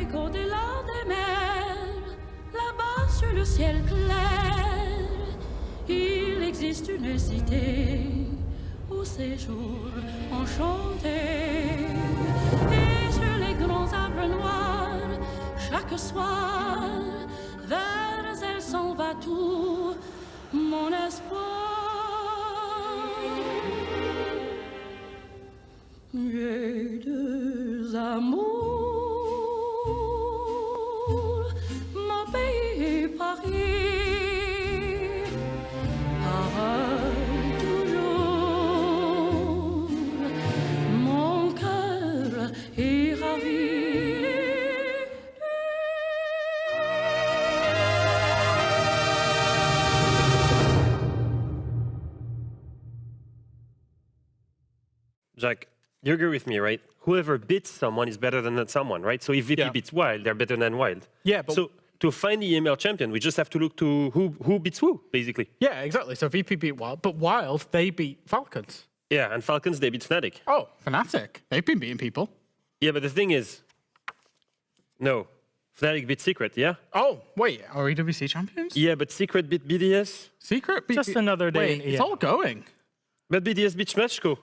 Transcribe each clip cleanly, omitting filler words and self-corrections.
qu'au-delà des mers, là-bas sur le ciel clair, il existe une cité au séjour enchanté. Et sur les grands arbres noirs, chaque soir, vers elle s'en va tout mon espoir. J'ai deux amours, mon pays et Paris. Pareil toujours, mon cœur est ravi. Jack, you agree with me, right? Whoever beats someone is better than that someone, right? So if VP beats Wild, they're better than Wild. Yeah, but so to find the EML champion, we just have to look to who beats who, basically. yeah, exactly. So VP beat Wild, but Wild, they beat Falcons. Yeah, and Falcons, they beat Fnatic. Oh, Fnatic. They've been beating people. Yeah, but the thing is, no, Fnatic beat Secret, yeah? Oh, wait, are EWC champions? Yeah, but Secret beat BDS. Secret beat... Just another day Wait, in it's EML. all going. But BDS beat Smashco.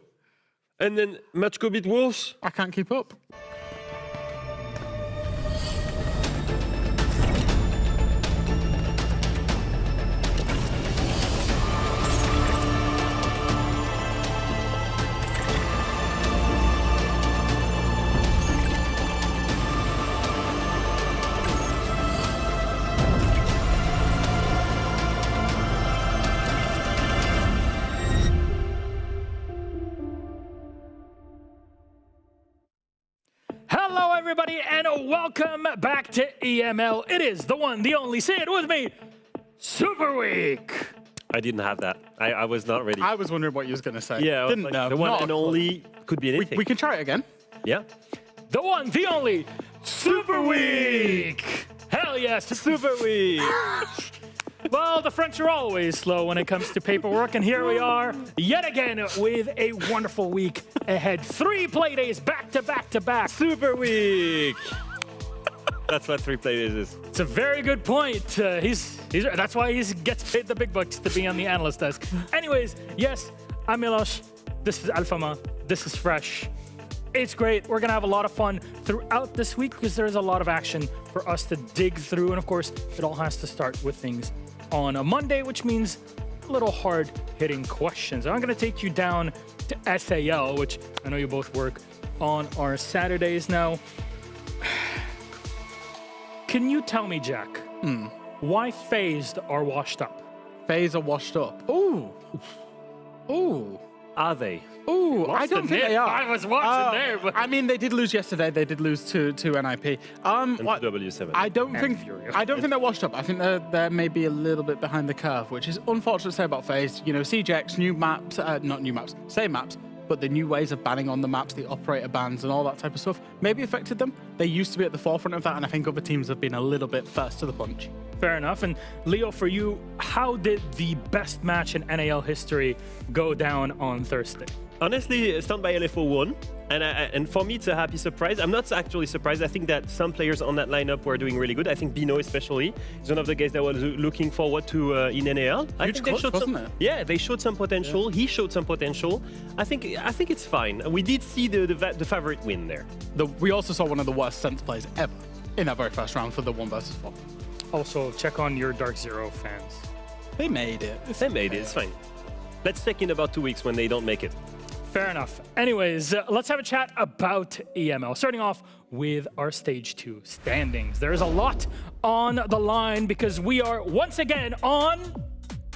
And then Matchko beat Wolves. I can't keep up. Hello, everybody, and welcome back to EML. It is the one, the only, say it with me, Super Week. I didn't have that. I was not ready. I was wondering what you was going to say. Yeah, I was Didn't like, know. the one Not and a clue. only could be anything. We can try it again. Yeah. The one, the only, Super Week. Hell yes, Super Week. Well, the French are always slow when it comes to paperwork, and here we are yet again with a wonderful week ahead. 3 play days back to back to back. Super Week. That's what 3 play days is. It's a very good point. That's why he gets paid the big bucks to be on the analyst desk. Anyways, yes, I'm Milosh. This is Alphama. This is Fresh. It's great. We're going to have a lot of fun throughout this week because there's a lot of action for us to dig through. And of course, it all has to start with things on a Monday, which means a little hard-hitting questions. I'm going to take you down to SAL, which I know you both work on our Saturdays now. Can you tell me, Jack, why phased are washed up? FaZe are washed up. Ooh. Ooh. Are they? Ooh, I Lost don't the think net. they are. I was watching there, but... I mean, they did lose yesterday. They did lose to NIP. And W7. I don't think furious. they're washed up. I think they're maybe a little bit behind the curve, which is unfortunate to say about FaZe. You know, CJX, new maps, not new maps, same maps, but the new ways of banning on the maps, the operator bans and all that type of stuff, maybe affected them. They used to be at the forefront of that, and I think other teams have been a little bit first to the punch. Fair enough. And Leo, for you, how did the best match in NAL history go down on Thursday? Honestly, Stunned by LFO won, and for me, it's a happy surprise. I'm not actually surprised. I think that some players on that lineup were doing really good. I think Bino, especially, is one of the guys that was looking forward to in NAL. I Huge think they clutch, showed wasn't some. it? Yeah, they showed some potential. Yeah. He showed some potential. I think it's fine. We did see the favorite win there. We also saw one of the worst sense plays ever in that very first round for the 1 versus 4. Also, check on your Dark Zero fans. They made it. They made it. It's fine. Let's check in about 2 weeks when they don't make it. Fair enough. Anyways, let's have a chat about EML. Starting off with our Stage 2 standings. There's a lot on the line because we are once again on...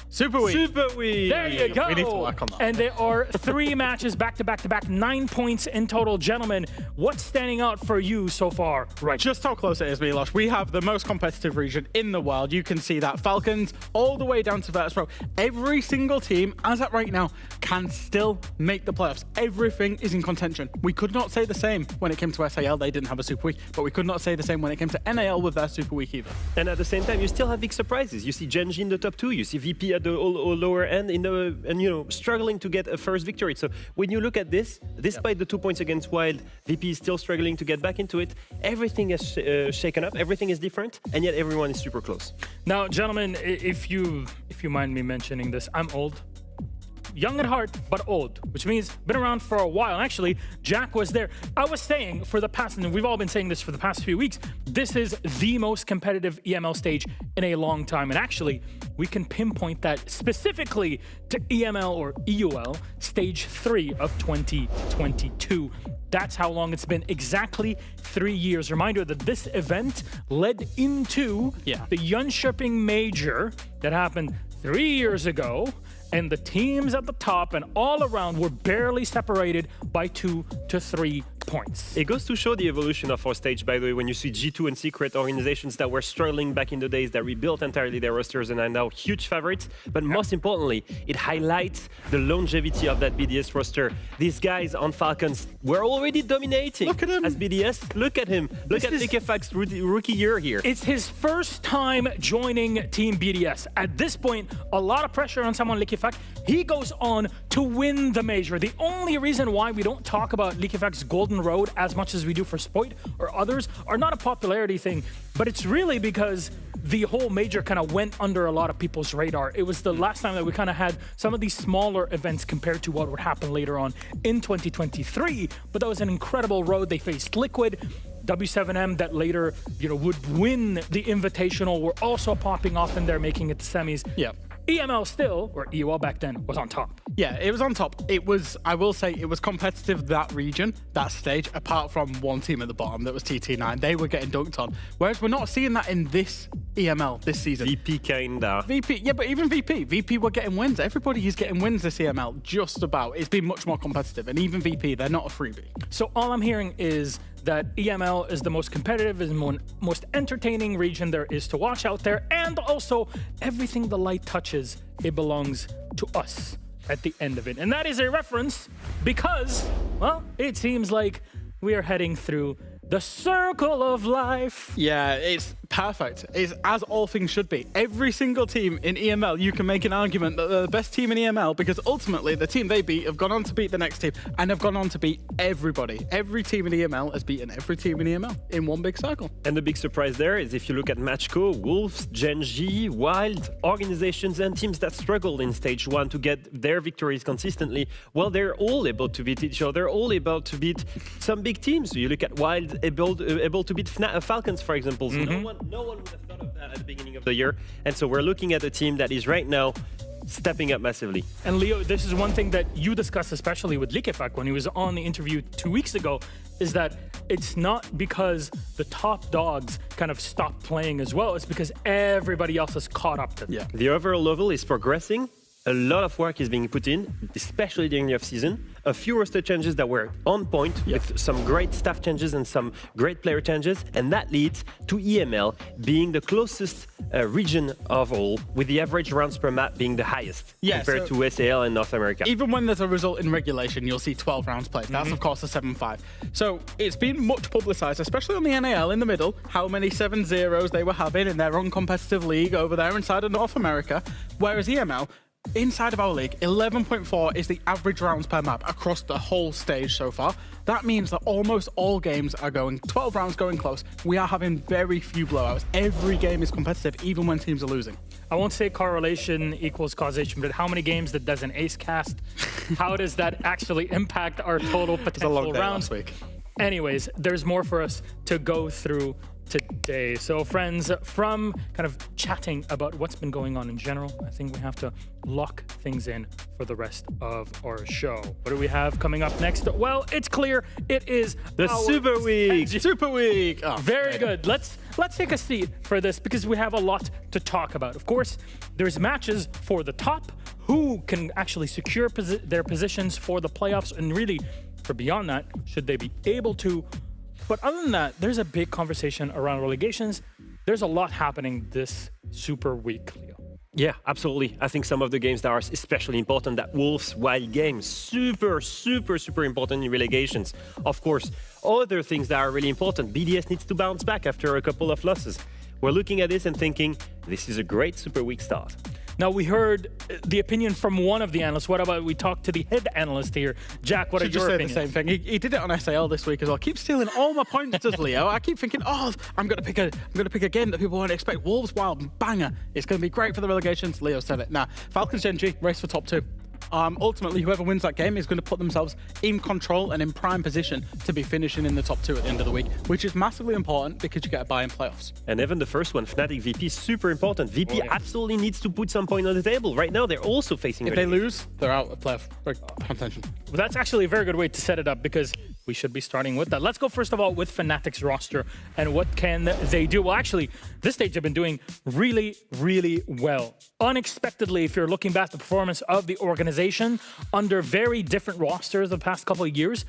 Super Week. Super Week. There you go. We need to work on that. And there are 3 matches back to back to back, 9 points in total. Gentlemen, what's standing out for you so far? Right. Just how close it is, Milosh. We have the most competitive region in the world. You can see that. Falcons all the way down to Virtus Pro. Every single team, as at right now, can still make the playoffs. Everything is in contention. We could not say the same when it came to SAL. They didn't have a Super Week, but we could not say the same when it came to NAL with their Super Week either. And at the same time, you still have big surprises. You see Genji in the top 2. You see VP at at the lower end and struggling to get a first victory. So when you look at this, despite the 2 points against Wild, VP is still struggling to get back into it. Everything is shaken up, everything is different, and yet everyone is super close. Now, gentlemen, if you mind me mentioning this, I'm old. Young at heart, but old, which means been around for a while. Actually, Jack was there. I was saying for the past, and we've all been saying this for the past few weeks, this is the most competitive EML stage in a long time. And actually, we can pinpoint that specifically to EML or EUL stage 3 of 2022. That's how long it's been, exactly 3 years. Reminder that this event led into the Jönköping Major that happened 3 years ago. And the teams at the top and all around were barely separated by 2 to 3 points. It goes to show the evolution of our stage, by the way, when you see G2 and Secret, organizations that were struggling back in the days, that rebuilt entirely their rosters and are now huge favorites. But most importantly, it highlights the longevity of that BDS roster. These guys on Falcons were already dominating. Look at him. As BDS. Look at him. Look at Likefak's rookie year here. It's his first time joining Team BDS. At this point, a lot of pressure on someone like Likefak. He goes on to win the major. The only reason why we don't talk about Likefak's Golden Road as much as we do for Spoit or others are not a popularity thing, but it's really because the whole major kind of went under a lot of people's radar. It was the last time that we kind of had some of these smaller events compared to what would happen later on in 2023, but that was an incredible road. They faced Liquid. W7M that later, would win the Invitational were also popping off in there, making it to semis. Yeah. EML still, or EUL back then, was on top. Yeah, it was on top. It was, I will say, it was competitive, that region, that stage, apart from one team at the bottom, that was TT9. They were getting dunked on. Whereas we're not seeing that in this EML this season. VP kinda. VP, yeah, but even VP. VP were getting wins. Everybody is getting wins this EML, just about. It's been much more competitive. And even VP, they're not a freebie. So all I'm hearing is that EML is the most competitive, is the most entertaining region there is to watch out there, and also everything the light touches, it belongs to us at the end of it. And that is a reference because, well, it seems like we are heading through the circle of life. Yeah, it's perfect. It's as all things should be. Every single team in EML, you can make an argument that they're the best team in EML because ultimately the team they beat have gone on to beat the next team and have gone on to beat everybody. Every team in EML has beaten every team in EML in one big circle. And the big surprise there is if you look at Matchco, Wolves, Gen G, Wild, organizations and teams that struggled in stage 1 to get their victories consistently, well, they're all able to beat each other, all able to beat some big teams. So you look at Wild able to beat Falcons, for example. So no one would have thought of that at the beginning of the year. And so we're looking at a team that is right now stepping up massively. And Leo, this is one thing that you discussed, especially with Likefak when he was on the interview 2 weeks ago, is that it's not because the top dogs kind of stopped playing as well. It's because everybody else has caught up to them. Yeah. The overall level is progressing. A lot of work is being put in, especially during the off-season. A few roster changes that were on point with some great staff changes and some great player changes. And that leads to EML being the closest region of all, with the average rounds per map being the highest compared to SAL and North America. Even when there's a result in regulation, you'll see 12 rounds played. That's, of course, a 7-5. So it's been much publicized, especially on the NAL in the middle, how many 7-0s they were having in their own competitive league over there inside of North America. Whereas EML, inside of our league, 11.4 is the average rounds per map across the whole stage so far. That means that almost all games are going 12 rounds going close. We are having very few blowouts. Every game is competitive, even when teams are losing. I won't say correlation equals causation, but how many games that does an ace cast? How does that actually impact our total potential long day rounds? last week. Anyways, there's more for us to go through today. So friends, from kind of chatting about what's been going on in general, I think we have to lock things in for the rest of our show. What do we have coming up next? Well, it's clear. It is the Super Week. Super Week. Oh, very good. Let's take a seat for this because we have a lot to talk about. Of course, there's matches for the top, who can actually secure their positions for the playoffs, and really for beyond that, should they be able to. But other than that, there's a big conversation around relegations. There's a lot happening this Super Week, Leo. Yeah, absolutely. I think some of the games that are especially important, that Wolves Wild game, super important in relegations. Of course, other things that are really important. BDS needs to bounce back after a couple of losses. We're looking at this and thinking, this is a great Super Week start. Now, we heard the opinion from one of the analysts. What about we talk to the head analyst here? Jack, what are your opinions? The same thing. He did it on SAL this week as well. Keep stealing all my points, does Leo. I keep thinking, I'm going to pick a game that people won't expect. Wolves Wild, banger. It's going to be great for the relegations. Leo said it. Nah, Falcons Gen G, race for top 2. Ultimately, whoever wins that game is going to put themselves in control and in prime position to be finishing in the top 2 at the end of the week, which is massively important because you get a bye in playoffs. And even the first one, Fnatic VP, is super important. VP absolutely needs to put some point on the table. Right now, they're also facing. If they lose, they're out of playoff contention. Well, that's actually a very good way to set it up because we should be starting with that. Let's go first of all with Fnatic's roster and what can they do. Well, actually, this stage have been doing really, really well. Unexpectedly, if you're looking back at the performance of the organization under very different rosters the past couple of years,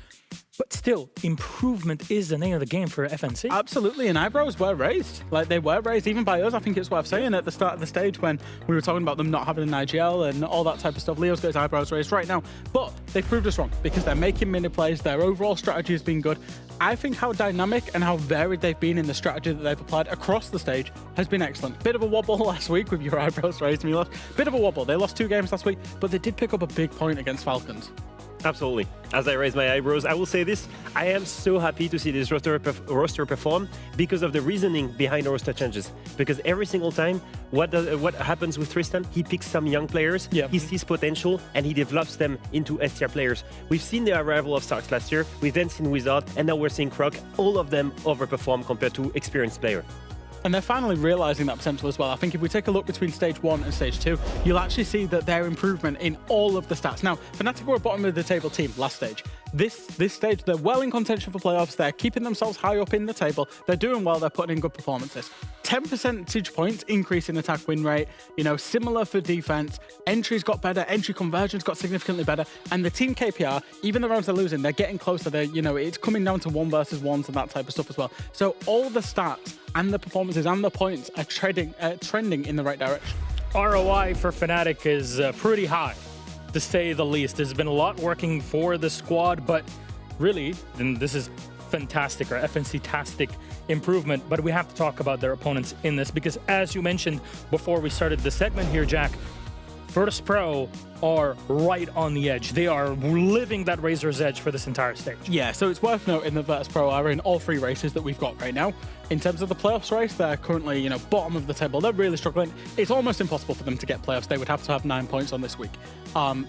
but still, improvement is the name of the game for FNC. Absolutely, and eyebrows were raised. Like, they were raised even by us. I think it's worth saying at the start of the stage when we were talking about them not having an IGL and all that type of stuff. Leo's got his eyebrows raised right now. But they proved us wrong because they're making mini plays. Their overall strategy has been good. I think how dynamic and how varied they've been in the strategy that they've applied across the stage has been excellent. Bit of a wobble last week with your eyebrows raised, Milos. Bit of a wobble. They lost 2 games last week, but they did pick up a big point against Falcons. Absolutely. As I raise my eyebrows, I will say this. I am so happy to see this roster perform because of the reasoning behind the roster changes. Because every single time, what happens with Tristan? He picks some young players, he sees potential, and he develops them into S-tier players. We've seen the arrival of Starks last year, we've then seen Wizard, and now we're seeing Croc. All of them overperform compared to experienced players. And they're finally realizing that potential as well. I think if we take a look between stage 1 and stage 2, you'll actually see that their improvement in all of the stats. Now, Fnatic were a bottom of the table team last stage. This stage, they're well in contention for playoffs. They're keeping themselves high up in the table. They're doing well. They're putting in good performances. 10 percentage points increase in attack win rate. Similar for defense. Entries got better. Entry conversions got significantly better. And the team KPR, even the rounds they're losing, they're getting closer. It's coming down to 1 versus 1s and that type of stuff as well. So all the stats and the performances and the points are trending in the right direction. ROI for Fnatic is pretty high, to say the least. There's been a lot working for the squad, but really, and this is fantastic or FNC-tastic improvement, but we have to talk about their opponents in this because as you mentioned before we started the segment here, Jack, Virtus.pro are right on the edge. They are living that razor's edge for this entire stage. Yeah, so it's worth noting that Virtus.pro are in all 3 races that we've got right now. In terms of the playoffs race, they're currently, bottom of the table. They're really struggling. It's almost impossible for them to get playoffs. They would have to have 9 points on this week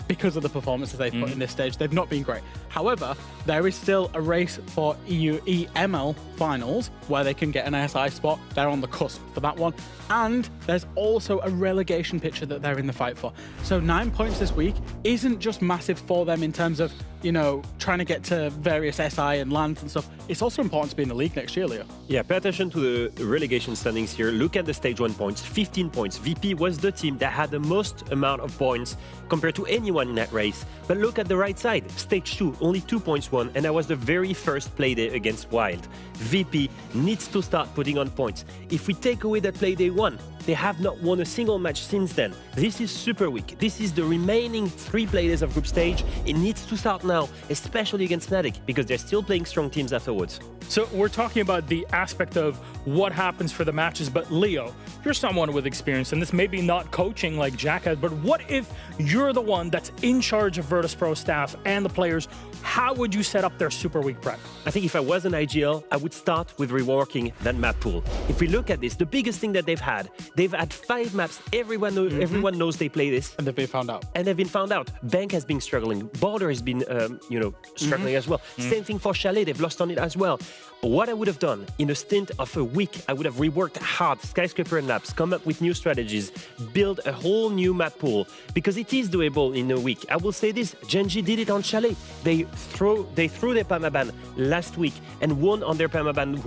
because of the performances they've put in this stage. They've not been great. However, there is still a race for EML finals where they can get an ASI spot. They're on the cusp for that one. And there's also a relegation picture that they're in the fight for. So 9 points this week isn't just massive for them in terms of, trying to get to various SI and lands and stuff. It's also important to be in the league next year, Leo. Yeah, pay attention to the relegation standings here. Look at the stage 1 points, 15 points. VP was the team that had the most amount of points compared to anyone in that race. But look at the right side, stage 2, only 2 points won, and that was the very first playday against Wild. VP needs to start putting on points. If we take away that playday 1, they have not won a single match since then. This is super weak. This is the remaining 3 playdays of group stage. It needs to start now, especially against Fnatic, because they're still playing strong teams afterwards. So we're talking about the aspect of what happens for the matches, but Leo, you're someone with experience, and this may be not coaching like Jack has, but what if you're the one that's in charge of Virtus.pro staff and the players? How would you set up their Super Week prep? I think if I was an IGL, I would start with reworking that map pool. If we look at this, the biggest thing that they've had 5 maps. Everyone knows they play this. And they've been found out. Bank has been struggling. Border has been, struggling as well. Same thing for Chalet. They've lost on it as well. What I would have done in a stint of a week, I would have reworked hard Skyscraper and maps, come up with new strategies, build a whole new map pool, because it is doable in a week. I will say this, Gen G did it on Chalet. They threw their permaban last week and won on their permaban,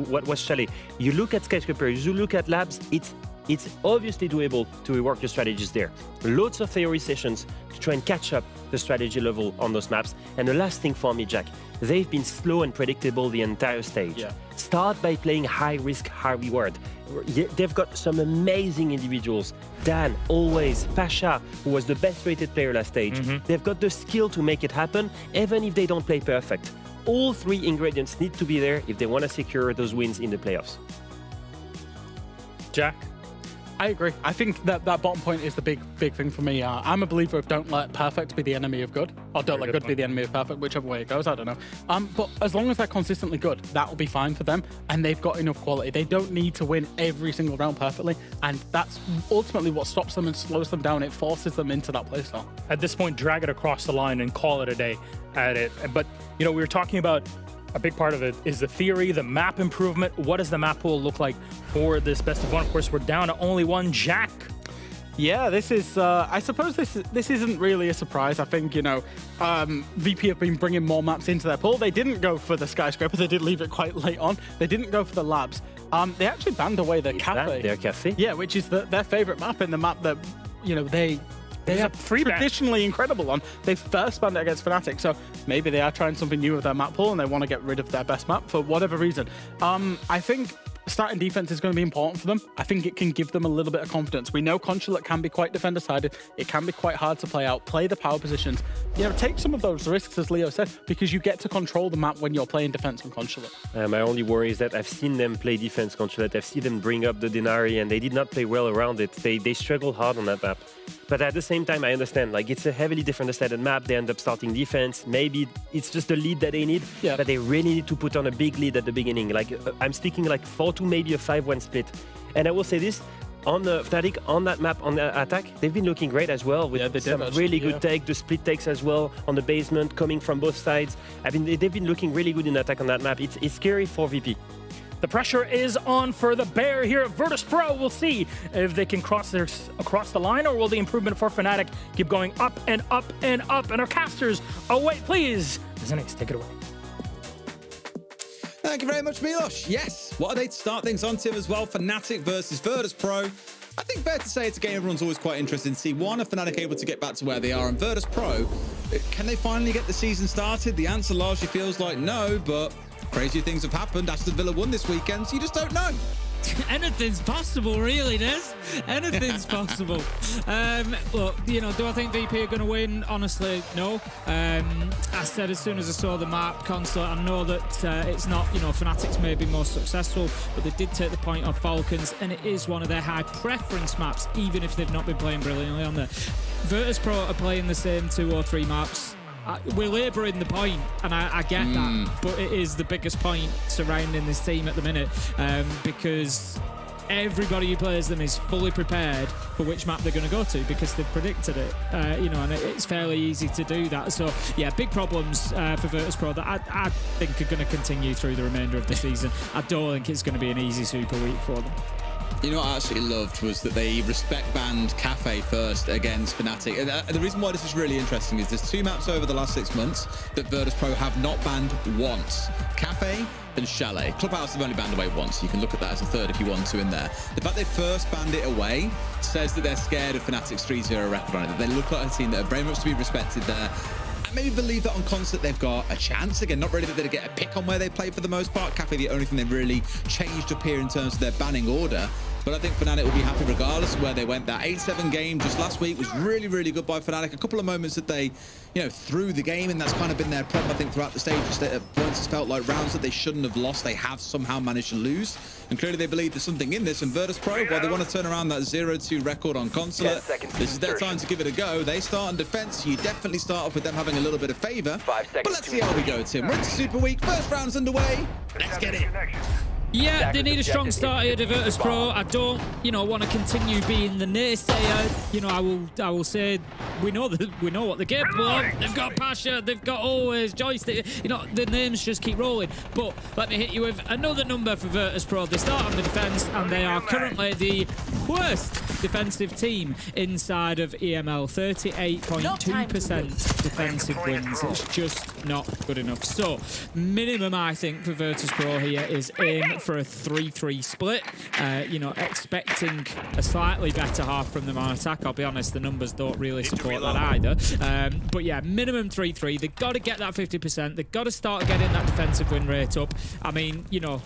what was Chalet. You look at Skyscraper, you look at Labs, it's obviously doable to rework the strategies there. Lots of theory sessions to try and catch up the strategy level on those maps. And the last thing for me, Jack, they've been slow and predictable the entire stage. Yeah. Start by playing high risk, high reward. They've got some amazing individuals. Dan, always. Pasha, who was the best rated player last stage. They've got the skill to make it happen, even if they don't play perfect. All 3 ingredients need to be there if they want to secure those wins in the playoffs. Jack? I agree. I think that bottom point is the big thing for me. I'm a believer of don't let perfect be the enemy of good, or don't let good be the enemy of perfect, whichever way it goes. I don't know. But as long as they're consistently good, that will be fine for them, and they've got enough quality. They don't need to win every single round perfectly, and that's ultimately what stops them and slows them down. It forces them into that playstyle. At this point, drag it across the line and call it a day at it. But, you know, we were talking about a big part of it is the theory, the map improvement. What does the map pool look like for this best of one? Of course, we're down to only one Jack. Yeah, this is, I suppose this isn't really a surprise. I think, you know, VP have been bringing more maps into their pool. They didn't go for the skyscraper. They did leave it quite late on. They didn't go for the labs. They actually banned away the cafe. Their cafe? Yeah, which is their favorite map, and the map that, you know, they are traditionally incredible on. They first banned it against Fnatic, so maybe they are trying something new with their map pool and they want to get rid of their best map for whatever reason. I think starting defense is going to be important for them. I think it can give them a little bit of confidence. We know Consulate can be quite defender-sided. It can be quite hard to play out, play the power positions. You know, take some of those risks, as Leo said, because you get to control the map when you're playing defense on Consulate. My only worry is that I've seen them play defense Consulate. I've seen them bring up the Denari, and they did not play well around it. They struggled hard on that map. But at the same time, I understand, like, it's a heavily defender-sided map. They end up starting defense. Maybe it's just the lead that they need, but they really need to put on a big lead at the beginning. Like, I'm speaking like 4-2, maybe a 5-1 split. And I will say this, on the Fnatic, on that map, on the attack, they've been looking great as well with some really good take, the split takes as well on the basement, coming from both sides. I mean, they've been looking really good in attack on that map. It's scary for VP. The pressure is on for the Bear here at Virtus Pro. We'll see if they can cross the line, or will the improvement for Fnatic keep going up and up and up? And our casters, away, please. Zenix, take it away. Thank you very much, Milos. Yes, what a day to start things on, Tim, as well. Fnatic versus Virtus Pro. I think fair to say it's a game everyone's always quite interested in to see. One, if Fnatic able to get back to where they are, and Virtus Pro, can they finally get the season started? The answer largely feels like no, but crazy things have happened. Aston Villa won this weekend, so you just don't know. Anything's possible, really, Des. Anything's possible. Look, you know, do I think VP are going to win? Honestly, no. I said as soon as I saw the map console, I know that it's not, you know, Fnatic's maybe more successful, but they did take the point on Falcons, and it is one of their high preference maps, even if they've not been playing brilliantly on there. Virtus Pro are playing the same 2 or 3 maps. We're labouring the point, and I get that, but it is the biggest point surrounding this team at the minute, because everybody who plays them is fully prepared for which map they're going to go to, because they've predicted it, you know, and it's fairly easy to do that. So, yeah, big problems for Virtus Pro that I think are going to continue through the remainder of the season. I don't think it's going to be an easy Super Week for them. You know what I actually loved was that they respect banned Cafe first against Fnatic. And the reason why this is really interesting is there's 2 maps over the last 6 months that Virtus Pro have not banned once. Cafe and Chalet. Clubhouse have only banned away once. You can look at that as a third if you want to in there. The fact they first banned it away says that they're scared of Fnatic's 3-0 record on it. That they look like a team that are very much to be respected there. I maybe believe that on Concert they've got a chance. Again, not really that they get a pick on where they play for the most part. Cafe, the only thing they really changed up here in terms of their banning order. But I think Fnatic will be happy regardless of where they went. That 8-7 game just last week was really, really good by Fnatic. A couple of moments that they, you know, threw the game, and that's kind of been their problem, I think, throughout the stages. At points it's felt like rounds that they shouldn't have lost, they have somehow managed to lose. And clearly they believe there's something in this. And Virtus Pro, while they want to turn around that 0-2 record on Consulate, this is their time to give it a go. They start on defense. You definitely start off with them having a little bit of favor. But let's see how we go, Tim. We're into Super Week. First round's underway. Let's get it. Yeah, they need a strong start here to Virtus Pro. I don't, you know, want to continue being the naysayer. You know, I will say we know what they're capable of. They've got Pasha, they've got Always, Joystick. You know, the names just keep rolling. But let me hit you with another number for Virtus Pro. They start on the defense, and they are currently the worst defensive team inside of EML. 38.2% defensive wins. It's just not good enough. So minimum, I think, for Virtus Pro here is aim for a 3-3 split. You know, expecting a slightly better half from them on attack. I'll be honest, the numbers don't really support that either. But yeah, minimum 3-3. They've got to get that 50%. They've got to start getting that defensive win rate up. I mean, you know,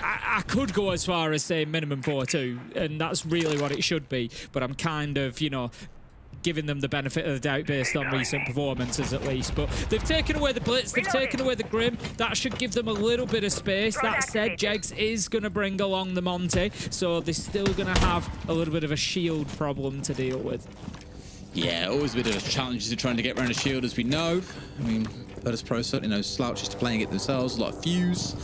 I could go as far as saying minimum 4-2, and that's really what it should be. But I'm kind of, you know, giving them the benefit of the doubt based on recent performances at least. But they've taken away the blitz, they've taken away the Grim. That should give them a little bit of space. That said, Jegs is going to bring along the Monty, so they're still going to have a little bit of a shield problem to deal with. Yeah, always a bit of a challenge to trying to get around a shield, as we know. I mean, Virtus Pro certainly no slouches to playing it themselves, a lot of fuse.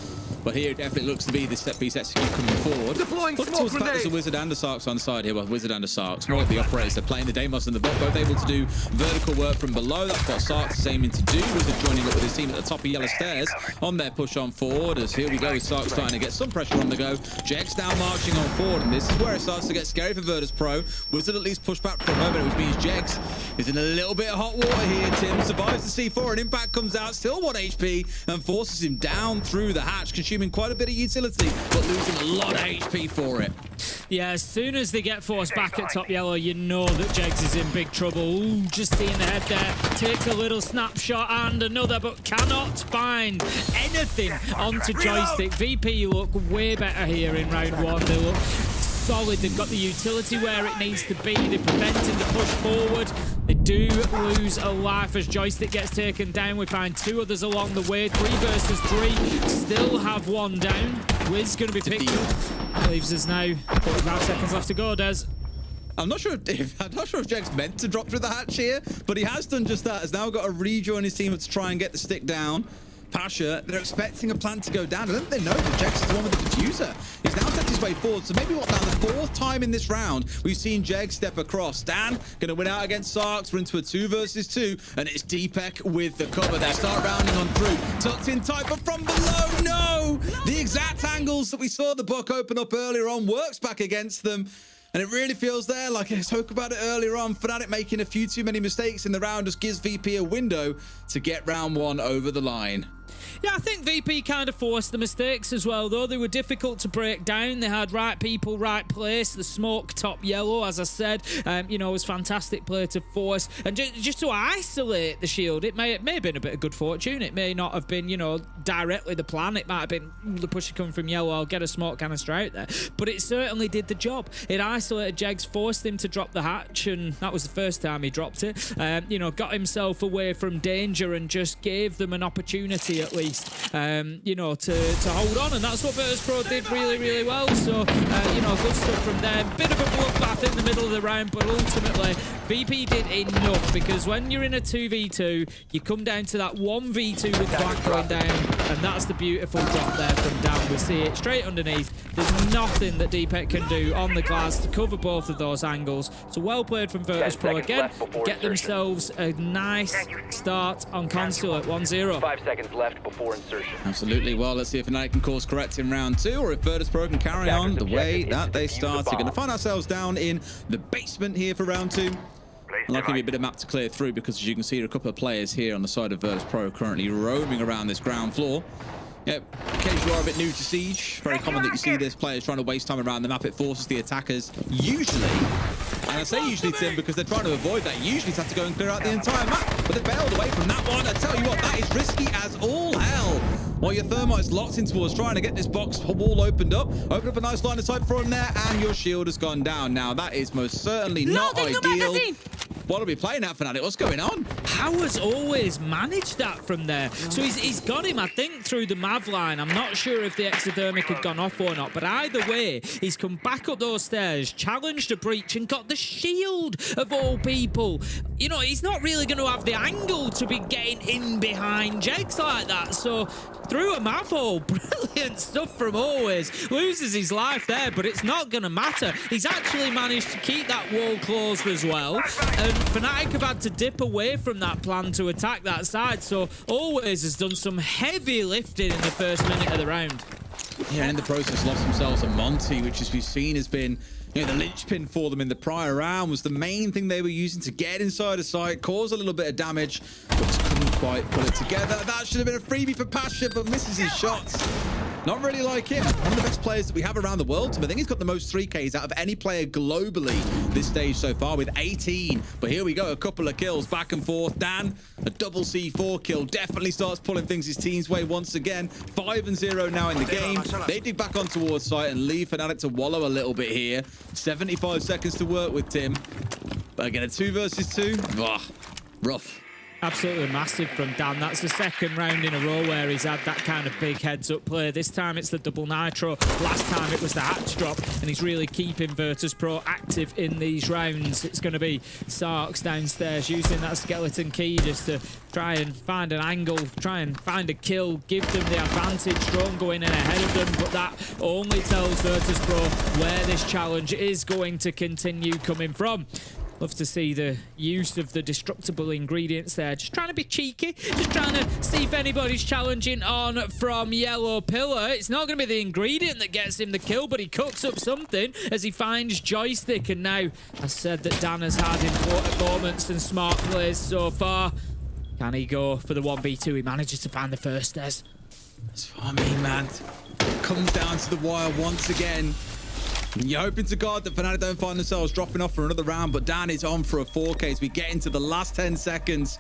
But here it definitely looks to be the set piece execute coming forward. Look towards the fact there's a Wizard and a Sarks on the side here. Well, Wizard and a Sarks. More like the operators. They're playing the Deimos and the bot, both able to do vertical work from below. That's what Sarks is aiming to do. Wizard joining up with his team at the top of yellow stairs on their push on forward. As here we go with Sarks trying to get some pressure on the go. Jegs now marching on forward, and this is where it starts to get scary for Virtus Pro. Wizard at least pushed back for a moment, which means Jegs is in a little bit of hot water here. Tim survives the C4, and Impact comes out, still 1 HP, and forces him down through the hatch, consuming quite a bit of utility, but losing a lot of HP for it. Yeah, as soon as they get forced back at top yellow, you know that Jegs is in big trouble. Ooh, just seeing the head there. Takes a little snapshot and another, but cannot find anything onto joystick. VP look way better here in round one. They look solid. They've got the utility where it needs to be. They're preventing the push forward. They do lose a life as joystick gets taken down. We find 2 others along the way. 3 versus 3. Still have 1 down. Wiz going to be picked up. Leaves us now 45 seconds left to go, Des. I'm not sure if Jegs meant to drop through the hatch here, but he has done just that. Has now got to rejoin his team up to try and get the stick down. Pasha, they're expecting a plant to go down. I don't think they know that Jegs is the one with the diffuser. He's now set his way forward. So maybe what now, the 4th time in this round we've seen Jegs step across. Dan going to win out against Sarks. We're into a 2 versus 2, and it's Deepek with the cover there. Start rounding on through. Tucked in tight, but from below, no! The exact angles that we saw the book open up earlier on works back against them. And it really feels there, like I spoke about it earlier on, Fnatic making a few too many mistakes in the round just gives VP a window to get round 1 over the line. Yeah, I think VP kind of forced the mistakes as well, though. They were difficult to break down. They had right people, right place. The smoke top yellow, as I said, you know, was fantastic play to force. And just to isolate the shield, it may have been a bit of good fortune. It may not have been, you know, directly the plan. It might have been the pusher coming from yellow. I'll get a smoke canister out there. But it certainly did the job. It isolated Jegs, forced him to drop the hatch, and that was the first time he dropped it. You know, got himself away from danger and just gave them an opportunity at least, you know, to hold on, and that's what Virtus Pro did really, really well. So, you know, good stuff from them. Bit of a bloodbath in the middle of the round, but ultimately, VP did enough, because when you're in a 2v2, you come down to that 1v2 with Black going down, and that's the beautiful drop there from Dan. We see it straight underneath. There's nothing that Deepek can do on the glass to cover both of those angles. So well played from Virtus Pro again. Get themselves a nice start on console at 1-0. 5 seconds left before insertion. Absolutely. Well, let's see if Fnatic can course correct in round 2, or if Virtus Pro can carry on the way that they started. Going to find ourselves down in the basement here for round 2. And likely be a bit of map to clear through, because as you can see, there are a couple of players here on the side of Virtus Pro currently roaming around this ground floor. Yep, in case you are a bit new to Siege, very common that you see this players trying to waste time around the map. It forces the attackers usually, and I say usually, Tim, because they're trying to avoid that, usually have to go and clear out the entire map, but they bailed away from that one. I tell you what, that is risky as all hell. While your Thermite's locked in towards trying to get this box wall opened up. Open up a nice line of sight for him there, and your shield has gone down. Now, that is most certainly not ideal. What are we playing at, Fnatic? What's going on? Howard's always managed that from there. So he's got him, I think, through the Mav line. I'm not sure if the exothermic had gone off or not, but either way, he's come back up those stairs, challenged a breach, and got the shield of all people. You know, he's not really going to have the angle to be getting in behind Jegs like that. So through a Mav hole, brilliant stuff from Always. Loses his life there, but it's not going to matter. He's actually managed to keep that wall closed as well. And Fnatic have had to dip away from that plan to attack that side, so Always has done some heavy lifting in the first minute of the round. Yeah, and in the process lost themselves a Monty, which as we've seen has been, you know, the linchpin for them in the prior round, was the main thing they were using to get inside a site, cause a little bit of damage, but just couldn't quite pull it together. That should have been a freebie for Pasha, but misses his shots. Not really like him. One of the best players that we have around the world. I think he's got the most 3Ks out of any player globally this stage so far with 18. But here we go, a couple of kills back and forth. Dan, a double C4 kill, definitely starts pulling things his team's way once again. 5-0 now in the game. They dig back on towards site and leave Fnatic to wallow a little bit here. 75 seconds to work with, Tim. But again, a 2 versus 2. Ugh, rough. Absolutely massive from Dan. That's the second round in a row where he's had that kind of big heads-up play. This time it's the double nitro. Last time it was the hatch drop, and he's really keeping Virtus Pro active in these rounds. It's going to be Sarks downstairs using that skeleton key just to try and find an angle, try and find a kill, give them the advantage. Drone going in ahead of them, but that only tells Virtus Pro where this challenge is going to continue coming from. Love to see the use of the destructible ingredients there. Just trying to be cheeky. Just trying to see if anybody's challenging on from Yellow Pillar. It's not going to be the ingredient that gets him the kill, but he cooks up something as he finds Joystick. And now, I said that Dan has had important moments and smart plays so far. Can he go for the 1v2? He manages to find the first, Des. That's what I mean, man. It comes down to the wire once again. You're hoping to God that Fnatic don't find themselves dropping off for another round, but Dan is on for a 4K as we get into the last 10 seconds.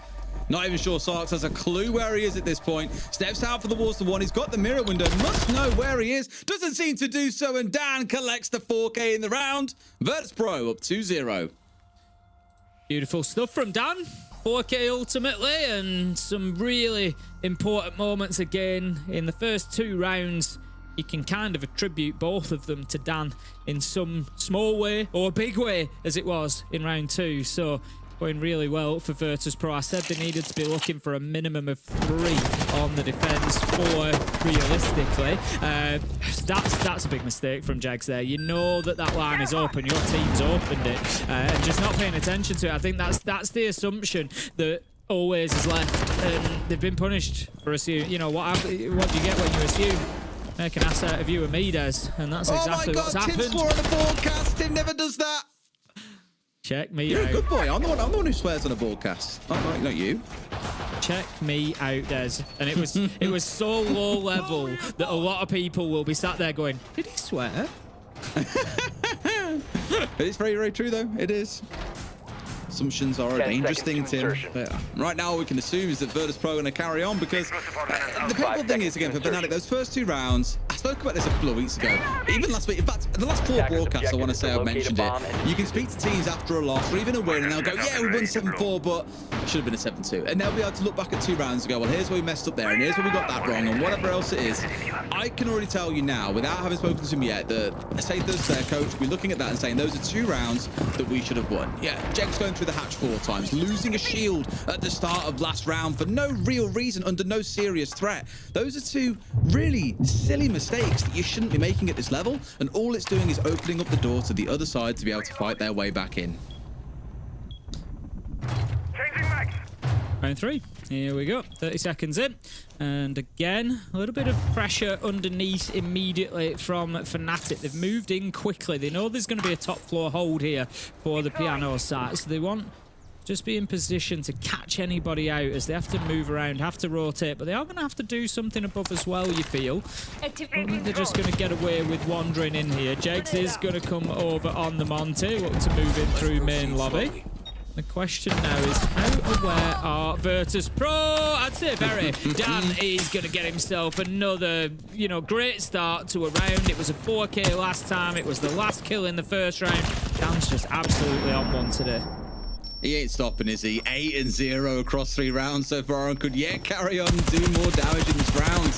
Not even sure Sarks has a clue where he is at this point. Steps out for the walls to one. He's got the mirror window. Must know where he is. Doesn't seem to do so, and Dan collects the 4K in the round. Virtus Pro up 2-0. Beautiful stuff from Dan. 4K ultimately, and some really important moments again in the first 2 rounds. You can kind of attribute both of them to Dan in some small way or big way, as it was in round 2. So going really well for Virtus Pro. I said they needed to be looking for a minimum of 3 on the defense, 4 realistically. That's a big mistake from Jags there. You know that line is open. Your team's opened it, and just not paying attention to it. I think that's the assumption that always is left, and they've been punished for assuming. You know what do you get when you assume? Make an ass out of you and me, Des, and that's exactly what's happened. Tim's swearing on the broadcast. Tim never does that. Check me You're out. a good boy. I'm the one who swears on a broadcast. Not you. Check me out, Des. And it was so low level that a lot of people will be sat there going, did he swear? It's very, very true, though. It is. Assumptions are a dangerous thing, Tim. But right now, all we can assume is that Virtus Pro are going to carry on because the painful thing is, again, for Fnatic, those first 2 rounds, I spoke about this a couple of weeks ago. Even last week, in fact, the last 4 broadcasts, I want to say I've mentioned it. You can speak to teams after a loss or even a win, and they'll go, yeah, we won 7-4, but it should have been a 7-2. And they'll be able to look back at 2 rounds and go, well, here's where we messed up there, and here's where we got that wrong, and whatever else it is. I can already tell you now, without having spoken to him yet, that say their coach will be looking at that and saying, those are 2 rounds that we should have won. Yeah, Jeg's going through the hatch 4 times, losing a shield at the start of last round for no real reason, under no serious threat. Those are 2 really silly mistakes that you shouldn't be making at this level, and all it's doing is opening up the door to the other side to be able to fight their way back in. Round 3. Here we go. 30 seconds in. And again, a little bit of pressure underneath immediately from Fnatic. They've moved in quickly. They know there's going to be a top floor hold here for the piano side. So they want just be in position to catch anybody out as they have to move around, have to rotate, but they are going to have to do something above as well, you feel. I don't think they're just going to get away with wandering in here. Jegs is going to come over on the Monty, look to move in through main lobby. The question now is, how aware are Virtus Pro? I'd say very. Dan is going to get himself another, great start to a round. It was a 4K last time. It was the last kill in the first round. Dan's just absolutely on one today. He ain't stopping, is he? 8-0 across 3 rounds so far, and could yet carry on and do more damage in this round.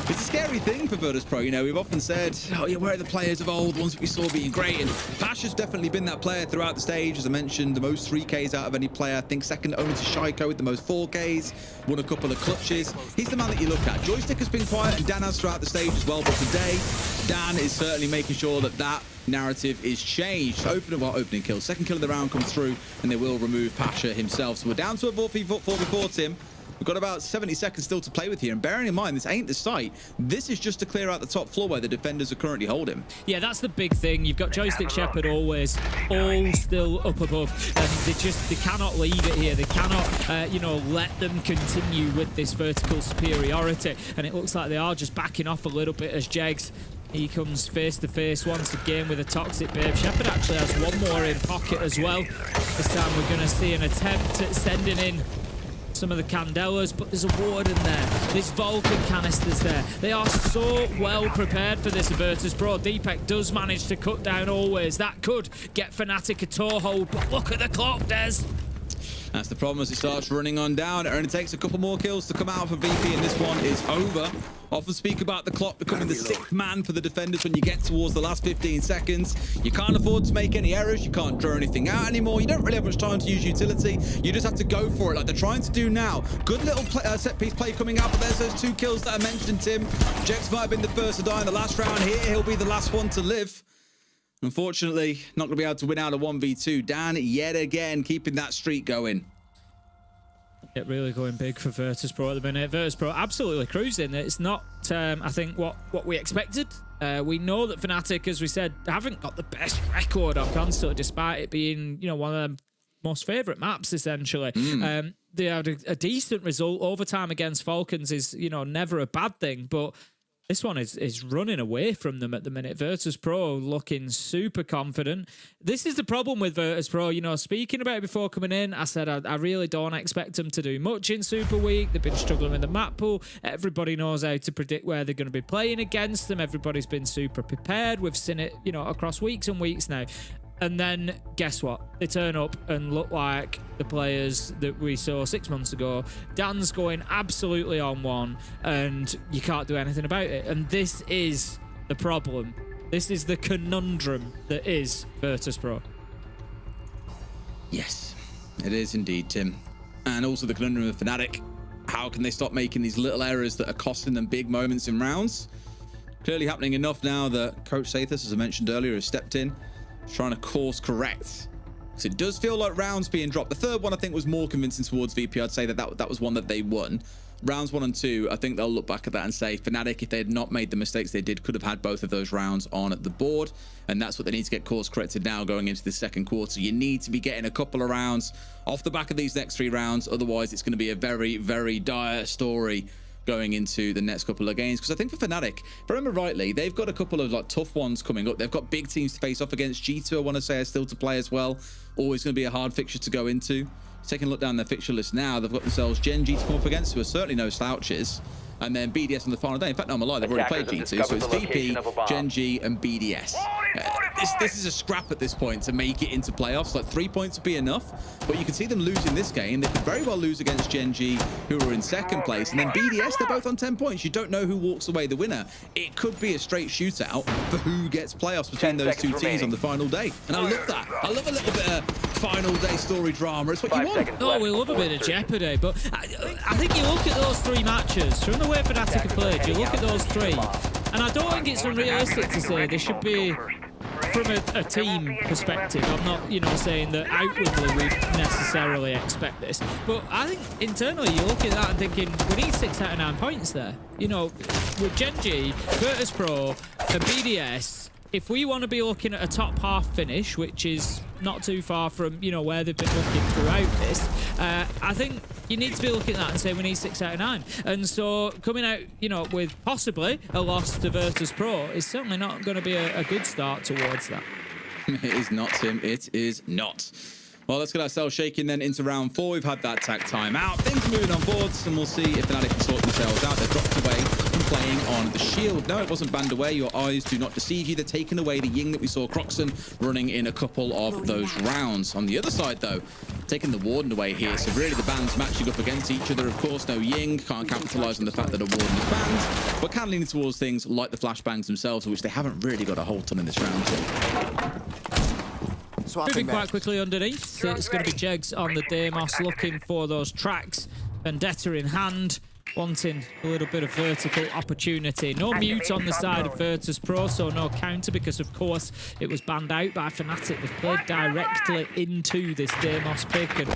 It's a scary thing for Virtus Pro. We've often said, oh yeah, where are the players of old, ones that we saw being great? And Pasha's definitely been that player throughout the stage. As I mentioned, the most 3Ks out of any player. I think second only to Shaiko with the most 4Ks. Won a couple of clutches. He's the man that you look at. Joystick has been quiet, and Dan has throughout the stage as well. But today, Dan is certainly making sure that narrative is changed. Opening kill. Second kill of the round comes through, and they will remove Pasha himself. So we're down to a 4v4, Tim. We've got about 70 seconds still to play with here, and bearing in mind, this ain't the site. This is just to clear out the top floor where the defenders are currently holding. Yeah, that's the big thing. You've got Joystick Shepherd always, all still up above, and they cannot leave it here. They cannot, let them continue with this vertical superiority, and it looks like they are just backing off a little bit as Jegs. He comes face to face once again with a Toxic Babe. Shepherd actually has one more in pocket as well. This time we're going to see an attempt at sending in some of the Candelas, but there's a Warden there. There's Vulcan canisters there. They are so well prepared for this Virtus Pro. Deepak does manage to cut down always. That could get Fnatic a toehold, but look at the clock, Des. That's the problem as it starts running on down. It only takes a couple more kills to come out for VP, and this one is over. Often speak about the clock becoming the sixth man for the defenders when you get towards the last 15 seconds. You can't afford to make any errors. You can't draw anything out anymore. You don't really have much time to use utility. You just have to go for it like they're trying to do now. Good little set-piece play coming out, but there's those 2 kills that I mentioned, Tim. Jex might have been the first to die in the last round here. He'll be the last one to live. Unfortunately, not going to be able to win out a 1v2. Dan, yet again, keeping that streak going. It really going big for Virtus Pro at the minute. Virtus Pro absolutely cruising. It's not, I think, what we expected. We know that Fnatic, as we said, haven't got the best record on console, despite it being, you know, one of their most favourite maps, essentially. They had a decent result. Overtime against Falcons is, you know, never a bad thing, but this one is running away from them at the minute. Virtus Pro looking super confident. This is the problem with Virtus Pro. You know, speaking about it before coming in, I said I really don't expect them to do much in Super Week. They've been struggling with the map pool. Everybody knows how to predict where they're going to be playing against them. Everybody's been super prepared. We've seen it, you know, across weeks and weeks now. And then, guess what? They turn up and look like the players that we saw 6 months ago. Dan's going absolutely on one, and you can't do anything about it. And this is the problem. This is the conundrum that is Virtus Pro. Yes, it is indeed, Tim. And also the conundrum of Fnatic. How can they stop making these little errors that are costing them big moments in rounds? Clearly happening enough now that Coach Sathis, as I mentioned earlier, has stepped in, trying to course correct. So it does feel like rounds being dropped. The third one I think was more convincing towards VP. I'd say that was one that they won. Rounds 1 and 2, I think they'll look back at that and say Fnatic, if they had not made the mistakes they did, could have had both of those rounds on at the board. And that's what they need to get course corrected now going into the second quarter. You need to be getting a couple of rounds off the back of these next 3 rounds. Otherwise, it's going to be a very, very dire story going into the next couple of games. Because I think for Fnatic, if I remember rightly, they've got a couple of like tough ones coming up. They've got big teams to face off against. G2, I want to say, are still to play as well. Always going to be a hard fixture to go into. Taking a look down their fixture list now, they've got themselves Gen G to come up against, who are certainly no slouches. And then BDS on the final day. In fact, no, I'm a lie, they've already played G2. So it's VP, Gen G, and BDS. This is a scrap at this point to make it into playoffs. Like 3 points would be enough, but you can see them losing this game. They could very well lose against Gen G, who are in second place, and then BDS, they're both on 10 points. You don't know who walks away the winner. It could be a straight shootout for who gets playoffs between those 2 teams on the final day. And I love that. I love a little bit of final day story drama. It's what you want. Oh, we love a bit of jeopardy, but I think you look at those 3 matches from the way Fnatic have played. You look at those 3, and I don't think it's unrealistic to say they should be, from a team perspective, I'm not, you know, saying that outwardly we necessarily expect this, but I think internally you look at that and thinking we need 6 out of 9 points there. You know, with Gen G, Virtus Pro, and BDS, if we want to be looking at a top half finish, which is not too far from, you know, where they've been looking throughout this, I think you need to be looking at that and say we need 6 out of 9. And so coming out, you know, with possibly a loss to Virtus Pro is certainly not going to be a good start towards that. It is not, Tim. It is not. Well, let's get ourselves shaking then into round 4. We've had that tag time out. Things moving on boards, and we'll see if Fnatic can sort themselves out. They're dropped away from playing on the shield. No, it wasn't banned away. Your eyes do not deceive you. They're taking away the Ying that we saw Croxon running in a couple of those rounds. On the other side, though, taking the Warden away here. So really the bans matching up against each other. Of course, no Ying. Can't capitalize on the fact that a Warden is banned, but can lean towards things like the flashbangs themselves, which they haven't really got a hold on in this round. Moving quite quickly underneath, so it's going to be Jegs on the Deimos looking for those tracks. Vendetta in hand, wanting a little bit of vertical opportunity. No mute on the side of Virtus Pro, so no counter because, of course, it was banned out by Fnatic. They've played directly into this Deimos pick, and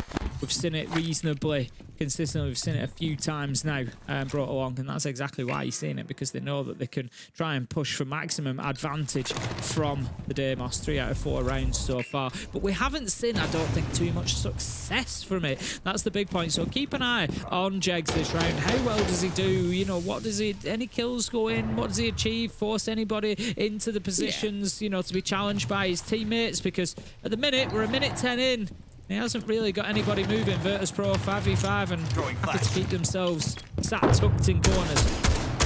we've seen it reasonably consistently. We've seen it a few times now brought along, and that's exactly why you're seeing it, because they know that they can try and push for maximum advantage from the Deimos. 3 out of 4 rounds so far, but we haven't seen, I don't think, too much success from it. That's the big point, so keep an eye on Jegs this round. How well does he do? You know, what does he, any kills go in? What does he achieve? Force anybody into the positions, you know, to be challenged by his teammates? Because at the minute, we're a minute 10 in, He hasn't really got anybody moving. Virtus Pro 5v5 and have to keep themselves sat tucked in corners.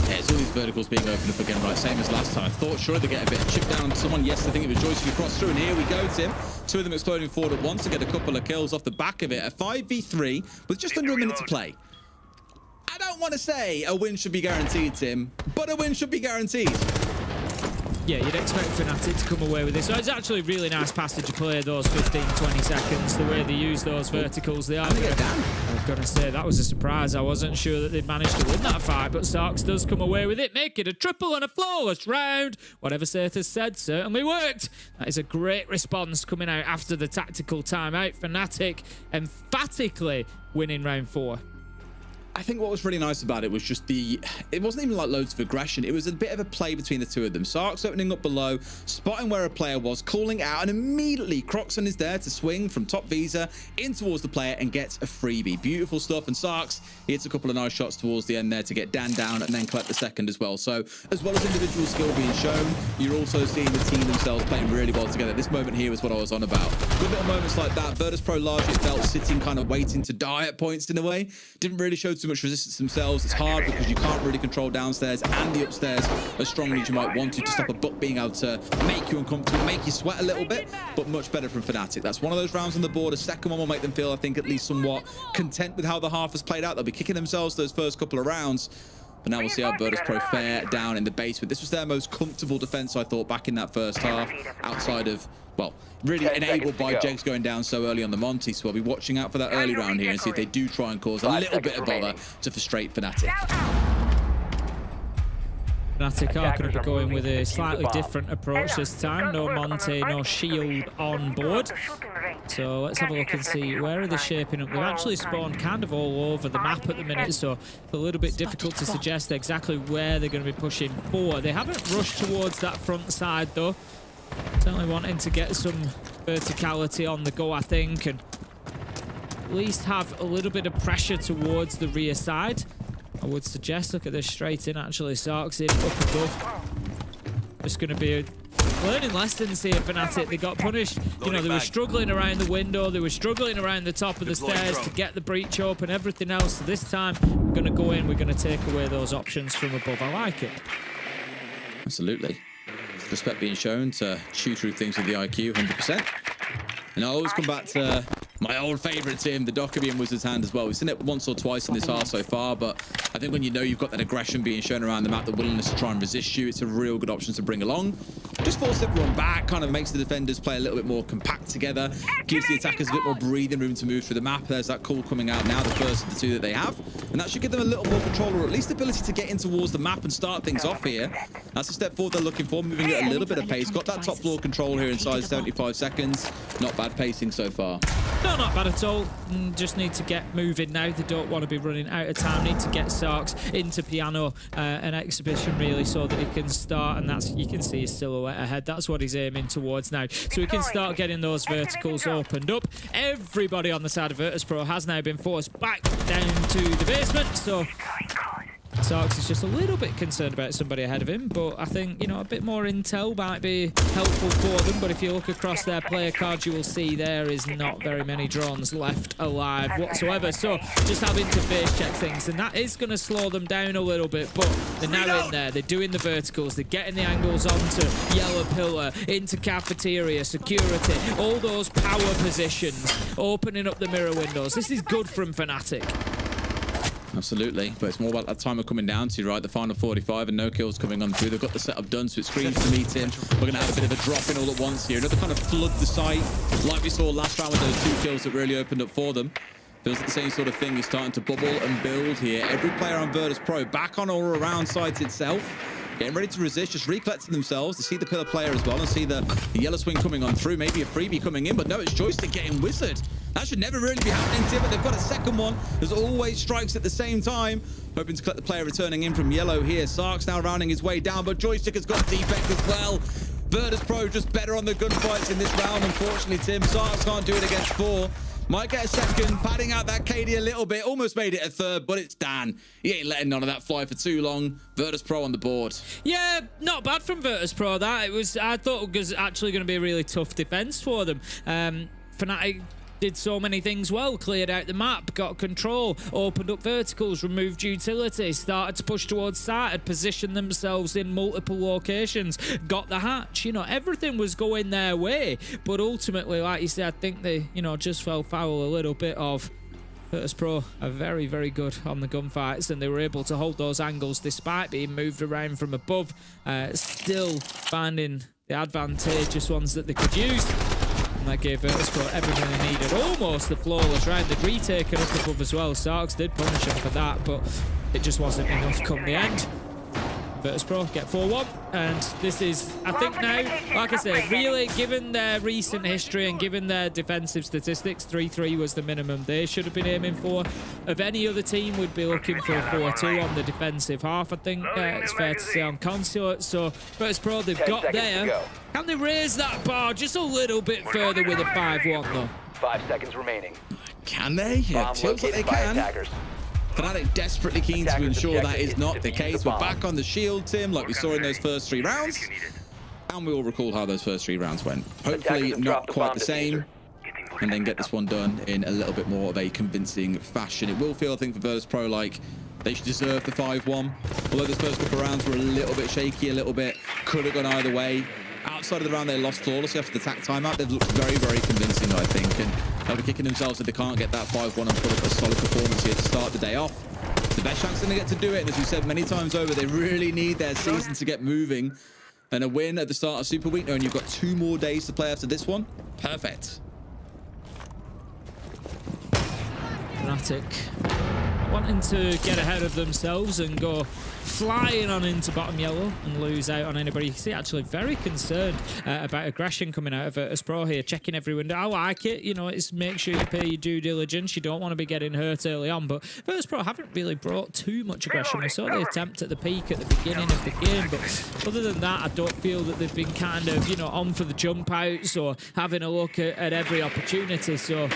Yeah, it's all these verticals being opened up again, right? Same as last time. I thought sure they get a bit of chip down on someone. Yes, I think it was Joyce who crossed through, and here we go, Tim. Two of them exploding forward at once to get a couple of kills off the back of it. A 5v3 with just under a minute to play. I don't want to say a win should be guaranteed, Tim, but a win should be guaranteed. Yeah, you'd expect Fnatic to come away with this. So it's actually really nice passage to play those 15-20 seconds, the way they use those verticals. They are get down. I'm going to say that was a surprise. I wasn't sure that they'd managed to win that fight, but Sarks does come away with it, make it a triple and a flawless round. Whatever Sathas said certainly worked. That is a great response coming out after the tactical timeout. Fnatic emphatically winning round 4. I think what was really nice about it was just it wasn't even like loads of aggression. It was a bit of a play between the two of them. Sarks opening up below, spotting where a player was, calling out, and immediately Croxon is there to swing from top Visa in towards the player and gets a freebie. Beautiful stuff. And Sarks, he hits a couple of nice shots towards the end there to get Dan down and then collect the second as well. So as well as individual skill being shown, you're also seeing the team themselves playing really well together. This moment here was what I was on about. Good little moments like that. Virtus Pro largely felt sitting kind of waiting to die at points in a way. Didn't really show too much resistance themselves. It's hard because you can't really control downstairs and the upstairs as strongly as you might want to stop a buck being able to make you uncomfortable, make you sweat a little bit, but much better from Fnatic. That's one of those rounds on the board. A second one will make them feel, I think, at least somewhat content with how the half has played out. They'll be kicking themselves those first couple of rounds. But now we'll see how Virtus Pro fare down in the basement. This was their most comfortable defense, I thought, back in that first half, outside of, well, really enabled by Jegs going down so early on the Monty. So we'll be watching out for that early round here and see if they do try and cause a little bit of bother to frustrate Fnatic. Fnatic are going to be going with a slightly different approach this time. No Monte, no shield on board. So let's have a look and see where are they shaping up. They've actually spawned kind of all over the map at the minute, so it's a little bit difficult to suggest exactly where they're going to be pushing for. They haven't rushed towards that front side though. Certainly wanting to get some verticality on the go, I think, and at least have a little bit of pressure towards the rear side. I would suggest, look at this straight in actually, Sarks in up above. Just going to be a learning lessons here, Fnatic. They got punished. You know, they were struggling around the window. They were struggling around the top of the stairs to get the breach open, everything else. So this time, we're going to go in. We're going to take away those options from above. I like it. Absolutely. Respect being shown to chew through things with the IQ, 100%. And I always come back to my old favourite team, the Dockerby and Wizard's Hand as well. We've seen it once or twice in this half so far, but I think when you know you've got that aggression being shown around the map, the willingness to try and resist you, it's a real good option to bring along. Just force everyone back, kind of makes the defenders play a little bit more compact together, gives the attackers a bit more breathing room to move through the map. There's that call coming out now, the first of the two that they have, and that should give them a little more control, or at least the ability to get in towards the map and start things off here. That's a step forward they're looking for, moving at a little bit of pace. Got that top floor control here inside 75 seconds. Not bad pacing so far. No, not bad at all. Just need to get moving now. They don't want to be running out of time. Need to get Sarks into piano, an exhibition really, so that he can start, and that's, you can see his silhouette ahead. That's what he's aiming towards now. So we can start getting those verticals opened up. Everybody on the side of Virtus Pro has now been forced back down to the basement. So Sarks is just a little bit concerned about somebody ahead of him, but I think, you know, a bit more intel might be helpful for them. But if you look across their player cards, you will see there is not very many drones left alive whatsoever. So just having to base check things, and that is going to slow them down a little bit. But they're now in there, they're doing the verticals, they're getting the angles onto Yellow Pillar, into Cafeteria, Security, all those power positions, opening up the mirror windows. This is good from Fnatic. Absolutely, but it's more about that time of coming down to, right? The final 45 and no kills coming on through. They've got the setup done, so it screams to me, Tim. We're going to have a bit of a drop in all at once here. Another kind of flood the site, like we saw last round with those 2 kills that really opened up for them. Feels like the same sort of thing is starting to bubble and build here. Every player on Virtus Pro back on or around site itself, getting ready to resist, just recollecting themselves to see the pillar player as well and see the yellow swing coming on through, maybe a freebie coming in, but no, it's Joystick getting Wizard. That should never really be happening, Tim, but they've got a second one. There's always strikes at the same time. Hoping to collect the player returning in from yellow here. Sarks now rounding his way down, but Joystick has got defect as well. Virtus Pro just better on the gunfights in this round, unfortunately, Tim. Sarks can't do it against 4. Might get a second, padding out that KD a little bit. Almost made it a third, but it's Dan. He ain't letting none of that fly for too long. Virtus Pro on the board. Yeah, not bad from Virtus Pro, that. I thought it was actually going to be a really tough defense for them. Fnatic did so many things well, cleared out the map, got control, opened up verticals, removed utility, started to push towards site, had positioned themselves in multiple locations, got the hatch. You know, everything was going their way, but ultimately, like you said, I think they, you know, just fell foul a little bit of Virtus Pro are very, very good on the gunfights, and they were able to hold those angles despite being moved around from above, still finding the advantageous ones that they could use. And that gave Virtus Pro everything they needed. Almost the flawless round. They'd retaken up above as well. Starks did punish them for that, but it just wasn't enough come the end. Virtus Pro get 4-1, and this is, I think now, like I said, really, given their recent history and given their defensive statistics, 3-3 was the minimum they should have been aiming for. Of any other team, we'd be looking for a 4-2 on the defensive half, I think it's fair to say on Consulate. So Virtus Pro, they've got there. Can they raise that bar just a little bit further with a 5-1 though? 5 seconds remaining. Can they? It feels like they can. Fnatic desperately keen to ensure that is not the case. We're back on the shield, Tim, like we saw in those first 3 rounds. And we all recall how those first 3 rounds went. Hopefully not quite the same. And then get this one done in a little bit more of a convincing fashion. It will feel, I think, for Virtus Pro like they should deserve the 5-1. Although those first couple of rounds were a little bit shaky, a little bit could have gone either way. Outside of the round, they lost flawlessly after the attack timeout. They've looked very, very convincing, I think. And they'll be kicking themselves if they can't get that 5-1 and put up a solid performance here to start the day off. It's the best chance they're going to get to do it. And as we said many times over, they really need their season to get moving. And a win at the start of Super Week, knowing you've got 2 more days to play after this one. Perfect. Fnatic wanting to get ahead of themselves and go flying on into bottom yellow and lose out on anybody. You can see actually very concerned about aggression coming out of Virtus Pro here, checking every window. I like it, you know, it's make sure you pay your due diligence. You don't want to be getting hurt early on, but Virtus Pro haven't really brought too much aggression. We saw the attempt at the peak at the beginning of the game, but other than that, I don't feel that they've been kind of, you know, on for the jump outs or having a look at every opportunity. So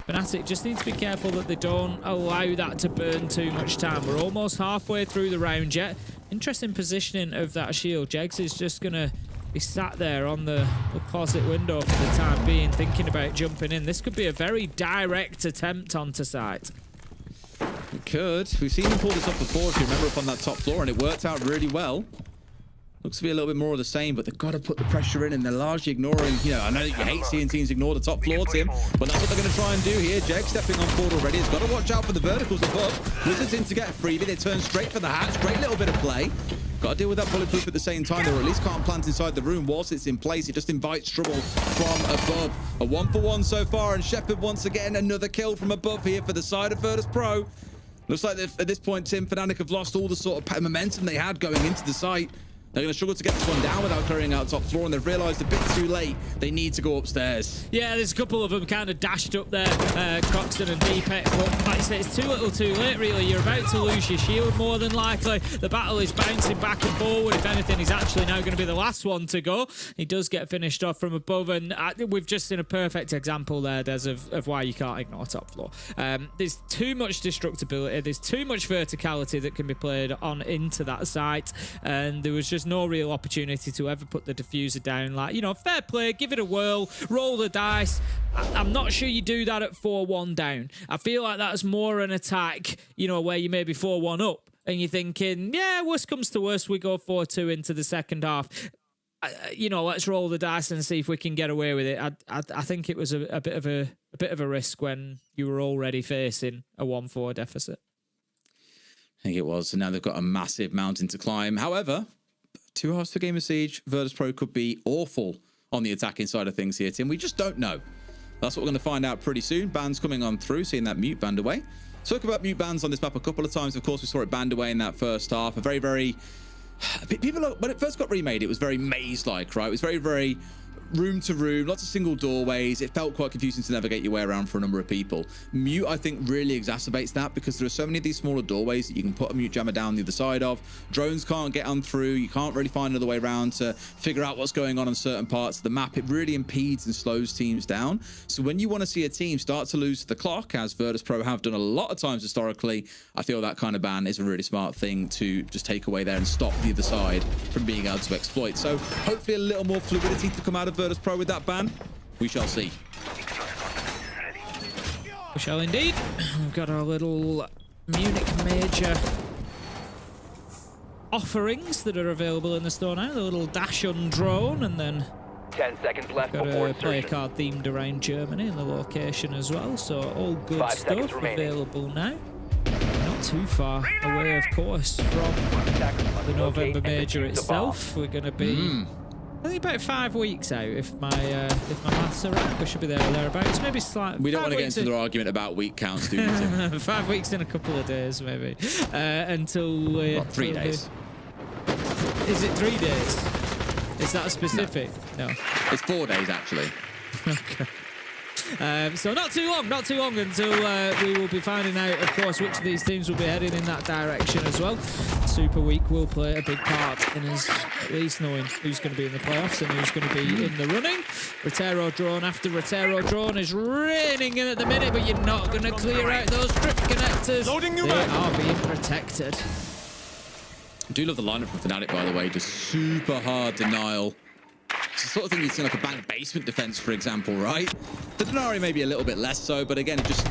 Fnatic just need to be careful that they don't allow that to burn too much time. We're almost halfway through the round yet. Interesting positioning of that shield. Jegs is just going to be sat there on the closet window for the time being, thinking about jumping in. This could be a very direct attempt onto site. It could. We've seen him pull this off before, if you remember, up on that top floor, and it worked out really well. Looks to be a little bit more of the same, but they've got to put the pressure in, and they're largely ignoring, you know, I know that you hate seeing teams ignore the top floor, Tim, but that's what they're going to try and do here. Jeg stepping on forward already. He's got to watch out for the verticals above. Wizards in to get a freebie. They turn straight for the hatch. Great little bit of play. Got to deal with that bulletproof at the same time. They at least can't plant inside the room whilst it's in place. It just invites trouble from above. A 1-for-1 so far, and Shepard once again another kill from above here for the side of Virtus Pro. Looks like at this point, Tim, Fnatic have lost all the sort of momentum they had going into the site. They're going to struggle to get this one down without clearing out top floor, and they've realized a bit too late they need to go upstairs. Yeah, there's a couple of them kind of dashed up there, Croxton and Deepek, but like I say, it's too little too late, really. You're about to lose your shield more than likely. The battle is bouncing back and forward. If anything, he's actually now going to be the last one to go. He does get finished off from above, and we've just seen a perfect example there, Des, of why you can't ignore top floor. There's too much destructibility, there's too much verticality that can be played on into that site, and there was just no real opportunity to ever put the diffuser down. Like, you know, fair play, give it a whirl, roll the dice. I'm not sure you do that at 4-1 down. I feel like that's more an attack, you know, where you may be 4-1 up and you're thinking, yeah, worst comes to worst, we go 4-2 into the second half. You know, let's roll the dice and see if we can get away with it. I think it was a bit of a risk when you were already facing a 1-4 deficit. I think it was. And now they've got a massive mountain to climb. However, 2 halves for Game of Siege. Virtus Pro could be awful on the attacking side of things here, Tim. We just don't know. That's what we're going to find out pretty soon. Bans coming on through, seeing that mute banned away. Spoke about mute bans on this map a couple of times. Of course, we saw it banned away in that first half. A very, very... People, when it first got remade, it was very maze-like, right? It was very, very room to room, lots of single doorways. It felt quite confusing to navigate your way around for a number of people. Mute, I think, really exacerbates that because there are so many of these smaller doorways that you can put a mute jammer down the other side of. Drones can't get on through. You can't really find another way around to figure out what's going on certain parts of the map. It really impedes and slows teams down. So when you want to see a team start to lose the clock, as Virtus Pro have done a lot of times historically, I feel that kind of ban is a really smart thing to just take away there and stop the other side from being able to exploit. So hopefully a little more fluidity to come out of Virtus Pro with that ban. We shall see. We shall indeed. We've got our little Munich Major offerings that are available in the store now. The little dash-on drone, and then 10 seconds left got before a play insertion. card themed around Germany and the location as well. So all good 5 seconds stuff remaining. available now. Not too far away, of course, from the November Major itself. We're going to be, I think, about 5 weeks out, if my maths are right. We should be there or thereabouts. Maybe slightly. We don't want to get into the argument about week counts, do we, Tim? 5 weeks in a couple of days, maybe, until Well, 3 days. Is it 3 days? Is that specific? No. It's 4 days, actually. Okay. So not too long until we will be finding out, of course, which of these teams will be heading in that direction as well. Super Week will play a big part in us at least knowing who's going to be in the playoffs and who's going to be in the running. Rotero drone after Rotero drone is raining in at the minute, but you're not going to clear out those trip connectors. They are being protected. I do love the lineup from Fnatic, by the way. Just super hard denial. It's the sort of thing you'd see like a bank basement defense, for example, right? The Denari maybe a little bit less so, but again, it just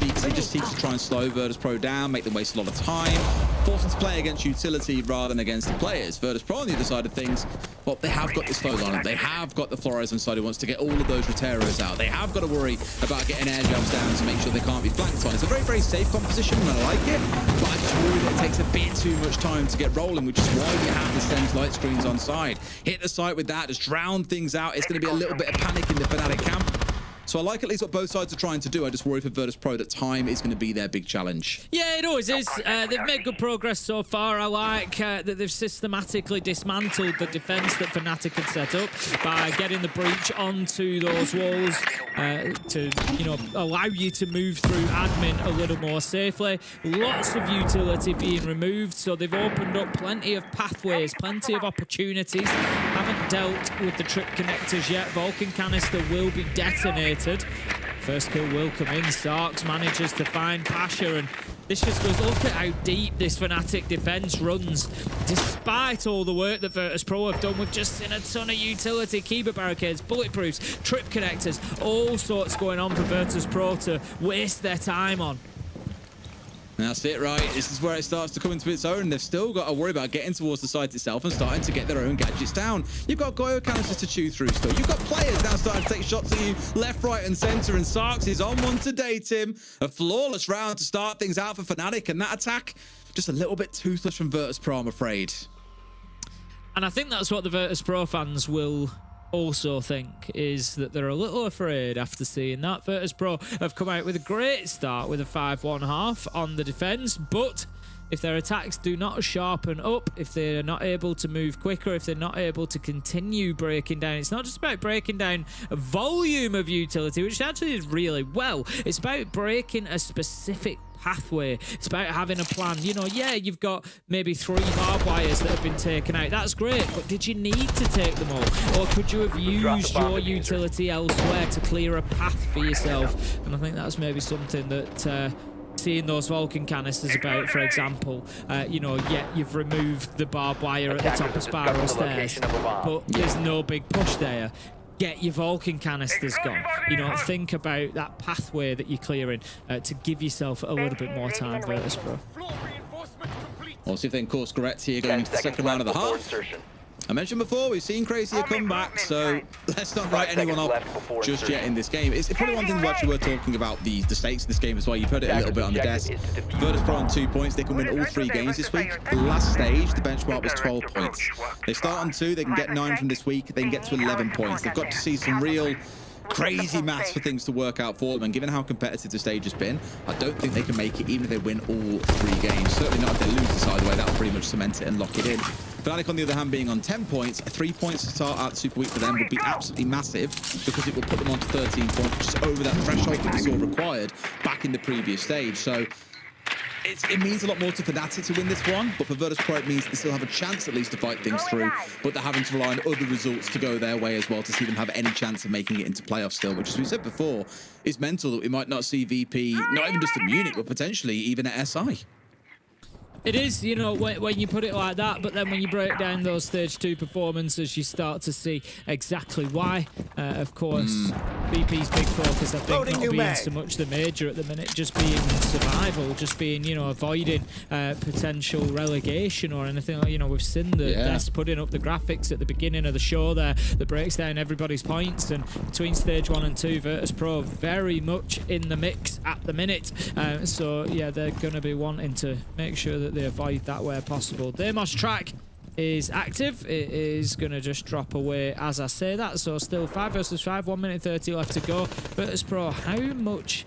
seems to try and slow Virtus Pro down, make them waste a lot of time, force them to play against utility rather than against the players. Virtus Pro on the other side of things, well, they have got the slow lineup. They have got the Flores on side who wants to get all of those Roteros out. They have got to worry about getting air jumps down to make sure they can't be flanked on. It's a very, very safe composition, and I like it, but I just worry that it takes a bit too much time to get rolling, which is why we have the Sense light screens on side. Hit the site with that, just drown things out. It's going to be a little bit of panic in the Fnatic camp. So I like at least what both sides are trying to do. I just worry for Virtus Pro that time is going to be their big challenge. Yeah, it always is. They've made good progress so far. I like that they've systematically dismantled the defense that Fnatic had set up by getting the breach onto those walls to, you know, allow you to move through admin a little more safely. Lots of utility being removed, so they've opened up plenty of pathways, plenty of opportunities. Haven't dealt with the trip connectors yet. Vulcan canister will be detonated. First kill will come in. Starks manages to find Pasha, and this just goes, look at how deep this Fnatic defense runs. Despite all the work that Virtus Pro have done, we've just seen a ton of utility, Kiba barricades, bulletproofs, trip connectors, all sorts going on for Virtus Pro to waste their time on. That's it, right? This is where it starts to come into its own. They've still got to worry about getting towards the site itself and starting to get their own gadgets down. You've got Goyo canisters to chew through still. You've got players now starting to take shots at you left, right, and center. And Sarks is on one today, Tim. A flawless round to start things out for Fnatic. And that attack, just a little bit toothless from Virtus Pro, I'm afraid. And I think that's what the Virtus Pro fans will also think, is that they're a little afraid after seeing that. Virtus Pro have come out with a great start with a 5-1 half on the defense, but if their attacks do not sharpen up, if they're not able to move quicker, if they're not able to continue breaking down, it's not just about breaking down a volume of utility, which actually is really well. It's about breaking a specific pathway. It's about having a plan. You know, yeah, you've got maybe 3 barbed wires that have been taken out. That's great, but did you need to take them all? Or could you have used your utility elsewhere to clear a path for yourself? And I think that's maybe something that seeing those Vulcan canisters about, for example, you know, yeah, you've removed the barbed wire at the top of Spiral Stairs, but there's no big push there. Get your Vulcan canisters gone. You know, think about that pathway that you're clearing to give yourself a little bit more time, Virtus Pro. We'll see if they can course Goretz here going into the second round of the half. I mentioned before, we've seen Crazier come back, so let's not write anyone off just yet in this game. It's probably one thing actually we're talking about the stakes of this game as well. You put it a little bit on the desk. Virtus Pro on 2 points. They can win all 3 games this week. Last stage, the benchmark was 12 points. They start on 2, they can get 9 from this week. They can get to 11 points. They've got to see some real crazy maths for things to work out for them, and given how competitive the stage has been, I don't think they can make it even if they win all 3 games. Certainly not if they lose this either way. That'll pretty much cement it and lock it in. Fnatic, on the other hand, being on 10 points, 3 points to start out Super Week for them would be absolutely massive, because it will put them on to 13 points, which is over that threshold that we saw required back in the previous stage. So it means a lot more to Fnatic to win this one, but for Virtus Pro it means they still have a chance at least to fight things through, but they're having to rely on other results to go their way as well to see them have any chance of making it into playoffs still, which, as we said before, is mental that we might not see VP, not even just at Munich, but potentially even at SI. It is, you know, when you put it like that, but then when you break down those stage 2 performances, you start to see exactly why. Of course, VP's big focus, I think, not being so much the major at the minute, just being survival, just being, you know, avoiding potential relegation or anything. You know, we've seen the Des putting up the graphics at the beginning of the show there that breaks down everybody's points, and between stage 1 and 2, Virtus Pro very much in the mix at the minute. So, yeah, they're going to be wanting to make sure that they avoid that where possible. Deimos track is active. It is going to just drop away as I say that. So still 5 versus 5, 1 minute 30 left to go. Virtus Pro, how much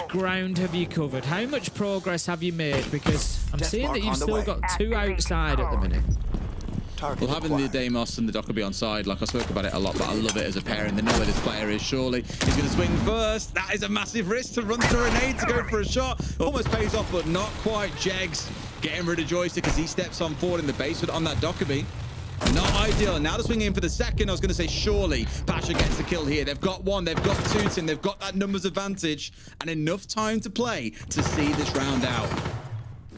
ground have you covered? How much progress have you made? Because I'm seeing that you've still got 2 outside at the minute. Well, having the Deimos and the Dockerby on side, like I spoke about it a lot, but I love it as a pairing. They know where this player is, surely. He's going to swing first. That is a massive risk to run through an aid to go for a shot. Almost pays off, but not quite. Jegs getting rid of Joystick as he steps on forward in the basement on that Dockerby. Not ideal. And now they're swinging in for the second. I was going to say, surely Pasha gets the kill here. They've got 1, they've got 2, Tim. They've got that numbers advantage and enough time to play to see this round out.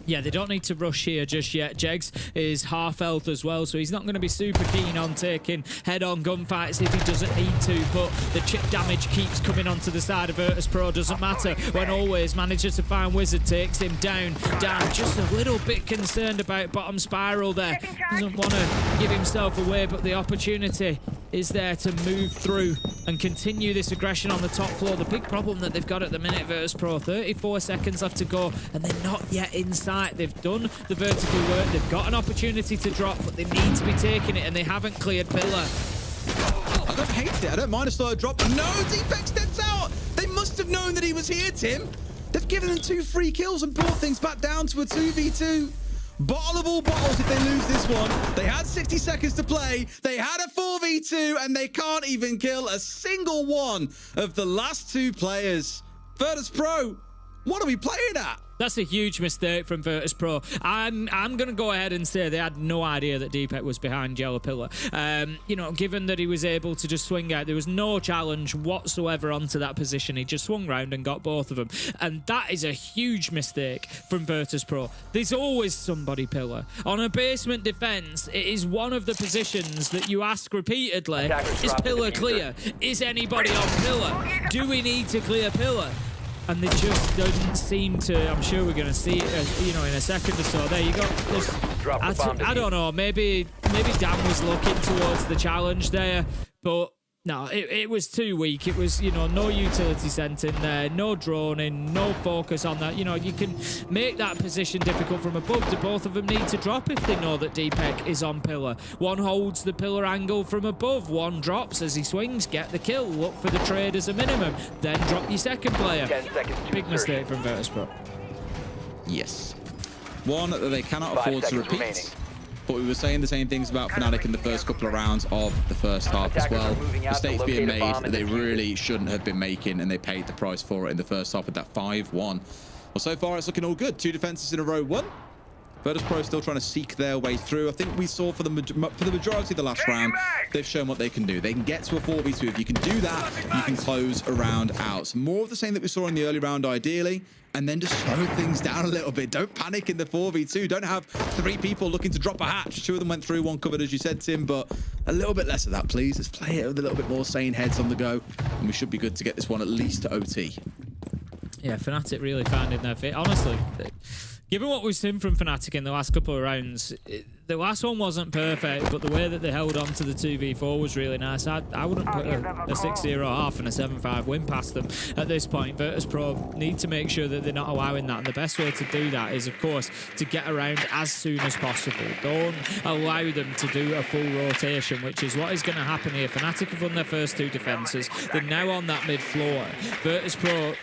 Yeah, they don't need to rush here just yet. Jegs is half health as well, so he's not going to be super keen on taking head-on gunfights if he doesn't need to, but the chip damage keeps coming onto the side of Virtus Pro. Doesn't matter when always manages to find Wizard, takes him down. Just a little bit concerned about bottom spiral there. Doesn't want to give himself away, but the opportunity is there to move through and continue this aggression on the top floor. The big problem that they've got at the minute, Virtus Pro, 34 seconds left to go, and they're not yet inside. They've done the vertical work, they've got an opportunity to drop, but they need to be taking it, and they haven't cleared pillar. I don't hate it. I don't mind a slow drop. No, Defect steps out. They must have known that he was here, Tim. They've given them 2 free kills and brought things back down to a 2v2. Bottle of all bottles if they lose this one. They had 60 seconds to play. They had a 4v2, and they can't even kill a single one of the last 2 players. Virtus Pro, what are we playing at? That's a huge mistake from Virtus Pro. I'm going to go ahead and say they had no idea that Deepek was behind Yellow Pillar. You know, given that he was able to just swing out, there was no challenge whatsoever onto that position. He just swung round and got both of them. And that is a huge mistake from Virtus Pro. There's always somebody pillar. On a basement defense, it is one of the positions that you ask repeatedly, is pillar clear? Is anybody on pillar? Do we need to clear pillar? And they just don't seem to. I'm sure we're going to see it, you know, in a second or so. There you go. I don't know. Maybe Dan was looking towards the challenge there, but no, it was too weak. It was, you know, no utility sent in there, no droning, no focus on that. You know, you can make that position difficult from above. Do both of them need to drop if they know that Deepek is on pillar? One holds the pillar angle from above, one drops as he swings, get the kill, look for the trade as a minimum, then drop your second player. 10 seconds to Big mistake from Virtus Pro. Yes. One that they cannot afford to repeat. Remaining. But we were saying the same things about Fnatic in the first couple of rounds of the first half as well. Mistakes being made that they really shouldn't have been making, and they paid the price for it in the first half with that 5-1. Well, so far it's looking all good. 2 defenses in a row won. Virtus Pro still trying to seek their way through. I think we saw for the majority of the last round, they've shown what they can do. They can get to a 4v2. If you can do that, you can close a round out. So more of the same that we saw in the early round, ideally, and then just slow things down a little bit. Don't panic in the 4v2. Don't have 3 people looking to drop a hatch. 2 of them went through, 1 covered, as you said, Tim, but a little bit less of that, please. Let's play it with a little bit more sane heads on the go, and we should be good to get this one at least to OT. Yeah, Fnatic really finding their feet. Honestly, given what we've seen from Fnatic in the last couple of rounds, the last one wasn't perfect, but the way that they held on to the 2v4 was really nice. I wouldn't put a 6-0 half and a 7-5 win past them at this point. Virtus Pro need to make sure that they're not allowing that, and the best way to do that is, of course, to get around as soon as possible. Don't allow them to do a full rotation, which is what is going to happen here. Fnatic have won their first 2 defenses. They're now on that mid floor. Virtus Pro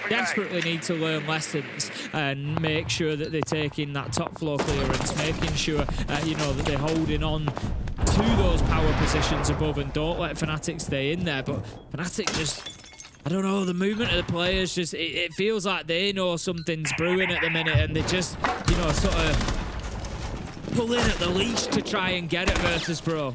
desperately need to learn lessons and make sure that they're taking that top floor clearance, making sure you know, that they're holding on to those power positions above and don't let Fnatic stay in there. But Fnatic just, I don't know, the movement of the players just, it feels like they know something's brewing at the minute, and they just, you know, sort of pull in at the leash to try and get it Virtus Pro.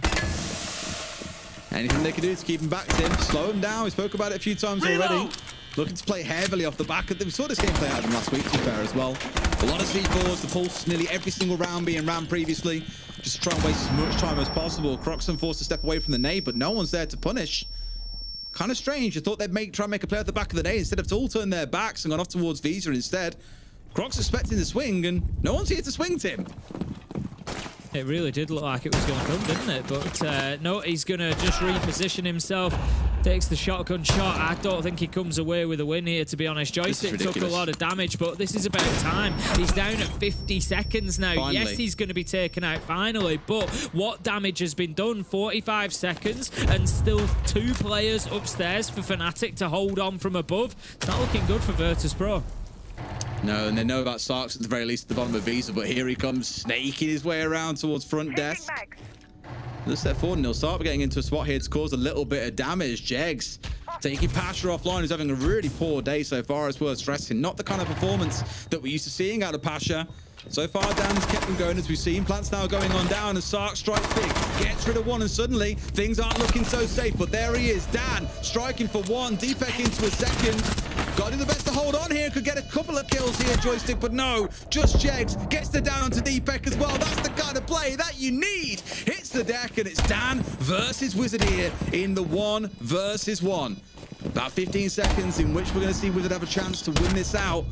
Anything they can do to keep him back, Tim. Slow him down. We spoke about it a few times already. Looking to play heavily off the back of them. We saw this game play out of them last week, to be fair, as well. A lot of C4s, the pulse nearly every single round being ran previously. Just to try and waste as much time as possible. Croxon forced to step away from the nade, but no one's there to punish. Kind of strange. You thought they'd try and make a play at the back of the nade instead of all turn their backs and gone off towards Visa instead. Crocs expecting the swing, and no one's here to swing, Tim. It really did look like it was going to come, didn't it? But no, he's going to just reposition himself. Takes the shotgun shot. I don't think he comes away with a win here, to be honest. Joystick took a lot of damage, but this is about time. He's down at 50 seconds now. Finally. Yes, he's going to be taken out finally, but what damage has been done? 45 seconds and still 2 players upstairs for Fnatic to hold on from above. It's not looking good for Virtus Pro. No, and they know about Sarks at the very least at the bottom of Visa, but here he comes, snaking his way around towards front desk. Let's step forward and he'll start getting into a spot here to cause a little bit of damage. Jegs taking Pasha offline, who's having a really poor day so far, it's worth stressing. Not the kind of performance that we're used to seeing out of Pasha. So far, Dan's kept them going, as we've seen. Plants now going on down, and Sark strikes big. Gets rid of one, and suddenly, things aren't looking so safe. But there he is, Dan, striking for one. Deepek into a second. Got to do the best to hold on here. Could get a couple of kills here, Joystick, but no. Just Jegs gets the down to Deepek as well. That's the kind of play that you need. Hits the deck, and it's Dan versus Wizard here in the 1 versus 1. About 15 seconds in which we're going to see Wizard have a chance to win this out.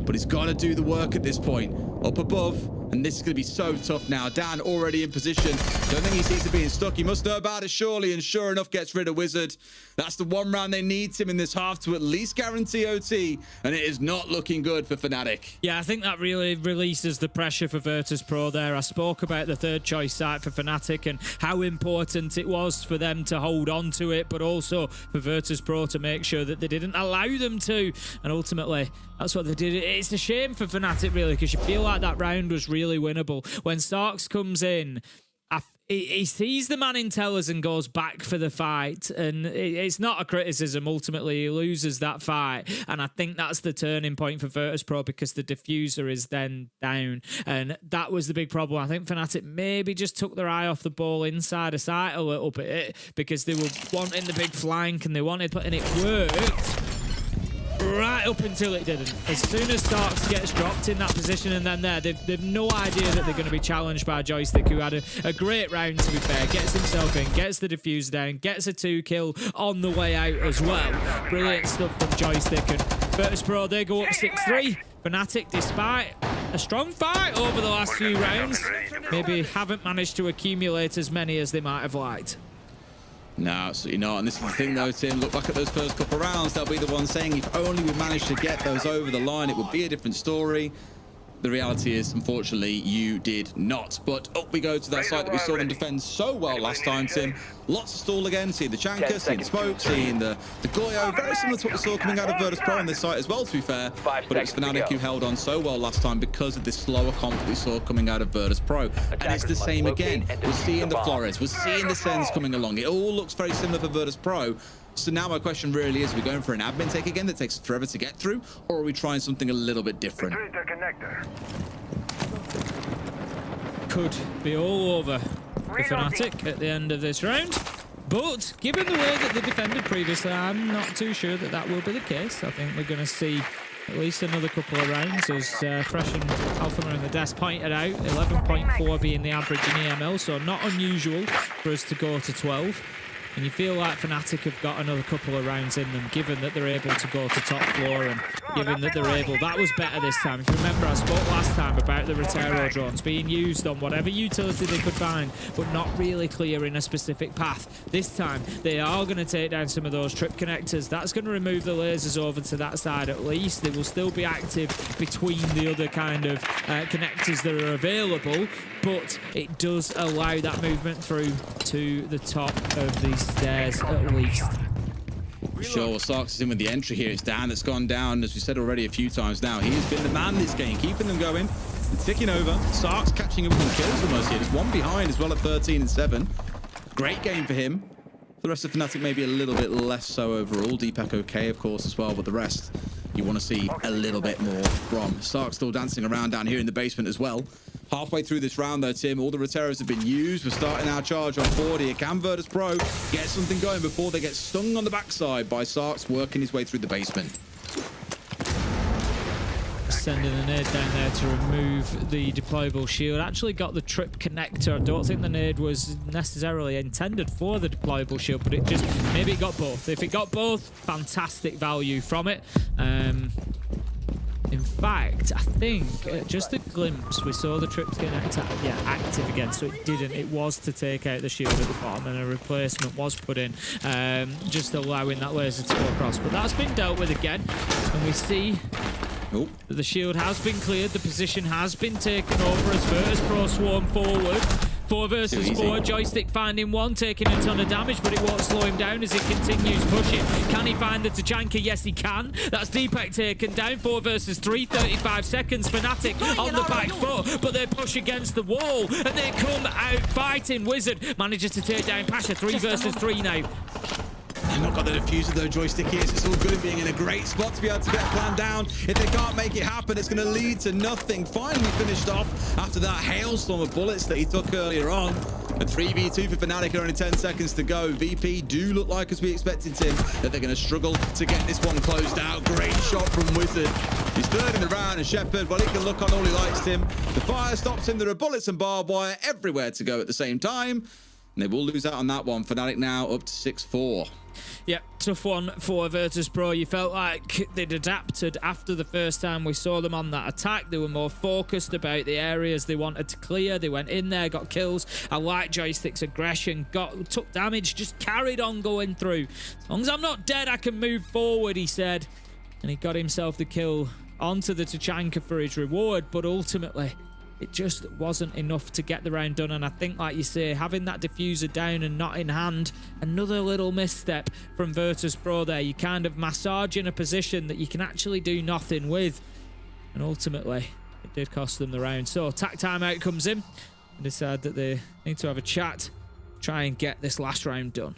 But he's got to do the work at this point. Up above, and this is going to be so tough now. Dan already in position. Don't think he sees it being stuck. He must know about it surely, and sure enough gets rid of Wizard. That's the one round they need him in this half to at least guarantee OT, and it is not looking good for Fnatic. Yeah, I think that really releases the pressure for Virtus Pro there. I spoke about the third choice site for Fnatic and how important it was for them to hold on to it, but also for Virtus Pro to make sure that they didn't allow them to, and ultimately that's what they did. It's a shame for Fnatic really, because you feel like that round was really winnable. When Starks comes in, he sees the man in tellers and goes back for the fight, and it's not a criticism. Ultimately, he loses that fight, and I think that's the turning point for Virtus Pro, because the diffuser is then down, and that was the big problem. I think Fnatic maybe just took their eye off the ball inside a site a little bit, because they were wanting the big flank and they wanted, and it worked right up until it didn't. As soon as Starks gets dropped in that position and then there, they've no idea that they're going to be challenged by Joystick, who had a great round, to be fair. Gets himself in, gets the diffuse down, gets a 2-kill on the way out as well. Brilliant stuff from Joystick, and Virtus Pro, they go up 6-3. Fnatic, despite a strong fight over the last few rounds, maybe haven't managed to accumulate as many as they might have liked. No, absolutely not. And this is the thing, though, Tim. Look back at those first couple of rounds. They'll be the ones saying, if only we managed to get those over the line, it would be a different story. The reality is, unfortunately, you did not. But up we go to that site that we saw them defend so well last time, Tim. Lots of stall again. Seeing the Chanka, seeing the Smoke, seeing the Goyo. Very similar to what we saw coming out of Virtus Pro on this site as well, to be fair. But it was Fnatic who held on so well last time because of this slower comp that we saw coming out of Virtus Pro. And it's the same again. We're seeing the Flores. We're seeing the Sens coming along. It all looks very similar for Virtus Pro. So now my question really is, are we going for an admin take again that takes forever to get through? Or are we trying something a little bit different? Could be all over for Fnatic at the end of this round. But given the way that they defended previously, I'm not too sure that that will be the case. I think we're going to see at least another couple of rounds, as Fresh and Alpha in the desk pointed out. 11.4 being the average in EML, so not unusual for us to go to 12. And you feel like Fnatic have got another couple of rounds in them, given that they're able to go to top floor, and given that they're able... That was better this time. If you remember, I spoke last time about the Rotero drones being used on whatever utility they could find, but not really clearing a specific path. This time, they are going to take down some of those trip connectors. That's going to remove the lasers over to that side at least. They will still be active between the other kind of connectors that are available, but it does allow that movement through to the top of these stairs at least. Sure, well, Sarks is in with the entry here. It's Dan that's gone down, as we said already a few times now. He has been the man this game, keeping them going and ticking over. Sarks catching him with kills almost here. There's one behind as well at 13 and 7. Great game for him. The rest of Fnatic maybe a little bit less so overall. Deepek okay, of course, as well, but the rest you want to see a little bit more from. Sarks still dancing around down here in the basement as well. Halfway through this round, though, Tim, all the Roteros have been used. We're starting our charge on board here. Can Virtus Pro get something going before they get stung on the backside by Sarks working his way through the basement? sending a nade down there to remove the deployable shield. Actually got the trip connector. I don't think the nade was necessarily intended for the deployable shield, but it just, maybe it got both. If it got both, fantastic value from it. In fact, I think just a glimpse, we saw the trips getting active again, so it didn't. It was to take out the shield at the bottom, and a replacement was put in, just allowing that laser to go across. But that's been dealt with again, and we see that the shield has been cleared, the position has been taken over as Virtus Pro swarm forward. 4 versus 4, Joystick finding one, taking a ton of damage, but it won't slow him down as he continues pushing. Can he find the Tachanka? Yes, he can. That's Deepak taken down. 4 versus 3, 35 seconds. Fnatic on the back foot, but they push against the wall, and they come out fighting. Wizard manages to take down Pasha. 3 versus 3 now. They've not got the diffuser though, Joystick is. It's all good in being in a great spot to be able to get a plan down. If they can't make it happen, it's going to lead to nothing. Finally finished off after that hailstorm of bullets that he took earlier on. A 3v2 for Fnatic, only 10 seconds to go. VP do look like, as we expected, Tim, that they're going to struggle to get this one closed out. Great shot from Wizard. He's third in the round, and Shepard, well, he can look on all he likes, Tim. The fire stops him. There are bullets and barbed wire everywhere to go at the same time. And they will lose out on that one. Fnatic now up to 6-4. Yeah, tough one for Virtus Pro. You felt like they'd adapted after the first time we saw them on that attack. They were more focused about the areas they wanted to clear. They went in there, got kills. I like Joystick's aggression. Took damage, just carried on going through. As long as I'm not dead, I can move forward, he said. And he got himself the kill onto the Tachanka for his reward, but ultimately it just wasn't enough to get the round done. And I think, like you say, having that diffuser down and not in hand, another little misstep from Virtus Pro there. You kind of massage in a position that you can actually do nothing with, and ultimately it did cost them the round. So tack timeout comes in and decide that they need to have a chat, try and get this last round done.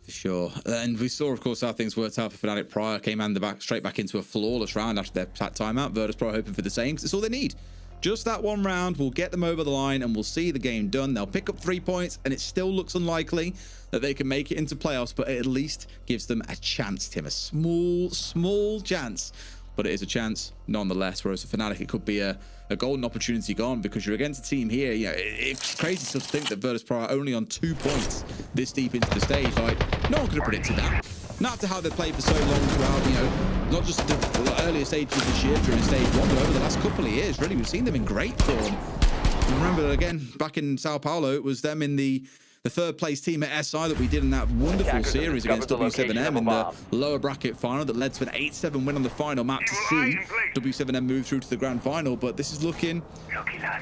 For sure. And we saw, of course, how things worked out for Fnatic prior. Came straight back into a flawless round after their timeout. Virtus Pro hoping for the same, because it's all they need. Just that one round will get them over the line, and we'll see the game done. They'll pick up 3 points, and it still looks unlikely that they can make it into playoffs, but it at least gives them a chance, Tim. A small chance. But it is a chance nonetheless, whereas for Fnatic, it could be a golden opportunity gone, because you're against a team here. You know, it's crazy to think that Virtus Pro are only on 2 points this deep into the stage. Like, no one could have predicted that. Not after how they played for so long throughout, you know, not just the earlier stages of this year during stage 1, but over the last couple of years, really, we've seen them in great form. And remember, again, back in Sao Paulo, it was them in the third place team at SI that we did in that wonderful series against W7M in the lower bracket final that led to an 8-7 win on the final map to see W7M move through to the grand final. But this is looking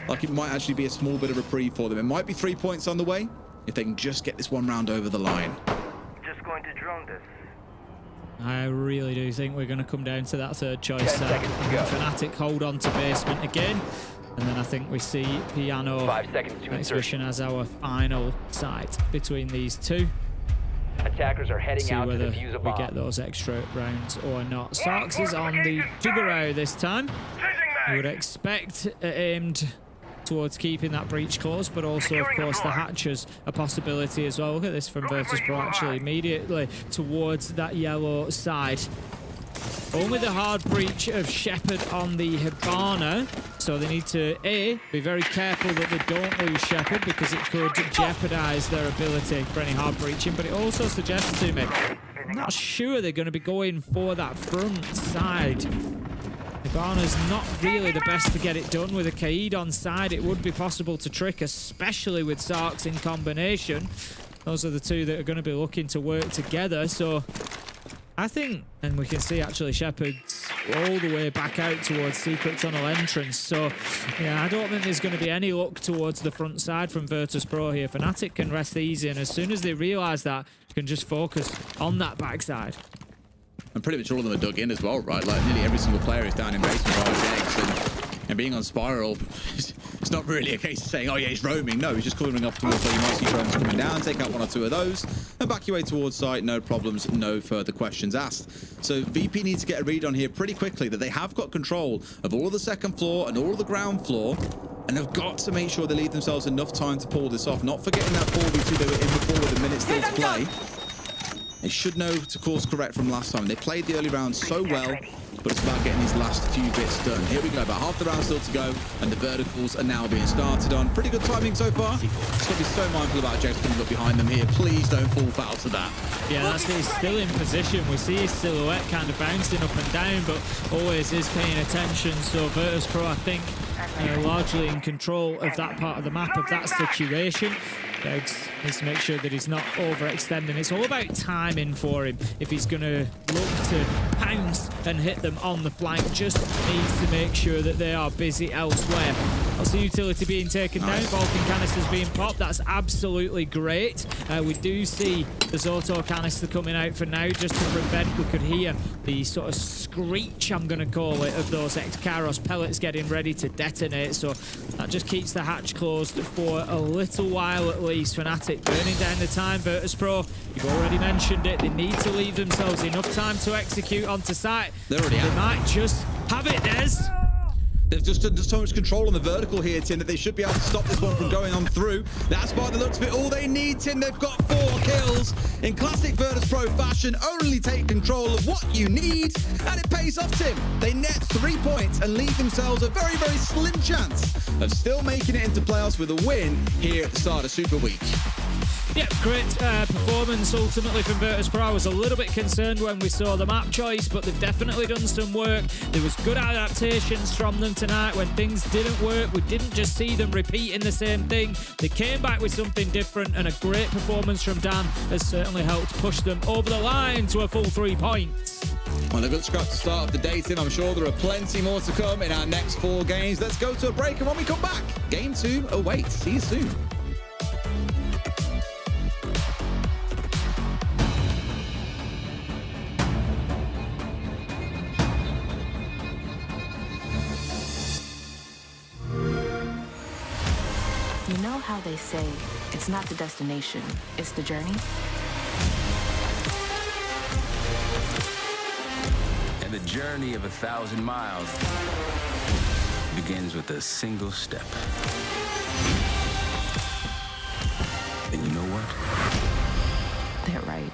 like it might actually be a small bit of reprieve for them. It might be 3 points on the way if they can just get this one round over the line. Just going to drone this. I really do think we're going to come down to that third choice. Fnatic hold on to basement again. And then I think we see Piano 5 seconds to Exhibition as our final sight between these two. Attackers are heading See out to whether defuse a we bomb. get those extra rounds or not. Sarks is on the Juggerau this time. You would expect aimed towards keeping that breach close, but also, of course, the hatches a possibility as well. Look at this from Virtus Pro, actually, immediately towards that yellow side. Only the hard breach of Shepard on the Hibana, so they need to, A, be very careful that they don't lose Shepard, because it could jeopardize their ability for any hard breaching, but it also suggests to me, I'm not sure they're going to be going for that front side. Hibana's not really the best to get it done. With a Kaid on side, it would be possible to trick, especially with Sarks in combination. Those are the two that are going to be looking to work together, so I think, and we can see actually Shepard's all the way back out towards secret tunnel entrance. So, yeah, I don't think there's going to be any luck towards the front side from Virtus Pro here. Fnatic can rest easy, and as soon as they realise that, can just focus on that backside. And pretty much all of them are dug in as well, right? Like, nearly every single player is down in basement and being on Spiral, it's not really a case of saying, oh yeah, he's roaming. No, he's just covering up towards where you might see drones coming down, take out 1 or 2 of those, and back your way towards site, no problems, no further questions asked. So VP needs to get a read on here pretty quickly that they have got control of all of the second floor and all of the ground floor, and have got to make sure they leave themselves enough time to pull this off, not forgetting that 4v2 they were in before with a minute still to play. They should know to course correct from last time. They played the early round so well. but it's about getting these last few bits done. Here we go, about half the round still to go, and the verticals are now being started on. Pretty good timing so far. Just got to be so mindful about Jax coming up behind them here. Please don't fall foul to that. Yeah, that's it. He's still in position. We see his silhouette kind of bouncing up and down, but always is paying attention. So Virtus.pro, I think, largely in control of that part of the map, of that situation. Needs to make sure that he's not overextending. It's all about timing for him. If he's going to look to pounce and hit them on the flank, just needs to make sure that they are busy elsewhere. That's the utility being taken down. Vulcan canisters being popped. That's absolutely great. We do see the Zoto canister coming out for now, just to prevent, we could hear the sort of screech, I'm going to call it, of those X-Karos pellets getting ready to detonate. So that just keeps the hatch closed for a little while at least. Fnatic burning down the time. Virtus.pro, you've already mentioned it. They need to leave themselves enough time to execute onto site. They're already They out. might just have it, Des. They've just done so much control on the vertical here, Tim, that they should be able to stop this one from going on through. That's by the looks of it all they need, Tim. They've got 4 kills. In classic Virtus.pro fashion, only take control of what you need, and it pays off, Tim. They net 3 points and leave themselves a very, very slim chance of still making it into playoffs with a win here at the start of Super Week. Yeah, great performance ultimately from Virtus.pro. I was a little bit concerned when we saw the map choice, but they've definitely done some work. There was good adaptations from them tonight. When things didn't work, we didn't just see them repeating the same thing. They came back with something different, and a great performance from Dan has certainly helped push them over the line to a full 3 points. Well, a good scrap to start off the day, Tim. I'm sure there are plenty more to come in our next 4 games. Let's go to a break, and when we come back, Game 2 awaits. See you soon. You know how they say it's not the destination, it's the journey? And the journey of 1,000 miles begins with a single step. And you know what? They're right.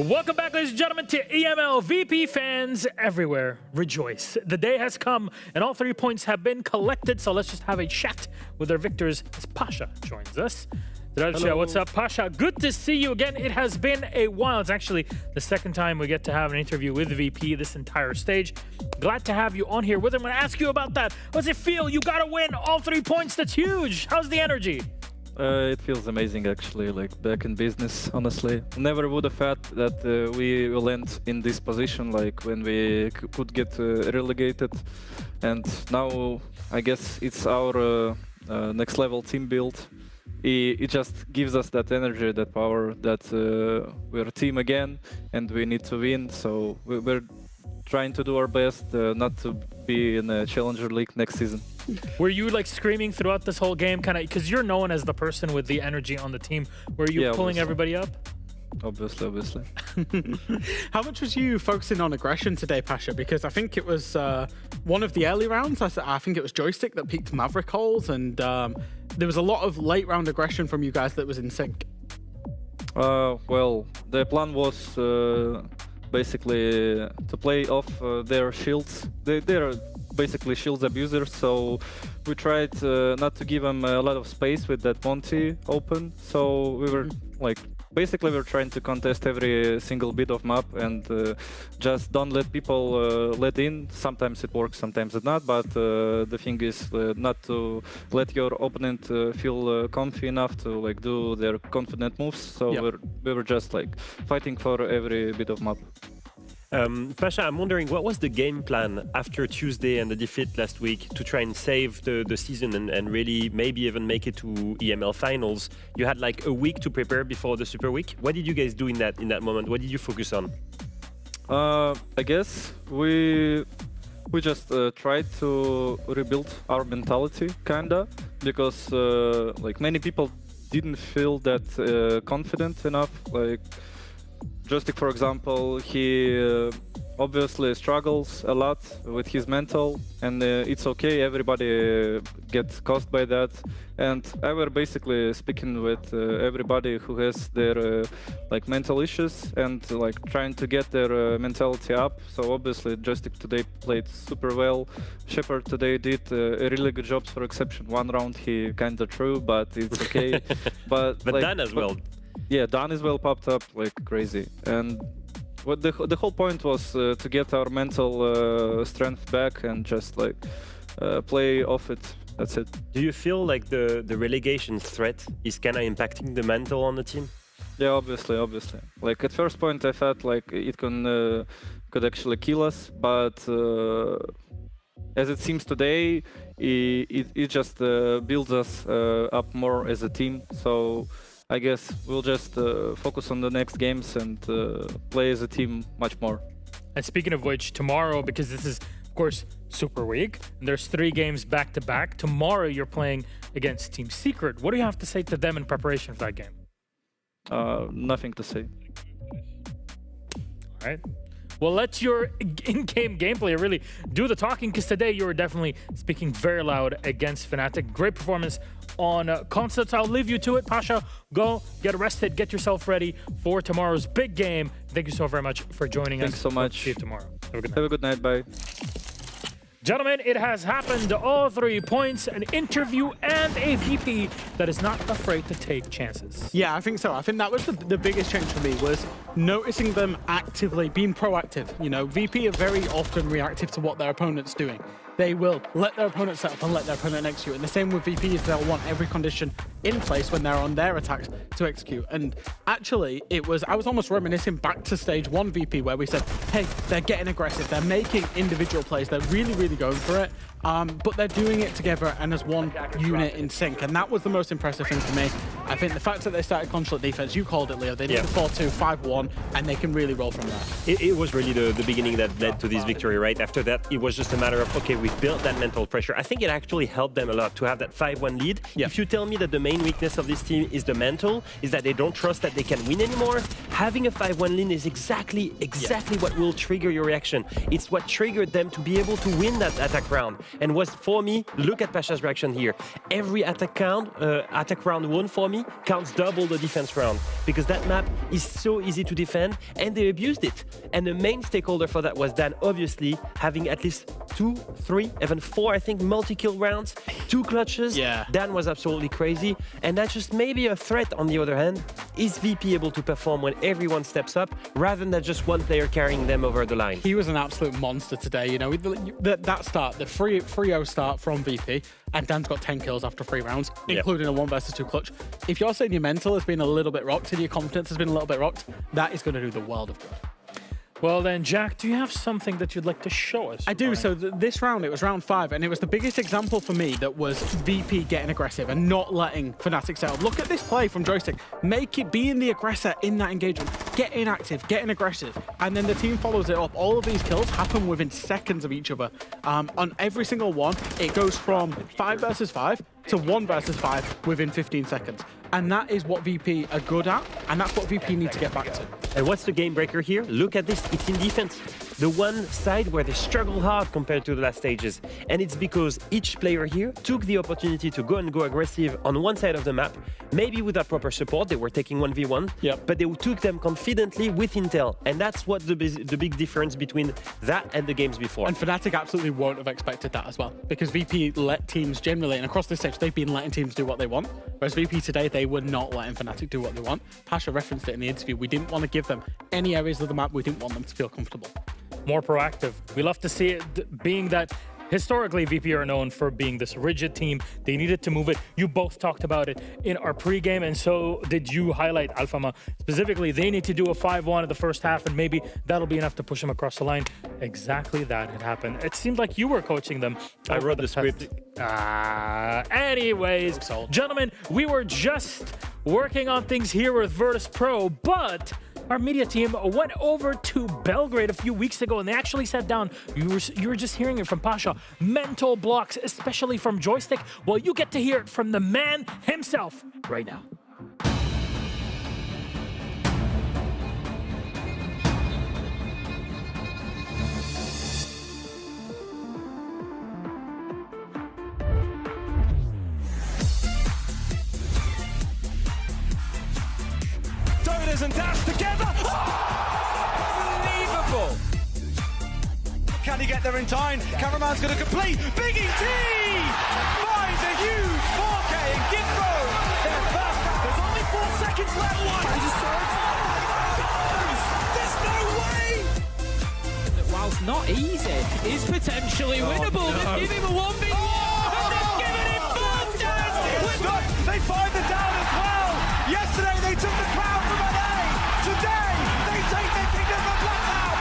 Welcome back, ladies and gentlemen, to EML. VP fans everywhere, rejoice. The day has come, and all 3 points have been collected, so let's just have a chat with our victors as Pasha joins us. Hello. What's up, Pasha? Good to see you again. It has been a while. It's actually the second time we get to have an interview with VP this entire stage. Glad to have you on here with him. I'm going to ask you about that. How does it feel? You got to win all 3 points. That's huge. How's the energy? It feels amazing, actually, like back in business, honestly. Never would have thought that we will end in this position, like when we could get relegated. And now, I guess it's our next level team build. It just gives us that energy, that power, that we're a team again, and we need to win. So we're trying to do our best not to be in a Challenger League next season. Were you like screaming throughout this whole game, kind of, because you're known as the person with the energy on the team? Were you pulling everybody up? Obviously. How much was you focusing on aggression today, Pasha? Because I think it was one of the early rounds. I think it was Joystick that peaked Maverick holes, and there was a lot of late round aggression from you guys that was in sync. Well, the plan was basically to play off their shields. They're basically shields abusers, so we tried not to give them a lot of space with that Monty open. So we were basically we're trying to contest every single bit of map and just don't let people let in. Sometimes it works, sometimes it not, but the thing is not to let your opponent feel comfy enough to do their confident moves. So we were just fighting for every bit of map. Pasha, I'm wondering, what was the game plan after Tuesday and the defeat last week to try and save the season and really maybe even make it to EML finals? You had a week to prepare before the Super Week. What did you guys do in that moment? What did you focus on? I guess we just tried to rebuild our mentality, kinda, because many people didn't feel that confident enough. Joystick, for example, he obviously struggles a lot with his mental, and it's okay, everybody gets caused by that. And I were basically speaking with everybody who has their mental issues and trying to get their mentality up. So obviously Joystick today played super well. Shepard today did a really good job. For exception, one round he kinda threw, but it's okay. but Dan as well. Yeah, Dan as well popped up like crazy. And what the whole point was to get our mental strength back and just play off it. That's it. Do you feel like the relegation threat is kind of impacting the mental on the team? Yeah, obviously. At first point I thought it could actually kill us, but as it seems today, it just builds us up more as a team. So I guess we'll just focus on the next games and play as a team much more. And speaking of which, tomorrow, because this is, of course, Super Week, and there's 3 games back-to-back. Tomorrow you're playing against Team Secret. What do you have to say to them in preparation for that game? Nothing to say. All right. Well, let your in-game gameplay really do the talking, because today you were definitely speaking very loud against Fnatic. Great performance on concepts. I'll leave you to it. Pasha, go get rested, get yourself ready for tomorrow's big game. Thank you so very much for joining us. Thanks so much. See you tomorrow. Have a good night. Have a good night. Bye. Gentlemen, it has happened. All 3 points, an interview, and a VP that is not afraid to take chances. Yeah, I think so. I think that was the biggest change for me, was noticing them actively, being proactive. You know, VP are very often reactive to what their opponent's doing. They will let their opponent set up and let their opponent execute. And the same with VP is they'll want every condition in place when they're on their attacks to execute. And actually, I was almost reminiscing back to stage 1 VP, where we said, hey, they're getting aggressive. They're making individual plays. They're really, really going for it. But they're doing it together and as one unit in sync. And that was the most impressive thing for me. I think the fact that they started consulate defense, you called it, Leo. They did the 4-2, 5-1, and they can really roll from that. It was really the beginning that led to this victory, right? After that, it was just a matter of, okay, we've built that mental pressure. I think it actually helped them a lot to have that 5-1 lead. Yeah. If you tell me that the main weakness of this team is the mental, is that they don't trust that they can win anymore. Having a 5-1 lead is exactly what will trigger your reaction. It's what triggered them to be able to win that attack round. And was, for me, look at Pasha's reaction here. Every attack round won for me counts double the defense round, because that map is so easy to defend, and they abused it. And the main stakeholder for that was Dan, obviously, having at least 2, 3, even 4, I think, multi-kill rounds, 2 clutches. Yeah. Dan was absolutely crazy, and that's just maybe a threat. On the other hand, is VP able to perform when everyone steps up, rather than just one player carrying them over the line? He was an absolute monster today, you know, that start, the 3-0 start from VP, and Dan's got 10 kills after 3 rounds, including a 1 versus 2 clutch. If you're saying your mental has been a little bit rocked and your confidence has been a little bit rocked, that is going to do the world of good. Well then, Jack, do you have something that you'd like to show us? I do. So this round, it was round 5, and it was the biggest example for me that was VP getting aggressive and not letting Fnatic set up. Look at this play from Joystick. Make it being the aggressor in that engagement. Getting active, getting aggressive, and then the team follows it up. All of these kills happen within seconds of each other. On every single one, it goes from 5 versus 5 to 1 versus 5 within 15 seconds. And that is what VP are good at, and that's what VP need to get back to. And what's the game breaker here? Look at this, it's in defense. The one side where they struggle hard compared to the last stages. And it's because each player here took the opportunity to go aggressive on one side of the map, maybe without proper support. They were taking 1v1, but they took them confidently with intel. And that's what the big difference between that and the games before. And Fnatic absolutely won't have expected that as well, because VP let teams generally, and across this stage, they've been letting teams do what they want. Whereas VP today, they were not letting Fnatic do what they want. Pasha referenced it in the interview. We didn't want to give them any areas of the map. We didn't want them to feel comfortable. More proactive. We love to see it, being that historically VP are known for being this rigid team. They needed to move it. You both talked about it in our pregame, and so did you highlight Alfama. Specifically, they need to do a 5-1 in the first half, and maybe that'll be enough to push them across the line. Exactly that had happened. It seemed like you were coaching them. I wrote the script. Anyways, gentlemen, we were just working on things here with Virtus Pro, but our media team went over to Belgrade a few weeks ago, and they actually sat down. You were just hearing it from Pasha. Mental blocks, especially from Joystick. Well, you get to hear it from the man himself right now. And dash together. Unbelievable. Can he get there in time? Cameraman's going to complete. Big ET finds a huge 4K and Gimbo. Their first half. There's only 4 seconds left. There's no way. Whilst not easy, is potentially winnable. No. They've given him a 1v1. And they've given him both down. They find the down as well. Yesterday they took the crown from NA. Today they take the kingdom of Blackout.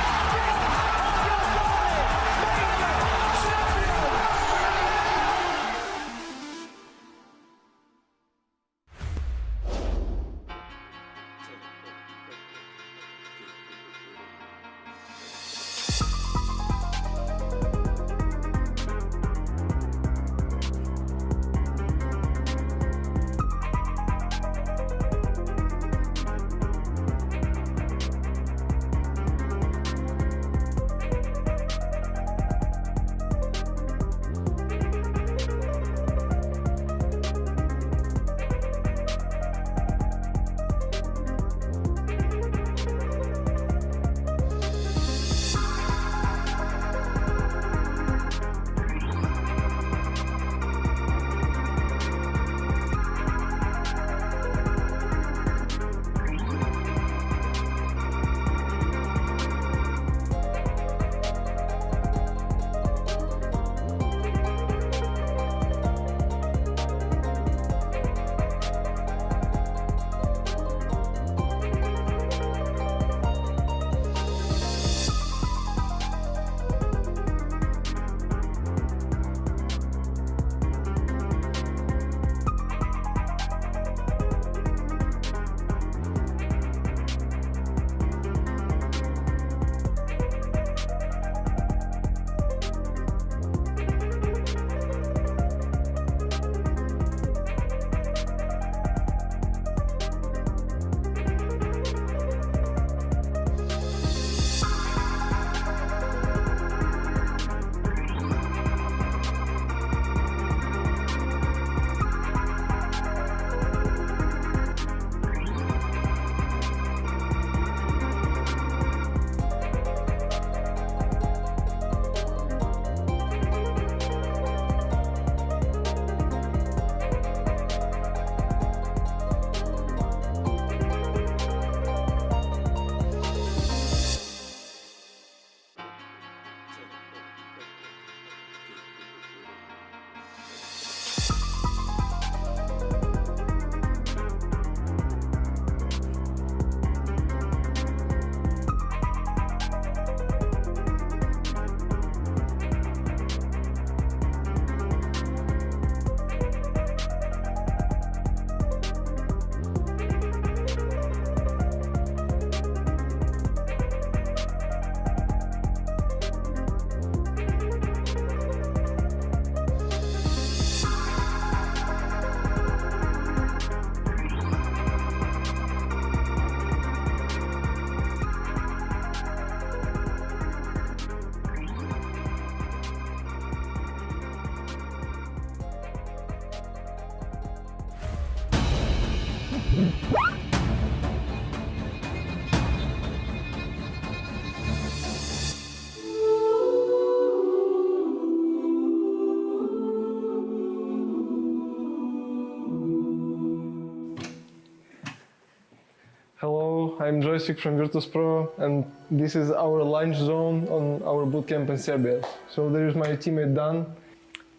Hello, I'm Joystick from Virtus Pro, and this is our lunch zone on our bootcamp in Serbia. So there is my teammate Dan.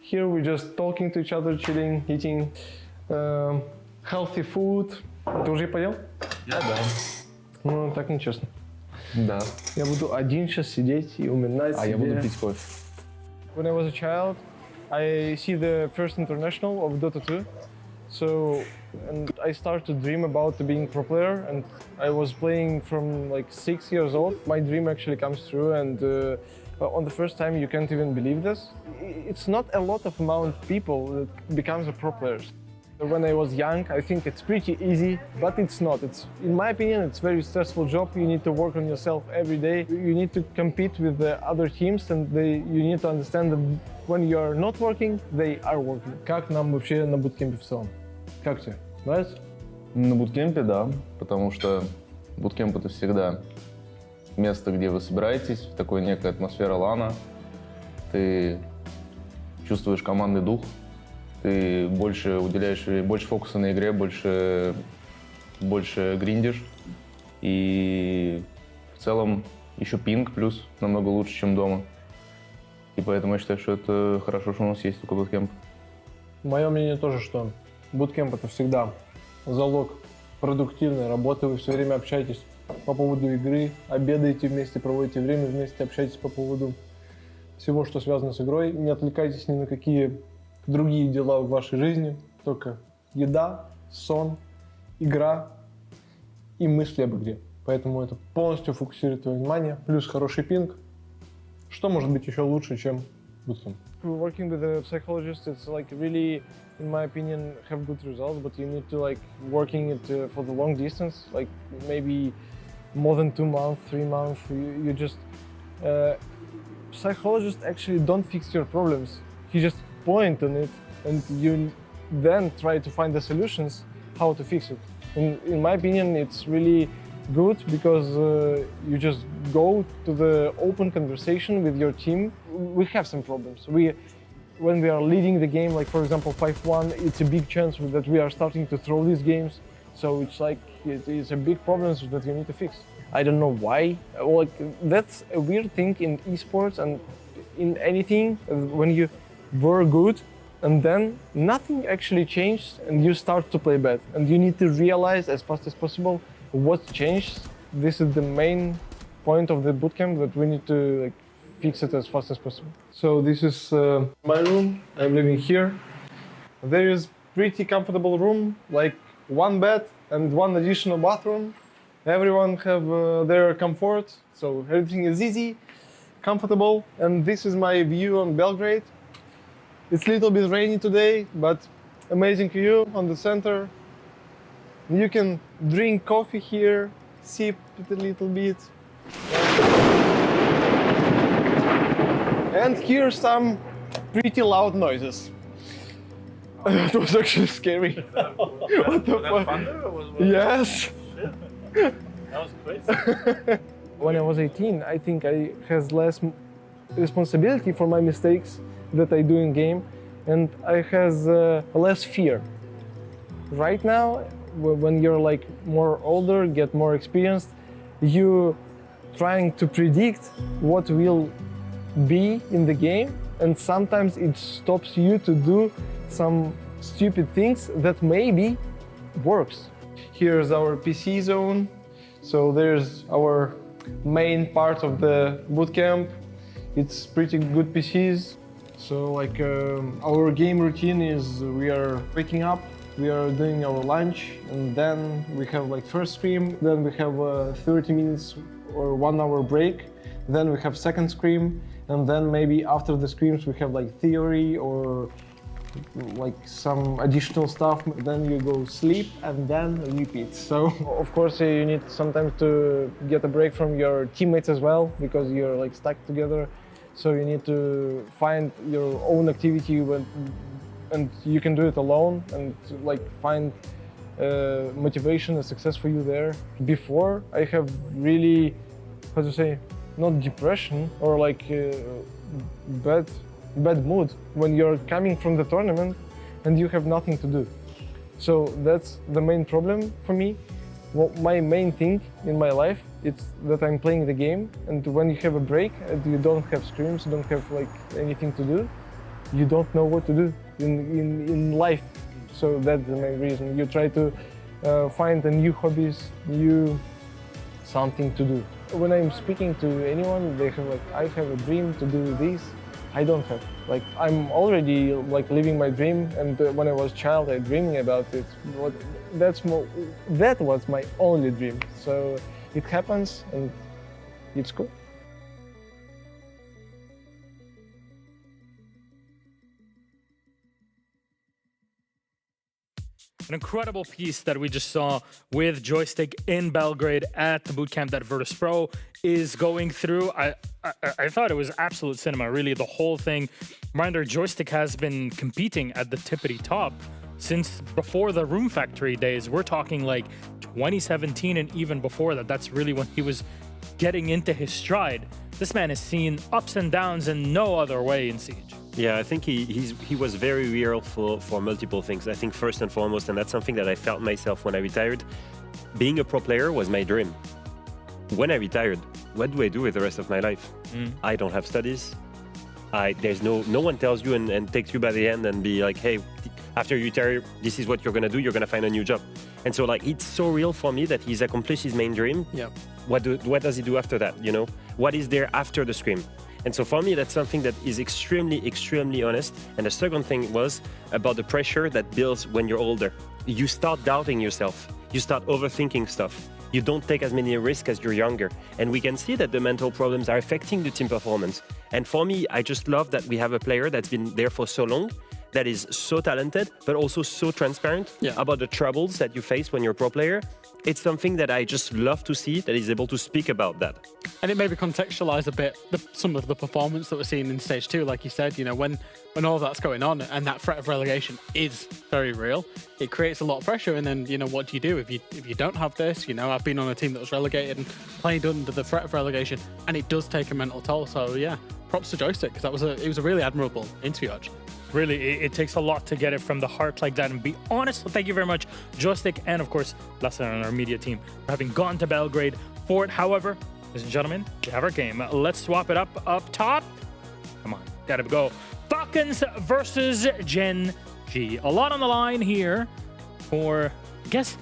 Here we're just talking to each other, chilling, eating healthy food. Ты уже поел? Я да. Ну, так нечестно. Да. Я буду один сейчас сидеть и умирать А я себе. буду пить кофе. When I was a child, I see the first international of Dota 2. So, and I started to dream about being pro player, and I was playing from like 6 years old. My dream actually comes true, and on the first time you can't even believe this. It's not a lot of amount of people that becomes a pro player. When I was young, I think it's pretty easy, but it's not. It's, in my opinion, it's a very stressful job. You need to work on yourself every day. You need to compete with the other teams, and you need to understand that when you are not working, they are working. Как нам вообще на буткемпе в целом? Как тебе? Нравится? На буткемпе, да, потому что буткемп — это всегда место, где вы собираетесь, такой некая атмосфера лана. Ты чувствуешь командный дух, ты больше уделяешь, больше фокуса на игре, больше гриндишь. И в целом еще пинг плюс намного лучше, чем дома. И поэтому я считаю, что это хорошо, что у нас есть такой буткемп. Мое мнение тоже, что буткемп — это всегда залог продуктивной работы. Вы все время общаетесь по поводу игры, обедаете вместе, проводите время вместе, общаетесь по поводу всего, что связано с игрой. Не отвлекайтесь ни на какие другие дела в вашей жизни, только еда, сон, игра и мысли об игре. Поэтому это полностью фокусирует твое внимание, плюс хороший пинг. Что может быть еще лучше, чем буткемп? Working with a psychologist, it's like really, in my opinion, have good results, but you need to like working it for the long distance, like maybe more than 2 months, 3 months. You just psychologists actually don't fix your problems. He just point on it, and you then try to find the solutions how to fix it. In my opinion, it's really good because you just go to the open conversation with your team. We have some problems. When we are leading the game, like for example 5-1, it's a big chance that we are starting to throw these games. So it's like it's a big problem that you need to fix. I don't know why. Like that's a weird thing in esports and in anything. When you were good and then nothing actually changed and you start to play bad, and you need to realize as fast as possible what changed. This is the main point of the bootcamp, that we need to like fix it as fast as possible. So this is my room. I'm living here. There is pretty comfortable room, like 1 bed and 1 additional bathroom. Everyone have their comfort, so everything is easy, comfortable. And this is my view on Belgrade. It's a little bit rainy today, but amazing view on the center. You can drink coffee here, sip it a little bit, and hear some pretty loud noises. It was actually scary. What the fuck? Thunder, or was yes. That was crazy. When I was 18, I think I has less responsibility for my mistakes that I do in game, and I has less fear. Right now, when you're like more older, get more experienced, you trying to predict what will be in the game, and sometimes it stops you to do some stupid things that maybe works. Here's our PC zone. So there's our main part of the bootcamp. It's pretty good PCs. So like our game routine is we are waking up, we are doing our lunch, and then we have like first scrim, then we have 30 minutes or 1 hour break, then we have second scrim, and then maybe after the scrims we have like theory or like some additional stuff, then you go sleep and then repeat. So of course you need sometimes to get a break from your teammates as well, because you're like stuck together. So you need to find your own activity and you can do it alone, and like find motivation and success for you there. Before, I have really, how to say, not depression or like bad mood when you're coming from the tournament and you have nothing to do. So that's the main problem for me. Well, my main thing in my life is that I'm playing the game, and when you have a break and you don't have scrims, you don't have like anything to do, you don't know what to do in life. So that's the main reason. You try to find a new hobbies, new something to do. When I'm speaking to anyone, they have like, I have a dream to do this. I don't have. Like, I'm already like living my dream, and when I was a child, I dreaming about it. That was my only dream. So it happens, and it's cool. An incredible piece that we just saw with Joystick in Belgrade at the bootcamp that Virtus Pro is going through. I thought it was absolute cinema, really, the whole thing. Reminder, Joystick has been competing at the tippity top since before the Room Factory days. We're talking like 2017 and even before that. That's really when he was getting into his stride. This man has seen ups and downs in no other way in Siege. Yeah, I think he was very real for multiple things. I think first and foremost, and that's something that I felt myself when I retired, being a pro player was my dream. When I retired, what do I do with the rest of my life? I don't have studies. There's no one tells you and takes you by the hand and be like, hey, after you retire, this is what you're gonna do. You're gonna find a new job. And so like it's so real for me that he's accomplished his main dream. Yeah. What does he do after that? You know, what is there after the scrim? And so for me, that's something that is extremely, extremely honest. And the second thing was about the pressure that builds when you're older. You start doubting yourself. You start overthinking stuff. You don't take as many risks as you're younger. And we can see that the mental problems are affecting the team performance. And for me, I just love that we have a player that's been there for so long, that is so talented, but also so transparent about the troubles that you face when you're a pro player. It's something that I just love to see, that he's able to speak about that. And it maybe contextualize a bit some of the performance that we're seeing in stage 2, like you said, you know, when all that's going on and that threat of relegation is very real, it creates a lot of pressure. And then, you know, what do you do if you don't have this? You know, I've been on a team that was relegated and played under the threat of relegation, and it does take a mental toll. So yeah, props to Joystick, because it was a really admirable interview, actually. Really, it takes a lot to get it from the heart like that and be honest. So thank you very much, Joystick, and of course, Lasse and our media team for having gone to Belgrade for it. However, ladies and gentlemen, we have our game. Let's swap it up top. Come on, gotta go. Falcons versus Gen G. A lot on the line here for, I guess,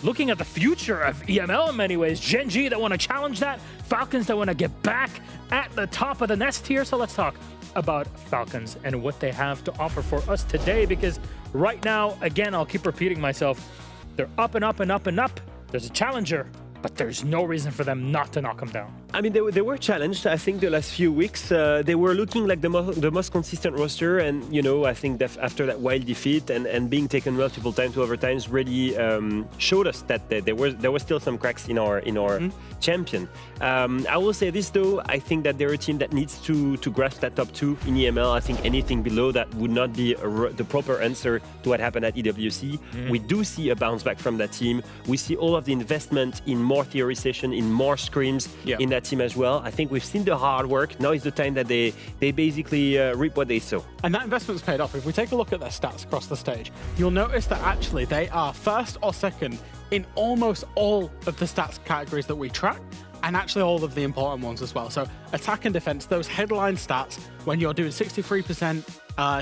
looking at the future of EML in many ways. Gen G that want to challenge that. Falcons that want to get back at the top of the nest here. So let's talk about Falcons and what they have to offer for us today, because right now, again, I'll keep repeating myself, they're up and up and up and up. There's a challenger, but there's no reason for them not to knock them down. I mean, they were challenged, I think, the last few weeks. They were looking like the most consistent roster, and, you know, I think that after that wild defeat and being taken multiple times to overtimes really showed us that there was still some cracks in our champion. I will say this, though, I think that they're a team that needs to grasp that top 2 in EML. I think anything below that would not be the proper answer to what happened at EWC. We do see a bounce back from that team. We see all of the investment in more theory session, in more scrims in that team as well. I think we've seen the hard work. Now is the time that they basically reap what they sow. And that investment's paid off. If we take a look at their stats across the stage, you'll notice that actually they are first or second in almost all of the stats categories that we track, and actually all of the important ones as well. So attack and defense, those headline stats, when you're doing 63%,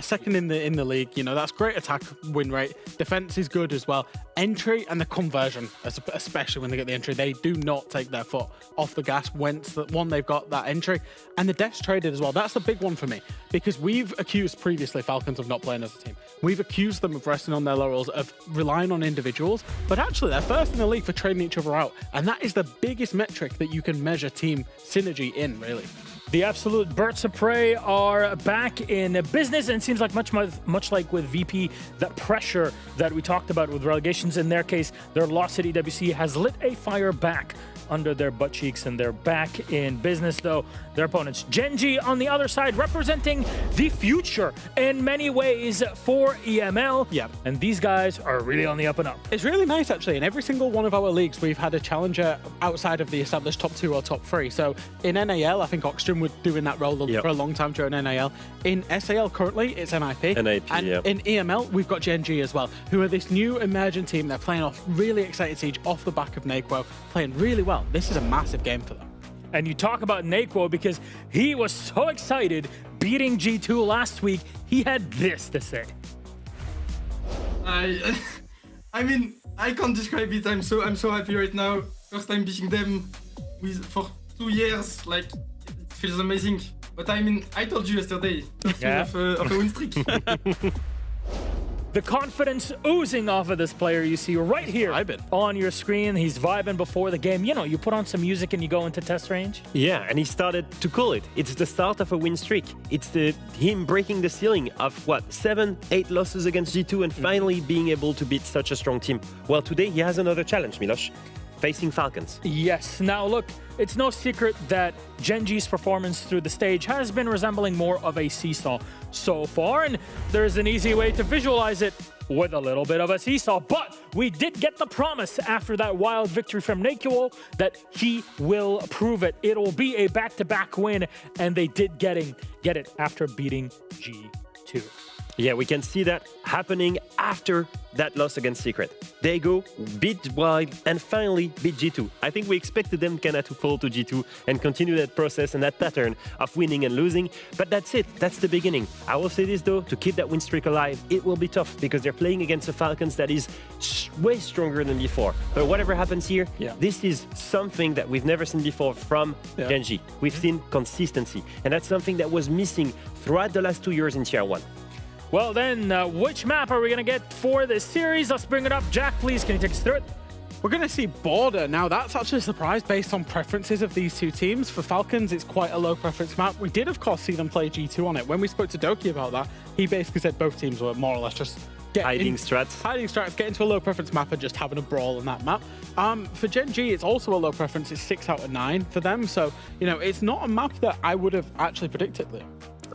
second in the league, you know, that's great attack win rate. Defense is good as well. Entry and the conversion, especially when they get the entry, they do not take their foot off the gas once they've got that entry. And the deaths traded as well. That's the big one for me, because we've accused previously Falcons of not playing as a team. We've accused them of resting on their laurels, of relying on individuals, but actually they're first in the league for trading each other out. And that is the biggest metric that you can measure team synergy in, really. The absolute birds of prey are back in business, and it seems like much like with VP, that pressure that we talked about with relegations, in their case, their loss at EWC has lit a fire back under their butt cheeks, and they're back in business, though. Their opponents, Gen.G on the other side, representing the future in many ways for EML. Yeah. And these guys are really on the up and up. It's really nice, actually. In every single one of our leagues, we've had a challenger outside of the established top 2 or top 3. So in NAL, I think Oxygen were doing that role for a long time during NAL. In SAL, currently, it's NIP. NIP, and yeah. in EML, we've got Gen.G as well, who are this new emerging team. They're playing off really excited siege off the back of Naquo, playing really well. This is a massive game for them. And you talk about Naquo because he was so excited beating G2 last week. He had this to say. I mean, I can't describe it. I'm so happy right now. First time beating them for 2 years. Like, it feels amazing. But I mean, I told you yesterday, of a win streak. The confidence oozing off of this player you see right here on your screen. He's vibing before the game. You know, you put on some music and you go into test range. Yeah, and he started to call it. It's the start of a win streak. It's him breaking the ceiling of, 7, 8 losses against G2 and finally being able to beat such a strong team. Well, today he has another challenge, Miloš, facing Falcons. Yes. Now, look, it's no secret that Gen.G's performance through the stage has been resembling more of a seesaw so far, and there's an easy way to visualize it with a little bit of a seesaw. But we did get the promise after that wild victory from Naquo that he will prove it. It'll be a back-to-back win, and they did get it after beating G2. Yeah, we can see that happening after that loss against Secret. They go, beat Wild, and finally beat G2. I think we expected them kind of to fall to G2 and continue that process and that pattern of winning and losing, but that's it. That's the beginning. I will say this, though, to keep that win streak alive, it will be tough because they're playing against the Falcons that is way stronger than before. But whatever happens here, this is something that we've never seen before from Gen.G. We've seen consistency, and that's something that was missing throughout the last 2 years in Tier 1. Well then, which map are we going to get for this series? Let's bring it up. Jack, please, can you take us through it? We're going to see Border. Now, that's actually a surprise based on preferences of these two teams. For Falcons, it's quite a low preference map. We did, of course, see them play G2 on it. When we spoke to Doki about that, he basically said both teams were more or less just hiding strats, get into a low preference map and just having a brawl on that map. For Gen.G, it's also a low preference. It's 6 out of 9 for them. So, you know, it's not a map that I would have actually predicted, Leo.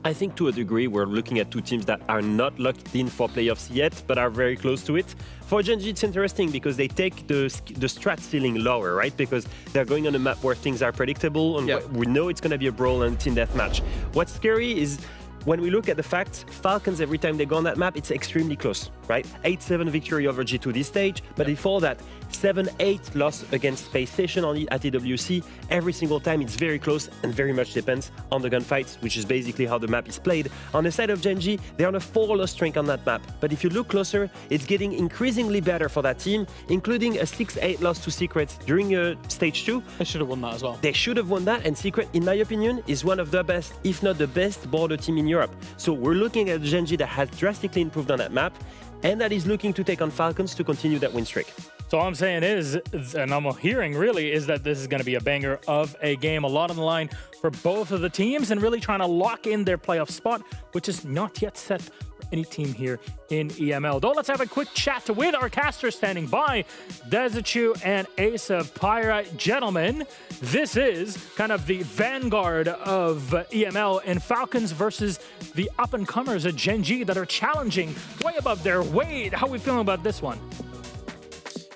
I think to a degree we're looking at two teams that are not locked in for playoffs yet, but are very close to it. For Gen.G, it's interesting because they take the strat ceiling lower, right? Because they're going on a map where things are predictable and we know it's going to be a brawl and team deathmatch. What's scary is when we look at the facts, Falcons, every time they go on that map, it's extremely close, right? 8-7 victory over G2 this stage, but before that, 7-8 loss against Space Station at EWC. Every single time, it's very close and very much depends on the gunfights, which is basically how the map is played. On the side of Gen.G, they're on a 4-loss streak on that map, but if you look closer, it's getting increasingly better for that team, including a 6-8 loss to Secret during Stage 2. They should have won that as well. They should have won that, and Secret, in my opinion, is one of the best, if not the best, border team in Europe. So we're looking at Gen.G that has drastically improved on that map, and that is looking to take on Falcons to continue that win streak. So all I'm saying is, and I'm hearing really, is that this is going to be a banger of a game. A lot on the line for both of the teams and really trying to lock in their playoff spot, which is not yet set for any team here in EML. Though, let's have a quick chat with our casters standing by, Dezichu and Asa Pyrite. Gentlemen, this is kind of the vanguard of EML and Falcons versus the up-and-comers at Gen.G that are challenging way above their weight. How are we feeling about this one?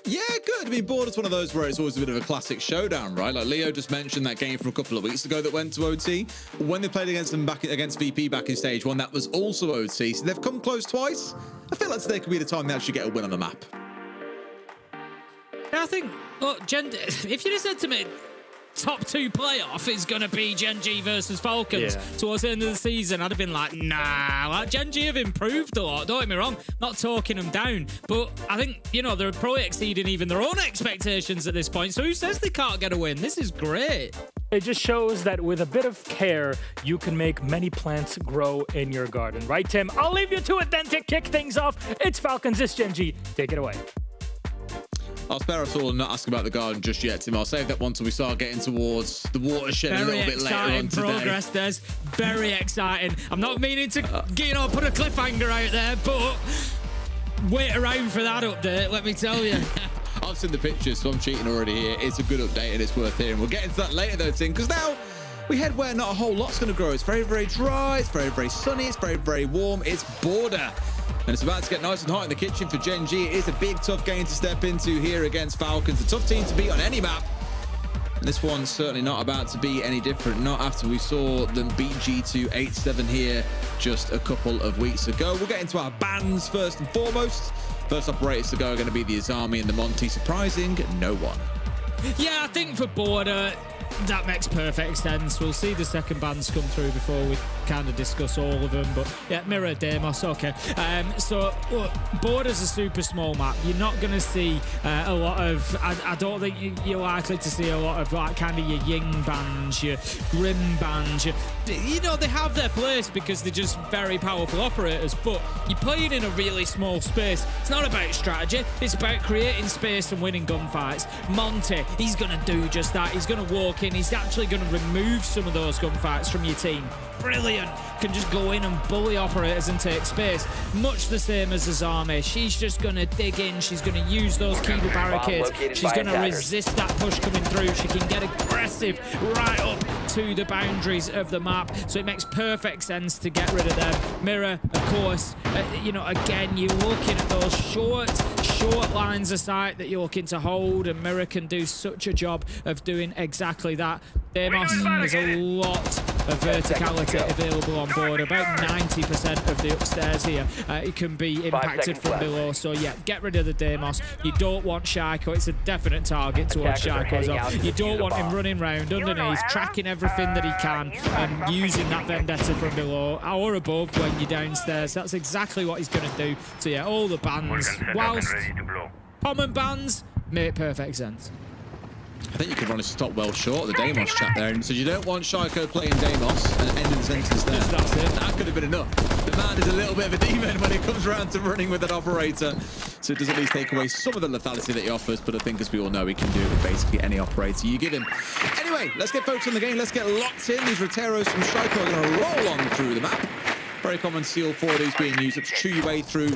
Yeah, good. I mean, Border's one of those where it's always a bit of a classic showdown, right? Like Leo just mentioned that game from a couple of weeks ago that went to OT. When they played against them against VP back in Stage 1, that was also OT. So they've come close twice. I feel like today could be the time they actually get a win on the map. I think, look, if you'd have said to me, top 2 playoff is going to be Gen.G versus Falcons towards the end of the season, I'd have been like, nah, like Gen.G have improved a lot, don't get me wrong, not talking them down, but I think, you know, they're probably exceeding even their own expectations at this point, so who says they can't get a win? This is great. It just shows that with a bit of care, you can make many plants grow in your garden, right, Tim? I'll leave you to it then to kick things off. It's Falcons, it's Gen.G. Take it away. I'll spare us all and not ask about the garden just yet, Tim. I'll save that one till we start getting towards the watershed a little bit later on today. Very exciting progress, Des. Very exciting. I'm not meaning to, put a cliffhanger out there, but wait around for that update, let me tell you. I'll I've seen the pictures, so I'm cheating already here. It's a good update and it's worth hearing. We'll get into that later though, Tim, because now we head where not a whole lot's going to grow. It's very, very dry. It's very, very sunny. It's very, very warm. It's border. And it's about to get nice and hot in the kitchen for Gen G. It is a big, tough game to step into here against Falcons. A tough team to beat on any map. And this one's certainly not about to be any different. Not after we saw them beat G2 8-7 here just a couple of weeks ago. We'll get into our bans first and foremost. First operators to go are going to be the Azami and the Monty. Surprising no one. Yeah, I think for border, that makes perfect sense. We'll see the second bands come through before we kind of discuss all of them. But yeah, Mirror, Deimos, okay. So look, border's a super small map. You're not going to see a lot of, I don't think you're likely to see a lot of like kind of your Ying bands, your Grim bands. You know, they have their place because they're just very powerful operators, but you're playing in a really small space. It's not about strategy. It's about creating space and winning gunfights. Monty, he's going to do just that. He's going to walk in. He's actually going to remove some of those gunfights from your team. Brilliant. Can just go in and bully operators and take space. Much the same as Azami. She's just going to dig in. She's going to use those cable barricades. She's going to resist that push coming through. She can get aggressive right up to the boundaries of the map. So it makes perfect sense to get rid of them. Mirror, of course, you know, again, you're looking at those short lines of sight that you're looking to hold, and Mirror can do such a job of doing exactly that. Deimos, there's a lot of verticality available on board. About 90% of the upstairs here, it can be impacted from below. So yeah, get rid of the Deimos. You don't want Shaiko. It's a definite target towards Shaiko as well. You don't want him running round underneath, tracking everything that he can and using that vendetta from below or above when you're downstairs. That's exactly what he's going to do. So yeah, all the bans, whilst common bans, make perfect sense. I think you could run a stop well short of the Deimos chat there. And so you don't want Shaiko playing Deimos and ending the sentence there. That's it. That could have been enough. The man is a little bit of a demon when it comes around to running with an operator. So it does at least take away some of the lethality that he offers. But I think, as we all know, he can do it with basically any operator you give him. Anyway, let's get focused on the game. Let's get locked in. These Roteros from Shaiko are going to roll on through the map. Very common seal 4Ds being used. Let's chew your way through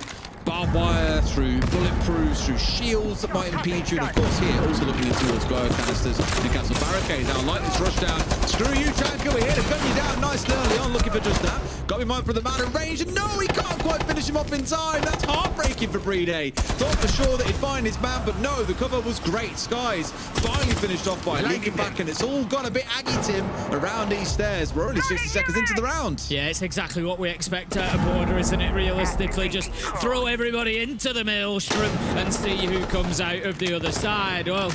barbed wire, through bulletproofs, through shields that might impede you. And of course here, also looking towards Goyo canisters and cancel barricades. Now like this rush down. Screw you, Chanka, we're here to gun you down nice and early on, looking for just that. Got to be mindful of the man in range, and no, he can't quite finish him off in time. That's heartbreaking for Brede. Thought for sure that he'd find his man, but no, the cover was great. Skies finally finished off by leaking back, and it's all gone a bit aggy, Tim, around these stairs. We're only 60 seconds into the round. Yeah, it's exactly what we expect out of border, isn't it? Realistically, just throw everybody into the maelstrom and see who comes out of the other side. Well,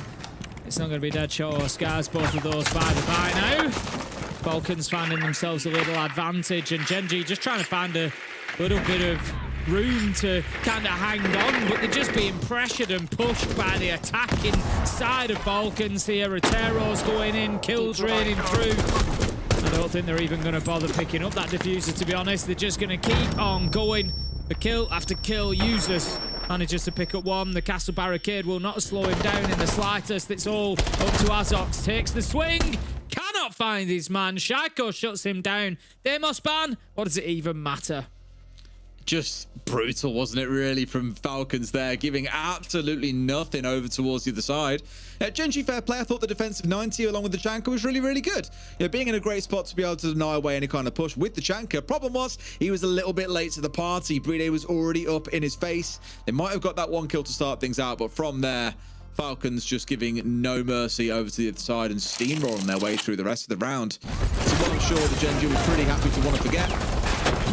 it's not going to be Deadshot or Scars, both of those by the by now. Falcons finding themselves a little advantage, and Gen G just trying to find a little bit of room to kind of hang on, but they're just being pressured and pushed by the attacking side of Falcons here. Rotero's going in, kills raining through. I don't think they're even going to bother picking up that diffuser, to be honest. They're just going to keep on going. The kill after kill, useless. Manages to pick up one. The castle barricade will not slow him down in the slightest. It's all up to Azox. Takes the swing. Cannot find his man. Shaiko shuts him down. Deimos ban. What does it even matter? Just brutal, wasn't it, really, from Falcons there, giving absolutely nothing over towards the other side. Gen G, fair play. I thought the defensive 90 along with the Chanka was really, really good. You know, being in a great spot to be able to deny away any kind of push with the Chanka. Problem was, he was a little bit late to the party. Brede was already up in his face. They might have got that one kill to start things out, but from there, Falcons just giving no mercy over to the other side and steamrolling their way through the rest of the round. So what I'm sure the Gen G was pretty happy to want to forget.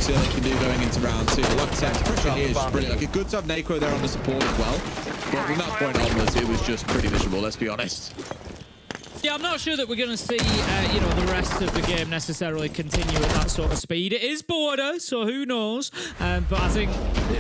See what they can do going into round two. But like I said, pressure here is just brilliant. Like, it's good to have Nako there on the support as well. But from that point onwards, it was just pretty miserable, let's be honest. Yeah, I'm not sure that we're going to see, you know, the rest of the game necessarily continue at that sort of speed. It is border, so who knows? But I think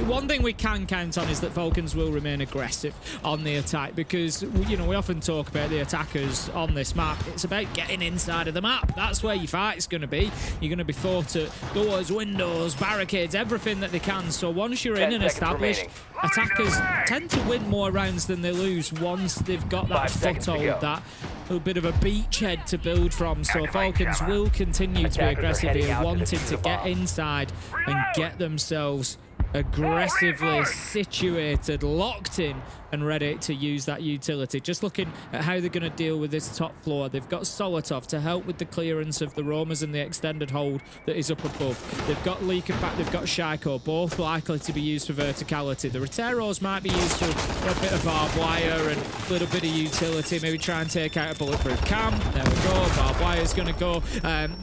one thing we can count on is that Falcons will remain aggressive on the attack because, you know, we often talk about the attackers on this map. It's about getting inside of the map. That's where your fight's going to be. You're going to be fought at doors, windows, barricades, everything that they can. So once you're in and established, attackers tend to win more rounds than they lose once they've got that foothold, that little bit of a beachhead to build from. So Falcons will continue to be aggressive here, wanting to get inside and get themselves aggressively situated, locked in, and ready to use that utility. Just looking at how they're going to deal with this top floor. They've got Solotov to help with the clearance of the roamers and the extended hold that is up above. They've got Leakerpack, they've got Shaiko, both likely to be used for verticality. The Roteros might be used for a bit of barbed wire and a little bit of utility, maybe try and take out a bulletproof cam. There we go, barbed wire's going to go.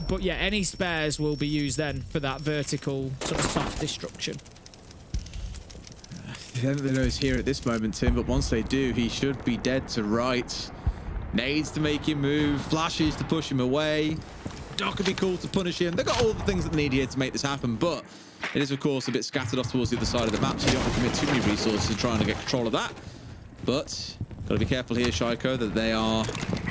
But yeah, any spares will be used then for that vertical sort of soft destruction. They know he's here at this moment, Tim, but once they do, he should be dead to rights. Nades to make him move, flashes to push him away. Doc could be cool to punish him. They've got all the things that they need here to make this happen, but it is, of course, a bit scattered off towards the other side of the map, so you don't want to commit too many resources trying to get control of that. But got to be careful here, Shaiko, that they are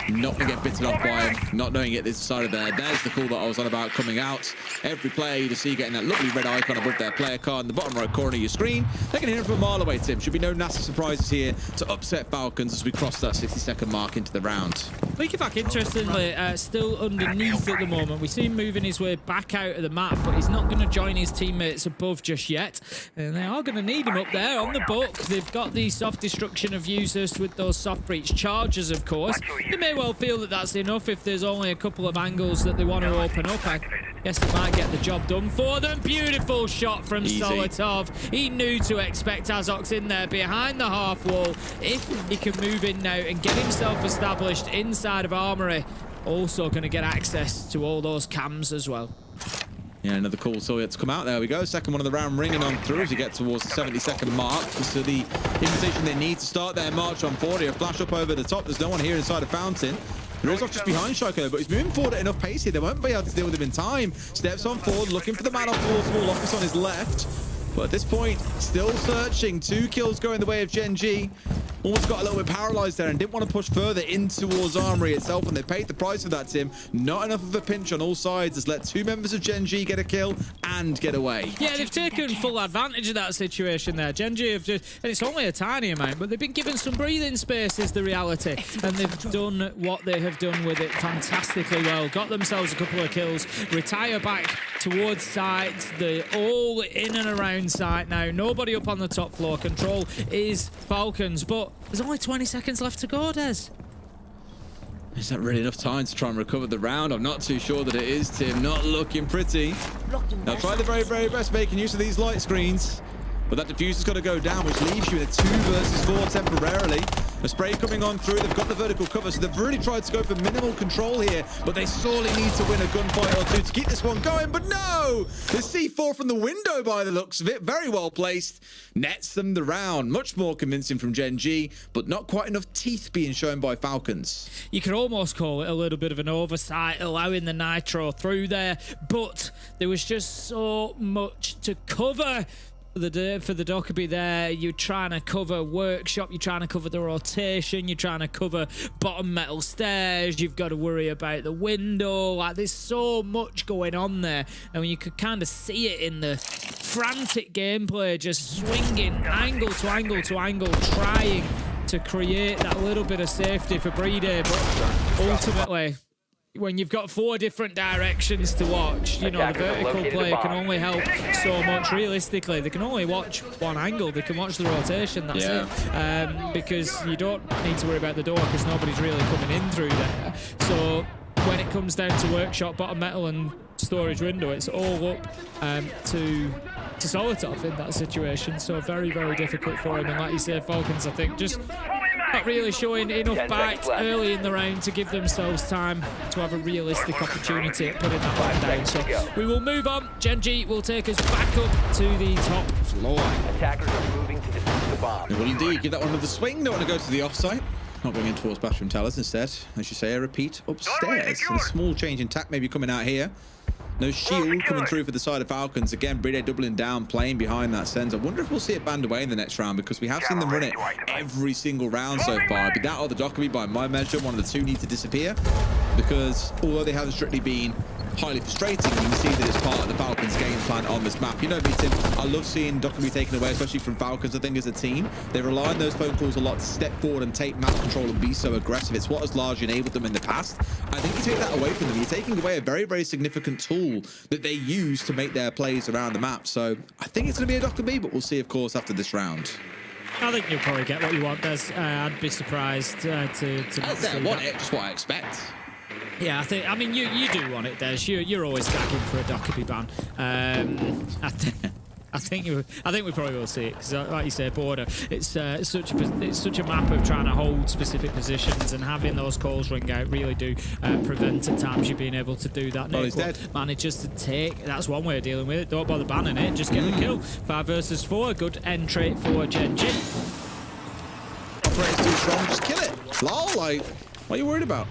not going to get bitten off by him, not knowing it this side of there. There's the call that I was on about coming out. Every player you see getting that lovely red icon above their player card in the bottom right corner of your screen. They can hear it from a mile away, Tim. Should be no nasty surprises here to upset Falcons as we cross that 60-second mark into the round. Leakerpack, interestingly, still underneath at the moment. We see him moving his way back out of the map, but he's not going to join his teammates above just yet. And they are going to need him up there on the book. They've got the soft destruction of users with those soft breach charges, of course. They may well feel that that's enough if there's only a couple of angles that they want to open up. I guess they might get the job done for them. Beautiful shot from Solotov. He knew to expect Azox in there behind the half wall. If he can move in now and get himself established inside of Armory, also going to get access to all those cams as well. Yeah, another call so to come out. There we go. Second one of the round ringing on through as you get towards the 70-second mark. So the invitation they need to start their march on forward here. Flash up over the top. There's no one here inside the fountain. There is off just behind Shaiko, but he's moving forward at enough pace here. They won't be able to deal with him in time. Steps on forward, looking for the man off towards wall office on his left. But at this point, still searching. 2 kills going the way of Gen G. Almost got a little bit paralyzed there and didn't want to push further in towards Armory itself, and they paid the price for that, Tim. Not enough of a pinch on all sides has let 2 members of Gen G get a kill and get away. Yeah, they've taken full advantage of that situation there. Gen G have just, and it's only a tiny amount, but they've been given some breathing space is the reality, and they've done what they have done with it fantastically well. Got themselves a couple of kills, retire back towards site. They're all in and around site now. Nobody up on the top floor. Control is Falcons, but there's only 20 seconds left to go, Des. Is that really enough time to try and recover the round? I'm not too sure that it is, Tim. Not looking pretty. They'll try the very, very best making use of these light screens. But that diffuser's got to go down, which leaves you in a 2 versus 4 temporarily. A spray coming on through. They've got the vertical cover, so they've really tried to go for minimal control here. But they sorely need to win a gunfight or 2 to keep this one going. But no! The C4 from the window by the looks of it. Very well placed. Nets them the round. Much more convincing from Gen G, but not quite enough teeth being shown by Falcons. You could almost call it a little bit of an oversight, allowing the nitro through there. But there was just so much to cover. For the Dockerby there, you're trying to cover workshop, you're trying to cover the rotation, you're trying to cover bottom metal stairs, you've got to worry about the window. Like, there's so much going on there, and you could kind of see it in the frantic gameplay, just swinging angle to angle to angle, trying to create that little bit of safety for Breede. But ultimately, when you've got 4 different directions to watch, you know, the vertical play can only help so much. Realistically, they can only watch one angle. They can watch the rotation, that's it. Because you don't need to worry about the door because nobody's really coming in through there. So when it comes down to workshop, bottom metal and storage window, it's all up to Solotov in that situation. So very, very difficult for him. And like you say, Falcons, I think, just not really showing enough bite early in the round to give themselves time to have a realistic opportunity at putting that one down. So we will move on. Gen G will take us back up to the top floor. Attackers are moving to defuse the bomb. Well, indeed, give that one another swing. Don't want to go to the offsite. Not going in towards bathroom towers instead. As you say, a repeat upstairs. And a small change in tack maybe coming out here. No shield coming through for the side of Falcons. Again, Breede doubling down, playing behind that sense. I wonder if we'll see it banned away in the next round, because we have seen them run it every single round so far. Be that or the Dockerby, by my measure, one of the 2 need to disappear. Because although they haven't strictly been highly frustrating. And you can see that it's part of the Falcons game plan on this map. You know me, Tim, I love seeing Docker be taken away, especially from Falcons. I think as a team, they rely on those phone calls a lot to step forward and take map control and be so aggressive. It's what has largely enabled them in the past. I think you take that away from them, you're taking away a very, very significant tool that they use to make their plays around the map. So I think it's going to be a Docker B, but we'll see, of course, after this round. I think you'll probably get what you want, Des. I'd be surprised to I want it, just what I expect. Yeah, I mean, you do want it, Des. You're always gagging for a Dockerby ban. I think we probably will see it because, like you say, border. It's such a map of trying to hold specific positions, and having those calls ring out really do prevent at times you being able to do that. Well, he's dead. Manages to take. That's one way of dealing with it. Don't bother banning it. Just get the kill. 5 versus 4. Good entry for Gen G. Operator's too strong. Just kill it. Lol. Like, what are you worried about?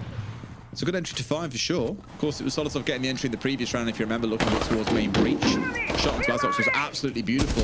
It's a good entry to 5 for sure. Of course, it was Solotov getting the entry in the previous round, if you remember, looking up towards main breach. Shot onto Azox was absolutely beautiful.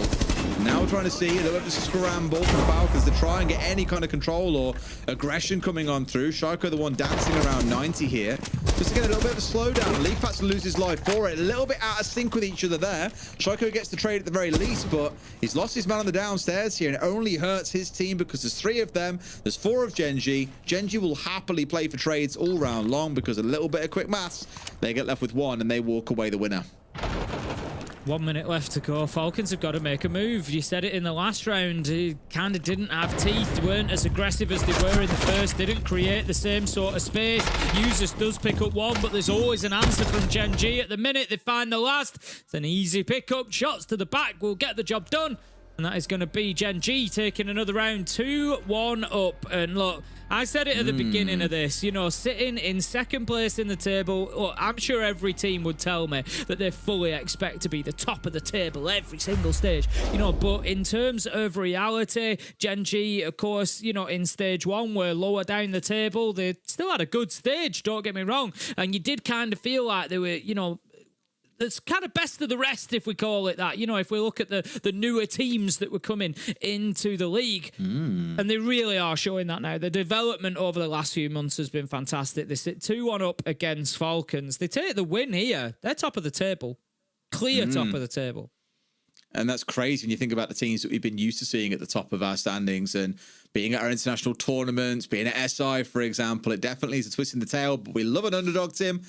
Now we're trying to see a little bit of a scramble from Falcons to try and get any kind of control or aggression coming on through. Shaiko, the one dancing around 90 here. Just to get a little bit of a slowdown. Leaf has to lose his life for it. A little bit out of sync with each other there. Shaiko gets the trade at the very least, but he's lost his man on the downstairs here, and it only hurts his team because there's 3 of them. There's 4 of Gen G. Gen G will happily play for trades all round long because a little bit of quick maths, they get left with 1 and they walk away the winner. 1 minute left to go. Falcons have got to make a move. You said it in the last round. He kind of didn't have teeth, weren't as aggressive as they were in the first, didn't create the same sort of space. Users does pick up 1, but there's always an answer from Gen G. At the minute they find the last. It's an easy pickup. Shots to the back will get the job done. And that is going to be Gen G taking another round, 2-1 up. And look, I said it at the beginning of this, you know, sitting in second place in the table, look, I'm sure every team would tell me that they fully expect to be the top of the table every single stage, you know, but in terms of reality, Gen G, of course, you know, in stage 1 were lower down the table. They still had a good stage, don't get me wrong. And you did kind of feel like they were, you know, it's kind of best of the rest, if we call it that. You know, if we look at the newer teams that were coming into the league, and they really are showing that now. The development over the last few months has been fantastic. They sit 2-1 up against Falcons. They take the win here. They're top of the table. Clear top of the table. And that's crazy when you think about the teams that we've been used to seeing at the top of our standings and being at our international tournaments, being at SI, for example. It definitely is a twist in the tail, but we love an underdog, Tim.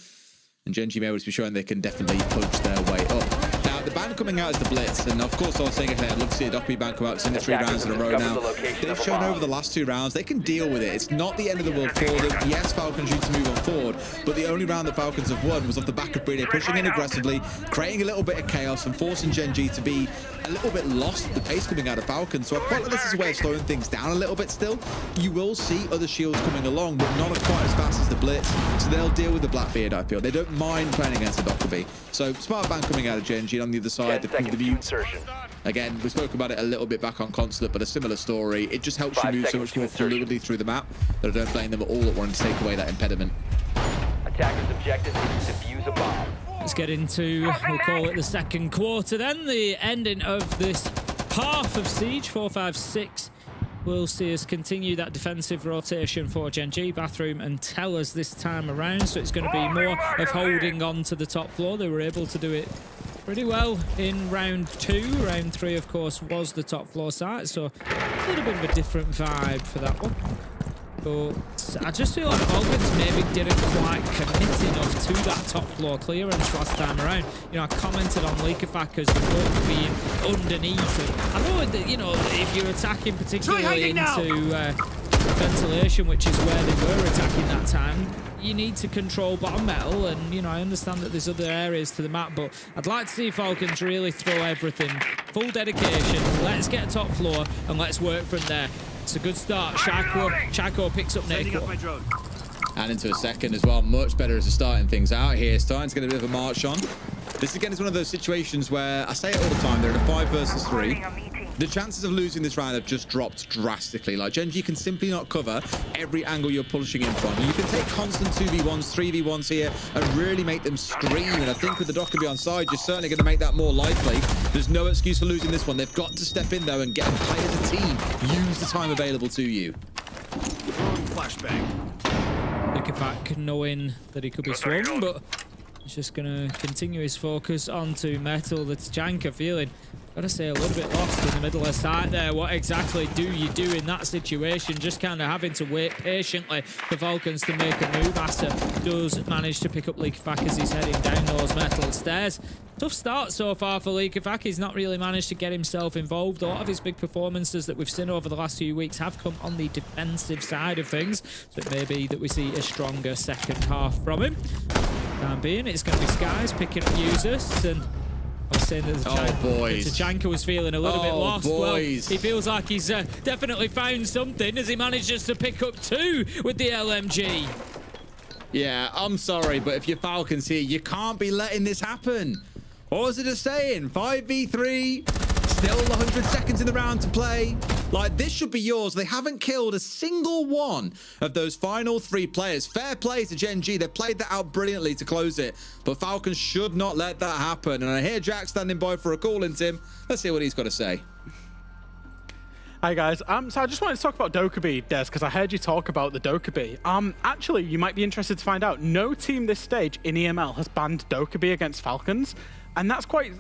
And Gen G may always be showing they can definitely punch their way up. Now, the ban coming out is the Blitz, and of course I was saying, okay, I'd love to see a Dockerby ban come out. It's in the 3 rounds in a row now. They've shown over the last 2 rounds they can deal with it. It's not the end of the world for them. Yes, Falcons need to move on forward, but the only round that Falcons have won was off the back of Brede pushing in aggressively, creating a little bit of chaos and forcing Gen G to be a little bit lost at the pace coming out of Falcons. So I quite like this is a way of slowing things down a little bit still. You will see other shields coming along, but not quite as fast as the Blitz. So they'll deal with the Blackbeard, I feel. They don't mind playing against the Dockerby. So smart ban coming out of Gen G. On the other side, the Butte. Again, we spoke about it a little bit back on Consulate, but a similar story. It just helps you move so much more fluidly through the map that I don't blame them at all at wanting to take away that impediment. Attacker's objective is to defuse a bomb. Let's get into, we'll call it the second quarter then, the ending of this half of Siege. 4-5-6 will see us continue that defensive rotation for Gen G. Bathroom and Tellers this time around, so it's going to be more of holding on to the top floor. They were able to do it pretty well in round 2. Round 3, of course, was the top floor site, so a little bit of a different vibe for that one. But I just feel like Falcons maybe didn't quite commit enough to that top floor clearance last time around. You know, I commented on Leakafakers both being underneath. And I know that, you know, if you're attacking particularly into ventilation, which is where they were attacking that time, you need to control bottom metal, and you know, I understand that there's other areas to the map, but I'd like to see Falcons really throw everything, full dedication. Let's get a top floor and let's work from there. It's a good start. Chaco picks up Neko. And into a second as well. Much better as a starting things out here. Starting to get a bit of a march on. This again is one of those situations where I say it all the time, they're in a 5 versus 3. The chances of losing this round have just dropped drastically. Like, Gen G can simply not cover every angle you're pushing in from. You can take constant 2v1s, 3v1s here and really make them scream. And I think with the Dockerby on side, you're certainly going to make that more likely. There's no excuse for losing this one. They've got to step in, though, and get and play as a team. Use the time available to you. Flashbang. Looking back, knowing that he could be swung, but He's just going to continue his focus onto Metal. That's Janka feeling, gotta say, a little bit lost in the middle of the site there. What exactly do you do in that situation? Just kind of having to wait patiently for Falcons to make a move. Asa does manage to pick up Likafak as he's heading down those metal stairs. Tough start so far for Likafak. He's not really managed to get himself involved. A lot of his big performances that we've seen over the last few weeks have come on the defensive side of things. So it may be that we see a stronger second half from him. Time being, it's going to be Skies picking up users, and I was saying that Janka was feeling a little bit lost. Well, he feels like he's definitely found something as he manages to pick up 2 with the LMG. Yeah, I'm sorry, but if you're Falcons here, you can't be letting this happen. What was it just saying? 5v3, still 100 seconds in the round to play. Like, this should be yours. They haven't killed a single one of those final 3 players. Fair play to Gen G. They played that out brilliantly to close it. But Falcons should not let that happen. And I hear Jack standing by for a call in, Tim. Let's see what he's got to say. Hi guys, so I just wanted to talk about Dokkaebi, Des, because I heard you talk about the Dokkaebi. Actually, you might be interested to find out, no team this stage in EML has banned Dokkaebi against Falcons. And that's quite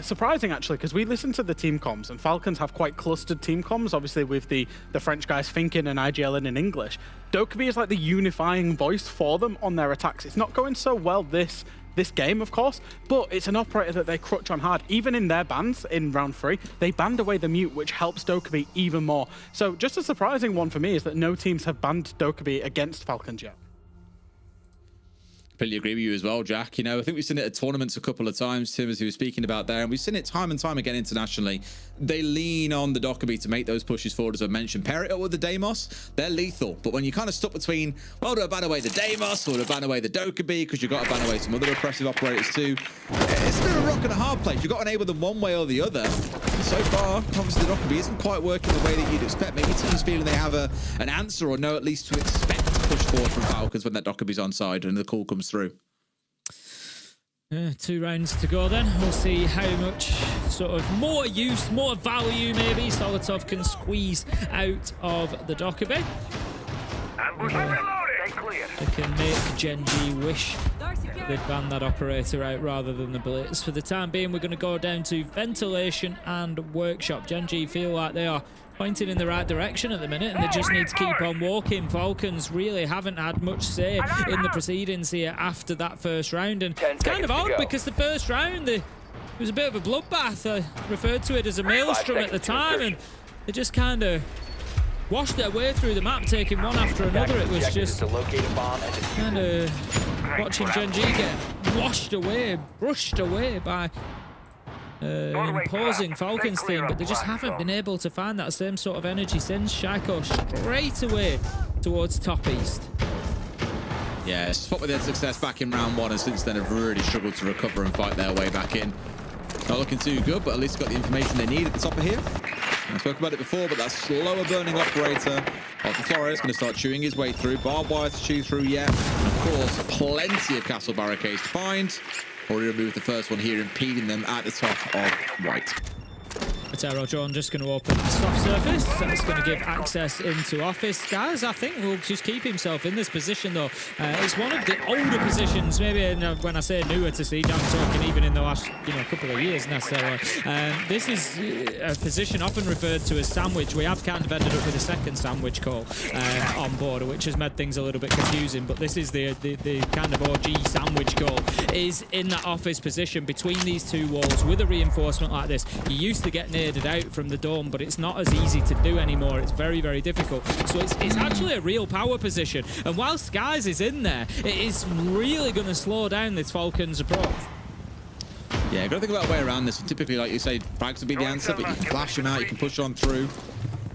surprising, actually, because we listen to the team comms, and Falcons have quite clustered team comms, obviously with the French guys thinking and IGL in English. Dokkaebi is like the unifying voice for them on their attacks. It's not going so well this game, of course, but it's an operator that they crutch on hard. Even in their bans in round 3, they banned away the mute, which helps Dokkaebi even more. So just a surprising one for me is that no teams have banned Dokkaebi against Falcons yet. Completely agree with you as well, Jack. You know, I think we've seen it at tournaments a couple of times, Tim, as you were speaking about there, and we've seen it time and time again internationally. They lean on the Dokkaebi to make those pushes forward, as I mentioned. Pair it up with the Deimos, they're lethal. But when you're kind of stuck between, well, do I ban away the Deimos or do I ban away the Dokkaebi, because you've got to ban away some other oppressive operators too. It's a bit of a rock and a hard place. You've got to enable them one way or the other. So far, obviously the Dokkaebi isn't quite working the way that you'd expect. Maybe teams feeling they have an answer or know at least to expect to push forward from Falcons when that Dokkaebi's on side and the call comes through. 2 rounds to go then. We'll see how much sort of more use, more value maybe Solotov can squeeze out of the Dokkaebi. They can make Gen G wish they'd ban that operator out rather than the Blitz. For the time being, we're going to go down to Ventilation and Workshop. Gen G feel like they are pointing in the right direction at the minute, and they just need to keep on walking. Falcons really haven't had much say in the proceedings here after that first round, and it's kind of odd because the first round it was a bit of a bloodbath. I referred to it as a maelstrom at the time, and they just kind of washed their way through the map, taking one after another. It was just kind of watching Gen G get washed away, brushed away by an imposing Falcons team, but they just haven't been able to find that same sort of energy since. Shaiko straight away towards top east. Yeah, spot with their success back in round 1, and since then have really struggled to recover and fight their way back in. Not looking too good, but at least got the information they need at the top of here. I spoke about it before, but that slower burning operator of the Flores is going to start chewing his way through. Barbed wire to chew through yet. And of course, plenty of castle barricades to find. Already removed the first one here, impeding them at the top of white. Terror drone just going to open the soft surface. That's going to give access into office. Guys, I think will just keep himself in this position though. It's one of the older positions, maybe when I say newer to Siege, I'm talking even in the last couple of years necessarily. This is a position often referred to as sandwich. We have kind of ended up with a second sandwich call on board, which has made things a little bit confusing, but this is the kind of OG sandwich call, is in that office position between these 2 walls with a reinforcement like this. You used to get naded out from the dome, but it's not as easy to do anymore. It's very, very difficult. So it's actually a real power position. And while Skies is in there, it is really going to slow down this Falcons approach. Yeah, got to think about a way around this. Typically, like you say, frags would be the answer, but you can flash him out, you can push on through.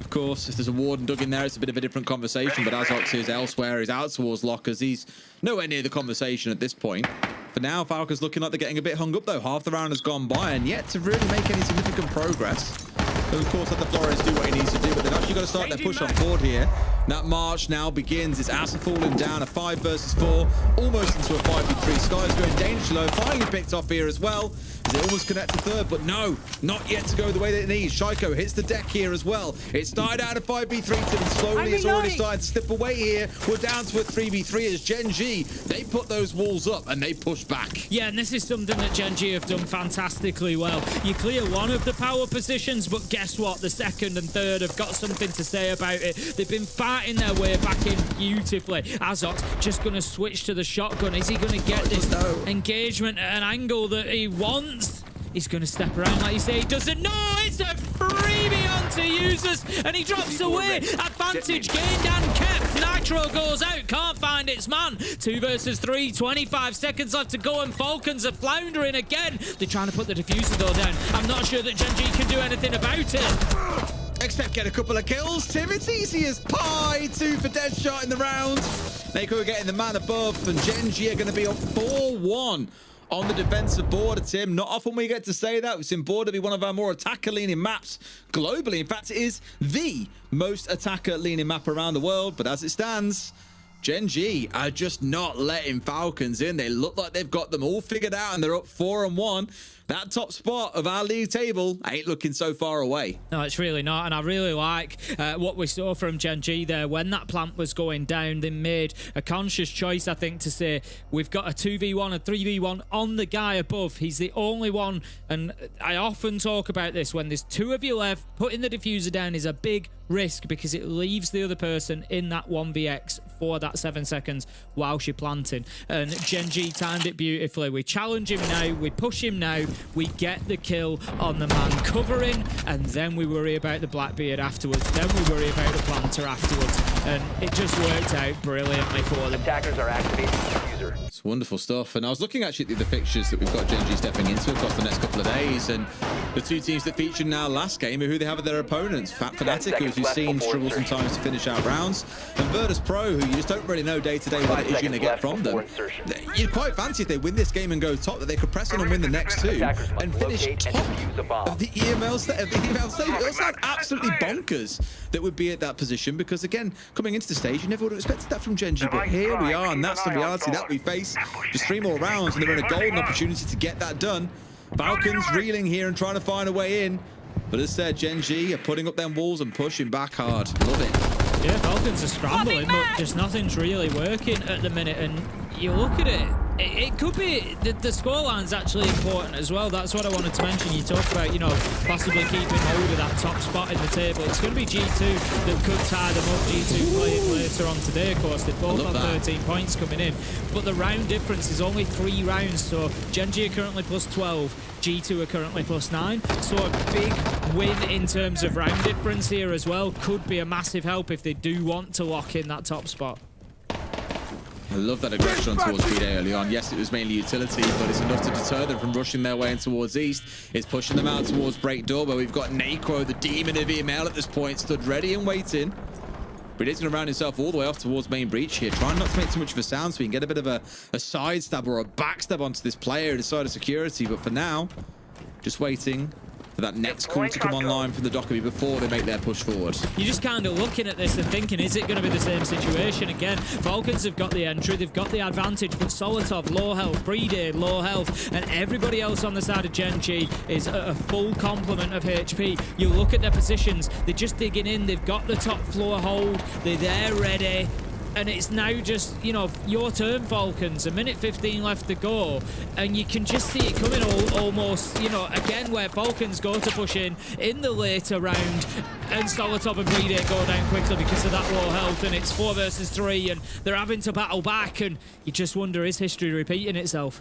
Of course, if there's a warden dug in there, it's a bit of a different conversation, but Azox is elsewhere. He's out towards lockers. He's nowhere near the conversation at this point. For now, Falcons looking like they're getting a bit hung up, though. Half the round has gone by, and yet to really make any significant progress. So, of course, let the Flores do what he needs to do, but they've actually got to start their push on board here. That march now begins. It's Asa falling down, a 5 versus 4, almost into a 5v3. Sky's going dangerously low, finally picked off here as well, as they almost connect to third, but no, not yet to go the way that it needs. Shaiko hits the deck here as well. It started out a 5v3, Tim, and slowly it's already starting to slip away here. We're down to a 3v3 as Gen G, they put those walls up and they push back. Yeah, and this is something that Gen G have done fantastically well. You clear one of the power positions, but guess what? The second and third have got something to say about it. They've been fighting their way back in beautifully. Azot just going to switch to the shotgun. Is he going to get this engagement at an angle that he wants? He's going to step around like you say. He doesn't know. It's a freebie onto users, and he drops away. Advantage gained and kept. Nitro goes out. Can't find its man. 2 versus 3. 25 seconds left to go, and Falcons are floundering again. They're trying to put the diffuser door down. I'm not sure that Gen G can do anything about it. Expect get a couple of kills, Tim. It's easy as pie. 2 for Deadshot in the round. Nako getting the man above, and Gen G are going to be up 4-1 on the defensive border, Tim. Not often we get to say that. We've seen border be one of our more attacker-leaning maps globally. In fact, it is the most attacker-leaning map around the world. But as it stands, Gen G are just not letting Falcons in. They look like they've got them all figured out, and they're up 4-1. That top spot of our league table ain't looking so far away. No, it's really not, and I really like what we saw from Gen G there. When that plant was going down, they made a conscious choice, I think, to say, we've got a 2v1, a 3v1 on the guy above. He's the only one, and I often talk about this. When there's 2 of you left, putting the diffuser down is a big risk because it leaves the other person in that 1vx for that 7 seconds whilst you're planting. And Gen G timed it beautifully. We challenge him now, we push him now, we get the kill on the man covering, and then we worry about the Blackbeard afterwards. Then we worry about the planter afterwards. And it just worked out brilliantly for them. Attackers are activating the diffuser. It's wonderful stuff. And I was looking actually at the fixtures that we've got Gen G stepping into across the next couple of days, and the 2 teams that featured in our last game are who they have as their opponents. Fnatic, who we've seen struggle sometimes to finish out rounds, and Virtus Pro, who you just don't really know day to day what it is you're going to get from them. You'd quite fancy if they win this game and go top, that they could press on and win the next 2 and finish top of the EML stage. It would sound absolutely bonkers that would be at that position, because again, coming into the stage, you never would have expected that from Gen G, but here we are, and that's the reality that we face. Just 3 more rounds, and they're in a golden opportunity to get that done. Falcons reeling here and trying to find a way in. But as said, Gen G are putting up them walls and pushing back hard. Love it. Yeah, Falcons are scrambling, but just nothing's really working at the minute. And you look at it, it could be the scoreline's actually important as well. That's what I wanted to mention. You talk about, you know, possibly keeping hold of that top spot in the table. It's going to be G2 that could tie them up. G2 playing later on today, of course. They're both on 13 points coming in. But the round difference is only 3 rounds. So Gen G are currently plus 12. G2 are currently plus 9. So a big win in terms of round difference here as well could be a massive help if they do want to lock in that top spot. I love that aggression towards B-Day early on. Yes, it was mainly utility, but it's enough to deter them from rushing their way in towards East. It's pushing them out towards Break Door, where we've got Nako, the demon of EML at this point, stood ready and waiting. But he's going to round himself all the way off towards main breach here, trying not to make too much of a sound so he can get a bit of a side stab or a backstab onto this player inside of security. But for now, just waiting for that next call to come online from the Dockery before they make their push forward. You're just kind of looking at this and thinking, is it going to be the same situation again? Falcons have got the entry, they've got the advantage, but Solotov, low health, Breedy, low health, and everybody else on the side of Gen G is a full complement of HP. You look at their positions, they're just digging in, they've got the top floor hold, they're there ready. And it's now just, you know, your turn, Falcons. 1:15 left to go. And you can just see it coming almost, you know, again, where Falcons go to push in the later round. And Solotov and Breedy go down quickly because of that low health. And it's 4 versus 3. And they're having to battle back. And you just wonder, is history repeating itself?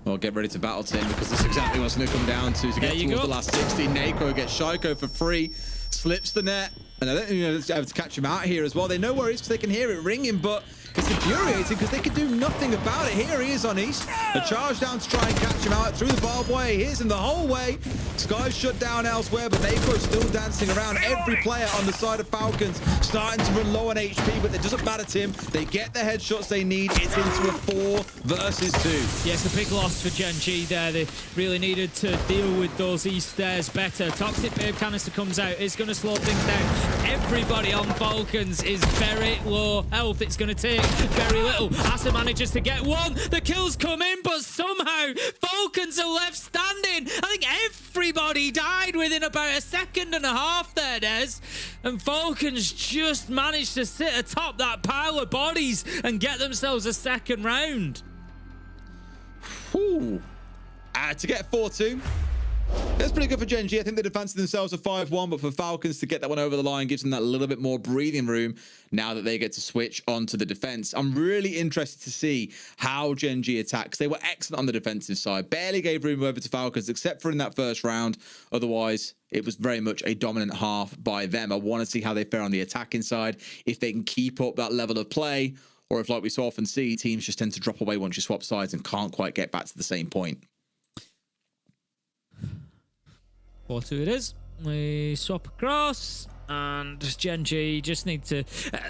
Well, get ready to battle, Tim, because that's exactly what's going to come down to get towards the last 60. Nako gets Shaiko for free, slips the net, and I don't think they're able to catch him out here as well. They know where he is because they can hear it ringing, but it's infuriating because they can do nothing about it. Here he is on East. A charge down to try and catch him out through the barbed wire. Here's him the whole way. Sky's shut down elsewhere, but Nako's still dancing around. Every player on the side of Falcons starting to run low on HP, but it doesn't matter, Tim. They get the headshots they need. It's into a 4 versus 2. Yes, a big loss for Gen G there. They really needed to deal with those East stairs better. Toxic Babe canister comes out. It's going to slow things down. everybody on Falcons is very low health. It's going to take very little. Asa manages to get one. The kills come in, but somehow Falcons are left standing. I think everybody died within about a second and a half there, Des. And Falcons just managed to sit atop that pile of bodies and get themselves a second round. Ooh. To get 4-2. That's pretty good for Gen G. I think they defended themselves a 5-1, but for Falcons to get that one over the line gives them that little bit more breathing room now that they get to switch onto the defense. I'm really interested to see how Gen G attacks. They were excellent on the defensive side. Barely gave room over to Falcons, except for in that first round. Otherwise, it was very much a dominant half by them. I want to see how they fare on the attacking side, if they can keep up that level of play, or if, like we so often see, teams just tend to drop away once you swap sides and can't quite get back to the same point. 4-2 it is. We swap across, and Gen G just need to...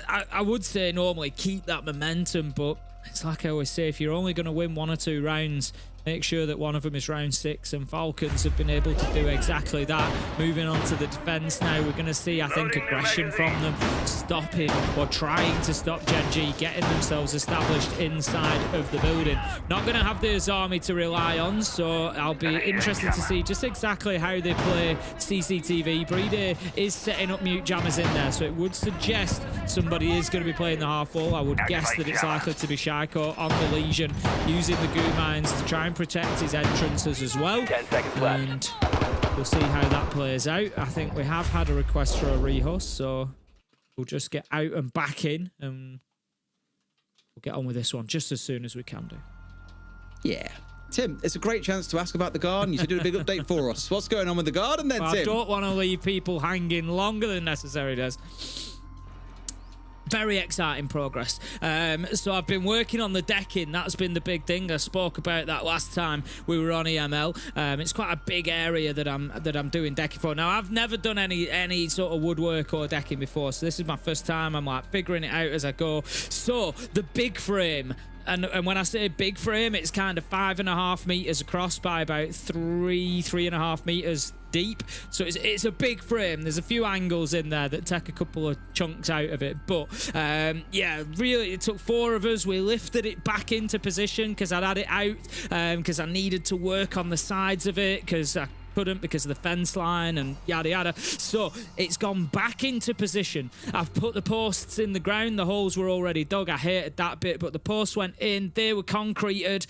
I would say normally keep that momentum, but it's like I always say, if you're only going to win 1 or 2 rounds, make sure that one of them is round 6, and Falcons have been able to do exactly that. Moving on to the defense now, we're going to see, I think, aggression from them, stopping or trying to stop Gen G, getting themselves established inside of the building. Not going to have this army to rely on, so I'll be interested to see just exactly how they play CCTV. Breeder is setting up mute jammers in there, so it would suggest somebody is going to be playing the half wall. I would guess that it's likely to be Shaiko on the Legion, using the goo mines to try and protect his entrances as well. 10 seconds left. And we'll see how that plays out. I think we have had a request for a rehost, so we'll just get out and back in, and we'll get on with this one just as soon as we can do. Yeah. Tim, it's a great chance to ask about the garden. You should do a big update for us. What's going on with the garden then, Tim? I don't want to leave people hanging longer than necessary, Des. Very exciting progress. So I've been working on the decking. That's been the big thing. I spoke about that last time we were on EML. It's quite a big area that I'm doing decking for. Now, I've never done any sort of woodwork or decking before, so this is my first time. I'm like figuring it out as I go. So the big frame. And when I say big frame, it's kind of 5.5 meters across by about 3.5 meters deep. So it's a big frame. There's a few angles in there that take a couple of chunks out of it. But yeah, really, it took 4 of us. We lifted it back into position because I'd had it out because I needed to work on the sides of it because I couldn't because of the fence line and yada yada. So it's gone back into position. I've put the posts in the ground. The holes were already dug. I hated that bit, but the posts went in. They were concreted.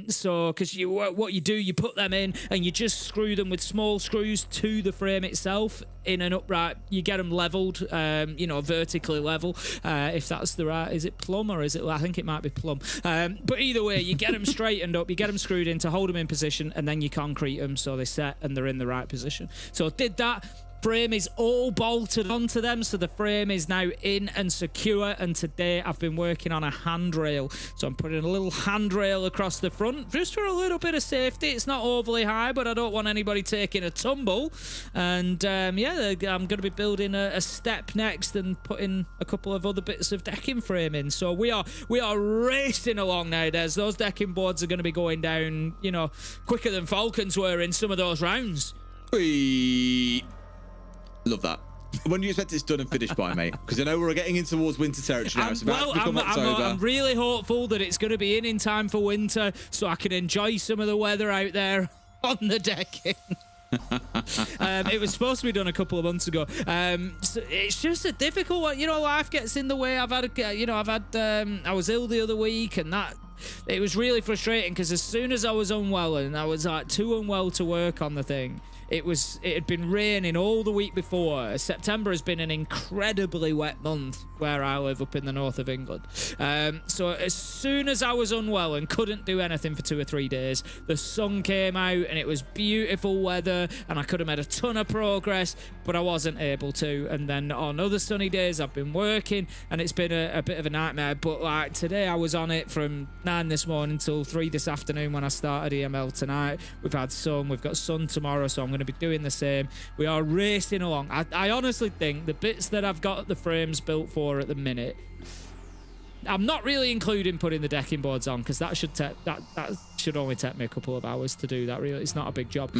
So because what you do, you put them in and you just screw them with small screws to the frame itself in an upright. You get them leveled, vertically level. If that's the right, is it plumb or is it? I think it might be plumb. But either way, you get them straightened up. You get them screwed in to hold them in position, and then you concrete them so they set and they're in the right position. So I did that. Frame is all bolted onto them, so the frame is now in and secure. And today I've been working on a handrail, so I'm putting a little handrail across the front just for a little bit of safety. It's not overly high, but I don't want anybody taking a tumble. And yeah, I'm going to be building a step next and putting a couple of other bits of decking frame in. So we are racing along now. Those decking boards are going to be going down, quicker than Falcons were in some of those rounds. Love that. When do you expect it's done and finished by, mate? Because I know we're getting in towards winter territory now. It's about to become October. I'm really hopeful that it's going to be in time for winter so I can enjoy some of the weather out there on the decking. It was supposed to be done a couple of months ago. So it's just a difficult one. Life gets in the way. I was ill the other week, and that it was really frustrating because as soon as I was unwell, and I was like too unwell to work on the thing, it had been raining all the week before. September has been an incredibly wet month where I live up in the north of England. So as soon as I was unwell and couldn't do anything for 2 or 3 days, the sun came out and it was beautiful weather and I could have made a ton of progress, but I wasn't able to. And then on other sunny days, I've been working and it's been a bit of a nightmare. But like today, I was on it from 9 this morning till 3 this afternoon when I started EML tonight. We've had sun, we've got sun tomorrow, so I'm going to be doing the same. We are racing along. I honestly think the bits that I've got the frames built for at the minute, I'm not really including putting the decking boards on because that should only take me a couple of hours to do that. Really, it's not a big job.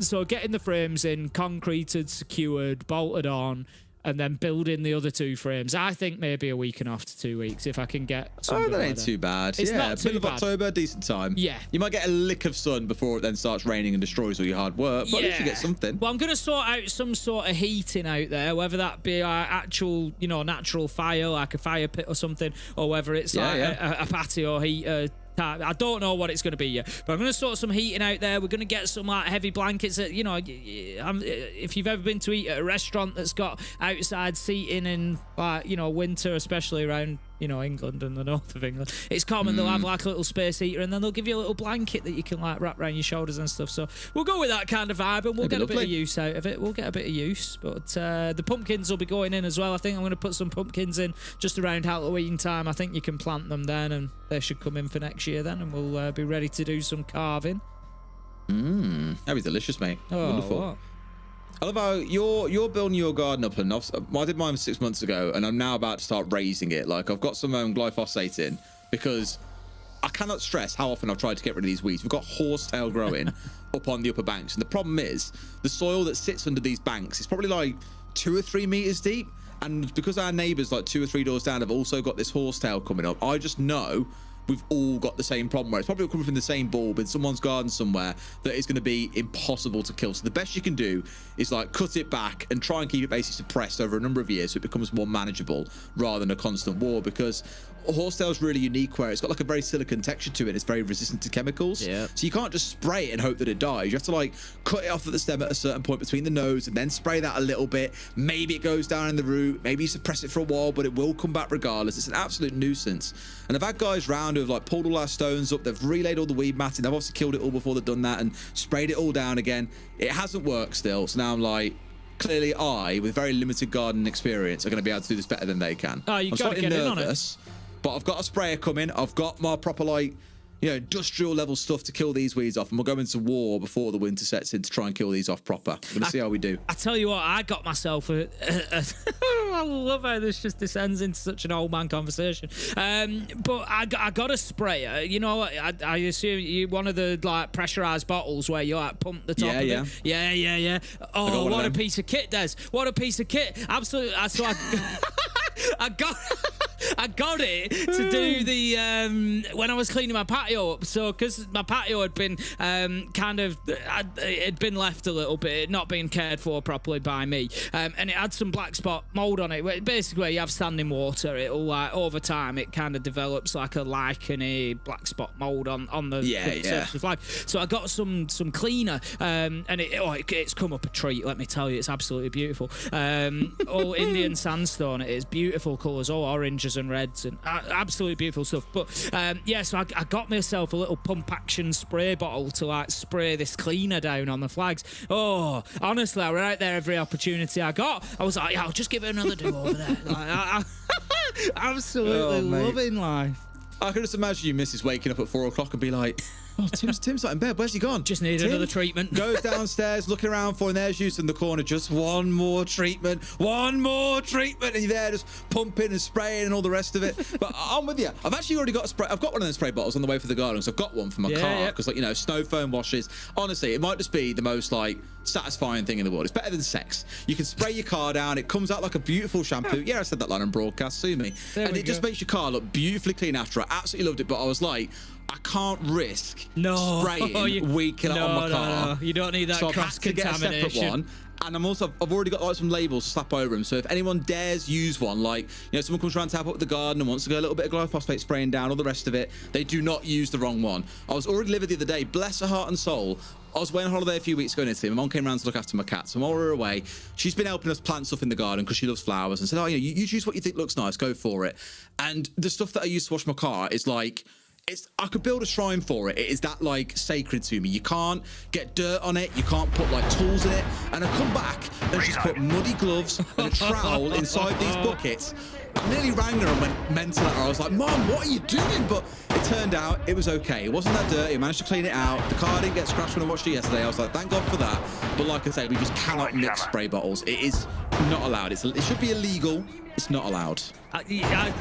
So getting the frames in, concreted, secured, bolted on, and then building the other 2 frames. I think maybe a week and a half to 2 weeks if I can get some. Oh, that ain't too bad. It's not too middle of bad. October, decent time. Yeah. You might get a lick of sun before it then starts raining and destroys all your hard work, but at least you get something. Well, I'm going to sort out some sort of heating out there, whether that be actual, natural fire, like a fire pit or something, or whether it's a patio heater. I don't know what it's going to be yet, but I'm going to sort some heating out there. We're going to get some like heavy blankets that, if you've ever been to eat at a restaurant that's got outside seating in winter, especially around England and the north of England, it's common they'll have like a little space heater, and then they'll give you a little blanket that you can like wrap around your shoulders and stuff. So we'll go with that kind of vibe, and we'll get a bit of use out of it. We'll get a bit of use, but the pumpkins will be going in as well. I think I'm going to put some pumpkins in just around Halloween time. I think you can plant them then, and they should come in for next year then, and we'll be ready to do some carving. That'd be delicious, mate. Oh, Wonderful. what? I love how you're building your garden up, and I did mine 6 months ago, and I'm now about to start raising it. Like, I've got some glyphosate in because I cannot stress how often I've tried to get rid of these weeds. We've got horsetail growing up on the upper banks, and the problem is the soil that sits under these banks is probably like 2 or 3 meters deep, and because our neighbors like 2 or 3 doors down have also got this horsetail coming up, I just know we've all got the same problem where it's probably coming from the same bulb in someone's garden somewhere that is going to be impossible to kill. So the best you can do is like cut it back and try and keep it basically suppressed over a number of years so it becomes more manageable rather than a constant war, because horsetail is really unique where it's got like a very silicon texture to it. It's very resistant to chemicals. So you can't just spray it and hope that it dies. You have to like cut it off at the stem at a certain point between the nodes and then spray that a little bit. Maybe it goes down in the root. Maybe you suppress it for a while, but it will come back regardless. It's an absolute nuisance. And I've had guys round who have like pulled all our stones up. They've relayed all the weed matting. They've obviously killed it all before they've done that and sprayed it all down again. It hasn't worked still. So now I'm like, clearly I, with very limited garden experience, are going to be able to do this better than they can. Oh, you got to get in on it. But I've got a sprayer coming. I've got my proper like, industrial level stuff to kill these weeds off, and we'll go into war before the winter sets in to try and kill these off proper. We're gonna see how we do. I tell you what, I got myself I love how this just descends into such an old man conversation. But I got a sprayer. I assume one of the like pressurized bottles where you like pump the top of it. Yeah. Oh, what a piece of kit, Des. What a piece of kit. Absolutely. So I got it to do the when I was cleaning my patio up. So because my patio had been it'd been left a little bit, not being cared for properly by me, and it had some black spot mold on it. Basically, you have standing water, it'll like over time it kind of develops like a lichenny black spot mold on the surface of the flag. So I got some cleaner, and it's come up a treat. Let me tell you, it's absolutely beautiful. All Indian sandstone. It is beautiful colours, all oranges and reds, and absolutely beautiful stuff. But so I got myself a little pump action spray bottle to like spray this cleaner down on the flags. Oh, honestly, I was out there every opportunity I got. I was like, I'll just give it another do over there. Like, absolutely loving life. I can just imagine you missus waking up at 4 o'clock and be like, oh, Tim's not in bed. Where's he gone? Just need another treatment. Goes downstairs, looking around for, and there's you in the corner. Just one more treatment. And you're there just pumping and spraying and all the rest of it. But I'm with you. I've actually already got a spray. I've got one of those spray bottles on the way for the garden. So I've got one for my car because, snow foam washes. Honestly, it might just be the most satisfying thing in the world. It's better than sex. You can spray your car down. It comes out like a beautiful shampoo. Yeah, I said that line on broadcast. Sue me. And it just makes your car look beautifully clean after. I absolutely loved it. But I was like, I can't risk spraying weed killer on my car. No. You don't need that cross-contamination. So I've had to get a separate one. And I've already got some labels to slap over them. So if anyone dares use one, someone comes around to help up the garden and wants to go a little bit of glyphosate spraying down, all the rest of it, they do not use the wrong one. I was already livid the other day, bless her heart and soul. I was away on holiday a few weeks ago in Italy. My mom came around to look after my cats. So while we were away, she's been helping us plant stuff in the garden because she loves flowers and said, you choose what you think looks nice, go for it. And the stuff that I use to wash my car is I could build a shrine for it. It is that sacred to me. You can't get dirt on it. You can't put tools in it. And I come back and she's put muddy gloves and a trowel inside these buckets. I nearly rang her and went mental at her. I was like, Mom, what are you doing? But it turned out it was okay. It wasn't that dirty. I managed to clean it out. The car didn't get scratched when I watched it yesterday. I was like, thank God for that. But like I said, we just cannot mix spray bottles. It is not allowed. It should be illegal. it's not allowed.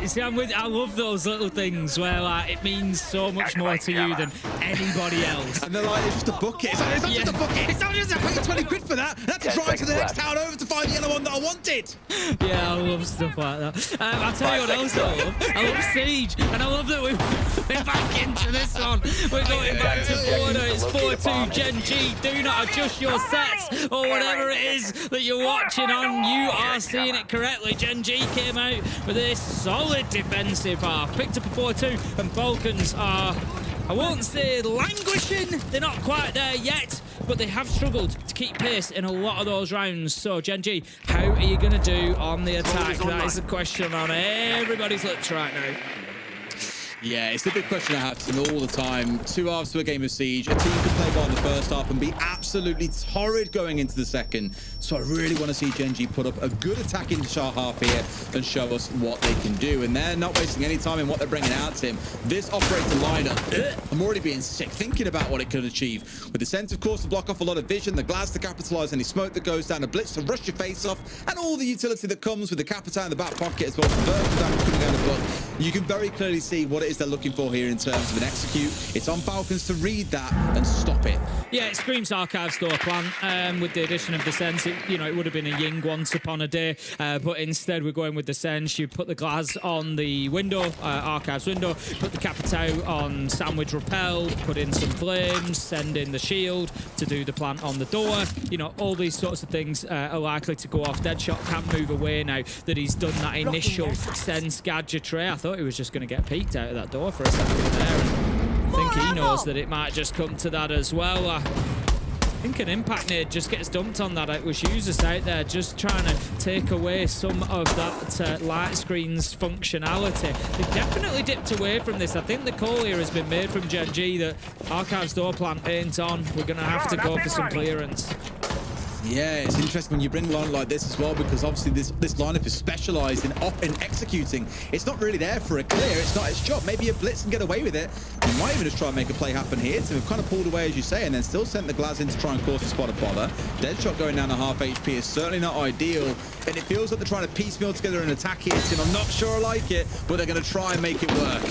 See, I'm with. I love those little things where like it means so much more to you than anybody else. And they're like, it's just a bucket. It's not just a bucket. It's not just I paid 20 quid for that. That's to drive to the next town over to find the yellow one that I wanted. Yeah, I love stuff like that. I'll tell you what else I love. I love Siege, and I love that we're back into this one. We're going back to border. It's 4-2 Gen G. Do not adjust your sets or whatever it is that you're watching on. You are seeing it correctly. Gen G came out with this solid defensive half. Picked up a 4-2, and Falcons are, I won't say languishing, they're not quite there yet, but they have struggled to keep pace in a lot of those rounds. So, Gen G, how are you going to do on the attack? That is the question on everybody's lips right now. Yeah, it's the big question I have to them all the time. 2 halves to a game of Siege. A team can play well in the first half and be absolutely torrid going into the second. So I really want to see Gen G put up a good attacking half here and show us what they can do. And they're not wasting any time in what they're bringing out to him. This operator lineup, I'm already being sick thinking about what it could achieve. With the sense, of course, to block off a lot of vision, the glass to capitalize any smoke that goes down, a blitz to rush your face off, and all the utility that comes with the Capita in the back pocket as well. Vertical damage coming down the book. You can very clearly see what it is they're looking for here in terms of an execute. It's on Falcons to read that and stop it. Yeah, it screams Archive Store plan. With the addition of the Sense, it would have been a Ying once upon a day, but instead we're going with the Sense. You put the glass on the window, Archive's window, put the Capitao on Sandwich Repel, put in some flames, send in the shield to do the plant on the door. All these sorts of things are likely to go off. Deadshot can't move away now that he's done that initial Sense gadgetry. I thought he was just going to get peeked out of that door for a second there. And I think he knows that it might just come to that as well. I think an impact nade just gets dumped on that. It was users out there just trying to take away some of that light screen's functionality. They've definitely dipped away from this. I think the call here has been made from Gen G that Archive's door plant ain't on. We're going to have to go for some clearance. Yeah, it's interesting when you bring a lineup like this as well, because obviously this lineup is specialized in executing. It's not really there for a clear. It's not its job. Maybe a blitz can get away with it. You might even just try and make a play happen here. So we've kind of pulled away, as you say, and then still sent the glass in to try and cause a spot of bother. Deadshot going down to half HP is certainly not ideal, and it feels like they're trying to piecemeal together an attack here, Tim. I'm not sure I like it, but they're going to try and make it work.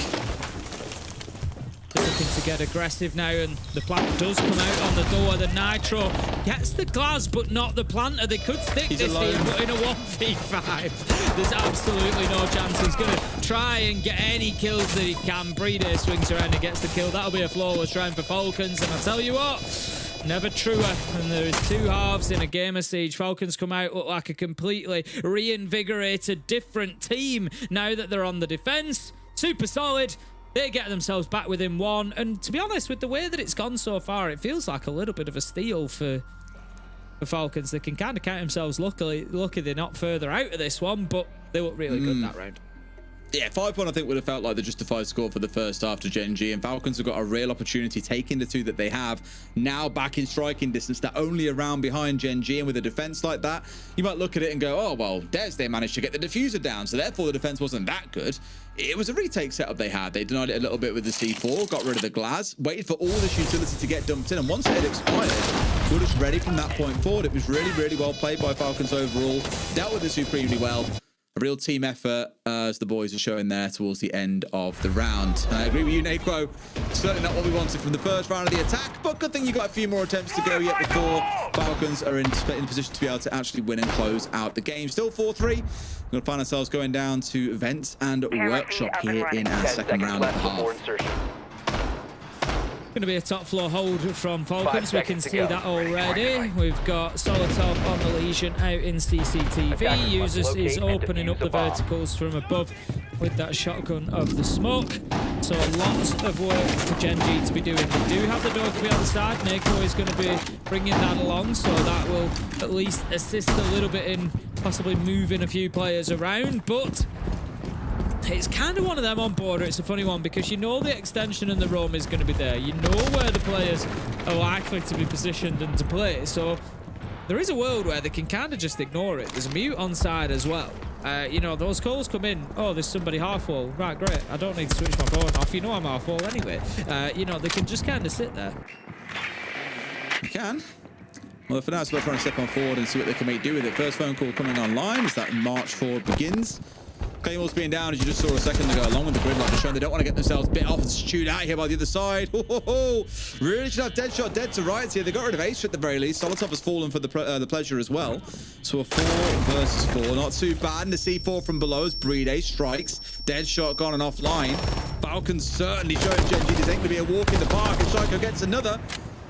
Looking to get aggressive now, and the plant does come out on the door. The Nitro gets the glass, but not the planter. They could stick this here, but in a 1v5, there's absolutely no chance. He's going to try and get any kills that he can. Breeder swings around and gets the kill. That'll be a flawless round for Falcons, and I'll tell you what, never truer. And there is 2 halves in a game of Siege. Falcons come out, look like a completely reinvigorated, different team now that they're on the defense. Super solid. They get themselves back within 1, and to be honest, with the way that it's gone so far, it feels like a little bit of a steal for Falcons. They can kind of count themselves lucky they're not further out of this one, but they look really good that round. Yeah, 5-1 I think would have felt like the justified score for the first half to Gen G, and Falcons have got a real opportunity taking the 2 that they have now back in striking distance. They're only around behind Gen G, and with a defense like that, you might look at it and go, oh, well, they managed to get the diffuser down, so therefore the defense wasn't that good. It was a retake setup they had. They denied it a little bit with the C4, got rid of the glass, waited for all this utility to get dumped in, and once it had expired, were just ready from that point forward. It was really, really well played by Falcons overall. Dealt with it supremely well. A real team effort, as the boys are showing there towards the end of the round. And I agree with you, Nakro. Certainly not what we wanted from the first round of the attack, but good thing you got a few more attempts to go yet before Falcons are in position to be able to actually win and close out the game. Still 4-3. We're going to find ourselves going down to Events and Workshop here in our second round of the half. Going to be a top floor hold from Falcons. We can see that already. We've got Solotov on the Legion out in CCTV. Users is opening up the verticals from above with that shotgun of the smoke. So lots of work for Gen G to be doing. They do have the dog to be on the side. Neko is going to be bringing that along, so that will at least assist a little bit in possibly moving a few players around. But it's kind of one of them on border. It's a funny one because you know the extension and the roam is going to be there. You know where the players are likely to be positioned and to play. So there is a world where they can kind of just ignore it. There's a mute on side as well. Those calls come in. Oh, there's somebody half wall. Right, great. I don't need to switch my phone off. You know I'm half wall anyway. They can just kind of sit there. You can. Well, for now, it's about trying to step on forward and see what they can make do with it. First phone call coming online as that march forward begins. Claymores being down, as you just saw a second ago, along with the gridlock, just showing they don't want to get themselves bit off and chewed out here by the other side. Really should have Deadshot dead to rights here. They got rid of Ace at the very least. Solotov has fallen for the pleasure as well. So a 4 versus 4, not too bad. And the C4 from below as Breed Ace strikes. Deadshot gone and offline. Falcons certainly showing Gen G this ain't going to be a walk in the park, and Psycho gets another.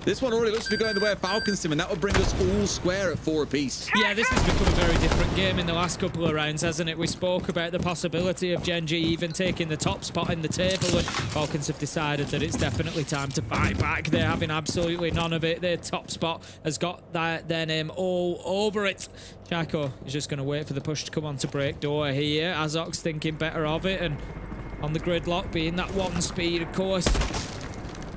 This one already looks to be going the way of Falcons, Tim, and that will bring us all square at 4 apiece. Yeah, this has become a very different game in the last couple of rounds, hasn't it? We spoke about the possibility of Gen G even taking the top spot in the table, and Falcons have decided that it's definitely time to fight back. They're having absolutely none of it. Their top spot has got their name all over it. Chaco is just going to wait for the push to come on to break door here. Azox thinking better of it, and on the gridlock being that 1 speed, of course.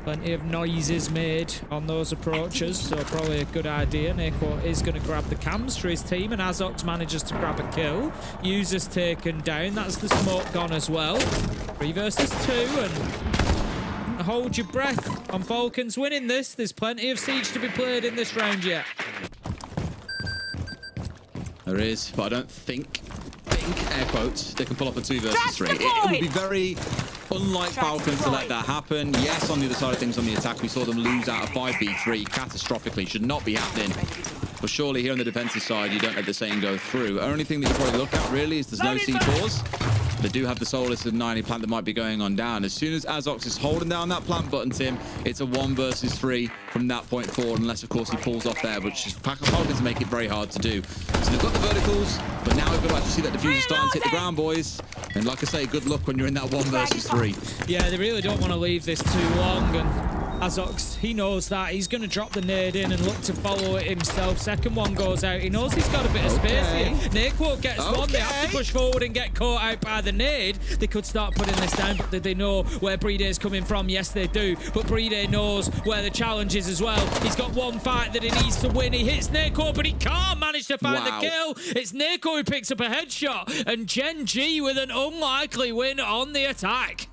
Plenty of noises made on those approaches, so probably a good idea. Neko is going to grab the cams for his team, and Azox manages to grab a kill. User's taken down. That's the smoke gone as well. 3 versus 2, and hold your breath on Falcons winning this. There's plenty of siege to be played in this round yet. There is, but I don't think, air quotes, they can pull off a 2 versus 3. It would be very unlike Falcons to let that happen. Yes, on the other side of things on the attack, we saw them lose out of 5v3 catastrophically. Should not be happening. But surely here on the defensive side, you don't let the same go through. Only thing that you probably look at really is there's no C4s. They do have the Solus and 90 plant that might be going on down. As soon as Azox is holding down that plant button, Tim, it's a 1 versus 3 from that point forward, unless of course he pulls off there, which is Falcons make it very hard to do. So they've got the verticals, but now we've got to actually see that diffuser starting to hit the ground, boys. And like I say, good luck when you're in that 1 versus 3. Yeah, they really don't want to leave this too long, and Azox, he knows that. He's going to drop the nade in and look to follow it himself. Second one goes out. He knows he's got a bit of space here. Naquo gets one. They have to push forward and get caught out by the nade. They could start putting this down, but they know where Breed is coming from? Yes, they do. But Breed knows where the challenge is as well. He's got one fight that he needs to win. He hits Naquo, but he can't manage to find the kill. It's Naquo who picks up a headshot, and Gen G with an unlikely win on the attack.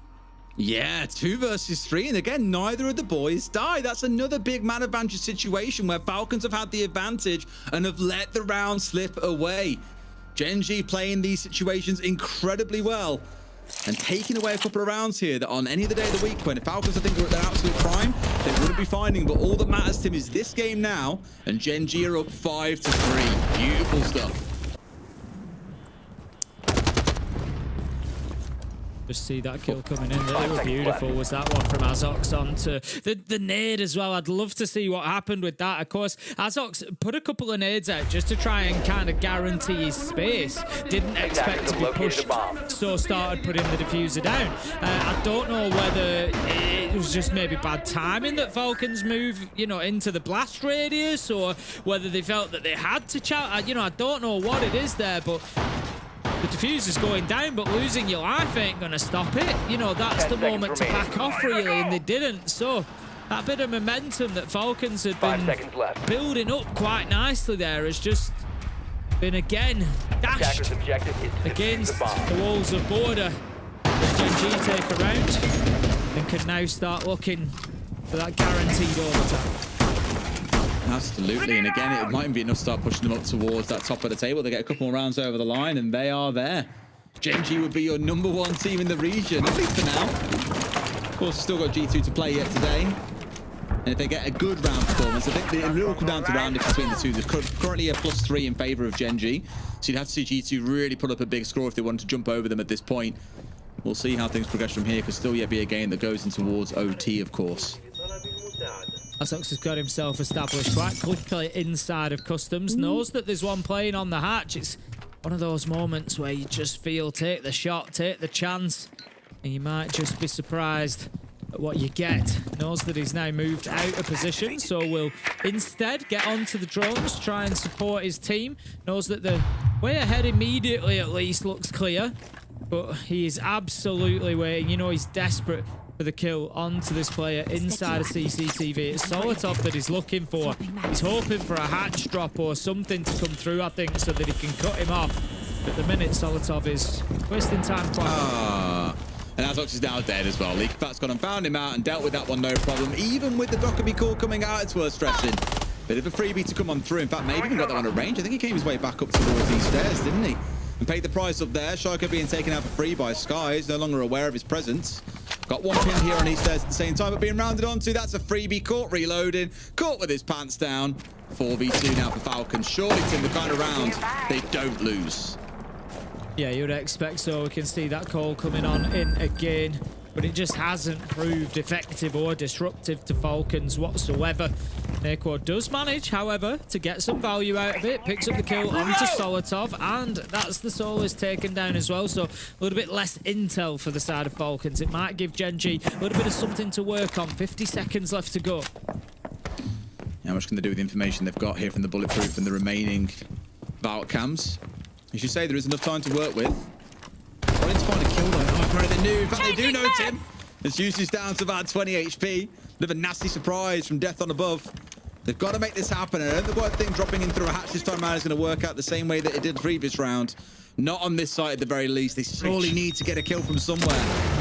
Yeah, 2 versus 3, and again, neither of the boys die. That's another big man advantage situation where Falcons have had the advantage and have let the round slip away. Gen G playing these situations incredibly well and taking away a couple of rounds here that on any other day of the week, when the Falcons, I think, were at their absolute prime, they wouldn't be finding. But all that matters, Tim, is this game now, and Gen G are up 5-3. Beautiful stuff. Just see that kill coming in. They were beautiful. Was that one from Azox onto the nade as well? I'd love to see what happened with that. Of course, Azox put a couple of nades out just to try and kind of guarantee his space. Didn't expect to be pushed, so started putting the diffuser down. I don't know whether it was just maybe bad timing that Falcons move, you know, into the blast radius, or whether they felt that they had to chat. You know, I don't know what it is there, but the diffuser's going down, but losing your life ain't going to stop it. You know, that's the moment to back off, really, and they didn't. So that bit of momentum that Falcons had been building up quite nicely there has just been again dashed against the walls of border. Gen G take a round and can now start looking for that guaranteed overtime. Absolutely, and again, it might be enough to start pushing them up towards that top of the table. They get a couple more rounds over the line, and they are there. Gen G would be your #1 team in the region, at least for now. Of course, still got G2 to play yet today. And if they get a good round performance, I think it will come down to round between the two. There's currently a +3 in favor of Gen G, so you'd have to see G2 really put up a big score if they wanted to jump over them at this point. We'll see how things progress from here. Could still yet be a game that goes in towards OT, of course. Azox has got himself established quite quickly inside of Customs, knows that there's one playing on the hatch. It's one of those moments where you just feel, take the shot, take the chance, and you might just be surprised at what you get. Knows that he's now moved out of position, so will instead get onto the drones, try and support his team. Knows that the way ahead immediately, at least, looks clear, but he is absolutely waiting. You know, he's desperate for the kill onto this player inside of CCTV. It's Solotov that he's looking for. He's hoping for a hatch drop or something to come through, I think, so that he can cut him off. At the minute, Solotov is wasting time quite And Azox is now dead as well. Leak Fat's gone and found him out and dealt with that one, no problem. Even with the Dokkaebi call coming out, it's worth stressing. Bit of a freebie to come on through. In fact, maybe even got that one at range. I think he came his way back up towards these stairs, didn't he? And paid the price up there. Shaco being taken out for free by Sky. He's no longer aware of his presence. Got one pin here on these stairs at the same time, but being rounded onto. That's a freebie. Caught reloading. Caught with his pants down. 4v2 now for Falcons. Surely, Tim, the kind of round they don't lose. Yeah, you would expect so. We can see that call coming on in again, but it just hasn't proved effective or disruptive to Falcons whatsoever. Naquo does manage, however, to get some value out of it. Picks up the kill onto Solotov, and that's the Solis taken down as well. So a little bit less intel for the side of Falcons. It might give Gen G a little bit of something to work on. 50 seconds left to go. How much can they do with the information they've got here from the Bulletproof and the remaining Vault cams? You should say there is enough time to work with. Wanting to find a kill though. Oh, apparently they knew. In fact, they do know Tim. As Juicy's down to about 20 HP. Bit of a nasty surprise from Death on above. They've got to make this happen. I don't think one thing dropping in through a hatch this time around is going to work out the same way that it did the previous round. Not on this side at the very least. They surely need to get a kill from somewhere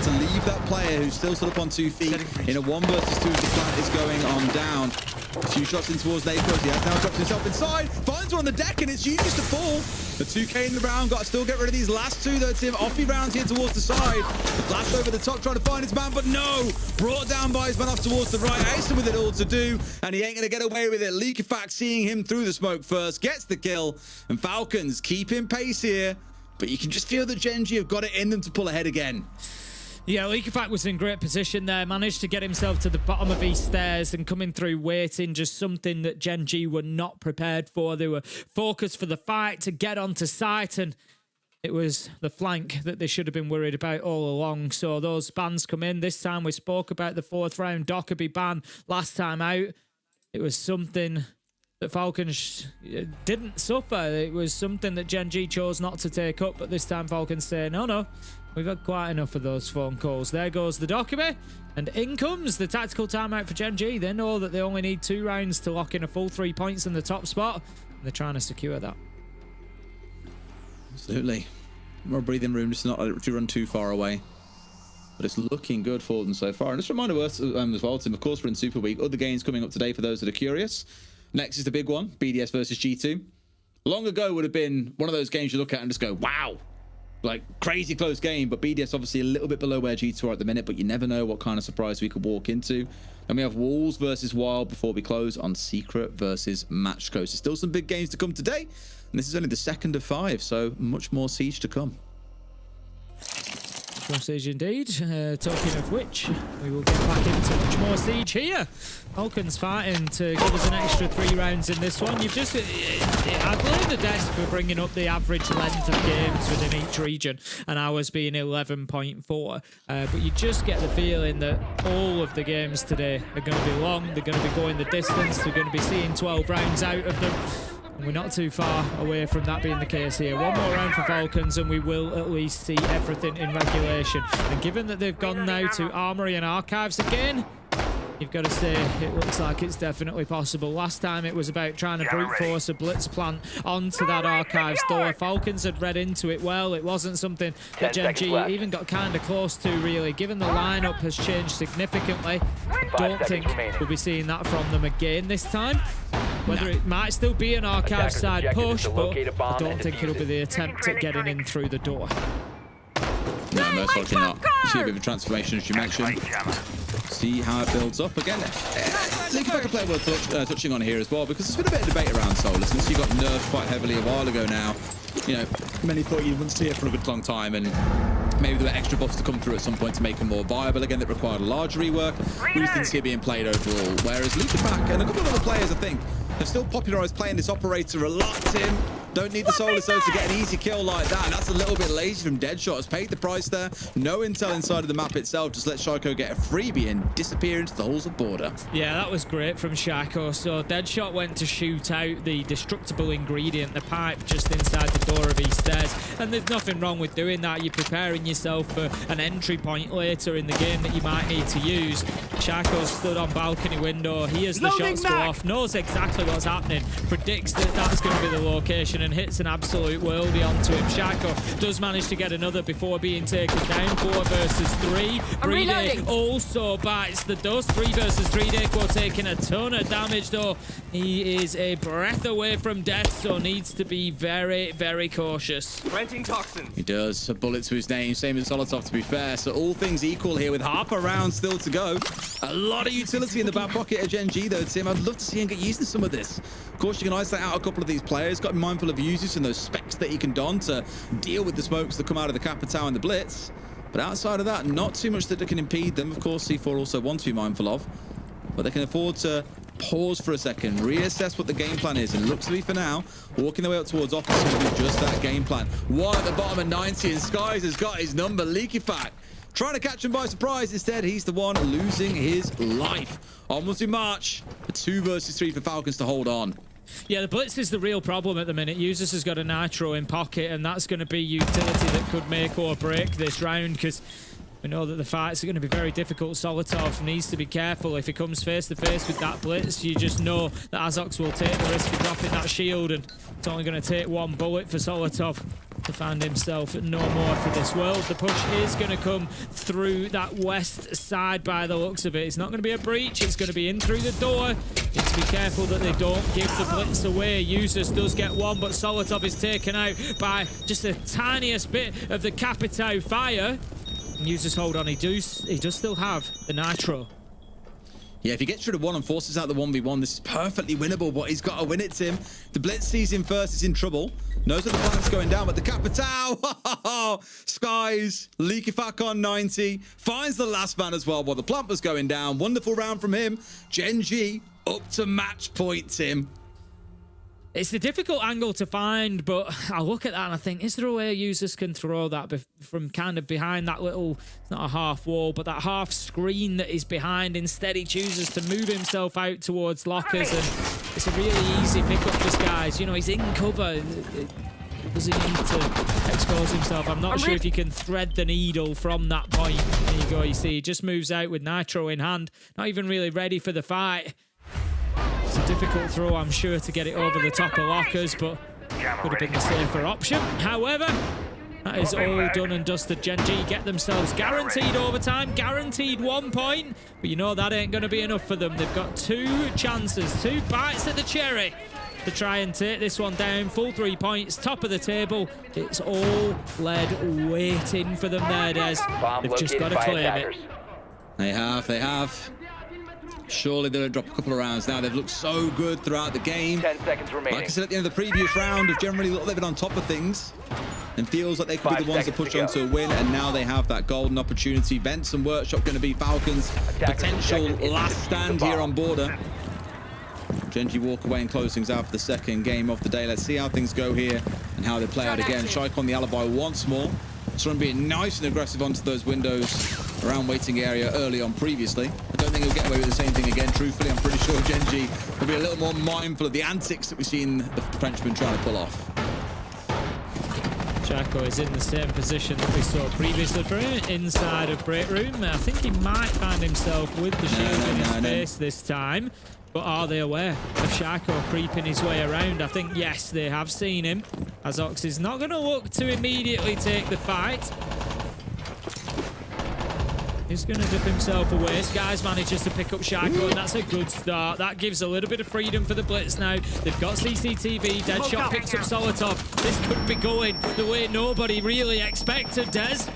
to leave that player who's still stood up on 2 feet in a 1 versus 2 as the plant is going on down. A few shots in towards Naples. He has now dropped himself inside. Finds one on the deck, and it's used to fall. The 2K in the round. Got to still get rid of these last two, though, Tim. Offie rounds here towards the side. The flash over the top, trying to find his man, but no. Brought down by his man off towards the right. Acer with it all to do, and he ain't going to get away with it. Leakyfax seeing him through the smoke first. Gets the kill, and Falcons keeping pace here. But you can just feel that Gen G have got it in them to pull ahead again. Yeah, Leakyfax was in great position there. Managed to get himself to the bottom of these stairs and coming through waiting. Just something that Gen G were not prepared for. They were focused for the fight to get onto site, and it was the flank that they should have been worried about all along. So those bans come in. This time we spoke about the 4th round Dockerby ban last time out. It was something that Falcons didn't suffer. It was something that Gen G chose not to take up, but this time Falcons say, no, we've had quite enough of those phone calls. There goes the Dockerby, and in comes the tactical timeout for Gen G. They know that they only need 2 rounds to lock in a full 3 points in the top spot, and they're trying to secure that. Absolutely. More breathing room, just not to run too far away. But it's looking good for them so far. And just a reminder us as well, Tim, of course, we're in Super Week. Other games coming up today for those that are curious. Next is the big one, BDS versus G2. Long ago would have been one of those games you look at and just go, wow. Like, crazy close game, but BDS obviously a little bit below where G2 are at the minute, but you never know what kind of surprise we could walk into. Then we have Wolves versus Wild before we close on Secret versus Matchco. So still some big games to come today, and this is only the 2nd of 5, so much more Siege to come. Much more Siege indeed. Talking of which, we will get back into much more Siege here. Falcons fighting to give us an extra 3 rounds in this one. You've just, I blame the desk for bringing up the average length of games within each region, and ours being 11.4. But you just get the feeling that all of the games today are going to be long. They're going to be going the distance. We're going to be seeing 12 rounds out of them. And we're not too far away from that being the case here. 1 more round for Falcons and we will at least see everything in regulation. And given that they've gone now to Armory and Archives again, you've got to say it looks like it's definitely possible. Last time it was about trying to brute force a blitz plant onto that Archives door. Falcons had read into it well. It wasn't something that Gen G even got kind of close to, really. Given the lineup has changed significantly, I don't think we'll be seeing that from them again this time. Whether it might still be an Archive side push, but I don't think it'll be the attempt at getting in through the door. No, most likely not. See a bit of a transformation, as you mentioned. See how it builds up again. Leakyfax play worth touching on here as well, because there's been a bit of debate around Solar since he got nerfed quite heavily a while ago now. You know, many thought you wouldn't see it for a good long time, and maybe there were extra buffs to come through at some point to make him more viable again that required a large rework. We just didn't see it being played overall. Whereas Leakyfax and a couple of other players, I think, have still popularized playing this operator a lot, Tim. Don't need the Solar Stones to get an easy kill like that. That's a little bit lazy from Deadshot. Has paid the price there. No intel inside of the map itself. Just let Shaco get a freebie and disappear into the halls of border. Yeah, that was great from Shaco. So Deadshot went to shoot out the destructible ingredient, the pipe just inside the door of these stairs. And there's nothing wrong with doing that. You're preparing yourself for an entry point later in the game that you might need to use. Shaco stood on balcony window, hears the shots go off, knows exactly what's happening, predicts that that's going to be the location position and hits an absolute worldie onto him. Shako does manage to get another before being taken down. 4 versus 3. Brede also bites the dust. 3 versus 3. Deko taking a ton of damage though. He is a breath away from death, so needs to be very, very cautious. Renting toxin. He does. A bullet to his name, same as Solotov to be fair. So all things equal here with half a round still to go. A lot of utility in the back pocket of Gen G though, Tim. I'd love to see him get used to some of this. Of course, you can isolate out a couple of these players. Got to be mindful of users and those specs that he can don to deal with the smokes that come out of the Capitao and the Blitz. But outside of that, not too much that can impede them. Of course, C4 also want to be mindful of. But they can afford to pause for a second, reassess what the game plan is, and looks to be for now walking their way up towards offense with just that game plan. 1 at the bottom of 90, and Skies has got his number. Leaky Fact trying to catch him by surprise. Instead, he's the one losing his life. Onwards we march. A 2 versus 3 for Falcons to hold on. Yeah, the Blitz is the real problem at the minute. Users has got a Nitro in pocket, and that's going to be utility that could make or break this round, because we know that the fights are going to be very difficult. Solotov needs to be careful. If he comes face to face with that Blitz, you just know that Azox will take the risk of dropping that shield, and it's only going to take 1 bullet for Solotov to find himself no more for this world. The push is going to come through that west side by the looks of it. It's not going to be a breach. It's going to be in through the door. Need to be careful that they don't give the Blitz away. Users does get 1, but Solotov is taken out by just the tiniest bit of the Capitao fire. Users hold on. He does still have the Nitro. Yeah, if he gets rid of 1 and forces out the 1v1, this is perfectly winnable, but he's got to win it, Tim. The Blitz sees him first, is in trouble. Knows that the plan's going down, but the Capitao, Skies, Leaky Fact on 90, finds the last man as well while the plant was going down. Wonderful round from him. Gen G up to match point, Tim. It's a difficult angle to find, but I look at that and I think, is there a way users can throw that from kind of behind that little, it's not a half wall, but that half screen that is behind? Instead, he chooses to move himself out towards lockers, and it's a really easy pickup for Skies. You know, he's in cover. Does he need to expose himself? I'm not sure if he can thread the needle from that point. There you go, you see, he just moves out with Nitro in hand, not even really ready for the fight. It's a difficult throw, I'm sure, to get it over the top of lockers, but would have been the safer option. However, that is all done and dusted. Gen G get themselves guaranteed overtime, guaranteed 1 point, but you know that ain't going to be enough for them. They've got 2 chances, 2 bites at the cherry to try and take this one down. Full 3 points, top of the table. It's all lead waiting for them there, Des. They've just got to claim it. They have. Surely they'll drop a couple of rounds now. They've looked so good throughout the game. 10 seconds remaining. Like I said at the end of the previous round, have generally looked a little bit on top of things and feels like they could be the ones that push on to a win, and now they have that golden opportunity. Vents and Workshop going to be Falcons' potential last stand here on border. Gen G walk away and close things out for the second game of the day. Let's see how things go here and how they play out again. Shyke on the alibi once more. Trying to be nice and aggressive onto those windows around waiting area early on previously. I don't think he'll get away with the same thing again. Truthfully, I'm pretty sure Gen G will be a little more mindful of the antics that we've seen the Frenchman trying to pull off. Chaco is in the same position that we saw previously for him, inside of break room. I think he might find himself with the shield in his face this time. But are they aware of Chaco creeping his way around? I think, yes, they have seen him. Azox is not going to look to immediately take the fight. He's going to dip himself away. Skies manages to pick up Chaco, and that's a good start. That gives a little bit of freedom for the Blitz now. They've got CCTV. Deadshot picks up Solotov. This could be going the way nobody really expected, Des.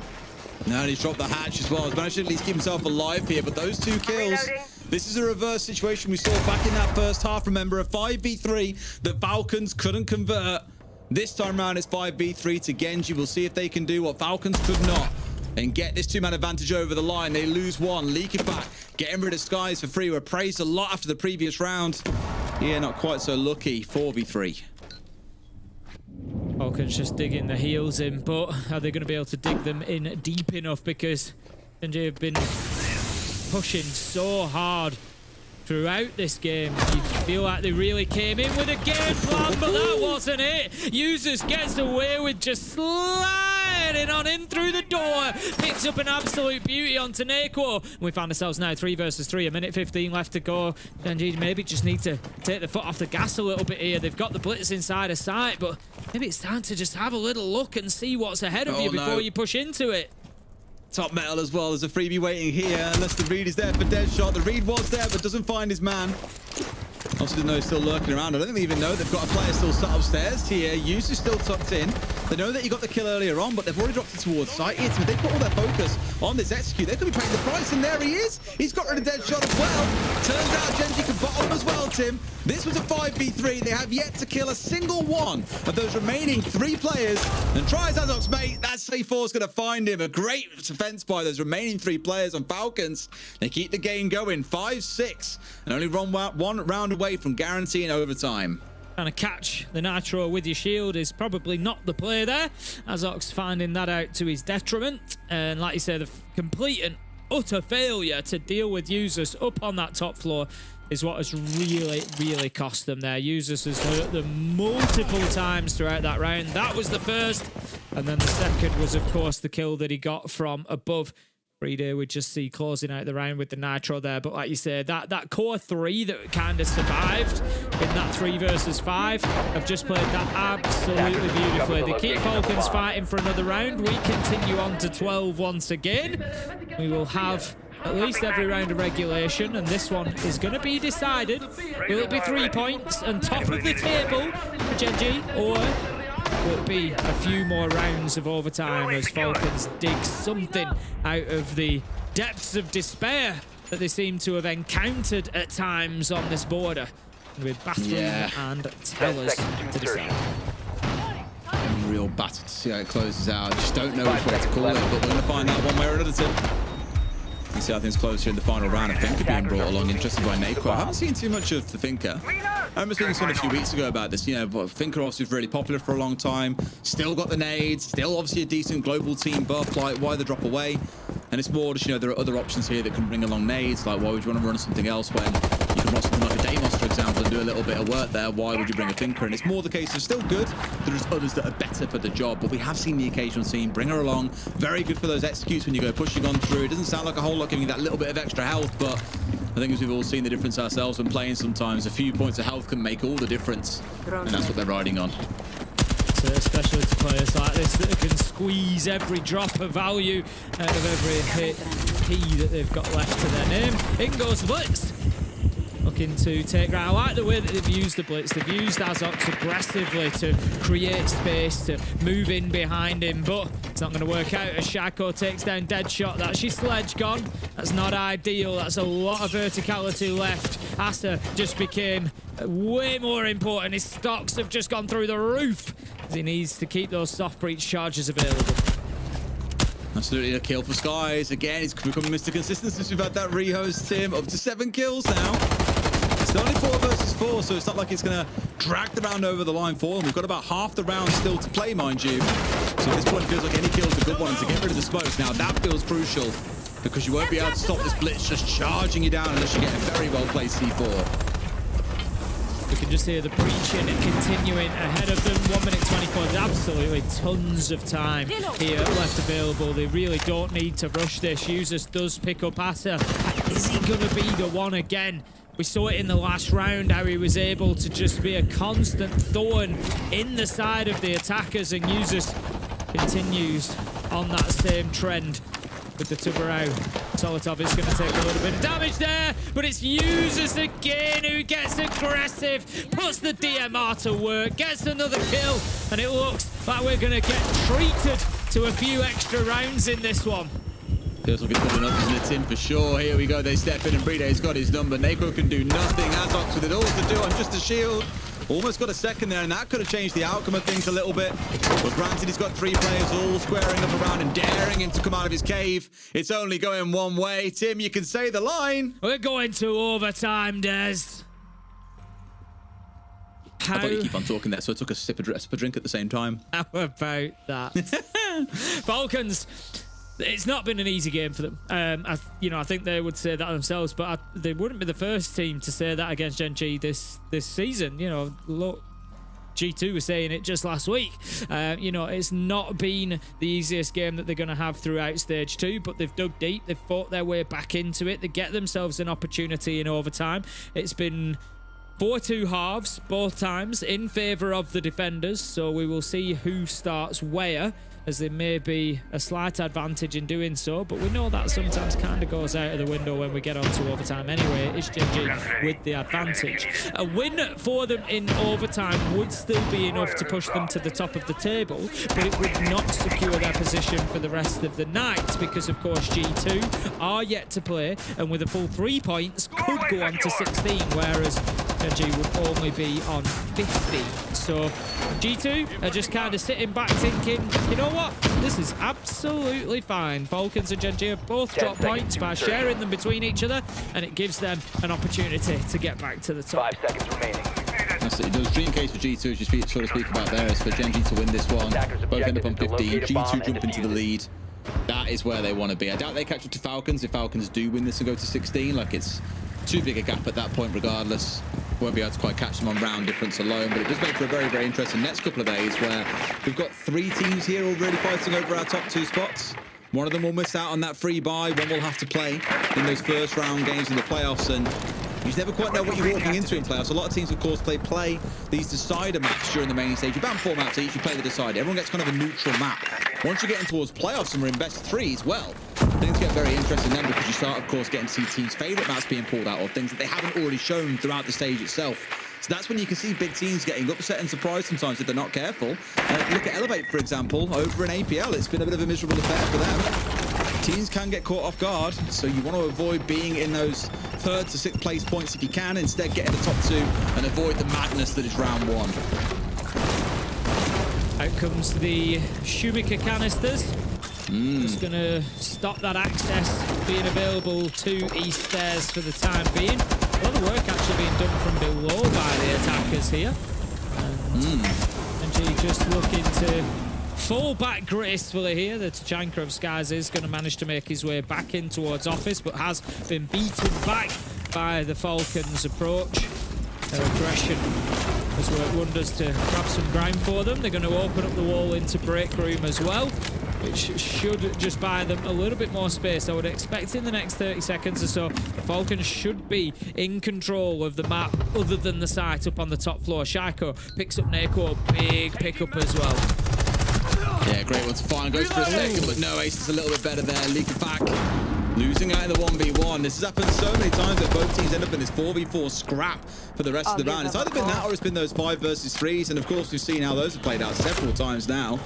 No, and he's dropped the hatch as well. He's managed to at least keep himself alive here, but those 2 kills... This is a reverse situation we saw back in that first half. Remember, a 5v3 that Falcons couldn't convert. This time around, it's 5v3 to Genji. We'll see if they can do what Falcons could not and get this 2-man advantage over the line. They lose 1. Leaky back, getting rid of Skies for free. Were praised a lot after the previous round. Yeah, not quite so lucky. 4v3. Falcons just digging the heels in, but are they going to be able to dig them in deep enough? Because Genji have been pushing so hard throughout this game. You feel like they really came in with a game plan, but that wasn't it. Users gets away with just sliding getting on in through the door. Picks up an absolute beauty onto Neko. We find ourselves now 3 versus 3. A minute 15 left to go. Genji maybe just need to take the foot off the gas a little bit here. They've got the blitz inside of sight, but maybe it's time to just have a little look and see what's ahead of you before you push into it. Top metal as well. There's a freebie waiting here. Unless the read is there for Deadshot. The read was there, but doesn't find his man. Obviously, didn't know he's still lurking around. I don't think they even know they've got a player still sat upstairs here. Use is still tucked in. They know that he got the kill earlier on, but they've already dropped it towards site. It's they put all their focus on this execute. They could be paying the price, and there he is. He's got rid of Deadshot as well. Turns out Genji can bottom as well, Tim. This was a 5v3. They have yet to kill a single one of those remaining 3 players. And tries Azok's mate. That C4's going to find him. A great defense by those remaining 3 players on Falcons. They keep the game going. 5-6. And only one round away from guaranteeing overtime. Trying to catch the Nitro with your shield is probably not the play there. Azok's finding that out to his detriment. And like you said, the complete and utter failure to deal with users up on that top floor is what has really cost them there. Users has hurt them multiple times throughout that round. That was the first. And then the second was, of course, the kill that he got from above. Frida we just see closing out the round with the Nitro there. But like you said, that core 3 that kind of survived in that 3 versus 5 have just played that absolutely beautifully. They keep Falcons fighting for another round. We continue on to 12 once again. We will have at least every round of regulation, and this one is going to be decided. Will it be 3 points and top of the table for Genji, or will it be a few more rounds of overtime as Falcons dig something out of the depths of despair that they seem to have encountered at times on this border, with Bathroom and Tellers to decide. A real battle to see how it closes out. I just don't know which way to call it, but we're going to find out one way or another, Tim. You see how things close here in the final round. I think being brought along, interested by Neko. I haven't seen too much of the Thinker. I remember speaking to someone a few weeks ago about this. You know, but Thinker obviously was really popular for a long time. Still got the nades. Still obviously a decent global team buff. Like, why the drop away? And it's more just, you know, there are other options here that can bring along nades. Like, why would you want to run something else when you can run something like a Deimos, for example, and do a little bit of work there? Why would you bring a Thinker? And it's more the case of still good. There's others that are better for the job, but we have seen the occasional team bring her along. Very good for those executes when you go pushing on through. It doesn't sound like a whole lot giving you that little bit of extra health, but I think as we've all seen the difference ourselves when playing sometimes, a few points of health can make all the difference, and that's what they're riding on. So especially to players like this that can squeeze every drop of value out of every P that they've got left to their name. In goes Blitz. Looking to take ground. I like the way that they've used the Blitz. They've used Azok aggressively to create space, to move in behind him, but it's not going to work out as Shako takes down Deadshot. That's your sledge gone. That's not ideal. That's a lot of verticality left. Asa just became way more important. His stocks have just gone through the roof as he needs to keep those soft breach charges available. Absolutely a kill for Skies. Again, he's becoming Mr. Consistent since we've had that rehost, Tim. Up to 7 kills now. It's only 4 versus 4, so it's not like it's going to drag the round over the line for them. We've got about half the round still to play, mind you. So at this point, it feels like any kill is a good one. And to get rid of the smokes now, that feels crucial, because you won't be able to stop this Blitz just charging you down unless you get a very well-placed C4. We can just hear the breaching and continuing ahead of them. 1 minute 24. There's absolutely tons of time here left available. They really don't need to rush this. Users does pick up Asa. Is he going to be the one again? We saw it in the last round, how he was able to just be a constant thorn in the side of the attackers, and Users continues on that same trend with the Tubarão. Solotov is going to take a little bit of damage there, but it's Users again who gets aggressive, puts the DMR to work, gets another kill, and it looks like we're going to get treated to a few extra rounds in this one. Feels like it's coming up, isn't it, Tim? For sure. Here we go. They step in, and Bride's got his number. Neko can do nothing. Azox with it all to do on just a shield. Almost got a second there, and that could have changed the outcome of things a little bit. But granted, he's got 3 players all squaring up around and daring him to come out of his cave. It's only going one way. Tim, you can say the line. We're going to overtime, Des. I thought you keep on talking there, so I took a sip of drink at the same time. How about that? Falcons. It's not been an easy game for them. I think they would say that themselves, but they wouldn't be the first team to say that against Genji this season. You know, look, G2 was saying it just last week. You know, it's not been the easiest game that they're going to have throughout stage 2, but they've dug deep. They've fought their way back into it. They get themselves an opportunity in overtime. It's been 4-2 halves both times in favor of the defenders, so we will see who starts where, as there may be a slight advantage in doing so, but we know that sometimes kind of goes out of the window when we get on to overtime anyway. It's GG with the advantage. A win for them in overtime would still be enough to push them to the top of the table, but it would not secure their position for the rest of the night, because of course G2 are yet to play, and with a full 3 points could go on to 16, whereas Genji would only be on 15. So G2 are just kind of sitting back thinking, you know what, this is absolutely fine. Falcons and Genji have both dropped points by sharing them between each other, and it gives them an opportunity to get back to the top. 5 seconds remaining. That's it. The dream case for G2, as you sort of speak about there, is for Genji to win this one. Both end up on 15. G2 jump into the lead. That is where they want to be. I doubt they catch up to Falcons if Falcons do win this and go to 16. Like, it's too big a gap at that point regardless. Won't be able to quite catch them on round difference alone, but it does make for a very, very interesting next couple of days where we've got 3 teams here already fighting over our top 2 spots. One of them will miss out on that free buy, one will have to play in those first round games in the playoffs, and you just never quite know what you're walking into in playoffs. A lot of teams, of course, they play these decider maps during the main stage. You ban 4 maps each, you play the decider. Everyone gets kind of a neutral map. Once you're getting towards playoffs and we're in best 3s, well, things get very interesting then, because you start, of course, getting to see teams' favourite maps being pulled out, or things that they haven't already shown throughout the stage itself. So that's when you can see big teams getting upset and surprised sometimes if they're not careful. Look at Elevate, for example, over in APL. It's been a bit of a miserable affair for them. Teams can get caught off guard, so you want to avoid being in those 3rd to 6th place points if you can. Instead, get in the top 2 and avoid the madness that is round 1. Out comes the Shoemaker canisters. Just going to stop that access being available to East Stairs for the time being. A lot of work actually being done from below by the attackers here. And G just looking to fall back gracefully here. The Tachanka of Skies is going to manage to make his way back in towards office, but has been beaten back by the Falcons' approach. Their aggression has worked wonders to grab some ground for them. They're going to open up the wall into break room as well, which should just buy them a little bit more space. I would expect in the next 30 seconds or so, the Falcons should be in control of the map other than the site up on the top floor. Shaiko picks up Neko, big pickup as well. Yeah, great one to find. Goes for a second, but no, Ace is a little bit better there. Leaking back, losing out in the 1v1. This has happened so many times that both teams end up in this 4v4 scrap for the rest of the round. It's either been that or it's been those 5 versus 3s, and of course we've seen how those have played out several times now.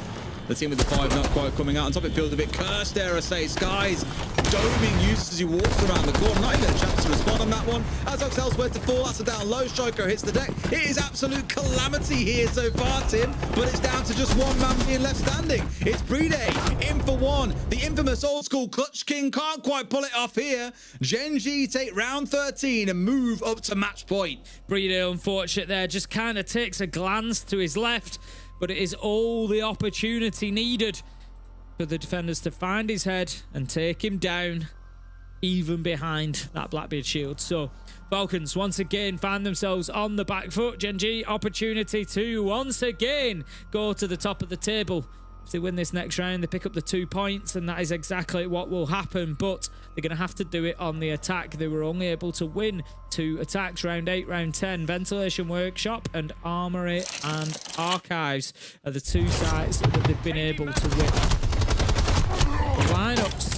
The team with the 5 not quite coming out on top. It feels a bit cursed, dare I say. Skies doming Eustace as he walks around the corner. Not even a chance to respond on that one. Azox elsewhere to fall. That's a down low. Shaiko hits the deck. It is absolute calamity here so far, Tim. But it's down to just one man being left standing. It's Brede in for 1. The infamous old school Clutch King can't quite pull it off here. Genji take round 13 and move up to match point. Brede, unfortunate there, just kind of takes a glance to his left, but it is all the opportunity needed for the defenders to find his head and take him down, even behind that Blackbeard shield. So Falcons once again find themselves on the back foot. Genji, opportunity to once again go to the top of the table. If they win this next round, they pick up the 2 points, and that is exactly what will happen, but they're going to have to do it on the attack. They were only able to win 2 attacks, round 8, round 10. Ventilation Workshop and Armory and Archives are the 2 sites that they've been able to win. The lineups,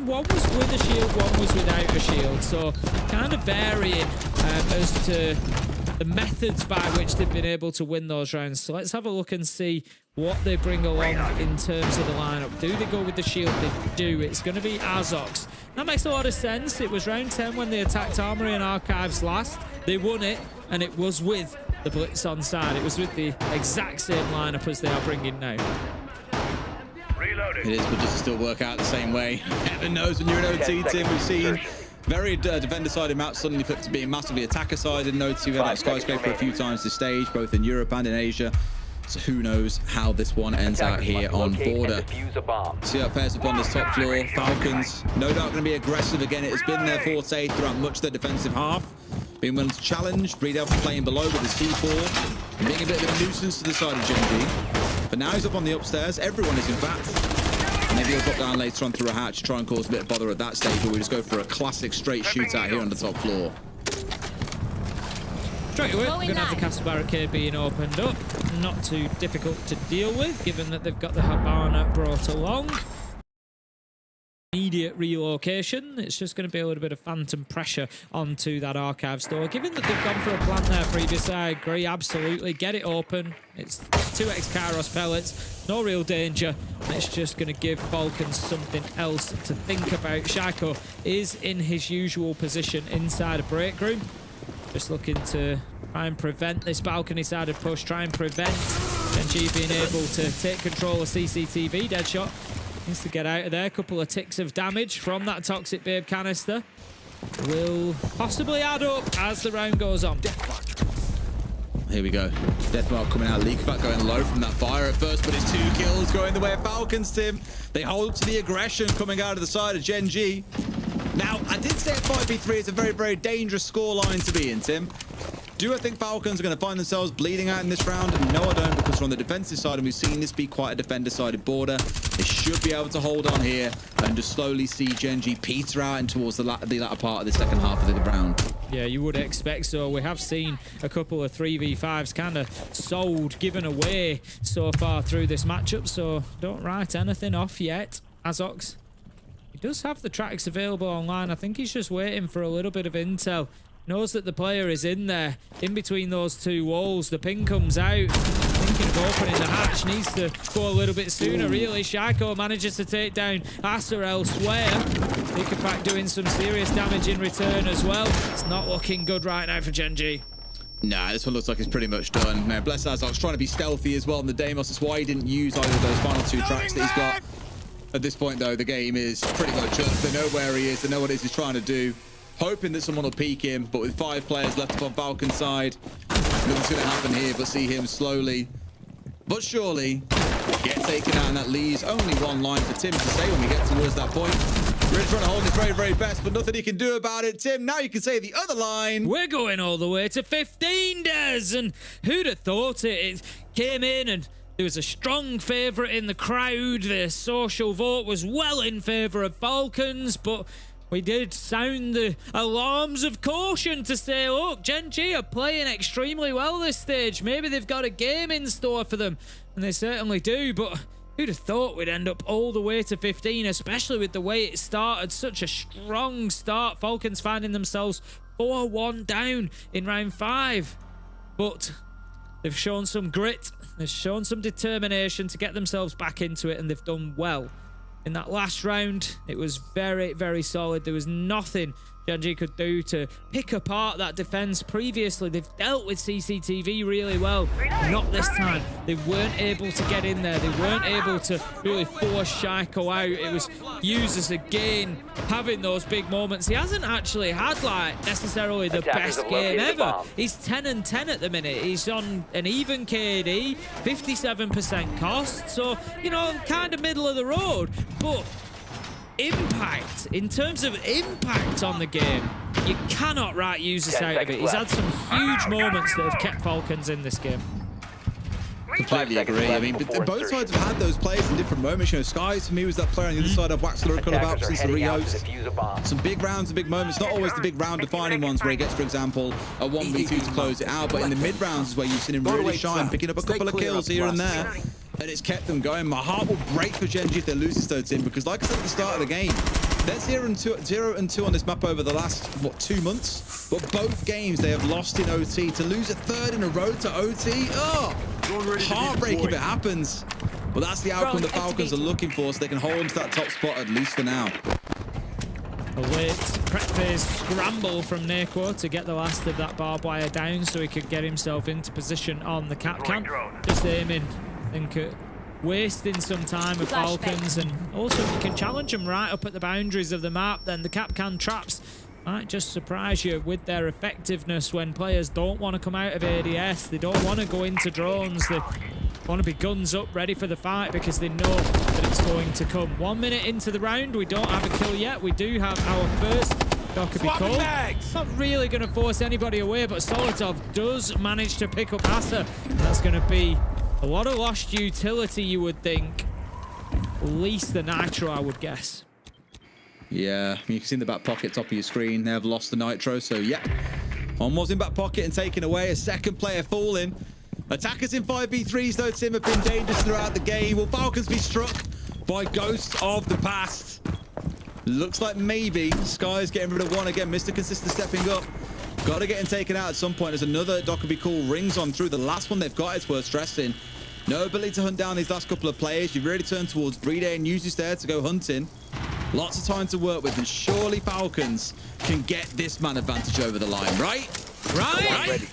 one was with a shield, one was without a shield, so kind of varying as to the methods by which they've been able to win those rounds. So let's have a look and see what they bring along in terms of the lineup. Do they go with the shield? They do. It's going to be Azox. That makes a lot of sense. It was round 10 when they attacked Armory and Archives last. They won it, and it was with the Blitz on side. It was with the exact same lineup as they are bringing now. It is, but does it still work out the same way? Heaven knows when you're an OT team. We've seen very defender-sided maps suddenly flip to being massively attacker-sided in OT. We've had that Skyscraper a few times this stage, both in Europe and in Asia. So who knows how this one ends out here on Border. See how it fares up on this top floor. Falcons, no doubt going to be aggressive again. It has been their forte throughout much of their defensive half. being willing to challenge. Breedel playing below with his C4 and being a bit of a nuisance to the side of Gen.G. But now he's up on the upstairs. Everyone is, in fact. Maybe he'll drop down later on through a hatch, try and cause a bit of bother at that stage, but we just go for a classic straight shootout here on the top floor. Straight away, we're going to have the castle barricade being opened up. Not too difficult to deal with, given that they've got the Habana brought along. Immediate relocation. It's just going to be a little bit of phantom pressure onto that archive store. Given that they've gone for a plan there previously, I agree, absolutely. Get it open. It's 2x Kairos pellets. No real danger. It's just going to give Falcons something else to think about. Shaiko is in his usual position inside a break room. Just looking to try and prevent this balcony-sided push, try and prevent Gen.G being able to take control of CCTV. Deadshot needs to get out of there. A couple of ticks of damage from that Toxic Babe canister will possibly add up as the round goes on. Here we go. Deathmark coming out. Leakback going low from that fire at first, but it's 2 kills going the way of Falcons, Tim. They hold to the aggression coming out of the side of Gen.G. Now, I did say 5v3 is a very, very dangerous scoreline to be in, Tim. Do I think Falcons are going to find themselves bleeding out in this round? No, I don't, because we're on the defensive side, and we've seen this be quite a defender-sided border. They should be able to hold on here and just slowly see Gen.G peter out and towards the latter part of the second half of the round. Yeah, you would expect so. We have seen a couple of 3v5s kind of sold, given away so far through this matchup, so don't write anything off yet. Azox, he does have the tracks available online. I think he's just waiting for a little bit of intel. Knows that the player is in there, in between those 2 walls. The ping comes out. Thinking of opening the hatch. Needs to go a little bit sooner, really. Shaiko manages to take down Asa elsewhere. Nickelback doing some serious damage in return as well. It's not looking good right now for Gen.G. Nah, this one looks like it's pretty much done. Now, bless Azox trying to be stealthy as well in the Deimos. That's why he didn't use either of those final 2 tracks that he's got. At this point, though, the game is pretty much up. They know where he is. They know what it is he's trying to do. Hoping that someone will peek him, but with 5 players left up on Falcon's side, nothing's going to happen here but see him slowly but surely get taken out, and that leaves only one line for Tim to say when we get towards that point. Really trying to hold his very, very best, but nothing he can do about it. Tim, now you can say the other line. We're going all the way to 15, Des, and who'd have thought it? It came in and there was a strong favourite in the crowd. The social vote was well in favour of Falcons, but we did sound the alarms of caution to say, look, Gen.G are playing extremely well this stage. Maybe they've got a game in store for them, and they certainly do, but who'd have thought we'd end up all the way to 15, especially with the way it started. Such a strong start. Falcons finding themselves 4-1 down in round 5. But they've shown some grit. They've shown some determination to get themselves back into it, and they've done well. In that last round, it was very, very solid. There was nothing Gen.G could do to pick apart that defense. Previously, they've dealt with CCTV really well. Not this time. They weren't able to get in there. They weren't able to really force Shaiko out. It was users again having those big moments. He hasn't actually had, like, necessarily the best game ever. He's 10-10 at the minute. He's on an even KD, 57% cost. So, you know, kind of middle of the road. But impact, in terms of impact on the game, you cannot write users out of it. He's had some huge moments that have kept Falcons in this game. Completely agree. I mean, both sides have had those players in different moments. You know, Skies for me was that player on the other side of Waxler and Cullab since the Rios. Some big rounds and big moments. Not always the big round defining ones where he gets, for example, a 1v2 to close it out. But in the mid rounds is where you've seen him really shine, picking up a couple of kills here and there. And it's kept them going. My heart will break for Gen.G if they lose this though, Tim, because like I said at the start of the game, they're 0-2 on this map over the last, what, 2 months? But both games they have lost in OT. To lose a third in a row to OT, oh, heartbreak if it happens. But that's the outcome the Falcons are looking for, so they can hold on to that top spot at least for now. A late prep phase scramble from Neko to get the last of that barbed wire down so he could get himself into position on the Capcan. Just aiming, I think, wasting some time with Falcons, and also if you can challenge them right up at the boundaries of the map, then the Capcan traps might just surprise you with their effectiveness when players don't want to come out of ADS. They don't want to go into drones. They want to be guns up, ready for the fight, because they know that it's going to come. 1 minute into the round, we don't have a kill yet. We do have our first That could be cool. Not really going to force anybody away, but Solotov does manage to pick up Asa. That's going to be a lot of lost utility, you would think. At least the Nitro, I would guess. Yeah, you can see in the back pocket, top of your screen, they have lost the Nitro, so yeah. One was in back pocket and taken away, a second player falling. Attackers in 5v3s though, Tim, have been dangerous throughout the game. Will Falcons be struck by ghosts of the past? Looks like maybe Sky's getting rid of one again. Mr. Consistent stepping up. Got to get him taken out at some point as another Doc could be cool rings on through. The last one they've got is worth stressing. No ability to hunt down these last couple of players. You really turn towards Brede and use his there to go hunting. Lots of time to work with, and surely Falcons can get this man advantage over the line, right? Right?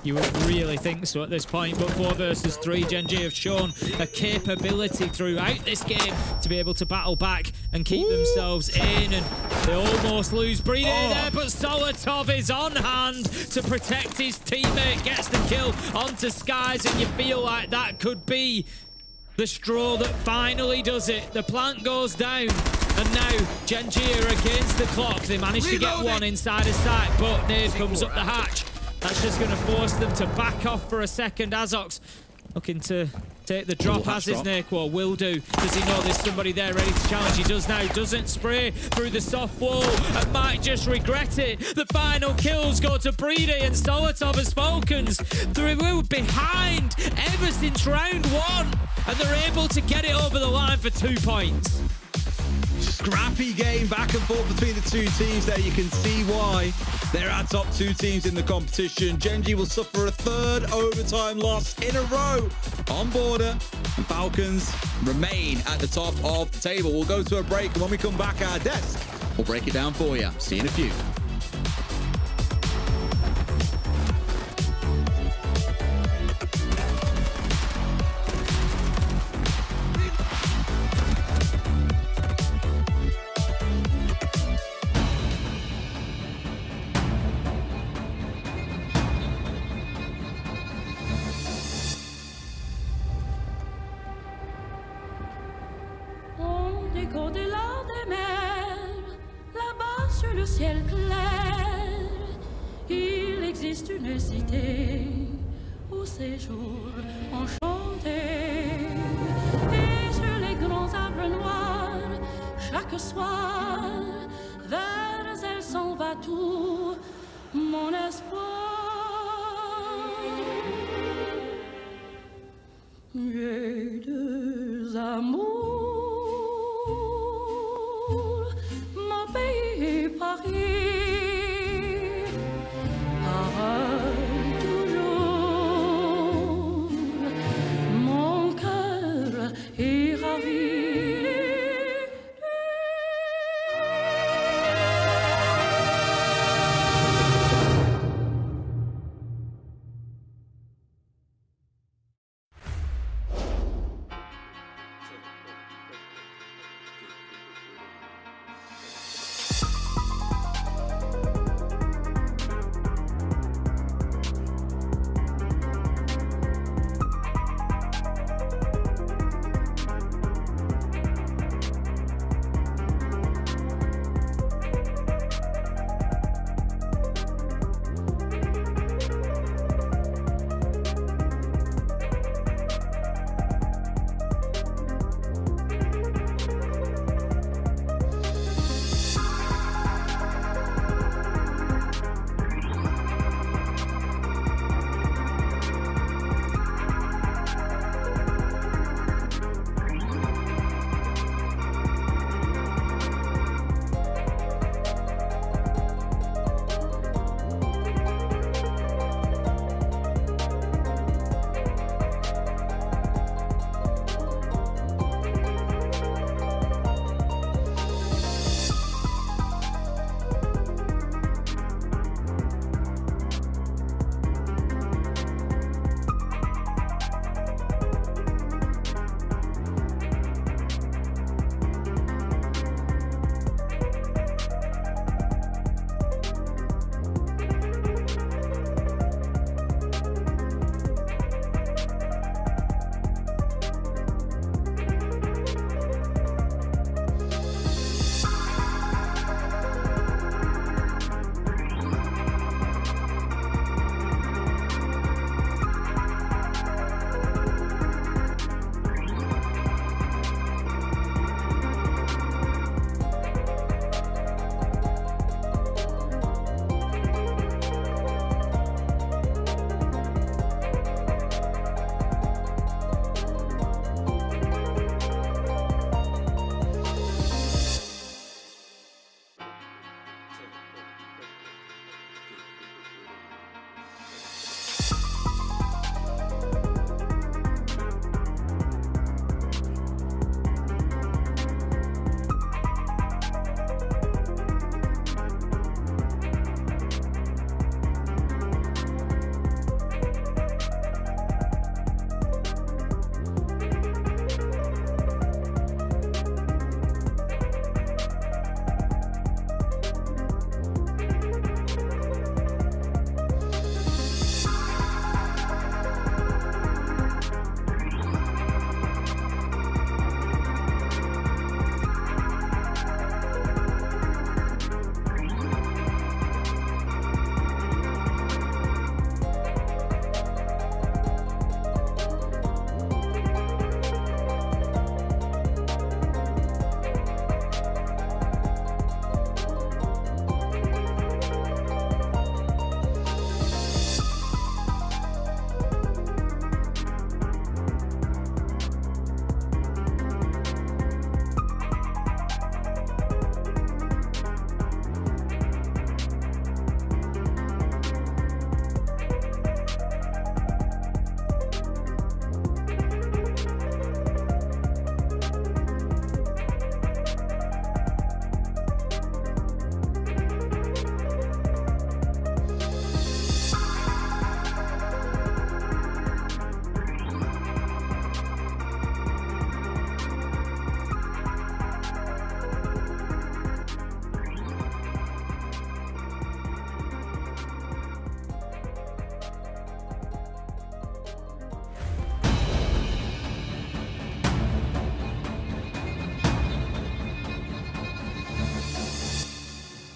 You would really think so at this point, but 4 versus 3, Gen G have shown a capability throughout this game to be able to battle back and keep themselves in, and they almost lose Brede there, but Solotov is on hand to protect his teammate, gets the kill onto Skies, and you feel like that could be the straw that finally does it. The plant goes down, and now Gen G are against the clock. They manage to get one inside his sight, but Nade comes up the hatch. That's just going to force them to back off for a second. Azox looking to take the drop as is Naquo. Will do. Does he know there's somebody there ready to challenge? He does now. Doesn't spray through the soft wall and might just regret it. The final kills go to Brede and Solotov as Falcons. They were behind ever since round 1, and they're able to get it over the line for 2 points. Scrappy game back and forth between the two teams there. You can see why they're our top 2 teams in the competition. Gen G will suffer a 3rd overtime loss in a row on border, and Falcons remain at the top of the table. We'll go to a break, and when we come back our desk, we'll break it down for you. See you in a few. Au-delà des mers, là-bas sur le ciel clair, il existe une cité où ces jours enchantés. Et sur les grands arbres noirs, chaque soir, vers elle s'en va tout mon espoir. J'ai 2 amours. Paris, toujours, mon cœur est ravi.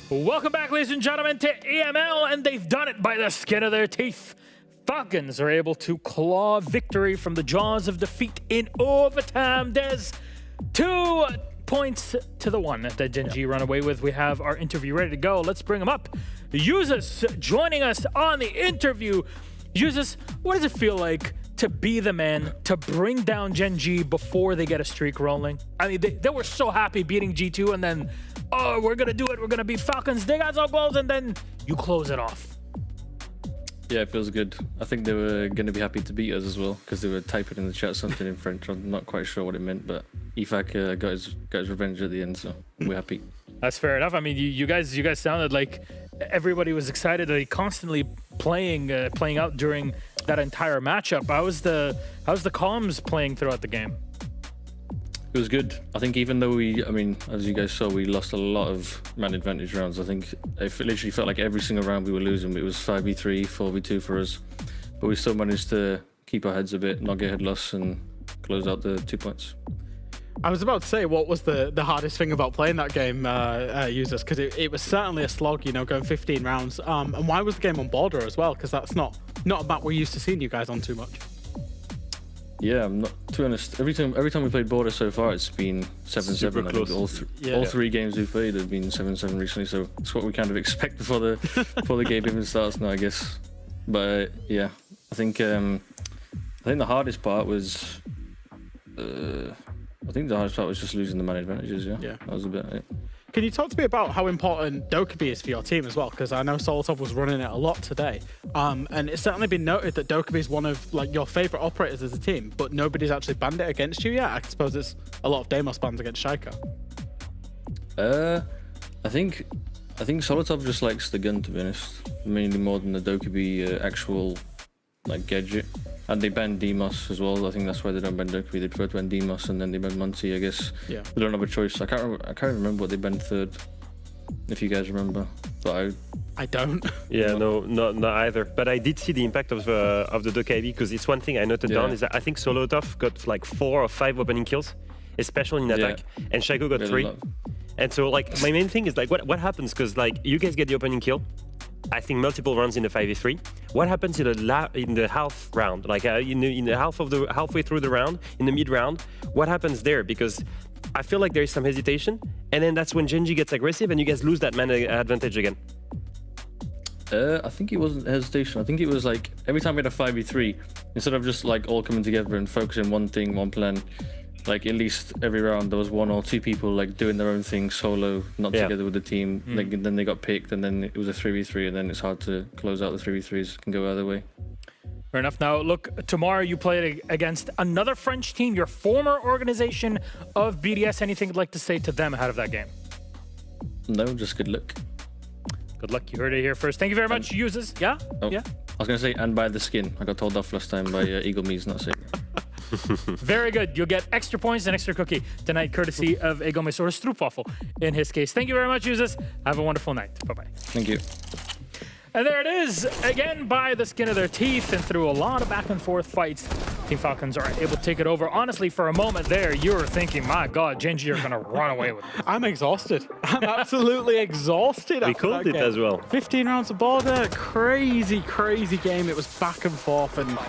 Welcome back, ladies and gentlemen, to EML, and they've done it by the skin of their teeth. Falcons are able to claw victory from the jaws of defeat in overtime. Des, 2 points to the 1 that Gen G run away with. We have our interview ready to go. Let's bring him up. Yuzus joining us on the interview. Yuzus, what does it feel like to be the man to bring down Gen G before they get a streak rolling? I mean, they were so happy beating G2 and then, oh, we're going to do it. We're going to beat Falcons. They got some goals and then you close it off. Yeah, it feels good. I think they were going to be happy to beat us as well because they were typing in the chat something in French. I'm not quite sure what it meant, but EFAC got his revenge at the end, so we're happy. That's fair enough. I mean, you guys sounded like everybody was excited. They constantly playing out during that entire matchup. How's the comms playing throughout the game? It was good. I think even though as you guys saw, we lost a lot of man advantage rounds. I think it literally felt like every single round we were losing. It was 5v3, 4v2 for us. But we still managed to keep our heads a bit, not get head loss, and close out the 2 points. I was about to say, what was the hardest thing about playing that game, Users? Because it was certainly a slog, going 15 rounds. And why was the game on border as well? Because that's not a map we're used to seeing you guys on too much. Yeah, I'm not, to be honest, every time we played border so far, it's been 7-7. I think all 3 games we've played have been 7-7 recently, so it's what we kind of expect before the game even starts now, I guess. But yeah, I think the hardest part was just losing the man advantages. Yeah, that was a bit. Yeah. Can you talk to me about how important Dokkaebi is for your team as well? Because I know Solotov was running it a lot today, and it's certainly been noted that Dokkaebi is one of your favorite operators as a team, but nobody's actually banned it against you yet. I suppose it's a lot of Deimos bans against Shaika. I think Solotov just likes the gun, to be honest, mainly more than the Dokkaebi actual gadget. And they banned Deimos as well. I think that's why they don't ban Dokkaebi. They prefer to ban Deimos and then they ban Monty, I guess. Yeah. They don't have a choice. I can't remember what they banned third, if you guys remember. But I don't. Yeah, no, not either. But I did see the impact of the Dokkaebi, because it's one thing I noted down is that I think Solotov got 4 or 5 opening kills, especially in attack, and Shaiko got 3. And so my main thing is what happens, because you guys get the opening kill. I think multiple rounds in the 5v3. What happens in the half round, in the halfway through the round, in the mid round? What happens there? Because I feel like there is some hesitation, and then that's when Gen G gets aggressive, and you guys lose that man advantage again. I think it wasn't hesitation. I think it was every time we had a 5v3, instead of just all coming together and focusing one thing, one plan. At least every round there was 1 or 2 people doing their own thing solo, not together with the team. Then they got picked, and then it was a 3v3, and then it's hard to close out the 3v3s. Can go either way. Fair enough. Now, look, tomorrow you play against another French team, your former organization of BDS. Anything you'd like to say to them ahead of that game? No, just good luck. Good luck. You heard it here first. Thank you very much, users. Yeah? Oh, Yeah? I was going to say, and buy the skin. I got told off last time by Eagle Me's not saying. Very good. You'll get extra points and extra cookie tonight, courtesy of Egomais or Stroopwafel in his case. Thank you very much, users. Have a wonderful night. Bye-bye. Thank you. And there it is, again by the skin of their teeth and through a lot of back and forth fights. Team Falcons are able to take it over. Honestly, for a moment there, you were thinking, my God, Gen G are going to run away with it. I'm exhausted. I'm absolutely exhausted. We called it as well. 15 rounds of border, crazy, crazy game. It was back and forth. And,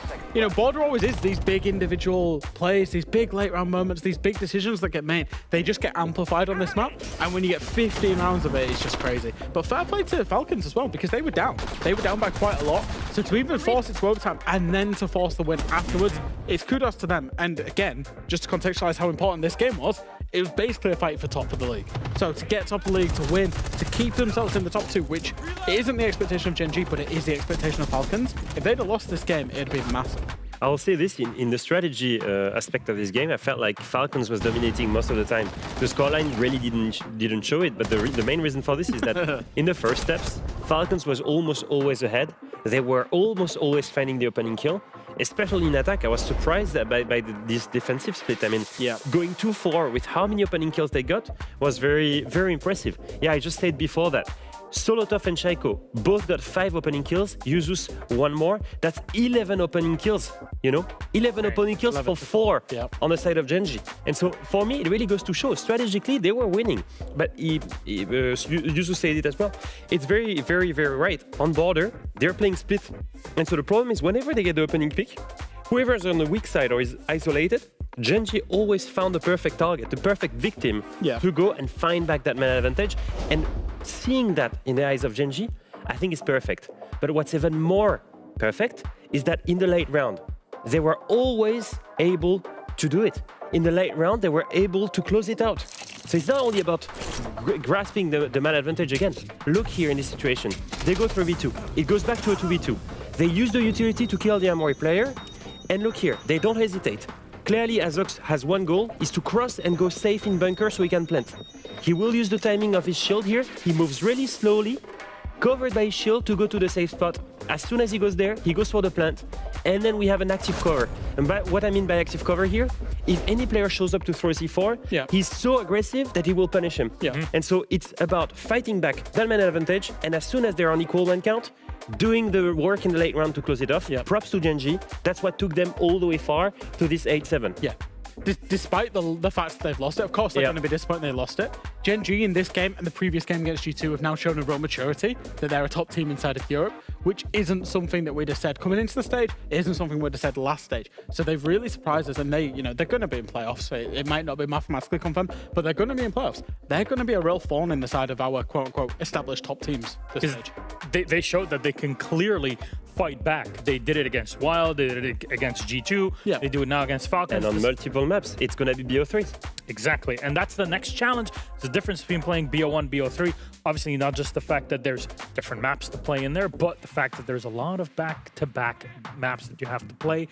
border always is these big individual plays, these big late round moments, these big decisions that get made. They just get amplified on this map. And when you get 15 rounds of it, it's just crazy. But fair play to Falcons as well, because they were down. They were down by quite a lot. So to even force it to overtime and then to force the win afterwards, it's kudos to them. And again, just to contextualize how important this game was, it was basically a fight for top of the league. So to get top of the league, to win, to keep themselves in the top 2, which it isn't the expectation of Gen G, but it is the expectation of Falcons. If they'd have lost this game, it'd be massive. I'll say this, in the strategy aspect of this game, I felt like Falcons was dominating most of the time. The scoreline really didn't show it, but the main reason for this is that in the first steps, Falcons was almost always ahead. They were almost always finding the opening kill. Especially in attack, I was surprised that by this defensive split. I mean, going 2-4 with how many opening kills they got was very, very impressive. Yeah, I just said before that Solotov and Shaiko both got 5 opening kills. Yuzus 1 more. That's 11 opening kills. 11 opening kills for 4 on the side of Genji. And so for me, it really goes to show strategically they were winning. But Yuzu said it as well. It's very, very, very right. On border, they're playing split. And so the problem is whenever they get the opening pick, whoever is on the weak side or is isolated, Genji always found the perfect target, the perfect victim to go and find back that man advantage. And seeing that in the eyes of Genji, I think is perfect. But what's even more perfect is that in the late round, they were always able to do it. In the late round, they were able to close it out. So it's not only about grasping the man advantage again. Look here in this situation. They go 3v2. It goes back to a 2v2. They use the utility to kill the Amory player. And look here, they don't hesitate. Clearly, Azox has one goal, is to cross and go safe in bunker so he can plant. He will use the timing of his shield here. He moves really slowly, covered by his shield to go to the safe spot. As soon as he goes there, he goes for the plant. And then we have an active cover. And what I mean by active cover here, if any player shows up to throw C4, he's so aggressive that he will punish him. And so it's about fighting back that man advantage. And as soon as they're on equal 1 count, doing the work in the late round to close it off. Props to Genji. That's what took them all the way far to this 8-7. Yeah. Despite the fact that they've lost it, of course they're going to be disappointed they lost it. Genji in this game and the previous game against G2 have now shown a real maturity that they're a top team inside of Europe, which isn't something that we'd have said coming into the stage. It isn't something we'd have said last stage. So they've really surprised us, and they're going to be in playoffs. It might not be mathematically confirmed, but they're going to be in playoffs. They're going to be a real thorn in the side of our quote-unquote established top teams this stage. They showed that they can clearly fight back. They did it against Wild, they did it against G2, they do it now against Falcons. And on multiple maps, it's going to be BO3. Exactly, and that's the next challenge. It's the difference between playing BO1, BO3. Obviously, not just the fact that there's different maps to play in there, but the fact that there's a lot of back-to-back maps that you have to play.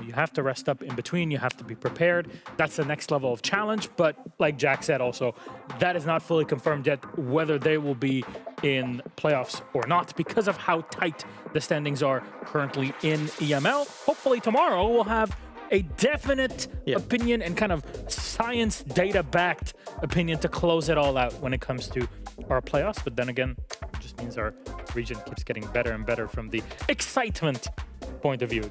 You have to rest up in between. You have to be prepared. That's the next level of challenge. But like Jack said also, that is not fully confirmed yet whether they will be in playoffs or not because of how tight the standings are currently in EML. Hopefully tomorrow we'll have a definite opinion and kind of science data-backed opinion to close it all out when it comes to our playoffs. But then again, it just means our region keeps getting better and better from the excitement point of view.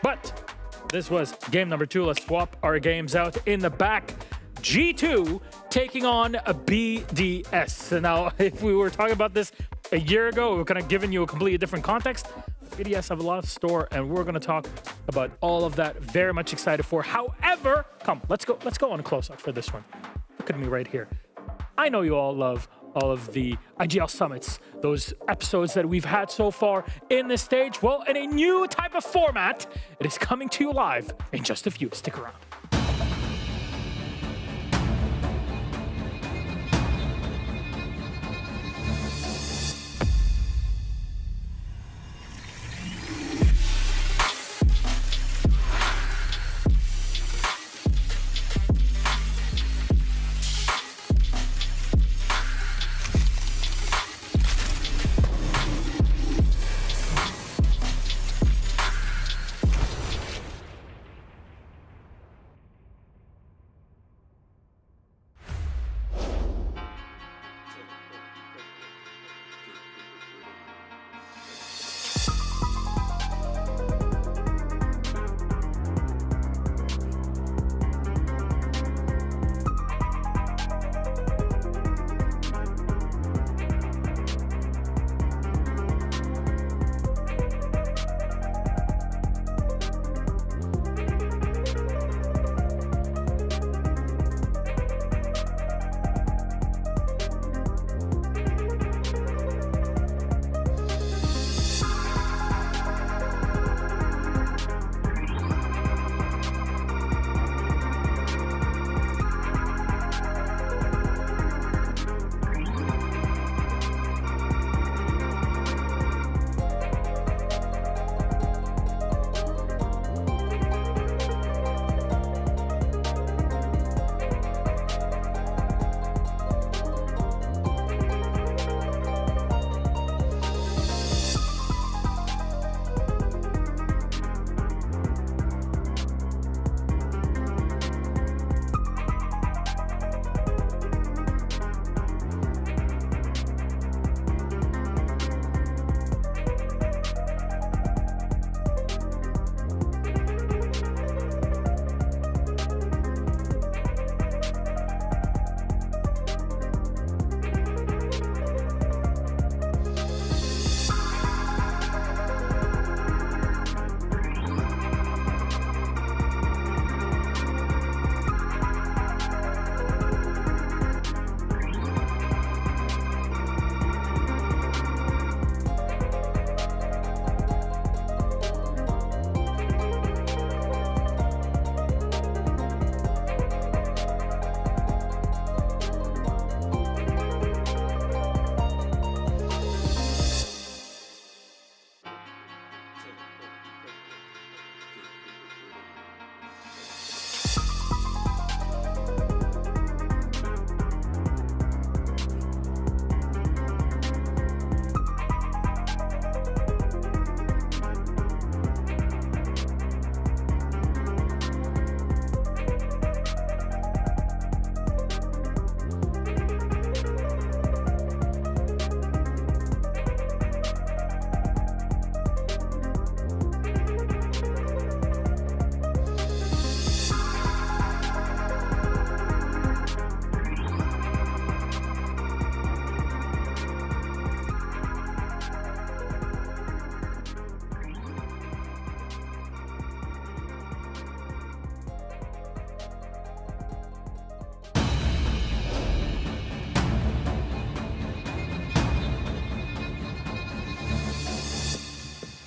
But this was game number 2. Let's swap our games out in the back. G2 taking on a BDS. Now, if we were talking about this a year ago, we were kind of giving you a completely different context. BDS have a lot of store, and we're going to talk about all of that. Very much excited for. However, come, let's go on a close-up for this one. Look at me right here. I know you all love all of the IGL summits, those episodes that we've had so far in this stage. Well, in a new type of format, it is coming to you live in just a few. Stick around.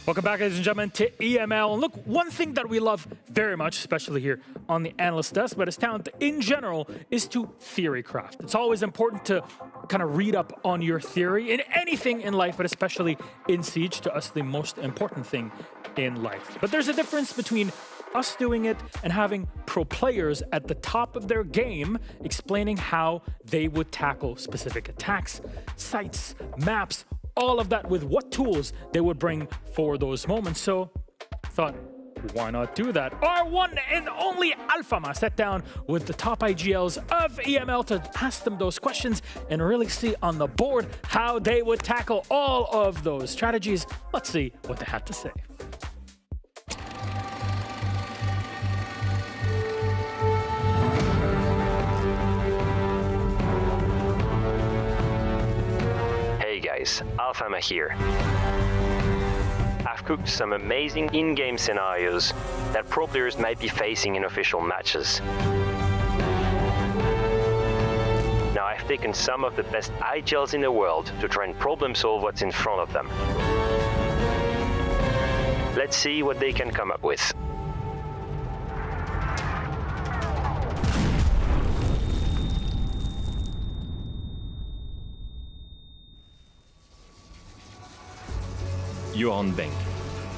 Welcome back, ladies and gentlemen, to EML. And look, one thing that we love very much, especially here on the Analyst desk, but as talent in general, is to theory craft. It's always important to kind of read up on your theory in anything in life, but especially in Siege, to us, the most important thing in life. But there's a difference between us doing it and having pro players at the top of their game explaining how they would tackle specific attacks, sites, maps, all of that with what tools they would bring for those moments. So I thought, why not do that? Our one and only Alfama sat down with the top IGLs of EML to ask them those questions and really see on the board how they would tackle all of those strategies. Let's see what they had to say. Hey guys, Alfama here. I've cooked some amazing in-game scenarios that pro players might be facing in official matches. Now I've taken some of the best IGLs in the world to try and problem solve what's in front of them. Let's see what they can come up with. You're on bank.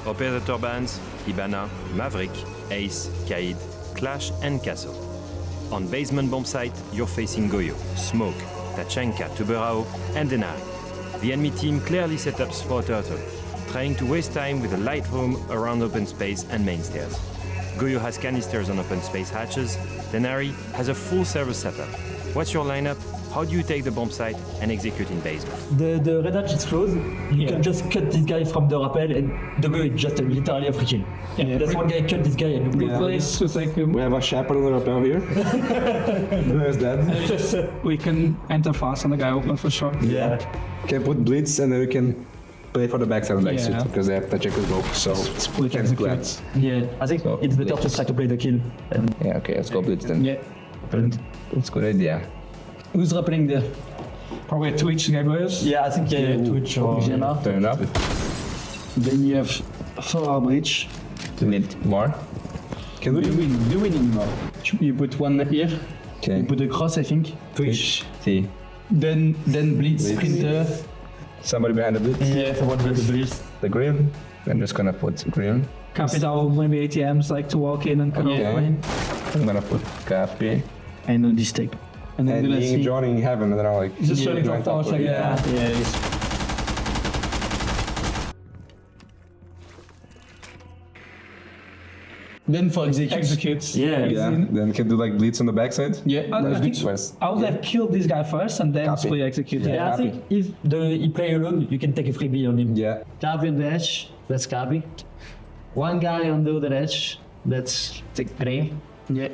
Operator bans Hibana, Maverick, Ace, Kaid, Clash and Castle. On basement bomb site, you're facing Goyo, Smoke, Tachenka, Tuberao and Denari. The enemy team clearly set up for Turtle, trying to waste time with a light room around open space and main stairs. Goyo has canisters on open space hatches, Denari has a full server setup. What's your lineup? How do you take the bomb site and execute in basement? The red hatch is closed. You can just cut this guy from the rappel, and the goal is just literally a free kill. That's one guy cut this guy and you replace. We have a shepherd on the rappel here. Where's that? We can enter fast on the guy open for sure. Yeah. Can put blitz and then we can play for the backside and backseat because they have to check the goal. So we can blitz. Yeah, I think it's better to try to play the kill. And yeah, okay, let's go blitz then. Yeah. That's a good idea. Who's rappelling there? Probably Twitch guys. Yeah, I think Twitch or Gemma. Turn it up. Then you have 4 bridge. Do you need more? Can we win? Do we need more? You put one here. Okay. You put a cross, I think. Twitch. See. Then blitz, sprinter. Somebody behind the blitz. Yeah, someone behind the blitz. The grill. I'm just gonna put grill. Capital, maybe ATMs like to walk in and cut off lane. I'm gonna put Cafe. And on this tape. And then joining heaven, and then I'm like, just joining from far, like Then for executes. Yeah. Then we can do like blitz on the backside. Yeah. I would have killed this guy first and then play execute. Yeah, I think if he play alone, you can take a freebie on him. Yeah. Cappy on the edge, that's Cappy. One guy on the other edge, that's Rain. Yeah.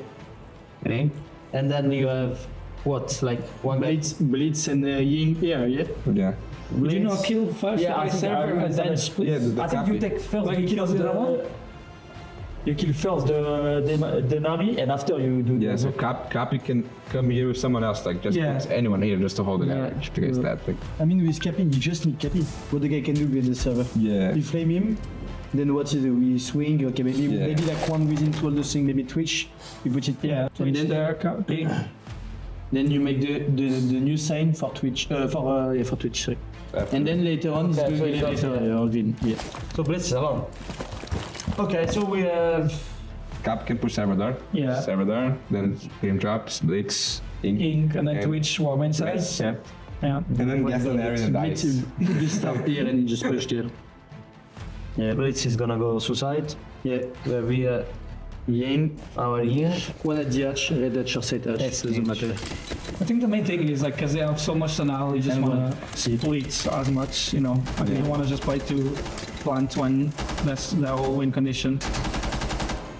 Rain. And then you have what, like one blitz and Ying here, yeah? Yeah. Would you not kill first the server and then split? Yeah, I think you take first the kill of the one. You kill first the Nami and after you do the... Yeah, so Cappy can come here with someone else, like just put anyone here just to hold the guy against that. Like. I mean, with Cappy, you just need Cappy. What the guy can do with the server. Yeah. You flame him, then what you do? We swing, okay, maybe like one within 12 the thing, maybe Twitch. You put it there. And then there, then you make the new sign for Twitch, for Twitch, sorry. And then later on, it's going to be yeah. So blitz alone. Okay, so we have... Cap can push server door. Yeah. Server door, then game drops, blitz, ink, and then Twitch, warm size. Yeah. Yeah. And then gas the area and dice. You stop here and you just push there. Yeah, blitz is gonna go suicide. Yeah. We Yang, our here. One at the edge, red edge or set edge, doesn't matter. I think the main thing is like, because they have so much now, you just want to split as much, you know. I think you want to just play to plant when that's the win condition.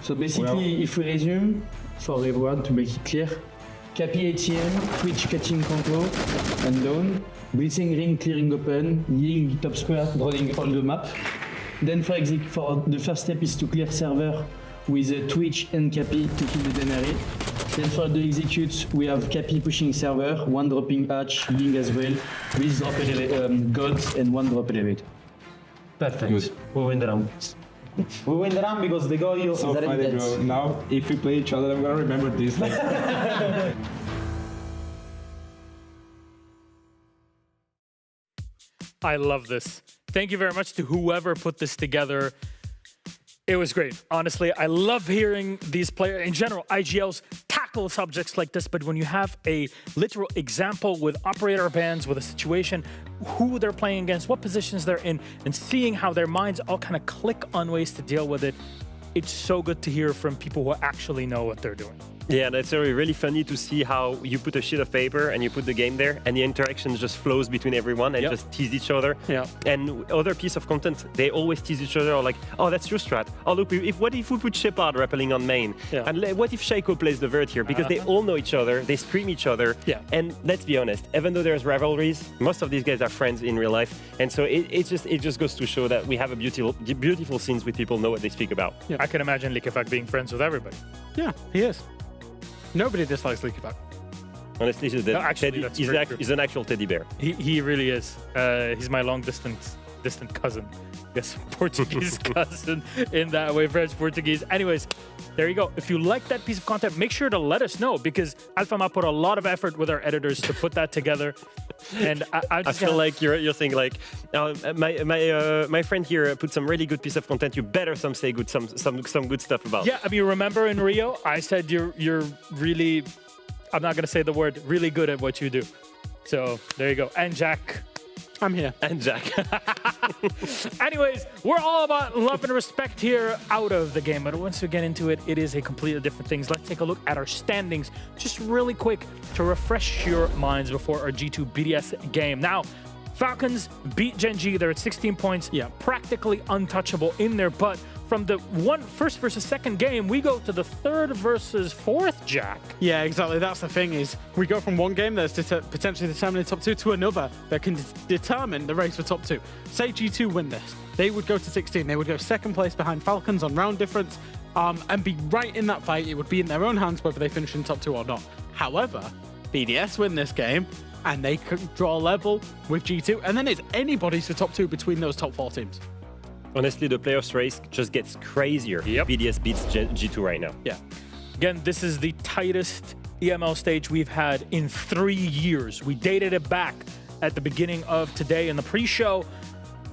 So basically, if we resume, for everyone to make it clear, Cappy ATM, Twitch catching control and down, blitzing ring clearing open, Ying top square drawing all the map. Then for the first step is to clear server with Twitch and Cappy to kill the Denari. Then for the executes, we have Cappy pushing server, one dropping hatch, Ying as well, with drop God and one drop elevator. Perfect. Good. We win the round. We win the round because the Goyo So is already funny, dead. bro. Now, if we play each other, I'm gonna remember this. Like, I love this. Thank you very much to whoever put this together. It was great. Honestly, I love hearing these players, in general, IGLs tackle subjects like this, but when you have a literal example with operator bans, with a situation, who they're playing against, what positions they're in, and seeing how their minds all kind of click on ways to deal with it, it's so good to hear from people who actually know what they're doing. Yeah, that's really funny to see how you put a sheet of paper and you put the game there and the interaction just flows between everyone and just tease each other. Yeah. And other piece of content, they always tease each other, or like, oh, that's your strat. Oh, look, what if we put Shepard rappelling on main? Yeah. And what if Shaco plays the vert here? Because they all know each other, they scream each other. Yeah. And let's be honest, even though there's rivalries, most of these guys are friends in real life. And so it just goes to show that we have a beautiful scenes with people know what they speak about. Yeah. I can imagine Likefak being friends with everybody. Yeah, he is. Nobody dislikes Likefak. Honestly, he's an actual teddy bear. He really is. He's my long distance cousin. Yes, Portuguese cousin in that way, French Portuguese. Anyways, there you go. If you like that piece of content, make sure to let us know, because Alfama put a lot of effort with our editors to put that together. And I feel like you're saying like, my friend here put some really good piece of content. You better some good stuff about. Yeah, I mean, remember in Rio, I said you're really, I'm not gonna say the word, really good at what you do. So there you go. And Jack. I'm here. And Jack. Anyways, we're all about love and respect here out of the game. But once we get into it, it is a completely different thing. Let's take a look at our standings just really quick to refresh your minds before our G2 BDS game. Now, Falcons beat Gen G. They're at 16 points. Yeah, practically untouchable in there. But from the first versus second game, we go to the third versus fourth, Jack. Yeah, exactly. That's the thing, is we go from one game that's potentially determining top 2 to another that can determine the race for top 2. Say G2 win this, they would go to 16. They would go second place behind Falcons on round difference and be right in that fight. It would be in their own hands whether they finish in top 2 or not. However, BDS win this game and they could draw level with G2, and then it's anybody's for top 2 between those top 4 teams. Honestly, the playoffs race just gets crazier. Yep. BDS beats G2 right now. Yeah. Again, this is the tightest EML stage we've had in 3 years. We dated it back at the beginning of today in the pre-show.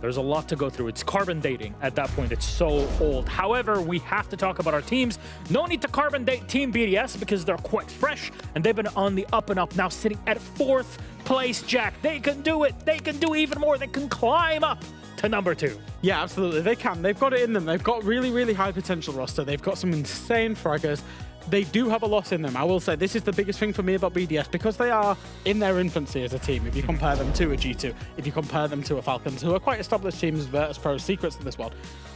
There's a lot to go through. It's carbon dating at that point. It's so old. However, we have to talk about our teams. No need to carbon date Team BDS because they're quite fresh and they've been on the up and up, now sitting at 4th place, Jack. They can do it. They can do even more. They can climb up to number 2. Yeah, absolutely. They can. They've got it in them. They've got really, really high potential roster. They've got some insane fraggers. They do have a loss in them. I will say this is the biggest thing for me about BDS, because they are in their infancy as a team. If you compare them to a G2, if you compare them to a Falcons, who are quite established teams, Virtus Pro, Secrets in this world.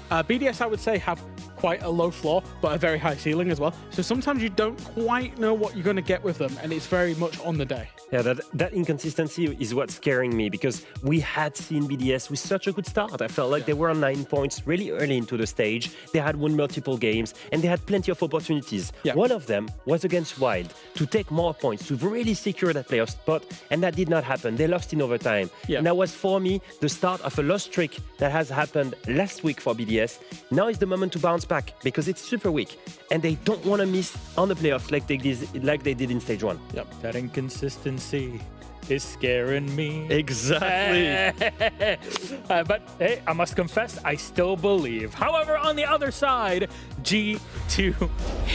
BDS, I would say, have quite a low floor, but a very high ceiling as well. So sometimes you don't quite know what you're going to get with them, and it's very much on the day. Yeah, that inconsistency is what's scaring me, because we had seen BDS with such a good start. I felt like they were on 9 points really early into the stage. They had won multiple games, and they had plenty of opportunities. Yeah. One of them was against Wild to take more points, to really secure that playoff spot, and that did not happen. They lost in overtime. Yeah. And that was, for me, the start of a loss streak that has happened last week for BDS. Now is the moment to bounce back, because it's super weak, and they don't want to miss on the playoffs like they did in stage 1. Yep. That inconsistency is scaring me. Exactly. But hey, I must confess, I still believe. However, on the other side, G2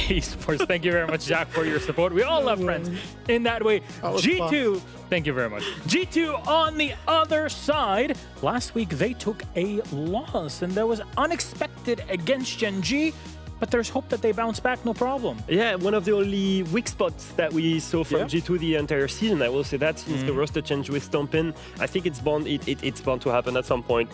Esports. Thank you very much, Jack, for your support. We all love friends in that way. G2, thank you very much. G2 on the other side. Last week, they took a loss, and that was unexpected against Gen G. But there's hope that they bounce back, no problem. Yeah, one of the only weak spots that we saw from G2 the entire season. I will say that since the roster change with Stompin, I think it's bound to happen at some point.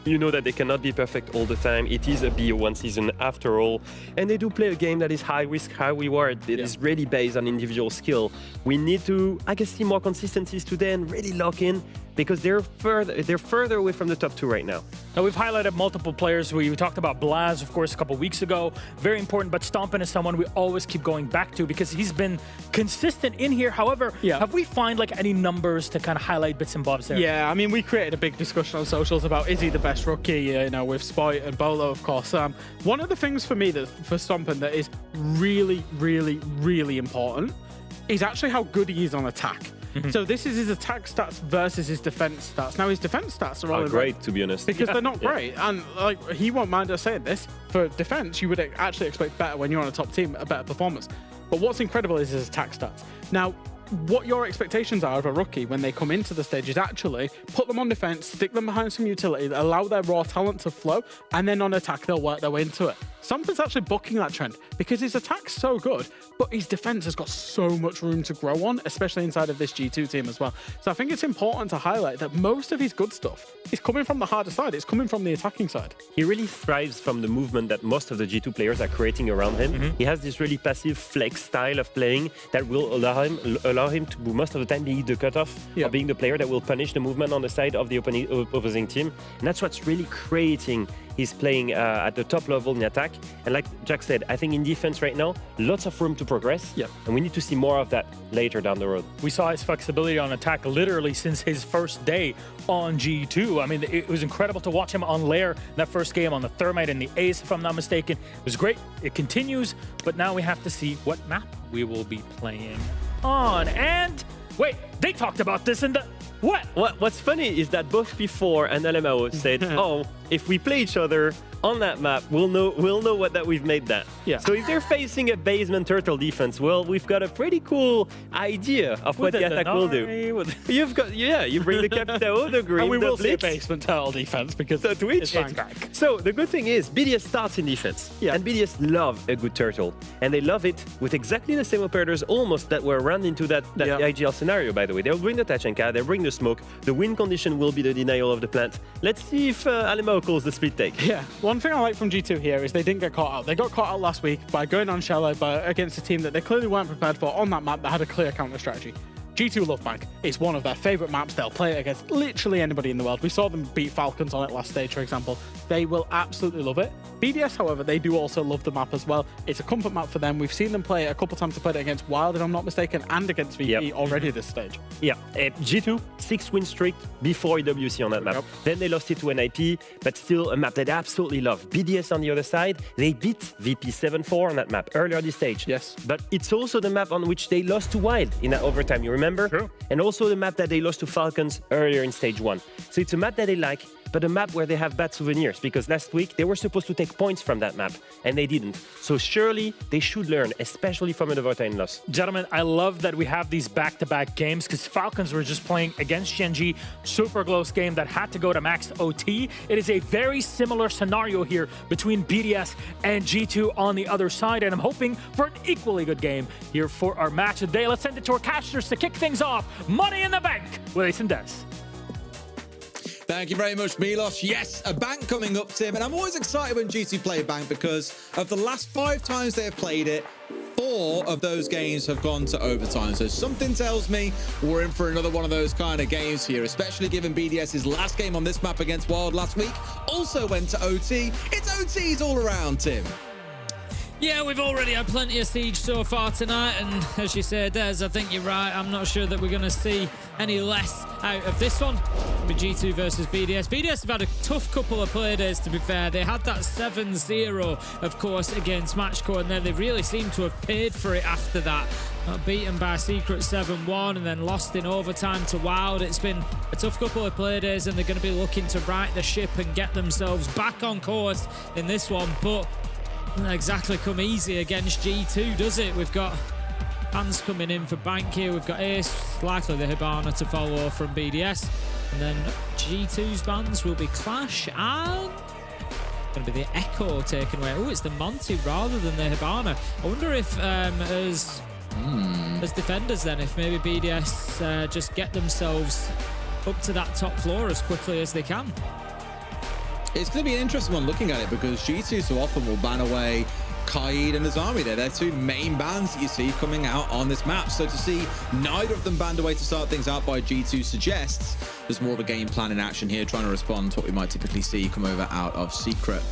You know that they cannot be perfect all the time. It is a BO1 season after all. And they do play a game that is high risk, high reward. It is really based on individual skill. We need to, I guess, see more consistencies today and really lock in. because they're further away from the top 2 right now. Now, we've highlighted multiple players. We talked about Blaz, of course, a couple weeks ago. Very important, but Stompin is someone we always keep going back to because he's been consistent in here. However, have we found like any numbers to kind of highlight bits and bobs there? Yeah, I mean, we created a big discussion on socials about is he the best rookie, you know, with Spoit and Bolo, of course. One of the things for me for Stompin that is really, really, really important is actually how good he is on attack. So this is his attack stats versus his defense stats. Now his defense stats are all great, to be honest, because they're not great, and like he won't mind us saying this. For defense, you would actually expect better when you're on a top team, a better performance. But what's incredible is his attack stats. Now, what your expectations are of a rookie when they come into the stage is actually put them on defense, stick them behind some utility, allow their raw talent to flow, and then on attack they'll work their way into it. Stompin's actually bucking that trend because his attack's so good, but his defense has got so much room to grow on, especially inside of this G2 team as well. So I think it's important to highlight that most of his good stuff is coming from the harder side. It's coming from the attacking side. He really thrives from the movement that most of the G2 players are creating around him. He has this really passive flex style of playing that will allow him to most of the time be the cutoff or being the player that will punish the movement on the side of the opposing team. And that's what's really creating his playing at the top level in attack. And like Jack said, I think in defense right now, lots of room to progress. And we need to see more of that later down the road. We saw his flexibility on attack literally since his first day on G2. I mean, it was incredible to watch him on Lair in that first game on the Thermite and the Ace, if I'm not mistaken. It was great. It continues, but now we have to see what map we will be playing on. And wait, they talked about this in the... What's funny is that both P4 and LMAO said, oh, if we play each other on that map, we'll know that we've made that. So if they're facing a basement turtle defense, well, we've got a pretty cool idea of what the attack will do. You've got, you bring the Capitao, the green, and we will the see a Blitz, basement turtle defense because the Twitch. it's back. So the good thing is BDS starts in defense, and BDS love a good turtle, and they love it with exactly the same operators almost that were run into that IGL scenario. By the way, they'll bring the Tachanka, they'll bring the smoke. The win condition will be the denial of the plant. Let's see if Alemao calls the split take. Yeah, one thing I like from G2 here is they didn't get caught out. They got caught out last week by going on shallow against a team that they clearly weren't prepared for on that map that had a clear counter strategy. G2 love Bank. It's one of their favorite maps. They'll play it against literally anybody in the world. We saw them beat Falcons on it last stage, for example. They will absolutely love it. BDS, however, they do also love the map as well. It's a comfort map for them. We've seen them play it a couple times. They played it against Wild, if I'm not mistaken, and against VP already this stage. G2, 6-win streak before EWC on that map. Then they lost it to NIP, but still a map that they absolutely love. BDS on the other side, they beat VP 7-4 on that map earlier this stage. But it's also the map on which they lost to Wild in that overtime, you remember? And also the map that they lost to Falcons earlier in stage 1. So it's a map that they like, but a map where they have bad souvenirs, because last week they were supposed to take points from that map, and they didn't. So surely they should learn, especially from an overtime loss. Gentlemen, I love that we have these back-to-back games, because Falcons were just playing against Shenji, super close game that had to go to max OT. It is a very similar scenario here between BDS and G2 on the other side, and I'm hoping for an equally good game here for our match today. Let's send it to our casters to kick things off. Money in the Bank with Ace and Des. Thank you very much, Milos. Yes, a bank coming up, Tim. And I'm always excited when G2 play a bank because of the last 5 times they have played it, 4 of those games have gone to overtime. So something tells me we're in for another one of those kind of games here, especially given BDS's last game on this map against Wild last week also went to OT. It's OTs all around, Tim. Yeah, we've already had plenty of Siege so far tonight, and as you say, Des, I think you're right. I'm not sure that we're going to see any less out of this one with G2 versus BDS. BDS have had a tough couple of play days, to be fair. They had that 7-0, of course, against Matchcore, and then they really seem to have paid for it after that. Got beaten by Secret 7-1 and then lost in overtime to Wild. It's been a tough couple of play days, and they're going to be looking to right the ship and get themselves back on course in this one, but doesn't exactly come easy against G2, does it? We've got hands coming in for Bank here. We've got Ace, likely the Hibana to follow from BDS. And then G2's bans will be Clash and going to be the Echo taken away. Oh, it's the Monty rather than the Hibana. I wonder if as defenders then, if maybe BDS just get themselves up to that top floor as quickly as they can. It's going to be an interesting one looking at it because G2 so often will ban away Kaid and Azami there. They're two main bans that you see coming out on this map. So to see neither of them banned away to start things out by G2 suggests there's more of a game plan in action here, trying to respond to what we might typically see come over out of Secret.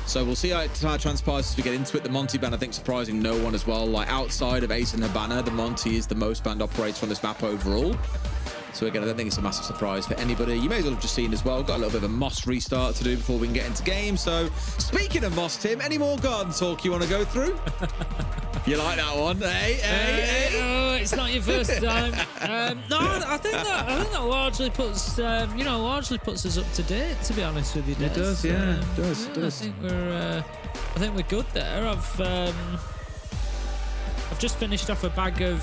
So we'll see how it transpires as we get into it. The Monty ban, I think, surprising no one as well. Like, outside of Ace and Habana, the Monty is the most banned operator on this map overall. So again, I don't think it's a massive surprise for anybody. You may as well have just seen as well. Got a little bit of a Moss restart to do before we can get into game. So speaking of Moss, Tim, any more garden talk you want to go through? You like that one? Hey. Oh, it's not your first time. No, I think that largely puts largely puts us up to date. To be honest with you, Des. It does, yeah. It does. I think we're good there. I've just finished off a bag of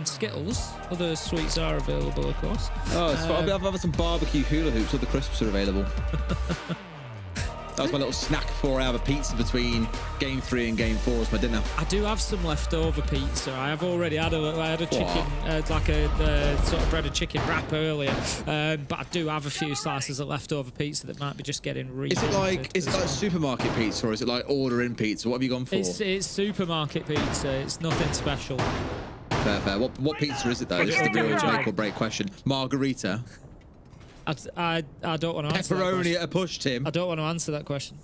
Skittles. Other sweets are available, of course. Oh, it's fine. I've had some barbecue hula hoops. Other crisps are available. That was my little snack before I have a pizza between game 3 and game 4 as my dinner. I do have some leftover pizza. I have already had a chicken, like a sort of breaded chicken wrap earlier. But I do have a few slices of leftover pizza that might be just getting Is it like supermarket pizza, or is it like order-in pizza? What have you gone for? It's supermarket pizza. It's nothing special. Fair. What pizza is it though? This is the real make or break question. Margarita. I don't want to answer that Pepperoni question. at a push, Tim. I don't want to answer that question.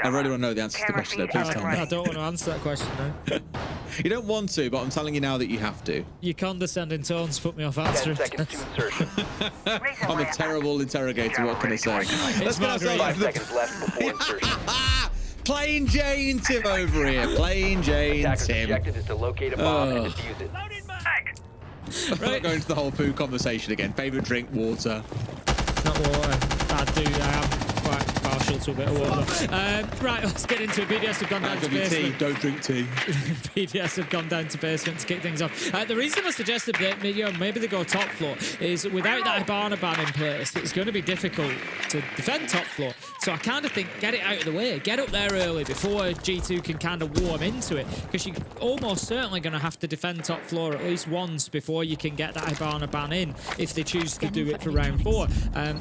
I really want to know the answer to the question though. Please tell me. I don't want to answer that question, no. You don't want to, but I'm telling you now that you have to. Your condescending tones put me off answering. I'm a terrible interrogator, what can I say? Let's get ourselves 5 seconds left before insertion. Plain Jane Tim over here. Plain Jane Tim. Objective is to locate a bomb and defuse it. I'm not going into the whole food conversation again. Favorite drink, water. Not water. I am quite partial to a bit of water. Right, let's get into it. BDS have gone down to basement. Don't drink tea. BDS have gone down to basement to kick things off. The reason I suggested that maybe they go top floor is without that Ibana ban in place, it's going to be difficult to defend top floor. So I kind of think get it out of the way. Get up there early before G2 can kind of warm into it, because you're almost certainly going to have to defend top floor at least once before you can get that Ibana ban in if they choose to do it for round 4.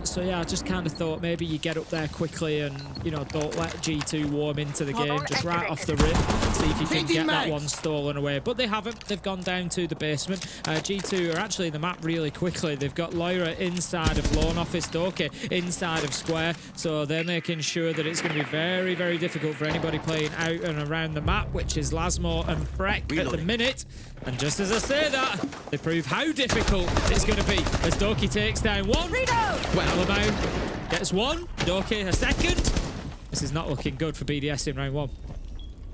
So yeah, I just kind of thought maybe you get up there quickly and, don't let G2 warm into the game just right off the rip. See if you can get that one stolen away. But they haven't. They've gone down to the basement. G2 are actually in the map really quickly. They've got Lyra inside of Lawn Office, Doki inside of Square. So they're making sure that it's going to be very, very difficult for anybody playing out and around the map, which is Lasmo and Freck at the minute. And just as I say that, they prove how difficult it's going to be as Doki takes down one. Alamau gets one. Doki a second. This is not looking good for BDS in round 1.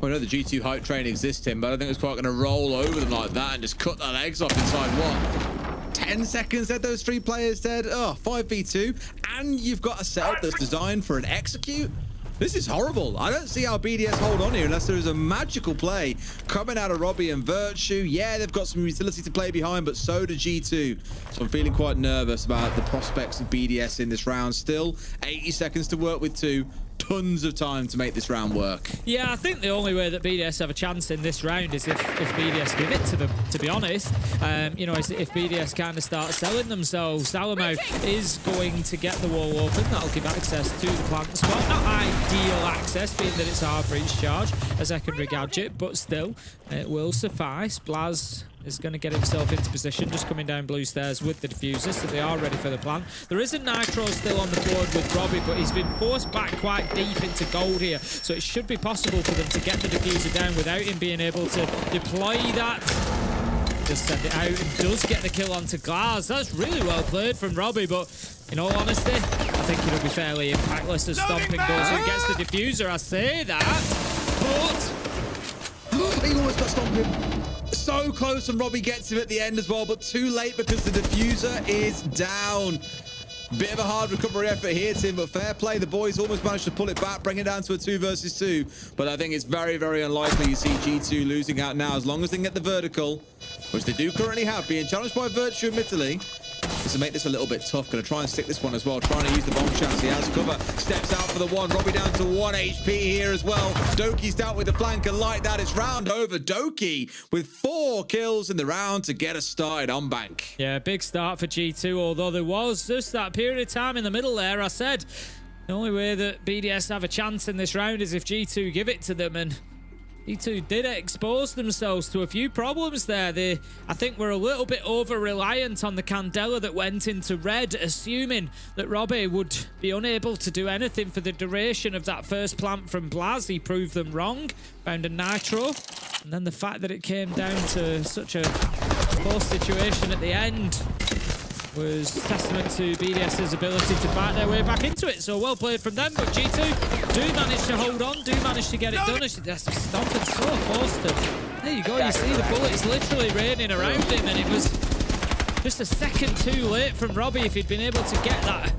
Well, I know the G2 hype train exists, Tim, but I don't think it's quite going to roll over them like that and just cut their legs off inside what? 10 seconds dead, those 3 players dead. Oh, 5v2. And you've got a setup that's designed for an execute. This is horrible. I don't see how BDS hold on here unless there is a magical play coming out of Robbie and Virtue. Yeah, they've got some utility to play behind, but so do G2. So I'm feeling quite nervous about the prospects of BDS in this round. Still 80 seconds to work with 2. Tons of time to make this round work. Yeah, I think the only way that BDS have a chance in this round is if BDS give it to them, to be honest. Is if BDS kind of start selling themselves. Alamau is going to get the wall open. That'll give access to the plant spot. Not ideal access, being that it's hard for each charge, a secondary gadget, but still, it will suffice. Blaz is going to get himself into position, just coming down blue stairs with the diffusers, so they are ready for the plan. There is a Nitro still on the board with Robbie, but he's been forced back quite deep into gold here, so it should be possible for them to get the diffuser down without him being able to deploy that. Just send it out and does get the kill onto Glass. That's really well played from Robbie, but in all honesty, I think it'll be fairly impactless as Stomping goes and gets the diffuser. I say that, but he almost got Stomping. So close, and Robbie gets him at the end as well, but too late because the diffuser is down. Bit of a hard recovery effort here, Tim, but fair play. The boys almost managed to pull it back, bring it down to a 2 versus 2. But I think it's very, very unlikely you see G2 losing out now, as long as they can get the vertical, which they do currently have, being challenged by Virtue, admittedly. This will make this a little bit tough. Going to try and stick this one as well. Trying to use the bomb chance. He has cover. Steps out for the one. Robbie down to 1 HP here as well. Doki's down with the flank, and like that, it's round over. Doki with 4 kills in the round to get us started on bank. Yeah, big start for G2, although there was just that period of time in the middle there. I said the only way that BDS have a chance in this round is if G2 give it to them, and G2 did expose themselves to a few problems there. They, I think, were a little bit over-reliant on the Candela that went into red, assuming that Robbie would be unable to do anything for the duration of that first plant from Blaz. He proved them wrong, found a nitro, and then the fact that it came down to such a close situation at the end was testament to BDS's ability to fight their way back into it. So well played from them, but G2 do manage to hold on, do manage to get it done. It's just stomping so close to... There you go, you see the bullets literally raining around him, and it was just a second too late from Robbie. If he'd been able to get that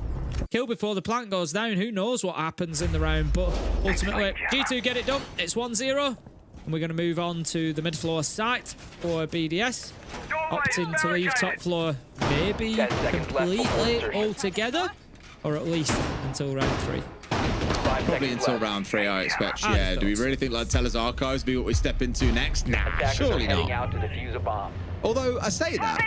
kill before the plant goes down, who knows what happens in the round, but ultimately G2 get it done. It's 1-0. And we're going to move on to the mid-floor site for BDS. Opting to leave top floor maybe completely altogether, or at least until round 3. Probably until round 3, I expect. Yeah, do we really think Latela's archives be what we step into next? Nah, surely not. Although, I say that,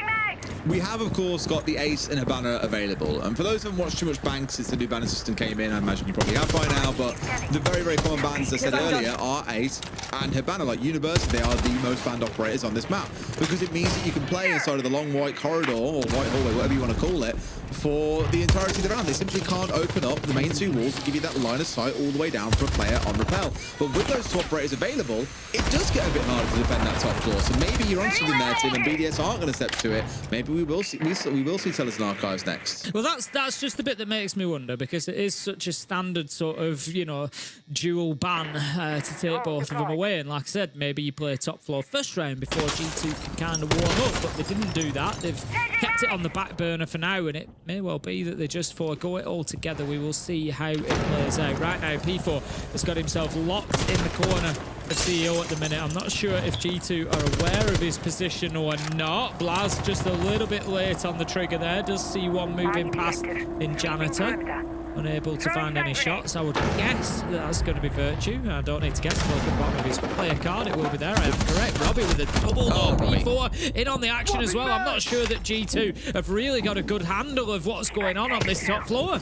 we have, of course, got the Ace and Hibana available. And for those who haven't watched too much bank since the new banner system came in, I imagine you probably have by now, but the very, very common bans, as I said earlier, are Ace and Hibana. Like University, they are the most banned operators on this map, because it means that you can play inside of the long white corridor, or white hallway, whatever you want to call it, for the entirety of the round. They simply can't open up the main 2 walls to give you that line of sight all the way down for a player on rappel. But with those 2 operators available, it does get a bit harder to defend that top floor. So maybe you're on something there, Tim, and BDS aren't going to step to it. Maybe we will see Tellers and Archives next. Well, that's just the bit that makes me wonder, because it is such a standard sort of, you know, dual ban to take both of them away. And like I said, maybe you play top floor first round before G2 can kind of warm up, but they didn't do that. They've kept it on the back burner for now, and it may well be that they just forego it altogether. We will see how it plays out. Right now, P4 has got himself locked in the corner of CEO at the minute. I'm not sure if G2 are aware of his position or not. Blaz just a little bit late on the trigger there. Does see one moving past in Janitor. Unable to find any shots. I would guess that's going to be Virtue. I don't need to get to look at the bottom of his player card. It will be there. I am correct. Robbie with a double P4 in on the action as well. I'm not sure that G2 have really got a good handle of what's going on this top floor.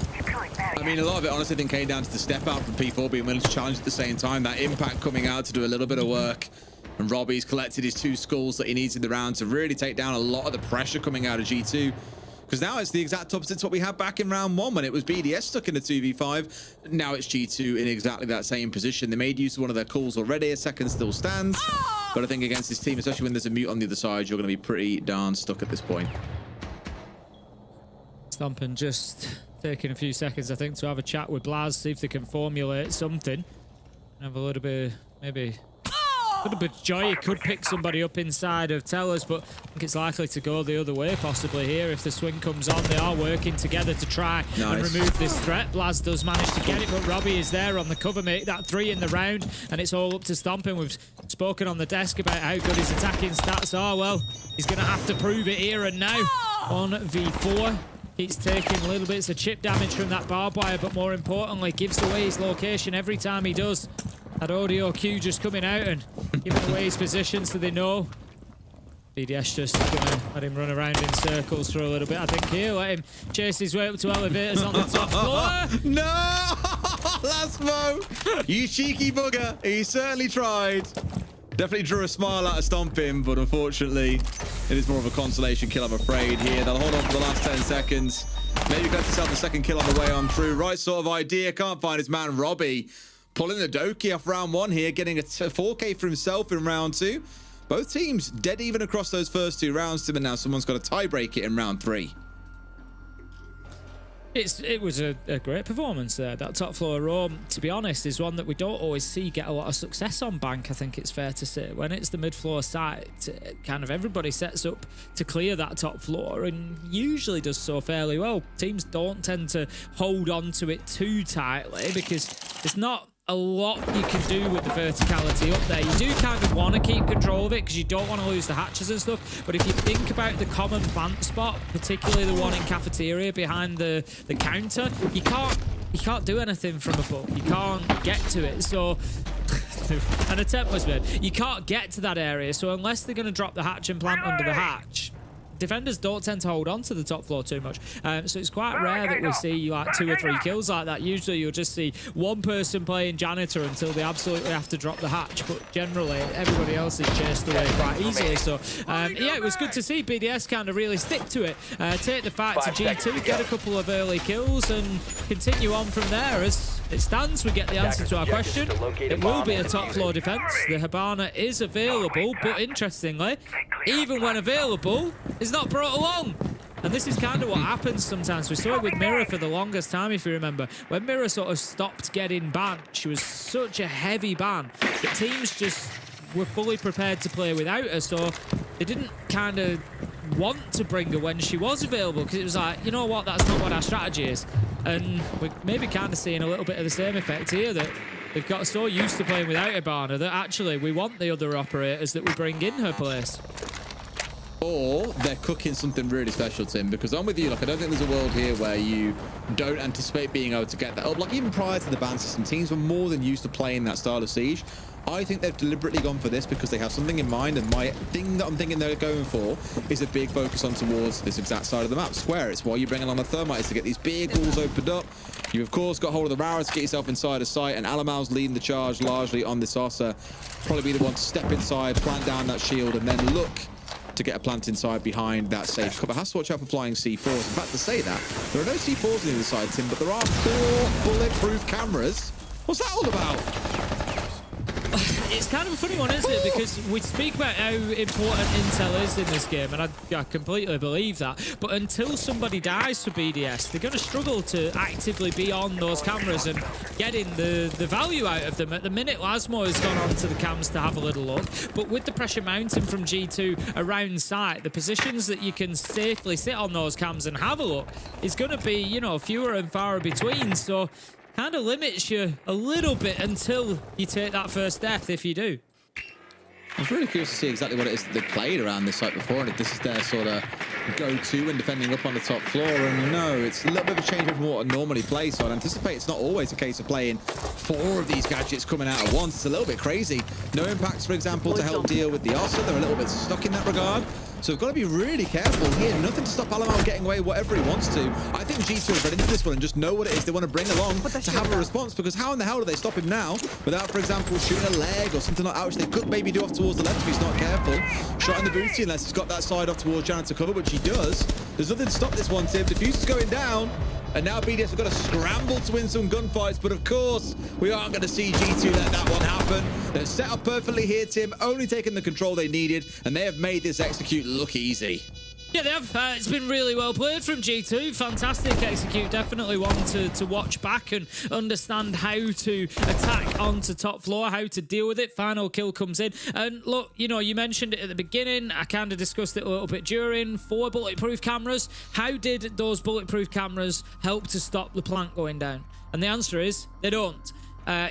I mean, a lot of it honestly then came down to the step out from P4 being willing to challenge at the same time. That impact coming out to do a little bit of work. And Robbie's collected his 2 skulls that he needs in the round to really take down a lot of the pressure coming out of G2. Because now it's the exact opposite to what we had back in round 1 when it was BDS stuck in a 2v5. Now it's G2 in exactly that same position. They made use of one of their calls already. A second still stands. But I think against this team, especially when there's a mute on the other side, you're going to be pretty darn stuck at this point. Stompin just taking a few seconds, I think, to have a chat with Blaz, see if they can formulate something. Have a little bit, maybe... a little bit of joy. He could pick somebody up inside of Tellers, but I think it's likely to go the other way possibly here if the swing comes on. They are working together to try and remove this threat. Blaz does manage to get it, but Robbie is there on the cover, make that 3 in the round, and it's all up to Stompin. We've spoken on the desk about how good his attacking stats are. Well, he's going to have to prove it here and now on V4. He's taking little bits of chip damage from that barbed wire, but more importantly, gives away his location every time he does. That audio cue just coming out and giving away his position so they know. BDS just gonna let him run around in circles for a little bit, I think here. Let him chase his way up to elevators on the top floor. No! Last Mo! You cheeky bugger. He certainly tried. Definitely drew a smile out of Stompin, but unfortunately, it is more of a consolation kill, I'm afraid, here. They'll hold on for the last 10 seconds. Maybe get yourself a second kill on the way on through. Right sort of idea. Can't find his man, Robbie. Pulling the Doki off round 1 here, getting a 4K for himself in round 2. Both teams dead even across those first 2 rounds, Tim, and now someone's got to tie-break it in round 3. It was a great performance there. That top floor roam, to be honest, is one that we don't always see get a lot of success on bank, I think it's fair to say. When it's the mid-floor site, kind of everybody sets up to clear that top floor and usually does so fairly well. Teams don't tend to hold on to it too tightly because it's not a lot you can do with the verticality up there. You do kind of want to keep control of it because you don't want to lose the hatches and stuff, but if you think about the common plant spot, particularly the one in cafeteria behind the counter, you can't do anything from above. You can't get to it. So an attempt was made. You can't get to that area, so unless they're going to drop the hatch and plant under the hatch, defenders don't tend to hold on to the top floor too much. So it's quite rare that we see like 2 or 3 kills like that. Usually you'll just see one person playing janitor until they absolutely have to drop the hatch, but generally everybody else is chased away quite easily. So yeah, it was good to see BDS kind of really stick to it, take the fight to G2, get a couple of early kills and continue on from there. As it stands, we get the answer to our question. It will be a top floor defense. The Hibana is available, but interestingly, even when available, is not brought along. And this is kind of what happens sometimes. We saw it with Mirror for the longest time, if you remember. When Mirror sort of stopped getting banned, she was such a heavy ban that teams just were fully prepared to play without her. So they didn't kind of want to bring her when she was available, because it was like, you know what, that's not what our strategy is. And we're maybe kind of seeing a little bit of the same effect here, that they've got so used to playing without Hibana that actually we want the other operators that we bring in her place. Or they're cooking something really special, Tim, because I'm with you. Like, I don't think there's a world here where you don't anticipate being able to get that up. Like, even prior to the ban system, teams were more than used to playing that style of siege. I think they've deliberately gone for this because they have something in mind, and my thing that I'm thinking they're going for is a big focus on towards this exact side of the map, square. It's why you bring along the thermite, is to get these big walls opened up. You of course got hold of the Rara to get yourself inside a site, and Alamal's leading the charge largely on this Ossa. Probably be the one to step inside, plant down that shield, and then look to get a plant inside behind that safe cover. Has to watch out for flying C4s. In fact, to say that, there are no C4s on the other side, Tim, but there are 4 bulletproof cameras. What's that all about? It's kind of a funny one, isn't it? Because we speak about how important intel is in this game, and I completely believe that. But until somebody dies for BDS, they're going to struggle to actively be on those cameras and getting the value out of them. At the minute, Lasmo has gone onto the cams to have a little look. But with the pressure mounting from G2 around site, the positions that you can safely sit on those cams and have a look is going to be, you know, fewer and far between. So kind of limits you a little bit until you take that first death, if you do. I was really curious to see exactly what it is that they played around this site before, and if this is their sort of go-to when defending up on the top floor. And no, it's a little bit of a change from what I normally play, so I'd anticipate it's not always a case of playing 4 of these gadgets coming out at once. It's a little bit crazy. No impacts, for example, to help deal with the Ossa. They're a little bit stuck in that regard. So we've got to be really careful here. Nothing to stop Alamal getting away whatever he wants to. I think G2 will get into this one and just know what it is they want to bring along to have a response, because how in the hell do they stop him now without, for example, shooting a leg or something like that, which they could maybe do off towards the left if he's not careful. Shot in the booty unless he's got that side off towards Janitor cover, which he does. There's nothing to stop this one, Tim. Diffuse is going down. And now BDS have got to scramble to win some gunfights, but of course, we aren't going to see G2 let that one happen. They're set up perfectly here, Tim, only taking the control they needed, and they have made this execute look easy. Yeah, they have. It's been really well played from G2. Fantastic execute. Definitely one to watch back and understand how to attack onto top floor, how to deal with it. Final kill comes in. And look, you know, you mentioned it at the beginning. I kind of discussed it a little bit during. 4 bulletproof cameras. How did those bulletproof cameras help to stop the plant going down? And the answer is they don't.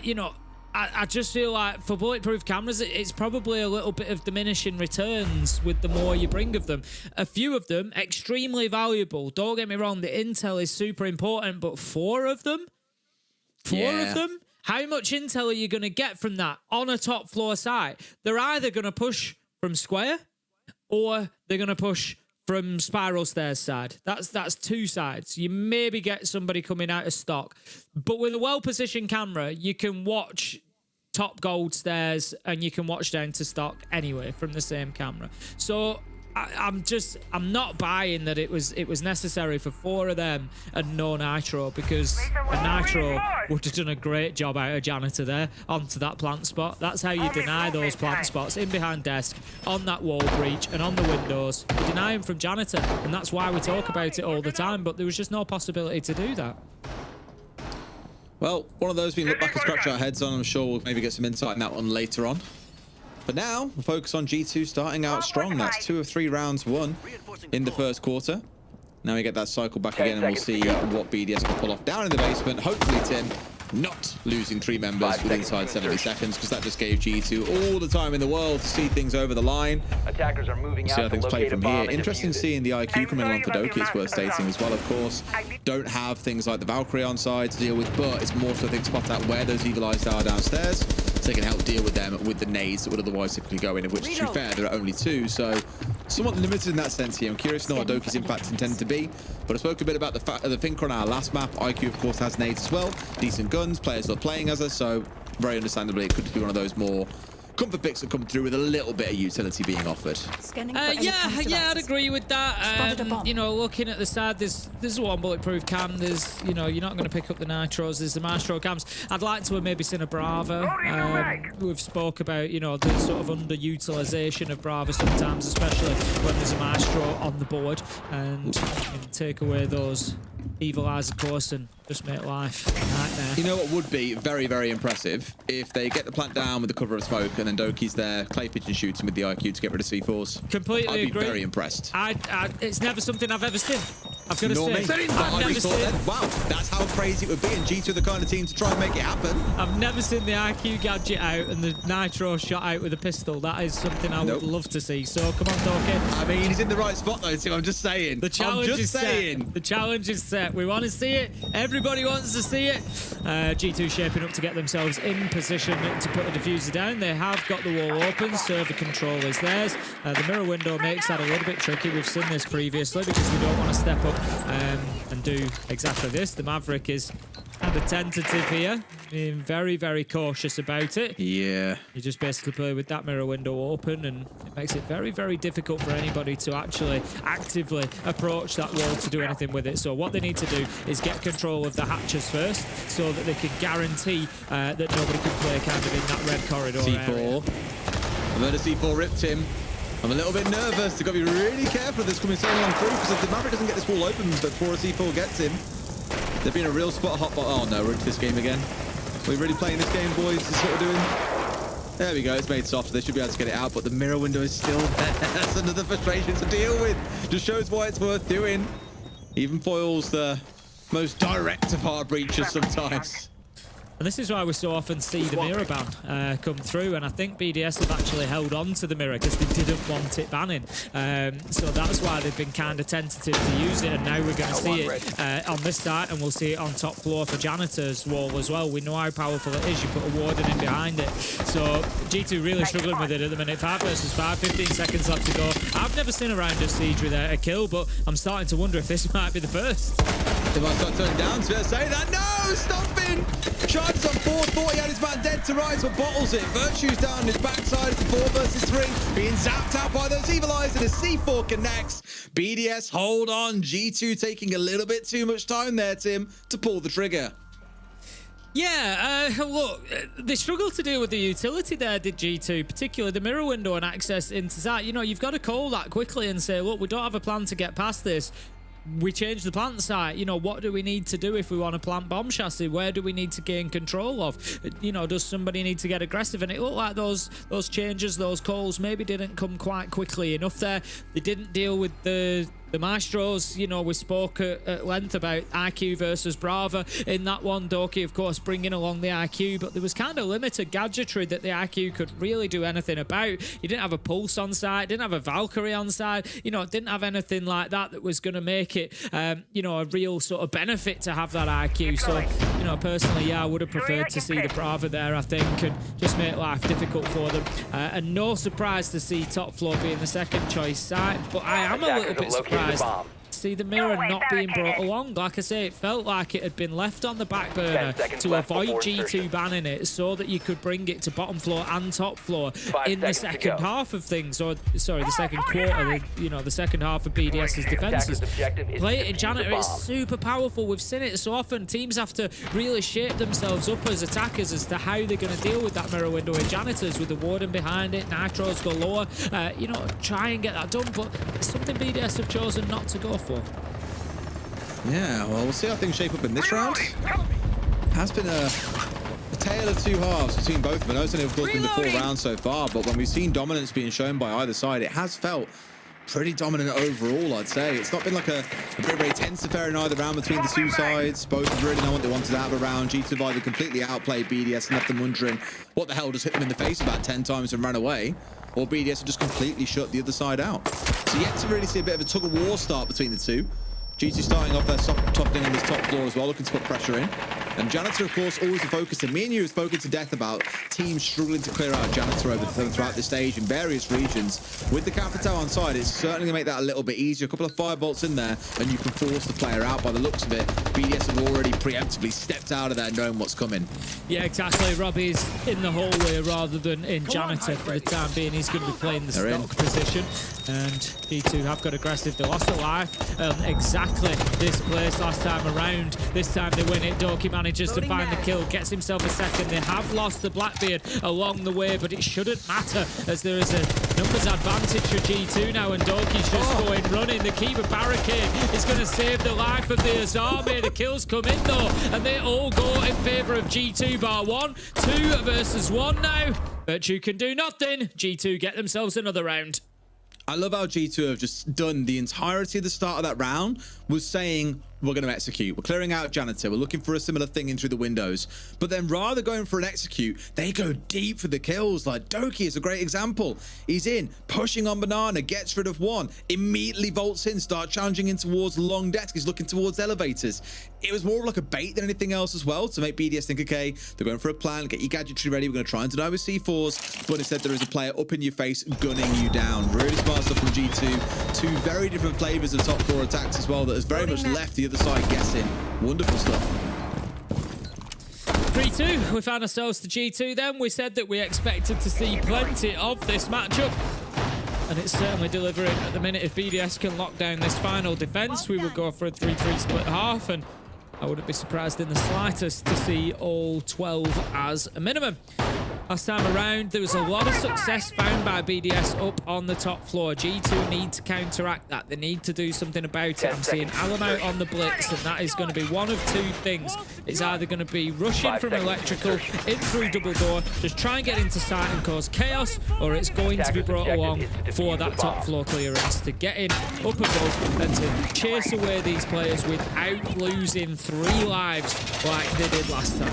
You know, I just feel like for bulletproof cameras, it's probably a little bit of diminishing returns with the more you bring of them. A few of them, extremely valuable. Don't get me wrong, the intel is super important, but 4 of them? 4 of them? How much intel are you going to get from that on a top floor site? They're either going to push from square or they're going to push from spiral stairs side. That's 2 sides. You maybe get somebody coming out of stock. But with a well-positioned camera, you can watch top gold stairs and you can watch down to stock anyway from the same camera. So I'm not buying that it was necessary for 4 of them and no Nitro, because a Nitro would have done a great job out of Janitor there onto that plant spot. That's how you deny those plant spots, in behind desk, on that wall breach and on the windows. You deny them from Janitor, and that's why we talk about it all the time, but there was just no possibility to do that. Well, one of those we can look back and scratch our heads on. I'm sure we'll maybe get some insight on that one later on. But now, we'll focus on G2 starting out strong. That's 2 of 3 rounds won in the first quarter. Now we get that cycle back again, and we'll see what BDS can pull off down in the basement. Hopefully, Tim, not losing 3 members within inside 70 seconds, because that just gave G2 all the time in the world to see things over the line. Attackers are moving See out how things to play locate from a bomb here. and Interesting defuse it. seeing the IQ coming along for Doki, it's worth stating as well, of course. Don't have things like the Valkyrie on side to deal with, but it's more so I think spot out where those Eagle Eyes are downstairs, so they can help deal with them with the nades that would otherwise typically go in, of which, to be fair, there are only 2. So somewhat limited in that sense here. I'm curious to know what Doki's impact intended to be, but I spoke a bit about the thinker on our last map. IQ, of course, has nades as well. Decent guns, players are playing as us, so very understandably, it could be one of those more comfort picks that come through with a little bit of utility being offered. Yeah, I'd agree with that. You know, looking at the side, there's one bulletproof cam. There's, you know, you're not going to pick up the nitros. There's the Maestro cams. I'd like to have maybe seen a Brava. We've spoke about, you know, the sort of underutilization of Brava sometimes, especially when there's a Maestro on the board, and you can take away those evil eyes, of course, and just make life a nightmare. You know what would be very, very impressive? If they get the plant down with the cover of smoke and then Doki's there, clay pigeon shooting with the IQ to get rid of C4s. Completely I'd be agree. very impressed. It's never something I've ever seen. I've got to say. I've never seen. Wow, that's how crazy it would be, and G2 are the kind of team to try and make it happen. I've never seen the IQ gadget out and the nitro shot out with a pistol. That is something I would love to see. So come on, Doki. I mean, he's in the right spot though, too. I'm just saying. The challenge is set. The challenge is set. We want to see it. Everybody wants to see it. G2 shaping up to get themselves in position to put a diffuser down. They have got the wall open. Server control is theirs. The mirror window makes that a little bit tricky. We've seen this previously because they don't want to step up and do exactly this. The Maverick is kind of tentative here, being very, very cautious about it. Yeah. You just basically play with that mirror window open, and it makes it very, very difficult for anybody to actually actively approach that wall to do anything with it. So what they need to do is get control of the hatches first so that they can guarantee that nobody can play kind of in that red corridor area. I've heard a C4 ripped him. I'm a little bit nervous. They've got to be really careful of this coming so long through, because if the Maverick doesn't get this wall open before a C4 gets him, they've been a real spot hot. Oh no, we're into this game again. We're really playing this game, boys. This is what we're doing. There we go. It's made soft. They should be able to get it out, but the mirror window is still there. That's another frustration to deal with. Just shows why it's worth doing. Even foils the most direct of heart breaches sometimes. And this is why we so often see the mirror ban come through, and I think BDS have actually held on to the mirror because they didn't want it banning. So that's why they've been kind of tentative to use it, and now we're going to see it on this side, and we'll see it on top floor for Janitor's wall as well. We know how powerful it is. You put a warden in behind it. So G2 really struggling with it at the minute. 5 versus 5, 15 seconds left to go. I've never seen a round of Siege with a kill, but I'm starting to wonder if this might be the first. They might start turning down. So say that. No, stopping. Charges on 4, thought he had his man dead to rise, but bottles it. Virtue's down his backside. It's 4 versus 3. Being zapped out by those evil eyes, and a C4 connects. BDS hold on. G2 taking a little bit too much time there, Tim, to pull the trigger. Yeah, look, they struggled to deal with the utility there, did G2, particularly the mirror window and access into that. You know, you've got to call that quickly and say, look, we don't have a plan to get past this. We changed the plant site. You know, what do we need to do if we want to plant bomb chassis? Where do we need to gain control of? You know, does somebody need to get aggressive? And it looked like those changes, those calls maybe didn't come quite quickly enough there. They didn't deal with the Maestros. You know, we spoke at length about IQ versus Brava in that one. Doki, of course, bringing along the IQ, but there was kind of limited gadgetry that the IQ could really do anything about. You didn't have a Pulse on site, didn't have a Valkyrie on site, you know, didn't have anything like that was going to make it, you know, a real sort of benefit to have that IQ. So, you know, personally, yeah, I would have preferred to see the Brava there, I think, and just make life difficult for them. And no surprise to see top floor being the second choice site, but I am a little bit surprised see the mirror not being brought along. Like I say, it felt like it had been left on the back burner to avoid G2 banning it so that you could bring it to bottom floor and top floor in the second half of things, or sorry, the second quarter, you know, the second half of BDS's defenses. Play it in Janitor, it's super powerful. We've seen it so often. Teams have to really shape themselves up as attackers as to how they're going to deal with that mirror window in Janitors, with the warden behind it, nitros galore, you know, try and get that done, but it's something BDS have chosen not to go for. Yeah, well, we'll see how things shape up in this round. Has been a tale of two halves between both of them. I know it's only, of course, been the 4 rounds so far, but when we've seen dominance being shown by either side, it has felt pretty dominant overall, I'd say. It's not been like a very, very tense affair in either round between the two sides. Both have really known what they wanted out of a round. G2 either completely outplayed BDS and left them wondering what the hell just hit them in the face about 10 times and ran away, or BDS have just completely shut the other side out. So yet to really see a bit of a tug-of-war start between the two. G2 starting off their toughening on this top floor as well, looking to put pressure in. And Janitor, of course, always a focus. And me and you have spoken to death about teams struggling to clear out Janitor throughout the stage in various regions. With the Capital on side, it's certainly going to make that a little bit easier. A couple of firebolts in there, and you can force the player out. By the looks of it, BDS have already preemptively stepped out of there knowing what's coming. Yeah, exactly. Robbie's in the hallway rather than in Janitor for the time being. He's going to be playing the stock position. And G2 have got aggressive. They lost a life exactly this place last time around. This time they win it. Doki manages to find the kill, gets himself a second. They have lost the Blackbeard along the way, but it shouldn't matter as there is a numbers advantage for G2 now, and Doki's just going running. The Keeper barricade is going to save the life of the Azami. The kills come in though, and they all go in favour of G2 bar one. 2 versus 1 now. Virtue can do nothing. G2 get themselves another round. I love how G2 have just done the entirety of the start of that round was saying, we're going to execute. We're clearing out Janitor. We're looking for a similar thing in through the windows. But then rather going for an execute, they go deep for the kills. Like Doki is a great example. He's in, pushing on Banana, gets rid of one, immediately vaults in, starts challenging in towards the long desk. He's looking towards elevators. It was more like a bait than anything else as well to make BDS think, okay, they're going for a plan, get your gadgetry ready. We're going to try and deny with C4s. But instead there is a player up in your face, gunning you down. Really smart stuff from G2. 2 very different flavors of top floor attacks as well that has very much left the other side guessing. Wonderful stuff. 3-2, we found ourselves to G2 then. We said that we expected to see plenty of this matchup, and it's certainly delivering at the minute. If BDS can lock down this final defense, we will go for a 3-3 split half, and I wouldn't be surprised in the slightest to see all 12 as a minimum. Last time around, there was a lot of success found by BDS up on the top floor. G2 need to counteract that. They need to do something about it. I'm seeing Alam out on the blitz, and that is going to be one of 2 things. It's either going to be rushing from electrical in through double door, just try and get into sight and cause chaos, or it's going to be brought along for that top floor clearance to get in up above and to chase away these players without losing 3 lives like they did last time.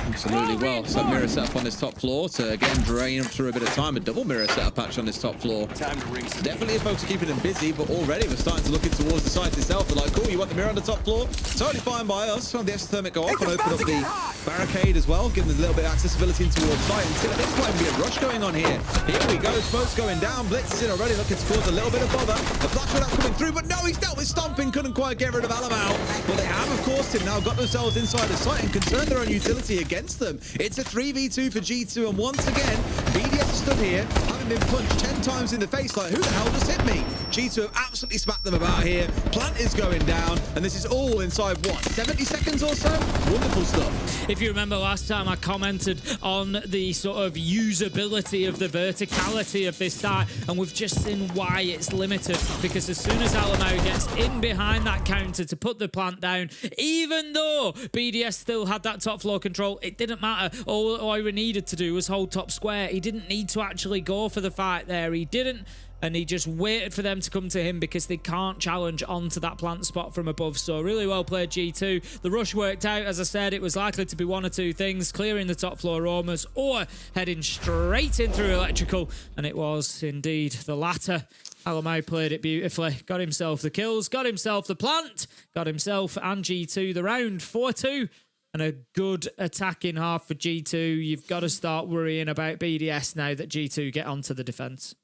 Absolutely. Well, so mirror setup on this top floor to again drain him through a bit of time. A double mirror setup patch on this top floor. Definitely a focus to keeping them busy, but already we're starting to look in towards the site itself. They're like, cool, you want the mirror on the top floor? Totally fine by us. Have the exothermic go off and open up the barricade as well, giving them a little bit of accessibility in towards site. Until at this point, be a rush going on here. Here we go. Smoke's going down. Blitz is in already, looking to cause a little bit of bother. The flash without coming through, but no, he's dealt with stomping. Couldn't quite get rid of Alamau. But they have, of course, now got themselves inside the site and can turn their own utility against them. It's a 3v2 for G2, and once again, BDS has stood here, having been punched 10 times in the face, like, who the hell just hit me? G2 have absolutely smacked them about here. Plant is going down, and this is all inside, what, 70 seconds or so? Wonderful stuff. If you remember last time, I commented on the sort of usability of the verticality of this site, and we've just seen why it's limited, because as soon as Alamau gets in behind that counter to put the plant down, even though BDS still had that top floor control, it didn't matter. All Ira needed to do was hold top square. He didn't need to actually go for the fight there. He didn't, and he just waited for them to come to him because they can't challenge onto that plant spot from above. So really well played, G2. The rush worked out. As I said, it was likely to be 1 or 2 things: clearing the top floor roamers or heading straight in through electrical, and it was indeed the latter. Alamau played it beautifully, got himself the kills, got himself the plant, got himself and G2 the round. 4-2. And a good attacking half for G2. You've got to start worrying about BDS now that G2 get onto the defense.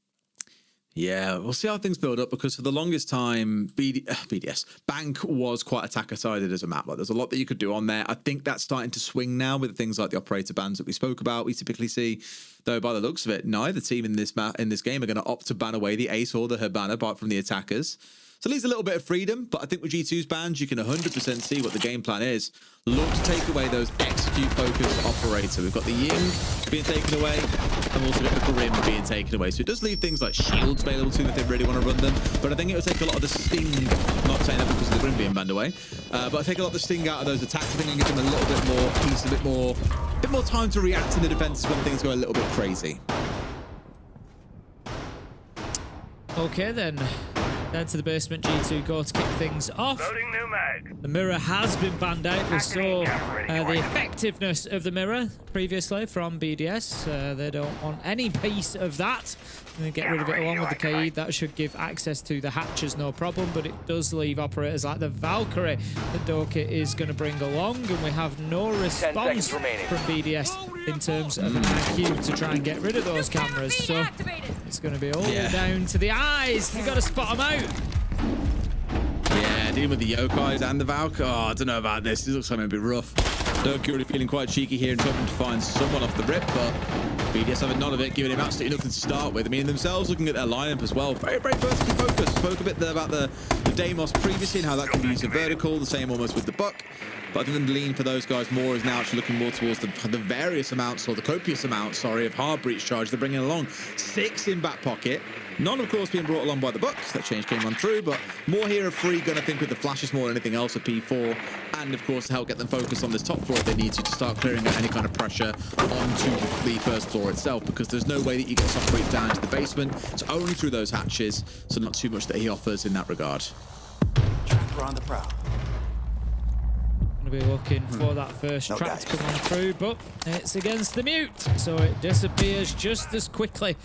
Yeah, we'll see how things build up, because for the longest time, BDS Bank was quite attacker-sided as a map. Like, there's a lot that you could do on there. I think that's starting to swing now with things like the operator bans that we spoke about. We typically see, though, by the looks of it, neither team in this game are going to opt to ban away the Ace or the Hibana, apart from the attackers. So it leaves a little bit of freedom, but I think with G2's bans, you can 100% see what the game plan is. Look to take away those execute-focused operator. We've got the Ying being taken away, and we've also got the Grim being taken away. So it does leave things like shields available to them if they really want to run them. But I think it will take a lot of the sting, not saying that because of the Grim being banned away, but I take a lot of the sting out of those attacks. I think and give them a little bit more peace, a bit more time to react in the defense when things go a little bit crazy. Okay then. Down to the basement, G2 go to kick things off. The mirror has been banned out. We saw the effectiveness of the mirror previously from BDS. They don't want any piece of that. And get rid of it along with the Kaid. That should give access to the hatches, no problem, but it does leave operators like the Valkyrie that Doki is going to bring along, and we have no response from BDS in terms of an IQ to try and get rid of those cameras. So it's going to be all down to the eyes. You've got to spot them out. Yeah, dealing with the Yokais and the Valk. Oh, I don't know about this. This looks like maybe rough. Doki already feeling quite cheeky here and trying to find someone off the rip, but BDS having none of it, giving him absolutely nothing to start with. I mean, themselves looking at their lineup as well. Very, very vertically focused. Spoke a bit there about the Deimos previously and how that can be used in vertical. The same almost with the Buck. But I think the lean for those guys more is now actually looking more towards the various amounts, or the copious amounts, sorry, of hard breach charge they're bringing along. 6 in back pocket. None, of course, being brought along by the Bucks. That change came on through, but more here of free gun, I think, with the flashes more than anything else of P4. And, of course, to help get them focused on this top floor if they need to start clearing out any kind of pressure onto the first floor itself, because there's no way that you get soft breach down to the basement. It's only through those hatches, so not too much that he offers in that regard. Tracker on the prowl. Be looking for that first trap to come on through, but it's against the mute, so it disappears just as quickly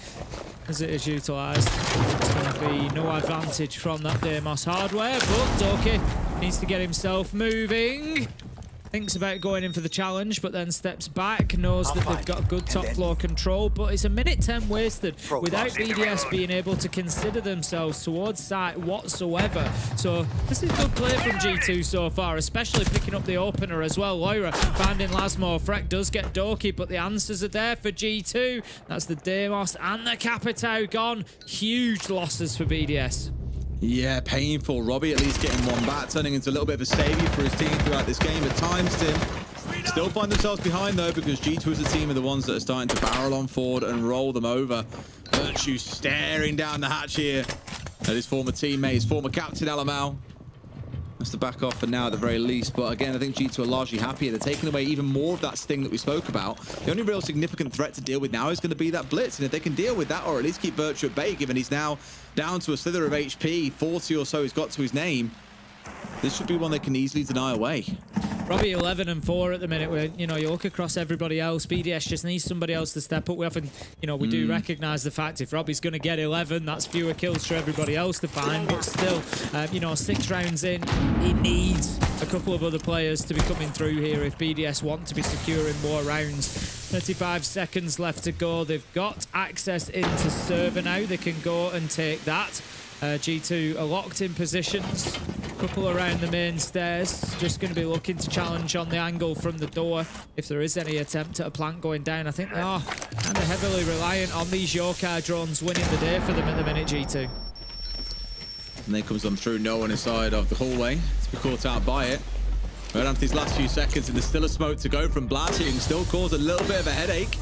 as it is utilised. It's going to be no advantage from that Deimos hardware, but Doki needs to get himself moving. Thinks about going in for the challenge, but then steps back, knows that they've got good top floor control, but it's a minute 10 wasted without BDS being able to consider themselves towards site whatsoever. So this is good play from G2 so far, especially picking up the opener as well. Lyra finding Lasmo. Freck does get Doki, but the answers are there for G2. That's the Deimos and the Capitao gone. Huge losses for BDS. Yeah, painful. Robbie at least getting one back, turning into a little bit of a saviour for his team throughout this game at times, Tim. Still find themselves behind, though, because G2 as a team are the ones that are starting to barrel on forward and roll them over. Virtue staring down the hatch here at his former teammates, former captain LML. That's the back off for now at the very least. But again, I think G2 are largely happier. They're taking away even more of that sting that we spoke about. The only real significant threat to deal with now is going to be that blitz. And if they can deal with that, or at least keep Virtue at bay, given he's now down to a slither of HP, 40 or so he's got to his name, this should be one they can easily deny away. Robbie 11 and 4 at the minute. Where, you know, you look across everybody else. BDS just needs somebody else to step up. We often, you know, we do recognise the fact if Robbie's going to get 11, that's fewer kills for everybody else to find. But still, you know, 6 rounds in, he needs a couple of other players to be coming through here if BDS want to be securing more rounds. 35 seconds left to go. They've got access into server now. They can go and take that. G2 are locked in positions. Couple around the main stairs. Just going to be looking to challenge on the angle from the door if there is any attempt at a plant going down. I think they are kind of heavily reliant on these Yokai drones winning the day for them at the minute, G2. And then comes on through, no one inside of the hallway to be caught out by it. Right down to these last few seconds, and there's still a smoke to go from Blatty, and still cause a little bit of a headache.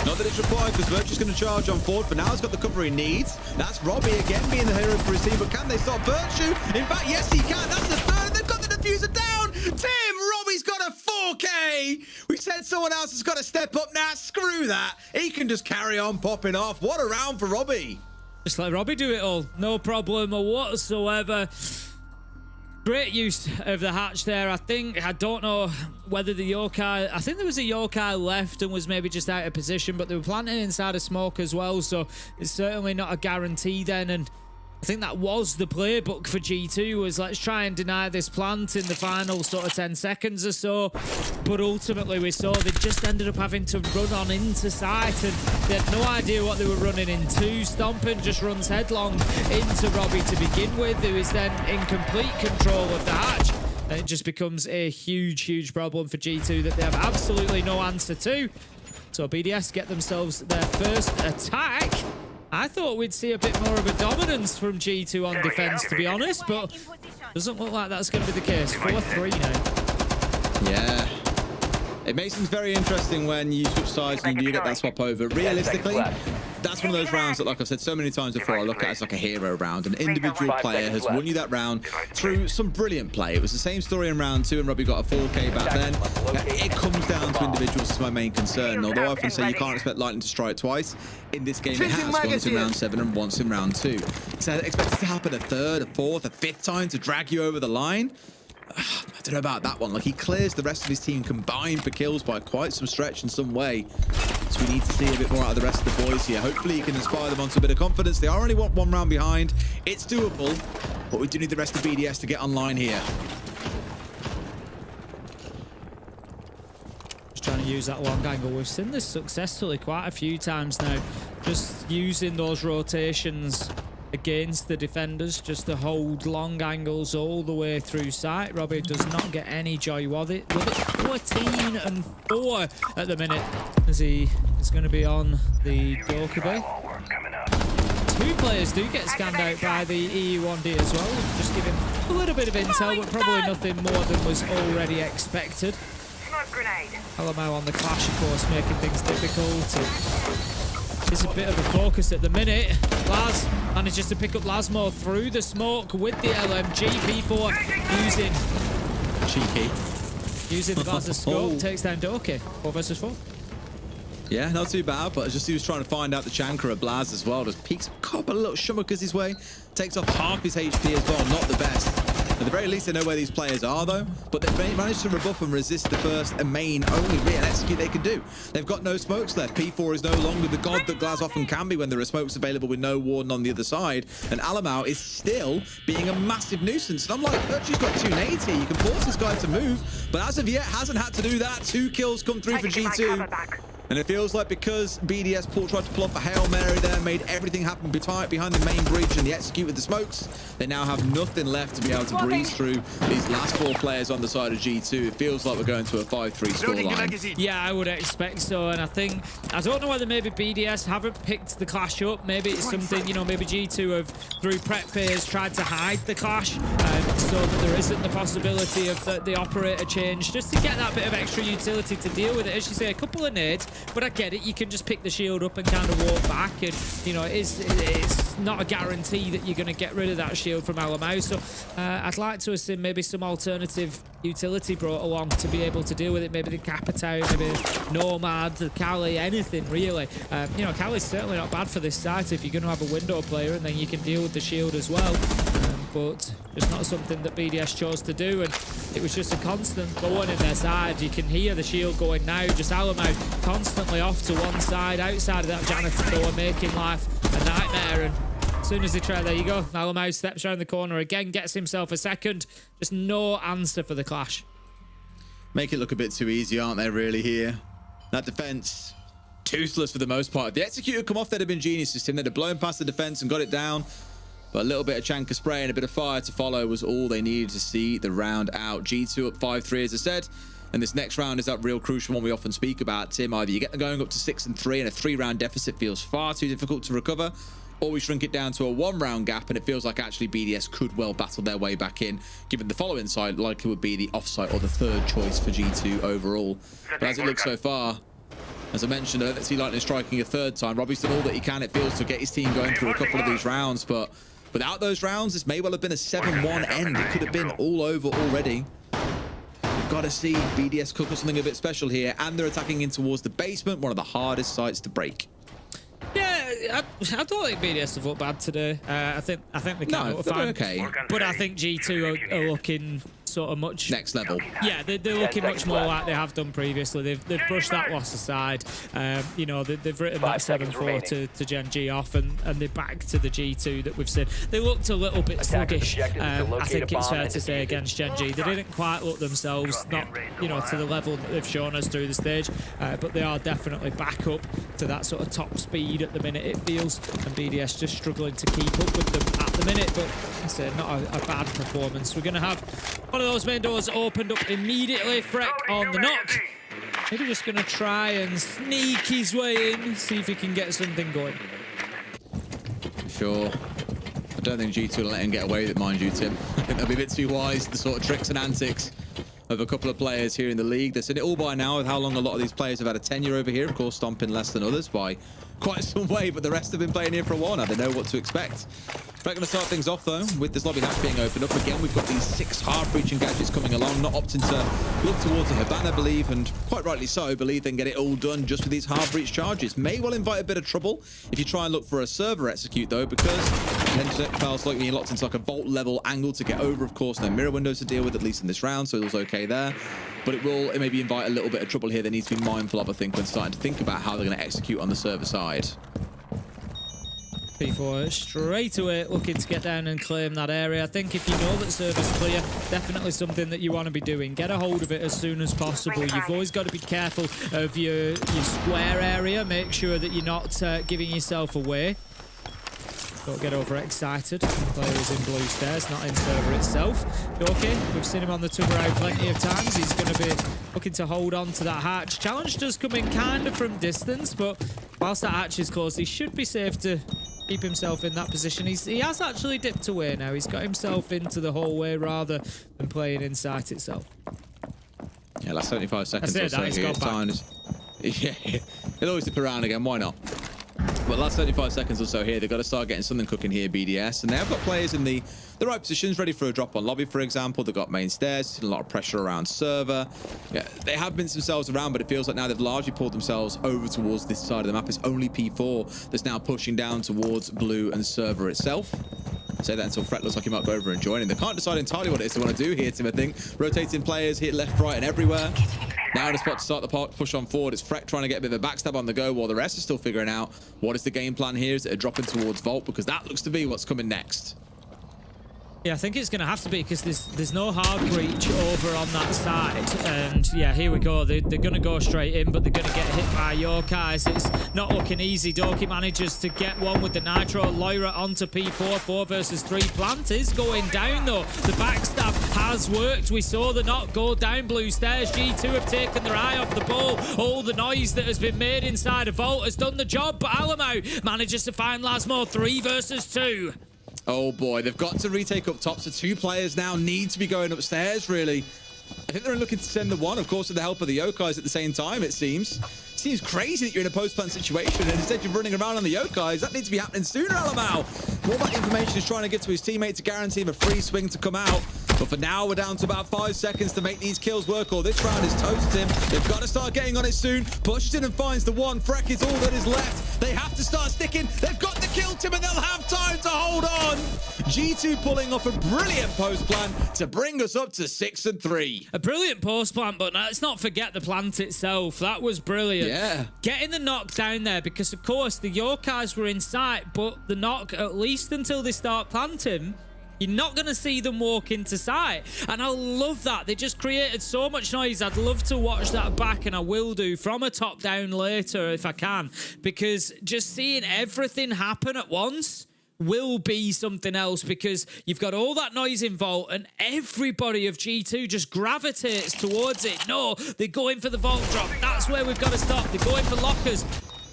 Not that it's required, because Virtue's going to charge on forward. For now, he's got the cover he needs. That's Robbie again being the hero for his team, but can they stop Virtue? In fact, yes, he can. That's the third. They've got the diffuser down. Tim, Robbie's got a 4K. We said someone else has got to step up now. Screw that. He can just carry on popping off. What a round for Robbie. Just let Robbie do it all. No problem whatsoever. Great use of the hatch there. I don't know whether the Yokai, I think there was a Yokai left and was maybe just out of position, but they were planting inside of smoke as well, so it's certainly not a guarantee then. And I think that was the playbook for G2, was let's try and deny this plant in the final sort of 10 seconds or so. But ultimately we saw they just ended up having to run on into sight, and they had no idea what they were running into. Stompin just runs headlong into Robbie to begin with, who is then in complete control of the hatch. And it just becomes a huge, huge problem for G2 that they have absolutely no answer to. So BDS get themselves their first attack. I thought we'd see a bit more of a dominance from G2 on defense, to be honest, but doesn't look like that's going to be the case. 4-3 now. Yeah. It makes things very interesting when you switch sides and you get that swap over. Realistically, that's one of those rounds that, like I've said so many times before, I look at it as like a hero round. An individual player has won you that round through some brilliant play. It was the same story in round 2, and Robbie got a 4K back then. It comes down to to individuals is my main concern. Although I often say you can't expect Lightning to strike twice, in this game it has. Once in round 7 and once in round 2. So I expect it to happen a third, a fourth, a fifth time to drag you over the line. I don't know about that one. Like, he clears the rest of his team combined for kills by quite some stretch in some way. So we need to see a bit more out of the rest of the boys here. Hopefully he can inspire them onto a bit of confidence. They are only one round behind. It's doable, but we do need the rest of BDS to get online here. Just trying to use that long angle. We've seen this successfully quite a few times now. Just using those rotations against the defenders, just to hold long angles all the way through sight. Robbie does not get any joy with it. 14-4 at the minute, as he is going to be on the Dokkaebi. 2 players do get scanned out by the EU1D as well, just giving a little bit of intel, but probably nothing more than was already expected. Alamau on the Clash, of course, making things difficult. It's a bit of a focus at the minute. Laz manages to pick up Lasmo through the smoke with the LMG. P4 using the Glaz's scope, takes down Doki. 4 versus 4. Yeah, not too bad, but just he was trying to find out the Chankra of Blaz as well. Just peeks a couple of little shummakers his way. Takes off half his HP as well, not the best. At the very least, they know where these players are, though. But they've managed to rebuff and resist the first and main only real execute they can do. They've got no smokes left. P4 is no longer the god that Glaz often can be when there are smokes available with no warden on the other side. And Alamau is still being a massive nuisance. And I'm like, Virtue's got 2 nades here. You can force this guy to move. But as of yet, hasn't had to do that. 2 kills come through for G2. And it feels like because BDS tried to pull off a Hail Mary there, made everything happen behind the main bridge and the execute with the smokes, they now have nothing left to be able to breeze through these last 4 players on the side of G2. It feels like we're going to a 5-3 scoreline. Yeah, I would expect so. And I don't know whether maybe BDS haven't picked the Clash up. Maybe it's something, you know, maybe G2 have, through prep phase, tried to hide the Clash so that there isn't the possibility of the operator change, just to get that bit of extra utility to deal with it. As you say, a couple of nades. But I get it, you can just pick the shield up and kind of walk back, and you know it's not a guarantee that you're going to get rid of that shield from Alamau. So I'd like to assume maybe some alternative utility brought along to be able to deal with it. Maybe the Capitao, maybe Nomad, the Kali, anything really. You know, Kali's certainly not bad for this site if you're going to have a window player, and then you can deal with the shield as well. But it's not something that BDS chose to do, and it was just a constant going in their side. You can hear the shield going now, just Alamau constantly off to one side, outside of that janitor door, making life a nightmare. And as soon as they try, there you go, Alamau steps around the corner again, gets himself a second. Just no answer for the Clash. Make it look a bit too easy, aren't they, really, here? That defense, toothless for the most part. If the execute had come off, they'd have been geniuses. They'd have blown past the defense and got it down. But a little bit of Chanka spray and a bit of fire to follow was all they needed to see the round out. G2 up 5-3, as I said. And this next round is that real crucial one we often speak about, Tim. Either you get them going up to 6-3 and a 3-round deficit feels far too difficult to recover, or we shrink it down to a 1-round gap and it feels like actually BDS could well battle their way back in, given the following side like it would be the offsite or the third choice for G2 overall. But as it looks so far, as I mentioned, I don't see Lightning striking a 3rd time. Robbie's done all that he can, it feels, to get his team going through a couple of these rounds, but without those rounds, this may well have been a 7-1 end. It could have been all over already. We've got to see BDS cook up something a bit special here, and they're attacking in towards the basement, one of the hardest sites to break. Yeah, I don't think BDS have looked bad today. I think they can look fine. Okay. But I think G2 are looking sort of much next level. Yeah, they're looking much more like they have done previously. They've brushed that loss aside. You know, they've written that 7-4 to Gen G off, and they're back to the G2 that we've seen. They looked a little bit sluggish. I think it's fair to say against Gen G. They didn't quite look themselves, not to the level that they've shown us through the stage, but they are definitely back up to that sort of top speed at the minute, it feels, and BDS just struggling to keep up with them at the minute. But I said, not a bad performance. We're going to have one of those main doors opened up immediately. Freck on the knock. Maybe just going to try and sneak his way in, see if he can get something going. Sure. I don't think G2 will let him get away with it, mind you, Tim. I think they'll be a bit too wise, the sort of tricks and antics of a couple of players here in the league. They've seen it all by now with how long a lot of these players have had a tenure over here. Of course, stomping less than others by quite some way, but the rest have been playing here for a while now. They know what to expect. We're going to start things off, though, with this lobby hatch being opened up. Again, we've got these 6 hard-breaching gadgets coming along, not opting to look towards a Hibana, believe, and quite rightly so, believe they can get it all done just with these hard-breach charges. May well invite a bit of trouble if you try and look for a server execute, though, because Hensel's like being locked into like a vault-level angle to get over, of course. No mirror windows to deal with, at least in this round, so it was okay there. But it maybe invite a little bit of trouble here. They need to be mindful of, I think, when starting to think about how they're going to execute on the server side. P4 straight away looking to get down and claim that area. I think if you know that server's clear, definitely something that you want to be doing. Get a hold of it as soon as possible. You've always got to be careful of your square area. Make sure that you're not giving yourself away. Don't get overexcited. The player is in blue stairs, not in server itself. Okay, we've seen him on the tour out plenty of times. He's going to be looking to hold on to that hatch. Challenge does come in kind of from distance, but whilst that hatch is closed, he should be safe to keep himself in that position. He has actually dipped away now. He's got himself into the hallway rather than playing in sight itself. Yeah, last 75 seconds or so here. Yeah, he'll always dip around again. Why not? But last 35 seconds or so here, they've got to start getting something cooking here, BDS. And they have got players in the right positions, ready for a drop on lobby, for example. They've got main stairs, seen a lot of pressure around server. Yeah, they have been themselves around, but it feels like now they've largely pulled themselves over towards this side of the map. It's only P4 that's now pushing down towards blue and server itself. Say that until Fret looks like he might go over and join in. They can't decide entirely what it is they want to do here, Tim, I think. Rotating players, hit left, right, and everywhere. Now in a spot to start the push on forward. It's Fret trying to get a bit of a backstab on the go while the rest is still figuring out what is the game plan here. Is it a drop in towards Vault? Because that looks to be what's coming next. Yeah, I think it's going to have to be because there's no hard breach over on that side. And yeah, here we go. They're going to go straight in, but they're going to get hit by Yorkais. It's not looking easy. Doki manages to get one with the Nitro. Lyra onto P4. 4 versus 3. Plant is going down, though. The backstab has worked. We saw the knock go down blue stairs. G2 have taken their eye off the ball. All the noise that has been made inside a Vault has done the job, but Alamo manages to find Lasmo. 3 versus 2. Oh boy, they've got to retake up top, so 2 players now need to be going upstairs, really. I think they're looking to send the one, of course, with the help of the Yokais at the same time, it seems. It seems crazy that you're in a post-plant situation, and instead you're running around on the Yokais. That needs to be happening sooner, Alamau. More about the information he's trying to get to his teammate to guarantee him a free swing to come out. But for now, we're down to about 5 seconds to make these kills work, or this round is toast him. They've got to start getting on it soon. Pushes in and finds the one. Freck is all that is left. They have to start sticking. They've got to kill Tim, and they'll have time to hold on. G2 pulling off a brilliant post plan to bring us up to 6 and 3. A brilliant post plant, but let's not forget the plant itself. That was brilliant. Yeah. Getting the knock down there, because of course the Yorkais were in sight, but the knock, at least until they start planting, you're not going to see them walk into sight. And I love that. They just created so much noise. I'd love to watch that back, and I will do from a top down later if I can, because just seeing everything happen at once will be something else, because you've got all that noise in Vault and everybody of G2 just gravitates towards it. No, they're going for the Vault drop. That's where we've got to stop. They're going for lockers.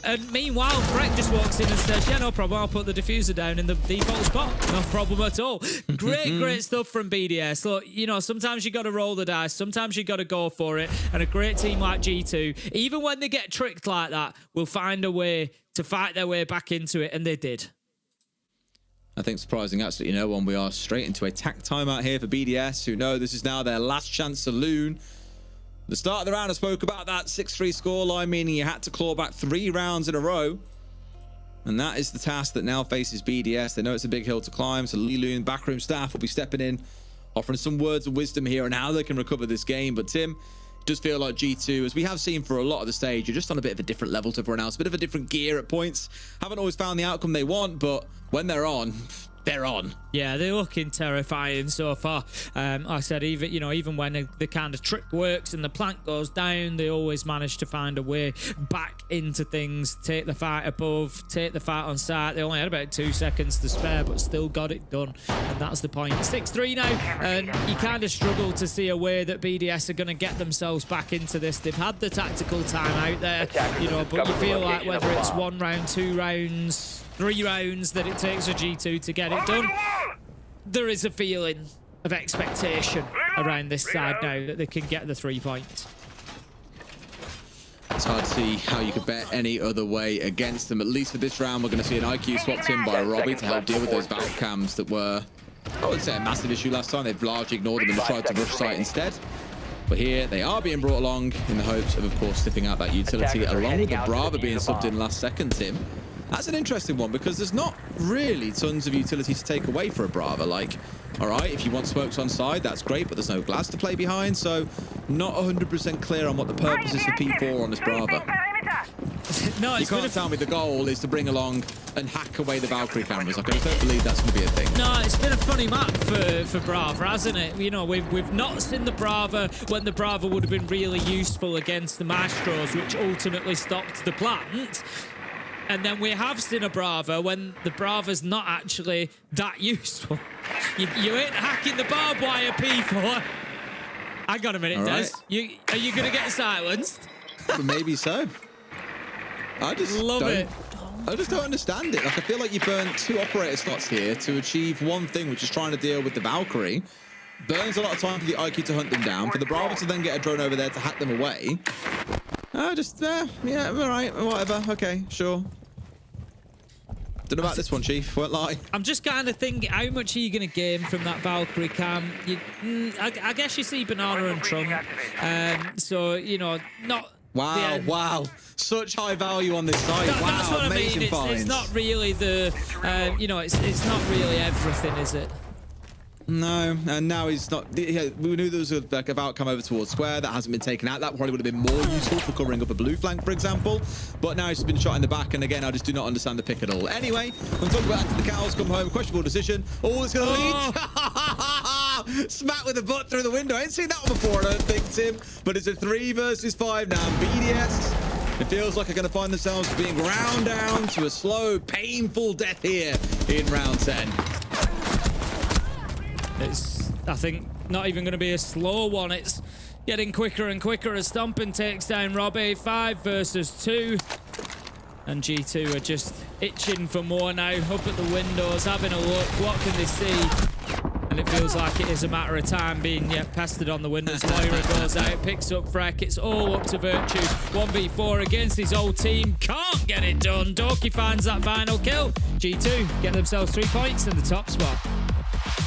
And meanwhile, Freck just walks in and says, yeah, no problem, I'll put the diffuser down in the default spot. No problem at all. Great stuff from BDS. Look, you know, sometimes you got to roll the dice. Sometimes you got to go for it. And a great team like G2, even when they get tricked like that, will find a way to fight their way back into it. And they did. I think surprising absolutely no one. We are straight into a tack timeout here for BDS, who know this is now their last chance saloon. The start of the round, I spoke about that 6-3 scoreline, meaning you had to claw back 3 rounds in a row. And that is the task that now faces BDS. They know it's a big hill to climb, so Lilu backroom staff will be stepping in, offering some words of wisdom here on how they can recover this game. But Tim, it does feel like G2, as we have seen for a lot of the stage, you're just on a bit of a different level to everyone else, a bit of a different gear at points. Haven't always found the outcome they want, but when they're on, they're on. Yeah, they're looking terrifying so far. Like I said, even when the kind of trick works and the plant goes down, they always manage to find a way back into things, take the fight above, take the fight on site. They only had about 2 seconds to spare, but still got it done. And that's the point. 6-3 now, and you kind of struggle to see a way that BDS are going to get themselves back into this. They've had the tactical time out there, but you feel like whether it's 1 round, 2 rounds, 3 rounds that it takes for G2 to get it done, there is a feeling of expectation around this side now that they can get the 3 points. It's hard to see how you could bet any other way against them. At least for this round, we're going to see an IQ swapped in by Robbie to help deal with those Valve cams that were, I would say, a massive issue last time. They've largely ignored them and tried to rush site instead. But here, they are being brought along in the hopes of course, sniffing out that utility, along with the Brava being subbed in last second, Tim. That's an interesting one because there's not really tons of utility to take away for a Brava. Like, all right, if you want smokes on side, that's great, but there's no glass to play behind, so not 100% clear on what the purpose is for P4 on this Brava. No, you can't tell me the goal is to bring along and hack away the Valkyrie cameras. Like, I just don't believe that's going to be a thing. No, it's been a funny map for Brava, hasn't it? You know, we've not seen the Brava when the Brava would have been really useful against the Maestros, which ultimately stopped the plant. And then we have seen a Brava when the Brava's not actually that useful. You ain't hacking the barbed wire, people. Hang on a minute, Des. Right. Are you going to get silenced? Maybe so. I just don't understand it. Like, I feel like you burn 2 operator slots here to achieve one thing, which is trying to deal with the Valkyrie. Burns a lot of time for the IQ to hunt them down, for the Brava to then get a drone over there to hack them away. Yeah, all right, whatever. Okay, sure. Don't know about this one, Chief. Won't lie. I'm just kind of thinking, how much are you going to gain from that Valkyrie cam? I guess you see Banana and Trunk. So, you know, not... Wow. Such high value on this side. Wow, that's what amazing I mean. finds. It's not really the... you know, it's not really everything, is it? No, and now he's not. Yeah, we knew there was a outcome over towards square that hasn't been taken out. That probably would have been more useful for covering up a blue flank, for example. But now he's been shot in the back, and again, I just do not understand the pick at all. Anyway, we'll talk about after the cows come home. Questionable decision. Oh, it's going to lead. Smack with the butt through the window. I ain't seen that one before, I don't think, Tim. But it's a 3 versus 5 now. BDS, it feels like they're going to find themselves being ground down to a slow, painful death here in round 10. It's, I think, not even going to be a slow one. It's getting quicker and quicker as Stompin takes down Robbie. 5 versus 2. And G2 are just itching for more now. Up at the windows, having a look. What can they see? And it feels like it is a matter of time being pestered on the windows. Moira goes out, picks up Freck. It's all up to Virtue. 1v4 against his old team. Can't get it done. Doki finds that final kill. G2 get themselves 3 points in the top spot.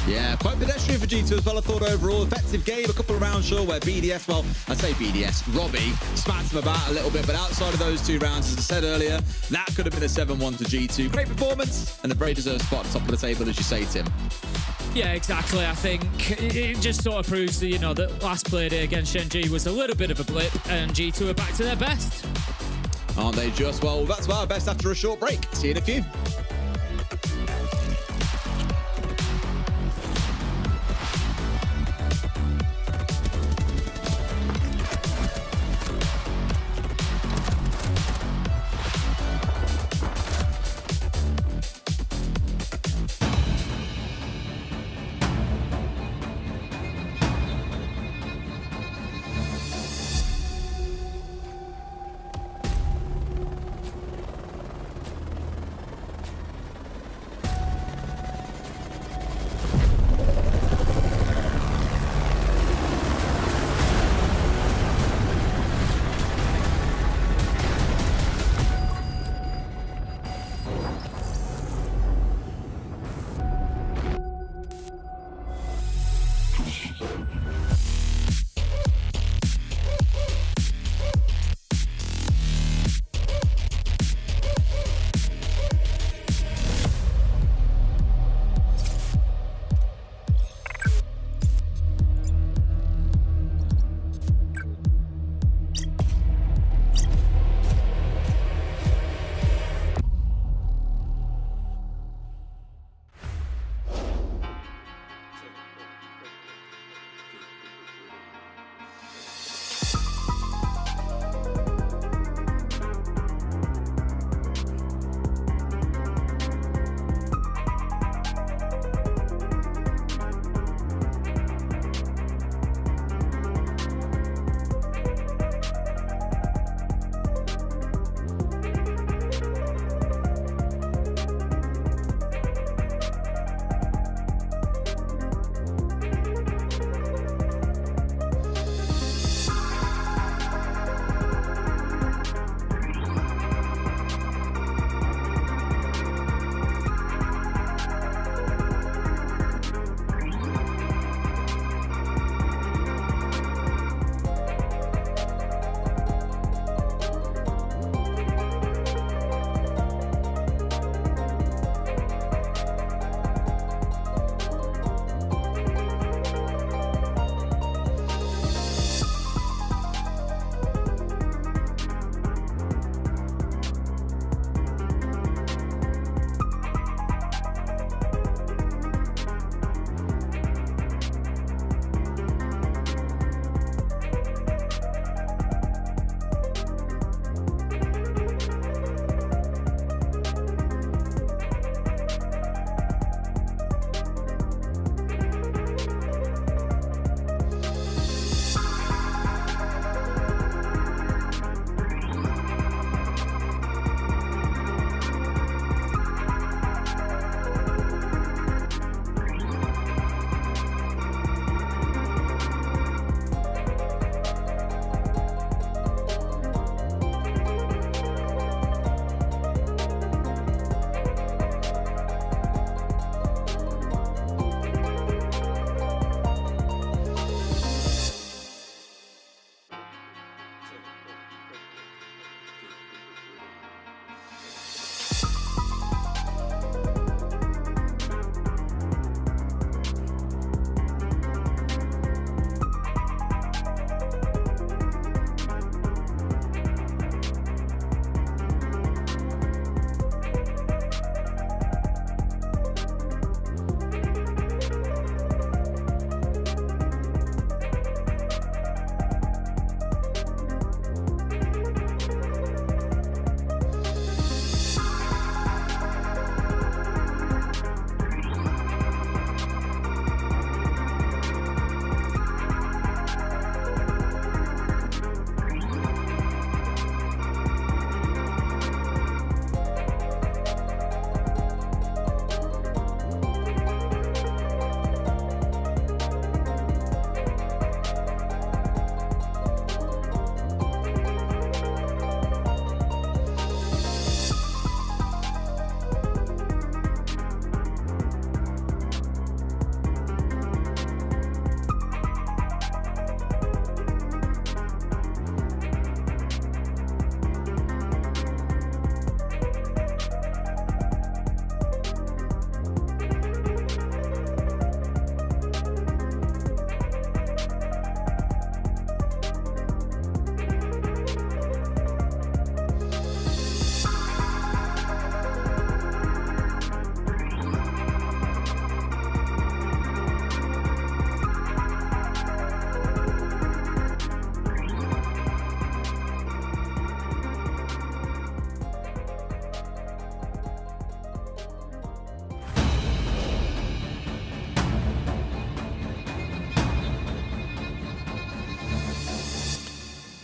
Yeah, quite pedestrian for G2 as well, I thought overall. Effective game, a couple of rounds, sure, where BDS, well, I say BDS, Robbie smacks them about a little bit, but outside of those 2 rounds, as I said earlier, that could have been a 7-1 to G2. Great performance, and a very deserved spot at the top of the table, as you say, Tim. Yeah, exactly. I think it just sort of proves that, you know, that last play day against Shenji was a little bit of a blip, and G2 are back to their best. Aren't they just? Well, that's our best after a short break. See you in a few.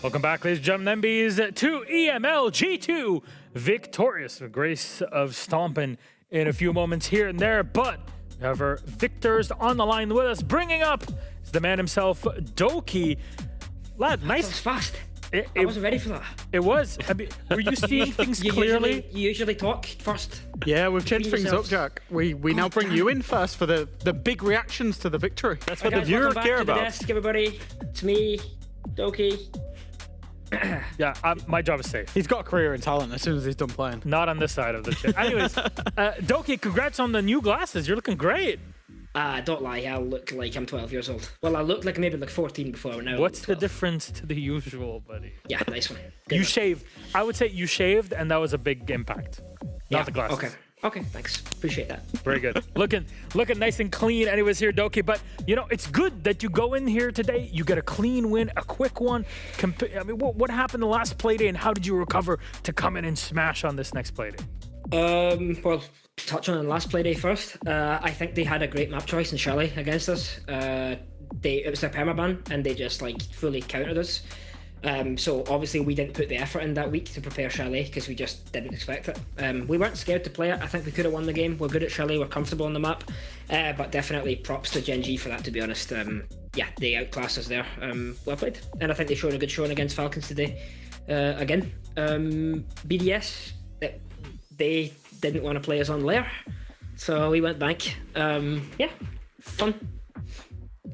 Welcome back, ladies and gentlemen, MBs, to EML G2. Victorious with grace of stomping in a few moments here and there, but we have our victors on the line with us. Bringing up is the man himself, Doki. Lad, nice. That was fast. I wasn't ready for that. It was. I mean, were you seeing things clearly? You usually talk first. Yeah, we've changed Be things up, yourselves. Jack. We now bring you in first for the big reactions to the victory. That's Right, guys, welcome back to the desk, everybody. It's me, Doki. Yeah, my job is safe. He's got a career in talent as soon as he's done playing. Not on this side of the chair. Anyways, Doki, congrats on the new glasses. You're looking great. Don't lie, I look like I'm 12 years old. Well, I looked like maybe like 14 before. Now What's the difference to the usual, buddy? Yeah, nice one. You shaved. I would say you shaved, and that was a big impact. Not the glasses. Okay, thanks. Appreciate that. Very good. looking nice and clean. Anyways, here, Doki. But you know, it's good that you go in here today. You get a clean win, a quick one. I mean, what happened the last play day, and how did you recover to come in and smash on this next play day? Well, touch on the last play day first. I think they had a great map choice in Charlie against us. It was a permaban, and they just like fully countered us. So obviously we didn't put the effort in that week to prepare Chalet because we just didn't expect it. We weren't scared to play it. I think we could have won the game. We're good at Chalet. We're comfortable on the map. But definitely props to Gen G for that, to be honest. Yeah, they outclassed us there. Well played. And I think they showed a good showing against Falcons today. Again, BDS, they didn't want to play us on layer. So we went bank. Yeah, fun.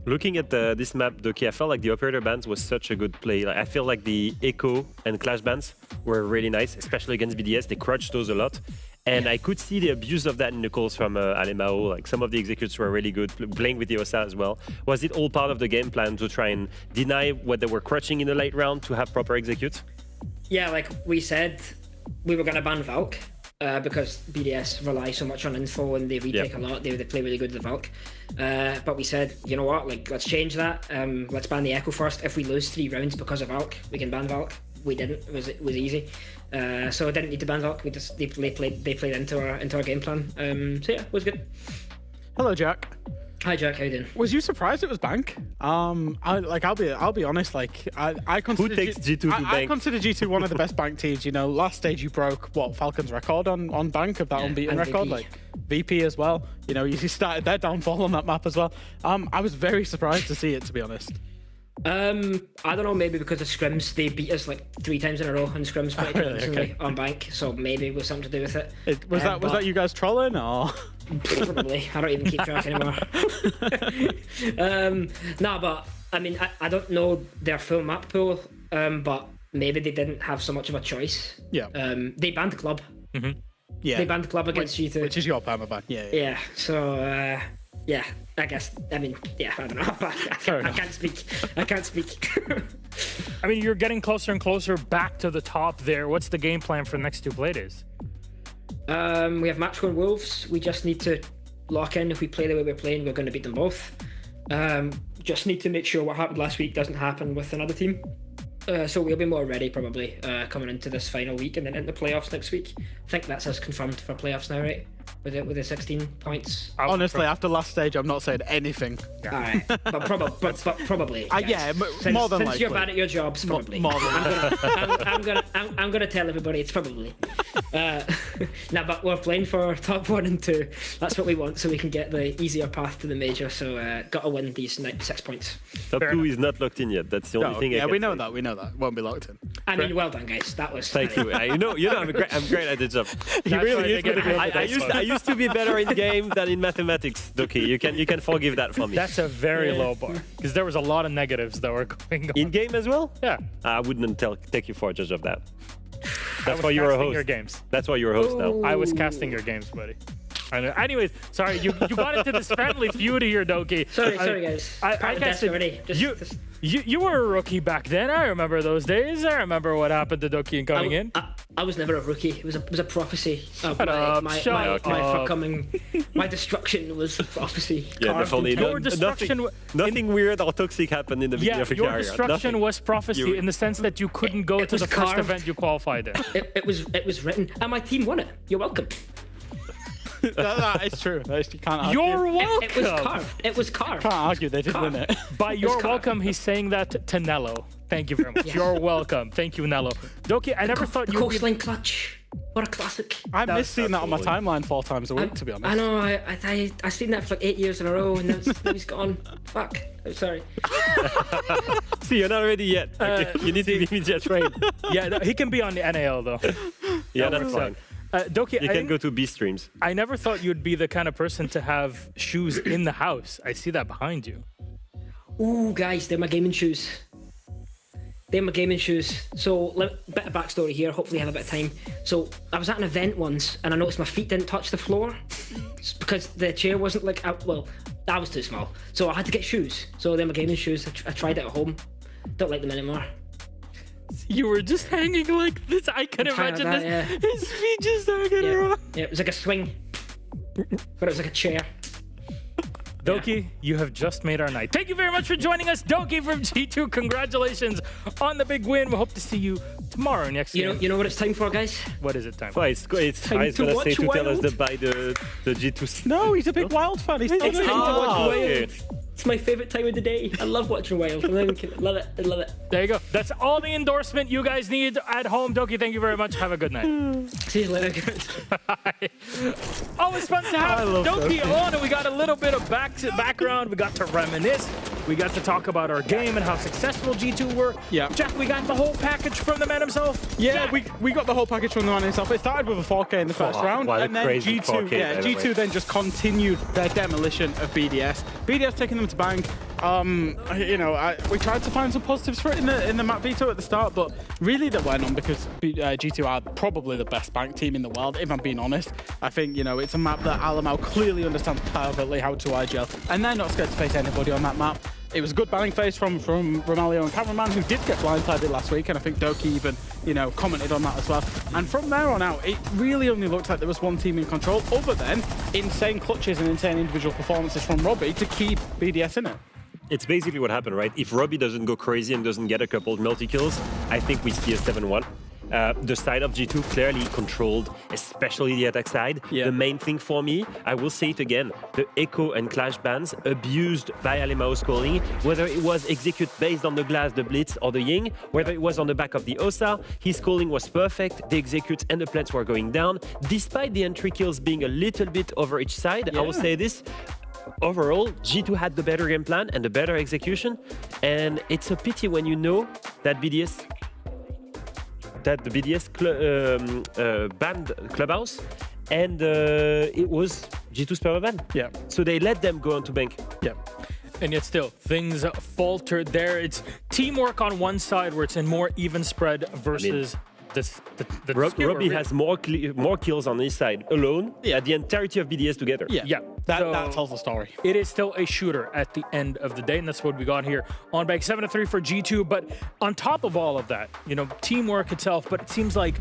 Looking at this map, Doki, I felt like the operator bans was such a good play. Like, I feel like the Echo and Clash bans were really nice, especially against BDS. They crutched those a lot. And I could see the abuse of that in the calls from Alemao. Like some of the executes were really good, playing with the OSA as well. Was it all part of the game plan to try and deny what they were crutching in the late round to have proper execute? Yeah, like we said, we were going to ban Valk. Because BDS rely so much on info and they retake a lot, they play really good with the Valk. But we said, you know what, like let's change that. Let's ban the Echo first. If we lose 3 rounds because of Valk, we can ban Valk. We didn't. It was easy. So I didn't need to ban Valk. They played into our game plan. So yeah, it was good. Hello, Jack. Hi, Jack. How you doing? Was you surprised it was bank? I'll be honest. Like I consider Who takes G2 to bank? I consider G2 one of the best bank teams. You know, last stage you broke Falcon's record on bank of that unbeaten record. VP. Like VP as well. You know, you started their downfall on that map as well. I was very surprised to see it, to be honest. I don't know, maybe because of scrims, they beat us like 3 times in a row in scrims quite convincingly on bank, so maybe it was something to do with it. Was that you guys trolling or? Probably. I don't even keep track anymore. Nah, but I mean, I don't know their full map pool, but maybe they didn't have so much of a choice. Yeah. They banned the club. Mm-hmm. Yeah. They banned the club against G2. Which is your permaban. Yeah. Yeah. So yeah, I guess. I mean, yeah, I don't know. I can't speak. I can't speak. I mean, you're getting closer and closer back to the top there. What's the game plan for the next 2 play days? We have match going Wolves. We just need to lock in. If we play the way we're playing, we're going to beat them both. Just need to make sure what happened last week doesn't happen with another team. So we'll be more ready probably coming into this final week and then into playoffs next week. I think that's us confirmed for playoffs now, right? With the 16 points. Honestly, after last stage, I'm not saying anything. All right, but probably. Guys. Yeah, more than likely. Since you're bad at your jobs, probably. More than I'm gonna tell everybody it's probably. Nah, but we're playing for top 1 and 2. That's what we want, so we can get the easier path to the major. So gotta win these 6 points. Top 2 is not locked in yet. That's the only thing. Yeah, we know that. We know that. Won't be locked in. I mean, well done, guys. That was. Thank you. I'm great at the job. He really is good at I used to be better in game than in mathematics, Doki. You can forgive that for me. That's a very low bar because there was a lot of negatives that were going on. In game as well? Yeah. I wouldn't take you for a judge of that. That's why you're a host. Your games. That's why you're a host now. I was casting your games, buddy. Anyways, sorry, you got into this friendly feud here, Doki. Sorry, guys. I casted already. You were a rookie back then. I remember those days. I remember what happened to Doki and coming in. I was never a rookie. It was a prophecy of my forthcoming. My destruction was prophecy. Yeah, definitely. Your destruction. Nothing weird or toxic happened in the beginning of your career. Your destruction was prophecy in the sense that you couldn't go to the first event you qualified in. It was written, and my team won it. You're welcome. It's true. You can't argue. You're welcome. It was carved. Can't argue. They did win it. By you're welcome, he's saying that to Nello. Thank you very much. You're welcome. Thank you, Nello. Doki, I never thought you'd be... Coastline clutch. What a classic. I miss seeing that on my timeline 4 times a week, to be honest. I know. I seen that for like 8 years in a row, and now he's gone. Fuck. I'm sorry. See, you're not ready yet. Okay. You need to be media trained. Yeah, no, he can be on the NAL though. Yeah, that's fine. Doki, you can go to B streams. I never thought you'd be the kind of person to have shoes in the house. I see that behind you. Ooh, guys, they're my gaming shoes. They're my gaming shoes. So, bit of backstory here. Hopefully, I have a bit of time. So, I was at an event once, and I noticed my feet didn't touch the floor because the chair wasn't like well, that was too small. So I had to get shoes. So they're my gaming shoes. I tried it at home. Don't like them anymore. You were just hanging like this. I can imagine that, this. yeah. His feet just hanging around. Yeah, it was like a swing, but it was like a chair. Doki, you have just made our night. Thank you very much for joining us, Doki from G2. Congratulations on the big win. We hope to see you tomorrow next game. You know what it's time for, guys? What is it time for? Well, it's I was gonna say to tell us to buy the G2. No, he's a big Wild fan. He's It's time to watch Wild. okay. It's my favorite time of the day. I love watching Wild. I love it. I love it. There you go. That's all the endorsement you guys need at home. Doki, thank you very much. Have a good night. See you later, guys. Always fun to have Doki on, and we got a little bit of background. We got to reminisce. We got to talk about our game and how successful G2 were. Yeah. Jack, we got the whole package from the man himself. Yeah, we got the whole package from the man himself. It started with a 4K in the first round, and then G2, G2 then just continued their demolition of BDS. BDS taking them to bank. We tried to find some positives for it in the map veto at the start, but really there were none because G2 are probably the best bank team in the world, if I'm being honest. I think, it's a map that Alamau clearly understands perfectly how to IGL, and they're not scared to face anybody on that map. It was a good banning phase from Romelio and Cameraman, who did get blindsided last week, and I think Doki even, commented on that as well. And from there on out, it really only looked like there was one team in control, other than insane clutches and insane individual performances from Robbie to keep BDS in it. It's basically what happened, right? If Robbie doesn't go crazy and doesn't get a couple of multi-kills, I think we see a 7-1. The side of G2 clearly controlled, especially the attack side. Yeah. The main thing for me, I will say it again, the Echo and Clash bans abused by Alemao's calling, whether it was execute based on the glass, the blitz, or the ying, whether it was on the back of the Osa, his calling was perfect, the executes and the plants were going down, despite the entry kills being a little bit over each side. Yeah. I will say this. Overall, G2 had the better game plan and the better execution, and it's a pity when you know that the BDS banned Clubhouse, and it was G2's perma ban. Yeah. So they let them go on to bank. Yeah. And yet still, things faltered there. It's teamwork on one side where it's in more even spread versus... Robbie has more kills on his side alone at the entirety of BDS together. Yeah. That tells the story. It is still a shooter at the end of the day, and that's what we got here on bank. 7-3 for G2, but on top of all of that, teamwork itself, but it seems like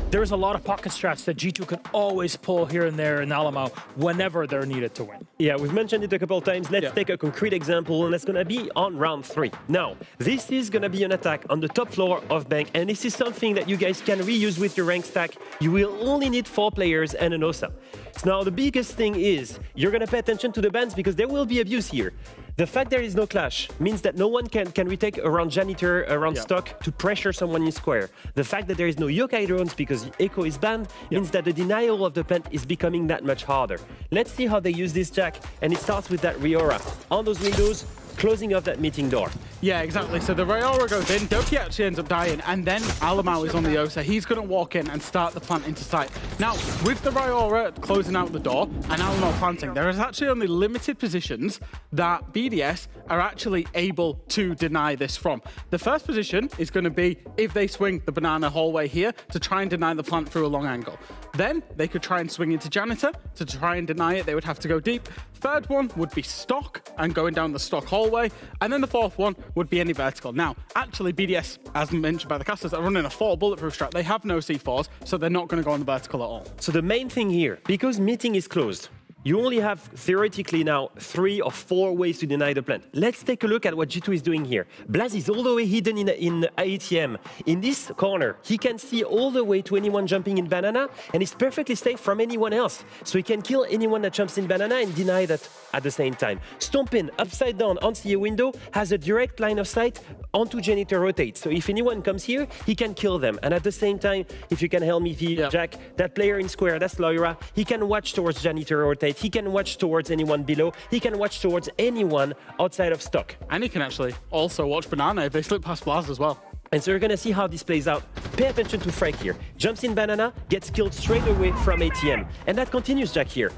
there's a lot of pocket strats that G2 can always pull here and there in Alamau whenever they're needed to win. Yeah, we've mentioned it a couple of times. Let's take a concrete example, and that's going to be on round 3. Now, this is going to be an attack on the top floor of bank, and this is something that you guys can reuse with your rank stack. You will only need 4 players and an Osa. So now the biggest thing is you're going to pay attention to the bans because there will be abuse here. The fact there is no clash means that no one can retake around janitor, around stock to pressure someone in square. The fact that there is no yokai drones because Echo is banned means that the denial of the plant is becoming that much harder. Let's see how they use this Jack, and it starts with that Riora on those windows, closing off that meeting door. Yeah, exactly. So the Riora goes in, Doki actually ends up dying, and then Alamau is on the Osa. He's going to walk in and start the plant into sight. Now, with the Riora closing out the door and Alamau planting, there is actually only limited positions that BDS are actually able to deny this from. The first position is going to be if they swing the banana hallway here to try and deny the plant through a long angle. Then they could try and swing into janitor to try and deny it. They would have to go deep. Third one would be stock and going down the stock hallway. And then the fourth one would be any vertical. Now, actually, BDS, as mentioned by the casters, are running a 4 bulletproof strat. They have no C4s, so they're not going to go on the vertical at all. So the main thing here, because meeting is closed, you only have theoretically now 3 or 4 ways to deny the plant. Let's take a look at what G2 is doing here. Blaz is all the way hidden in ATM. In this corner, he can see all the way to anyone jumping in banana, and he's perfectly safe from anyone else. So he can kill anyone that jumps in banana and deny that at the same time. Stompin, upside down on CA window, has a direct line of sight onto Janitor rotate. So if anyone comes here, he can kill them. And at the same time, if you can help me, Jack, that player in square, that's Loira, he can watch towards Janitor rotate. He can watch towards anyone below. He can watch towards anyone outside of stock. And he can actually also watch banana if they slip past Blaz as well. And so you're gonna see how this plays out. Pay attention to Frank here. Jumps in banana, gets killed straight away from ATM. And that continues, Jack, here.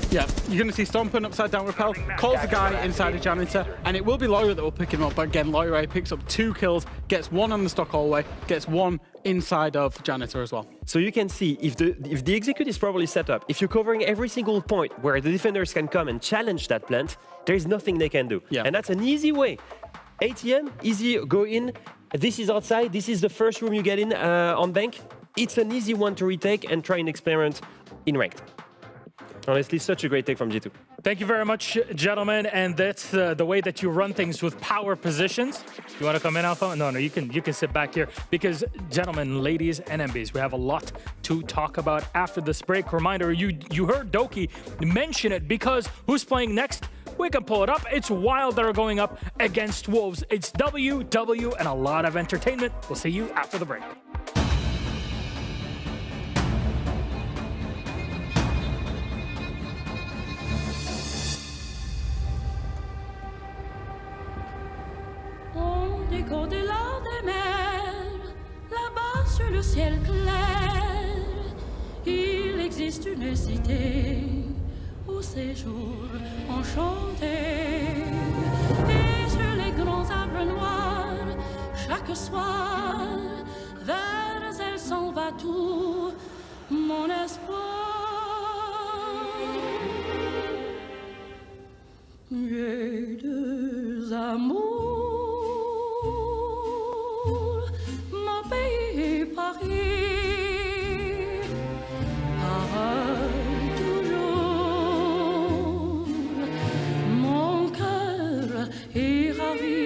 Yeah, you're going to see Stompin upside down repel, calls the guy inside a Janitor, and it will be Loira that will pick him up. But again, Loira picks up 2 kills, gets 1 on the stock hallway, gets 1 inside of Janitor as well. So you can see if the execute is properly set up, if you're covering every single point where the defenders can come and challenge that plant, there is nothing they can do. Yeah. And that's an easy way. ATM, easy, go in. This is outside. This is the first room you get in on bank. It's an easy one to retake and try and experiment in ranked. Honestly, such a great take from G2. Thank you very much, gentlemen. And that's the way that you run things with power positions. You want to come in, Alpha? No, you can sit back here because, gentlemen, ladies, and MBs, we have a lot to talk about after this break. Reminder, you heard Doki mention it because who's playing next? We can pull it up. It's Wild that are going up against Wolves. It's WW and a lot of entertainment. We'll see you after the break. Au-delà des mers, là-bas sur le ciel clair, il existe une cité où séjour enchanté. Et sur les grands arbres noirs, chaque soir, vers elle s'en va tout mon espoir. J'ai 2 amours. Paris, toujours, mon cœur est ravi.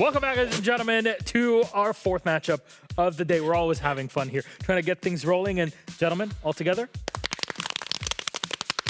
Welcome back, ladies and gentlemen, to our fourth matchup of the day. We're always having fun here, trying to get things rolling. And gentlemen, all together,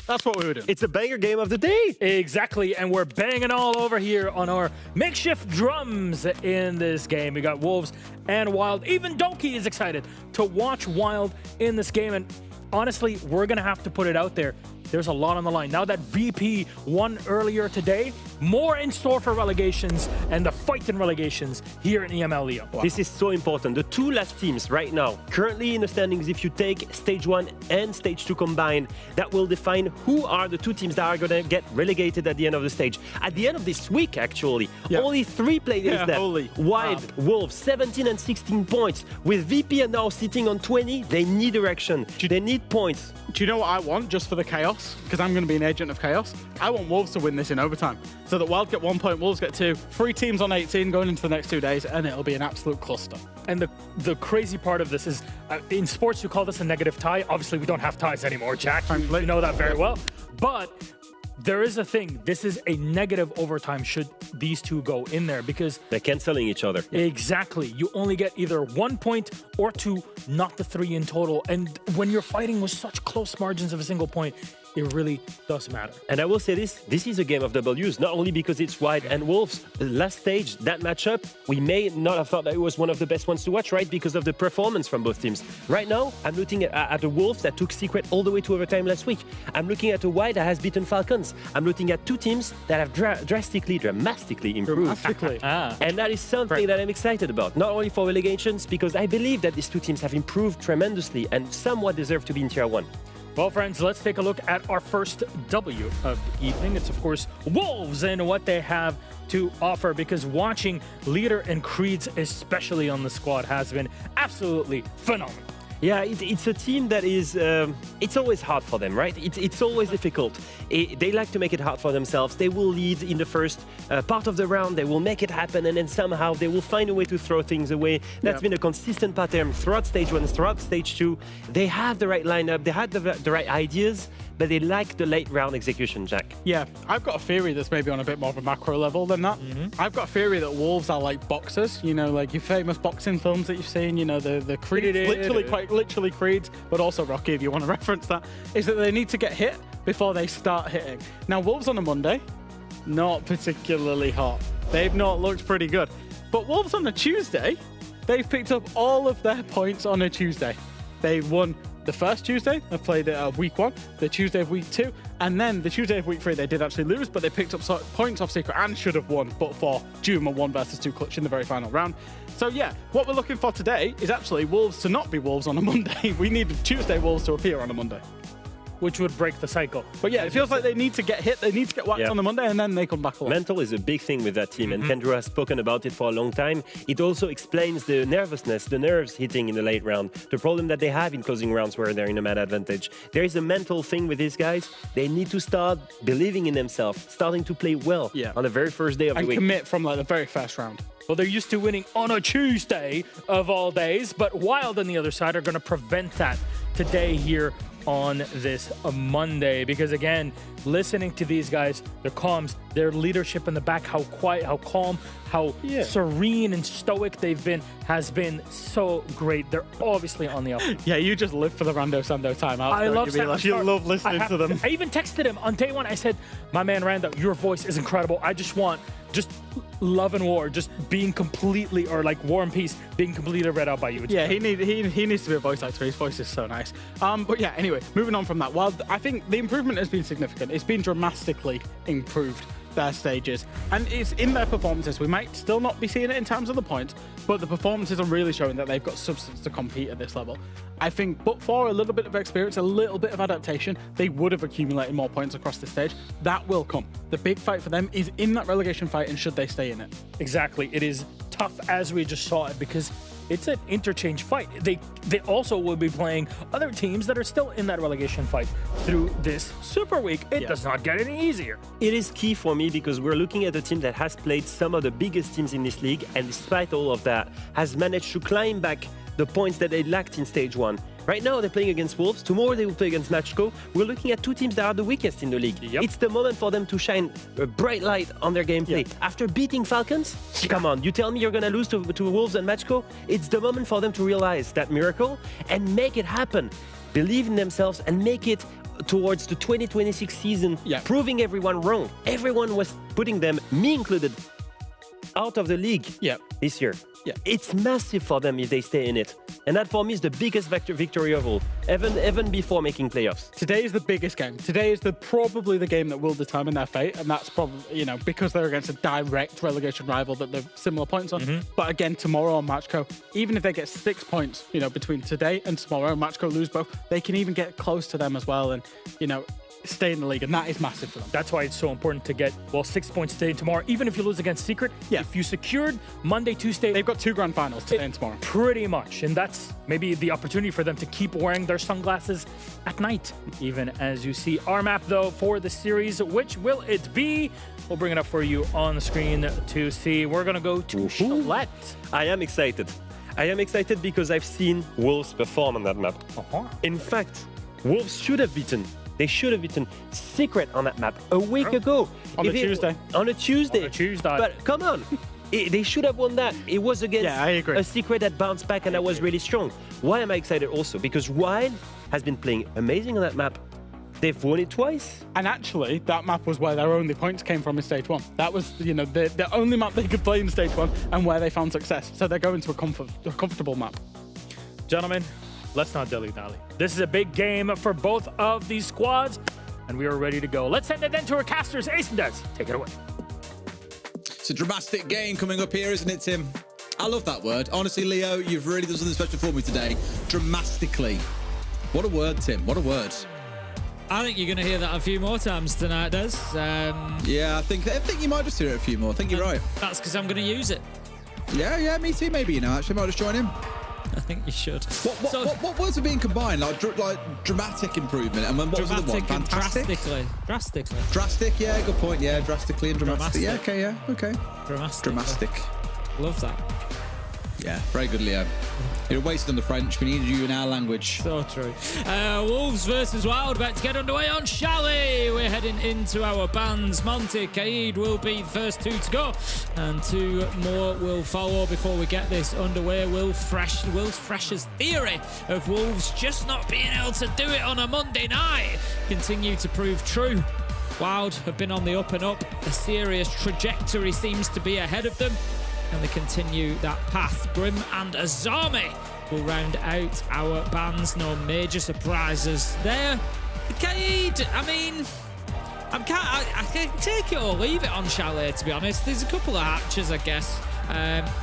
that's what we were doing. It's a banger game of the day. Exactly, and we're banging all over here on our makeshift drums in this game. We got Wolves and Wild. Even Donkey is excited to watch Wild in this game. And honestly, we're going to have to put it out there. There's a lot on the line. Now that VP won earlier today, more in store for relegations and the fight in relegations here in EML Leo. Wow. This is so important. The two last teams right now, currently in the standings, if you take Stage 1 and Stage 2 combined, that will define who are the two teams that are going to get relegated at the end of the stage. At the end of this week, actually, only 3 players left. Wild, Wolves, 17 and 16 points. With VP and now sitting on 20, they need direction. They need points. Do you know what I want just for the chaos? Because I'm going to be an agent of chaos. I want Wolves to win this in overtime. So that Wild get 1 point, Wolves get 2. 3 teams on 18 going into the next 2 days, and it'll be an absolute cluster. And the crazy part of this is, in sports, you call this a negative tie. Obviously, we don't have ties anymore, Jack. You know that very well. But there is a thing. This is a negative overtime should these two go in there because they're canceling each other. Exactly. You only get either 1 point or 2, not the 3 in total. And when you're fighting with such close margins of a single point, it really does matter. And I will say this is a game of W's, not only because it's Wild and Wolves. The last stage, that matchup, we may not have thought that it was one of the best ones to watch, right? Because of the performance from both teams. Right now, I'm looking at the Wolves that took Secret all the way to overtime last week. I'm looking at a Wild that has beaten Falcons. I'm looking at 2 teams that have drastically improved. And that is something that I'm excited about. Not only for relegations, because I believe that these 2 teams have improved tremendously and somewhat deserve to be in Tier 1. Well, friends, let's take a look at our first W of the evening. It's, of course, Wolves and what they have to offer, because watching Leader and Creeds, especially on the squad, has been absolutely phenomenal. Yeah, it's a team that is, it's always hard for them, right? It's always difficult. They like to make it hard for themselves. They will lead in the first part of the round. They will make it happen, and then somehow they will find a way to throw things away. That's been a consistent pattern throughout Stage 1, throughout Stage 2. They have the right lineup. They had the right ideas, but they like the late round execution, Jack. Yeah, I've got a theory that's maybe on a bit more of a macro level than that. I've got a theory that Wolves are like boxers, you know, like your famous boxing films that you've seen, you know, the Creed, literally Creeds, but also Rocky, if you want to reference that, is that they need to get hit before they start hitting. Now, Wolves on a Monday, not particularly hot. They've not looked pretty good. But Wolves on a Tuesday, they've picked up all of their points on a Tuesday. They won the first Tuesday, they played it of week 1, the Tuesday of week 2, and then the Tuesday of week 3, they did actually lose, but they picked up points off Secret and should have won, but for Juma 1 versus 2 clutch in the very final round. So yeah, what we're looking for today is actually Wolves to not be Wolves on a Monday. We need Tuesday Wolves to appear on a Monday, which would break the cycle. But yeah, it feels like they need to get hit, they need to get whacked on the Monday, and then they come back along. Mental is a big thing with that team, and Kendra has spoken about it for a long time. It also explains the nervousness, the nerves hitting in the late round, the problem that they have in closing rounds where they're in a mad advantage. There is a mental thing with these guys. They need to start believing in themselves, starting to play well on the very first day of the week. And commit from like the very first round. Well, they're used to winning on a Tuesday of all days, but Wild on the other side are going to prevent that today here on this Monday, because again, listening to these guys, their comms, their leadership in the back, how quiet, how calm, how serene and stoic they've been, has been so great. They're obviously on the up. Yeah, you just live for the Rando Sando timeout. I love you love listening to them. I even texted him on day 1. I said, my man Rando, your voice is incredible. I just want love and war, just being completely, or like War and Peace, being completely read out by you. Yeah, he needs to be a voice actor. His voice is so nice. But yeah, anyway, moving on from that. Well, I think the improvement has been significant. It's been dramatically improved, their stages, and it's in their performances. We might still not be seeing it in terms of the points, but the performances are really showing that they've got substance to compete at this level. I think, but for a little bit of experience, a little bit of adaptation, they would have accumulated more points across the stage. That will come. The big fight for them is in that relegation fight, and should they stay in it? Exactly. It is tough, as we just saw it, because it's an interchange fight. They also will be playing other teams that are still in that relegation fight through this Super Week. It does not get any easier. It is key for me because we're looking at a team that has played some of the biggest teams in this league, and despite all of that, has managed to climb back the points that they lacked in Stage 1. Right now, they're playing against Wolves. Tomorrow, they will play against Matchco. We're looking at two teams that are the weakest in the league. It's the moment for them to shine a bright light on their gameplay. After beating Falcons, come on, you tell me you're going to lose to Wolves and Matchco? It's the moment for them to realize that miracle and make it happen. Believe in themselves and make it towards the 2026 season, proving everyone wrong. Everyone was putting them, me included, out of the league this year. It's massive for them if they stay in it. And that for me is the biggest victory of all, even before making playoffs. Today is the biggest game. Today is probably the game that will determine their fate, and that's probably, you know, because they're against a direct relegation rival that they're similar points on. But again, tomorrow on Matchco, even if they get 6 points, you know, between today and tomorrow, Matchco lose both, they can even get close to them as well, and, you know, stay in the league, and that is massive for them. That's why it's so important to get, 6 points today and tomorrow. Even if you lose against Secret, if you secured Monday, Tuesday... They've got 2 grand finals today and tomorrow. Pretty much, and that's maybe the opportunity for them to keep wearing their sunglasses at night, even as you see our map, though, for the series. Which will it be? We'll bring it up for you on the screen to see. We're going to go to Chalette. I am excited. I am excited because I've seen Wolves perform on that map. In fact, Wolves should have beaten. They should have beaten Secret on that map a week ago. On a Tuesday. On a Tuesday. Tuesday. But come on. They should have won that. It was against a Secret that bounced back and that was really strong. Why am I excited also? Because Wild has been playing amazing on that map. They've won it twice. And actually, that map was where their only points came from in Stage 1. That was, you know, the only map they could play in Stage 1 and where they found success. So they're going to a comfortable map. Gentlemen, let's not dilly-dally. This is a big game for both of these squads, and we are ready to go. Let's send it then to our casters. Ace and Des, take it away. It's a dramatic game coming up here, isn't it, Tim? I love that word. Honestly, Leo, you've really done something special for me today. Dramatically. What a word, Tim. What a word. I think you're going to hear that a few more times tonight, Des. Yeah, I think you might just hear it a few more. I think you're right. That's because I'm going to use it. Yeah, me too, maybe, you know. Actually, I might just join in. I think you should. What words are being combined? Like dramatic improvement, and what was the other one? Fantastic? Drastically. Drastic, yeah, good point. Yeah, drastically and dramatic. Yeah, okay. Dramatic. Love that. Yeah, very good, Leo. You're wasted on the French. We needed you in our language. So true. Wolves versus Wild about to get underway on Chalet. We're heading into our bands. Monty, Kaid will be the first 2 to go, and 2 more will follow before we get this underway. Will's Fresh's theory of Wolves just not being able to do it on a Monday night continue to prove true. Wild have been on the up and up. A serious trajectory seems to be ahead of them, and they continue that path. Grim and Azami will round out our bands. No major surprises there. Kaid, I mean, I can take it or leave it on Chalet, to be honest. There's a couple of hatches, I guess.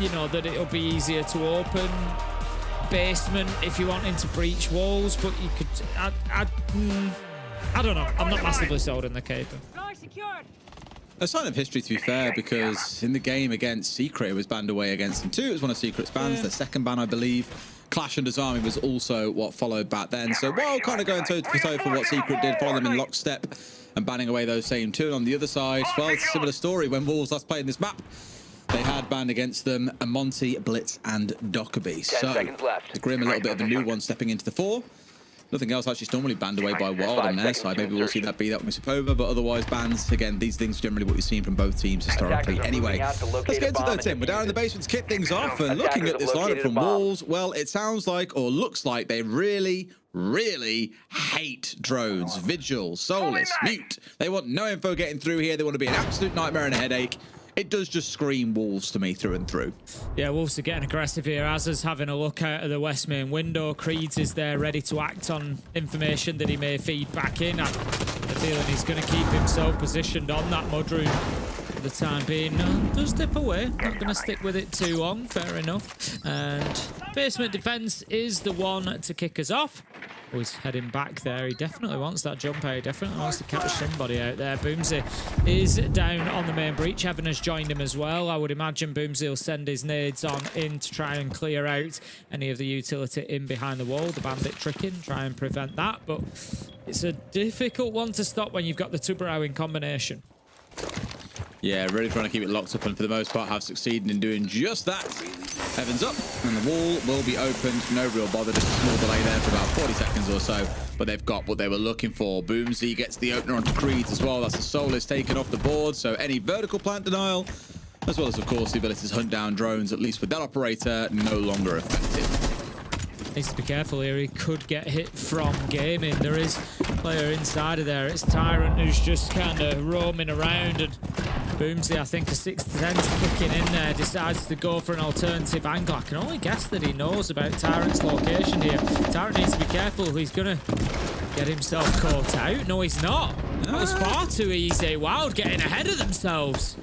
You know, that it'll be easier to open. Basement, if you're wanting to breach walls, but you could... I don't know. I'm not massively sold in the Cape. A sign of history, to be fair, because in the game against Secret, it was banned away against them too. It was one of Secret's bans, their second ban, I believe. Clash and Azami was also what followed back then. So while kind of going toe-to-toe for what Secret did, follow them in lockstep and banning away those same 2. And on the other side, well, it's a similar story. When Wolves last played in this map, they had banned against them Monty, Blitz, and Dockerby. So the Grim, a little bit of a new one stepping into the 4. Nothing else actually normally banned away by Wild on their side. Maybe we'll see that be that with Misipova, but otherwise bans, again, these things generally what you've seen from both teams historically. Anyway, let's get into it though, Tim. We're down in the basement to kick things off, and looking at this lineup from Wolves, well, it sounds like, or looks like, they really hate drones. Vigil, Soulless, Mute. They want no info getting through here. They want to be an absolute nightmare and a headache. It does just scream Wolves to me through and through. Yeah, Wolves are getting aggressive here. Azza's having a look out of the west main window. Creeds is there ready to act on information that he may feed back in. I have the feeling he's going to keep himself positioned on that mudroom for the time being. No, does dip away. Not going to stick with it too long. Fair enough. And basement defense is the one to kick us off. Oh, he's heading back there. He definitely wants that jump out. He definitely wants to catch somebody out there. Boomsy is down on the main breach. Evan has joined him as well. I would imagine Boomsy will send his nades on in to try and clear out any of the utility in behind the wall. The bandit tricking, try and prevent that. But it's a difficult one to stop when you've got the Tubarão in combination. Yeah, really trying to keep it locked up, and for the most part have succeeded in doing just that. Heaven's up, and the wall will be opened. No real bother, just a small delay there for about 40 seconds or so, but they've got what they were looking for. Boomsy gets the opener onto Creeds as well. That's the Soulless taken off the board, so any vertical plant denial, as well as, of course, the ability to hunt down drones, at least with that operator, no longer effective. Needs to be careful here. He could get hit from gaming. There is a player inside of there. It's Tyrant who's just kind of roaming around, and Boomsy, I think a 6-10 kicking in there, decides to go for an alternative angle. I can only guess that he knows about Tyrant's location here. Tyrant needs to be careful. He's going to get himself caught out. No, he's not. That was far too easy. Wild getting ahead of themselves.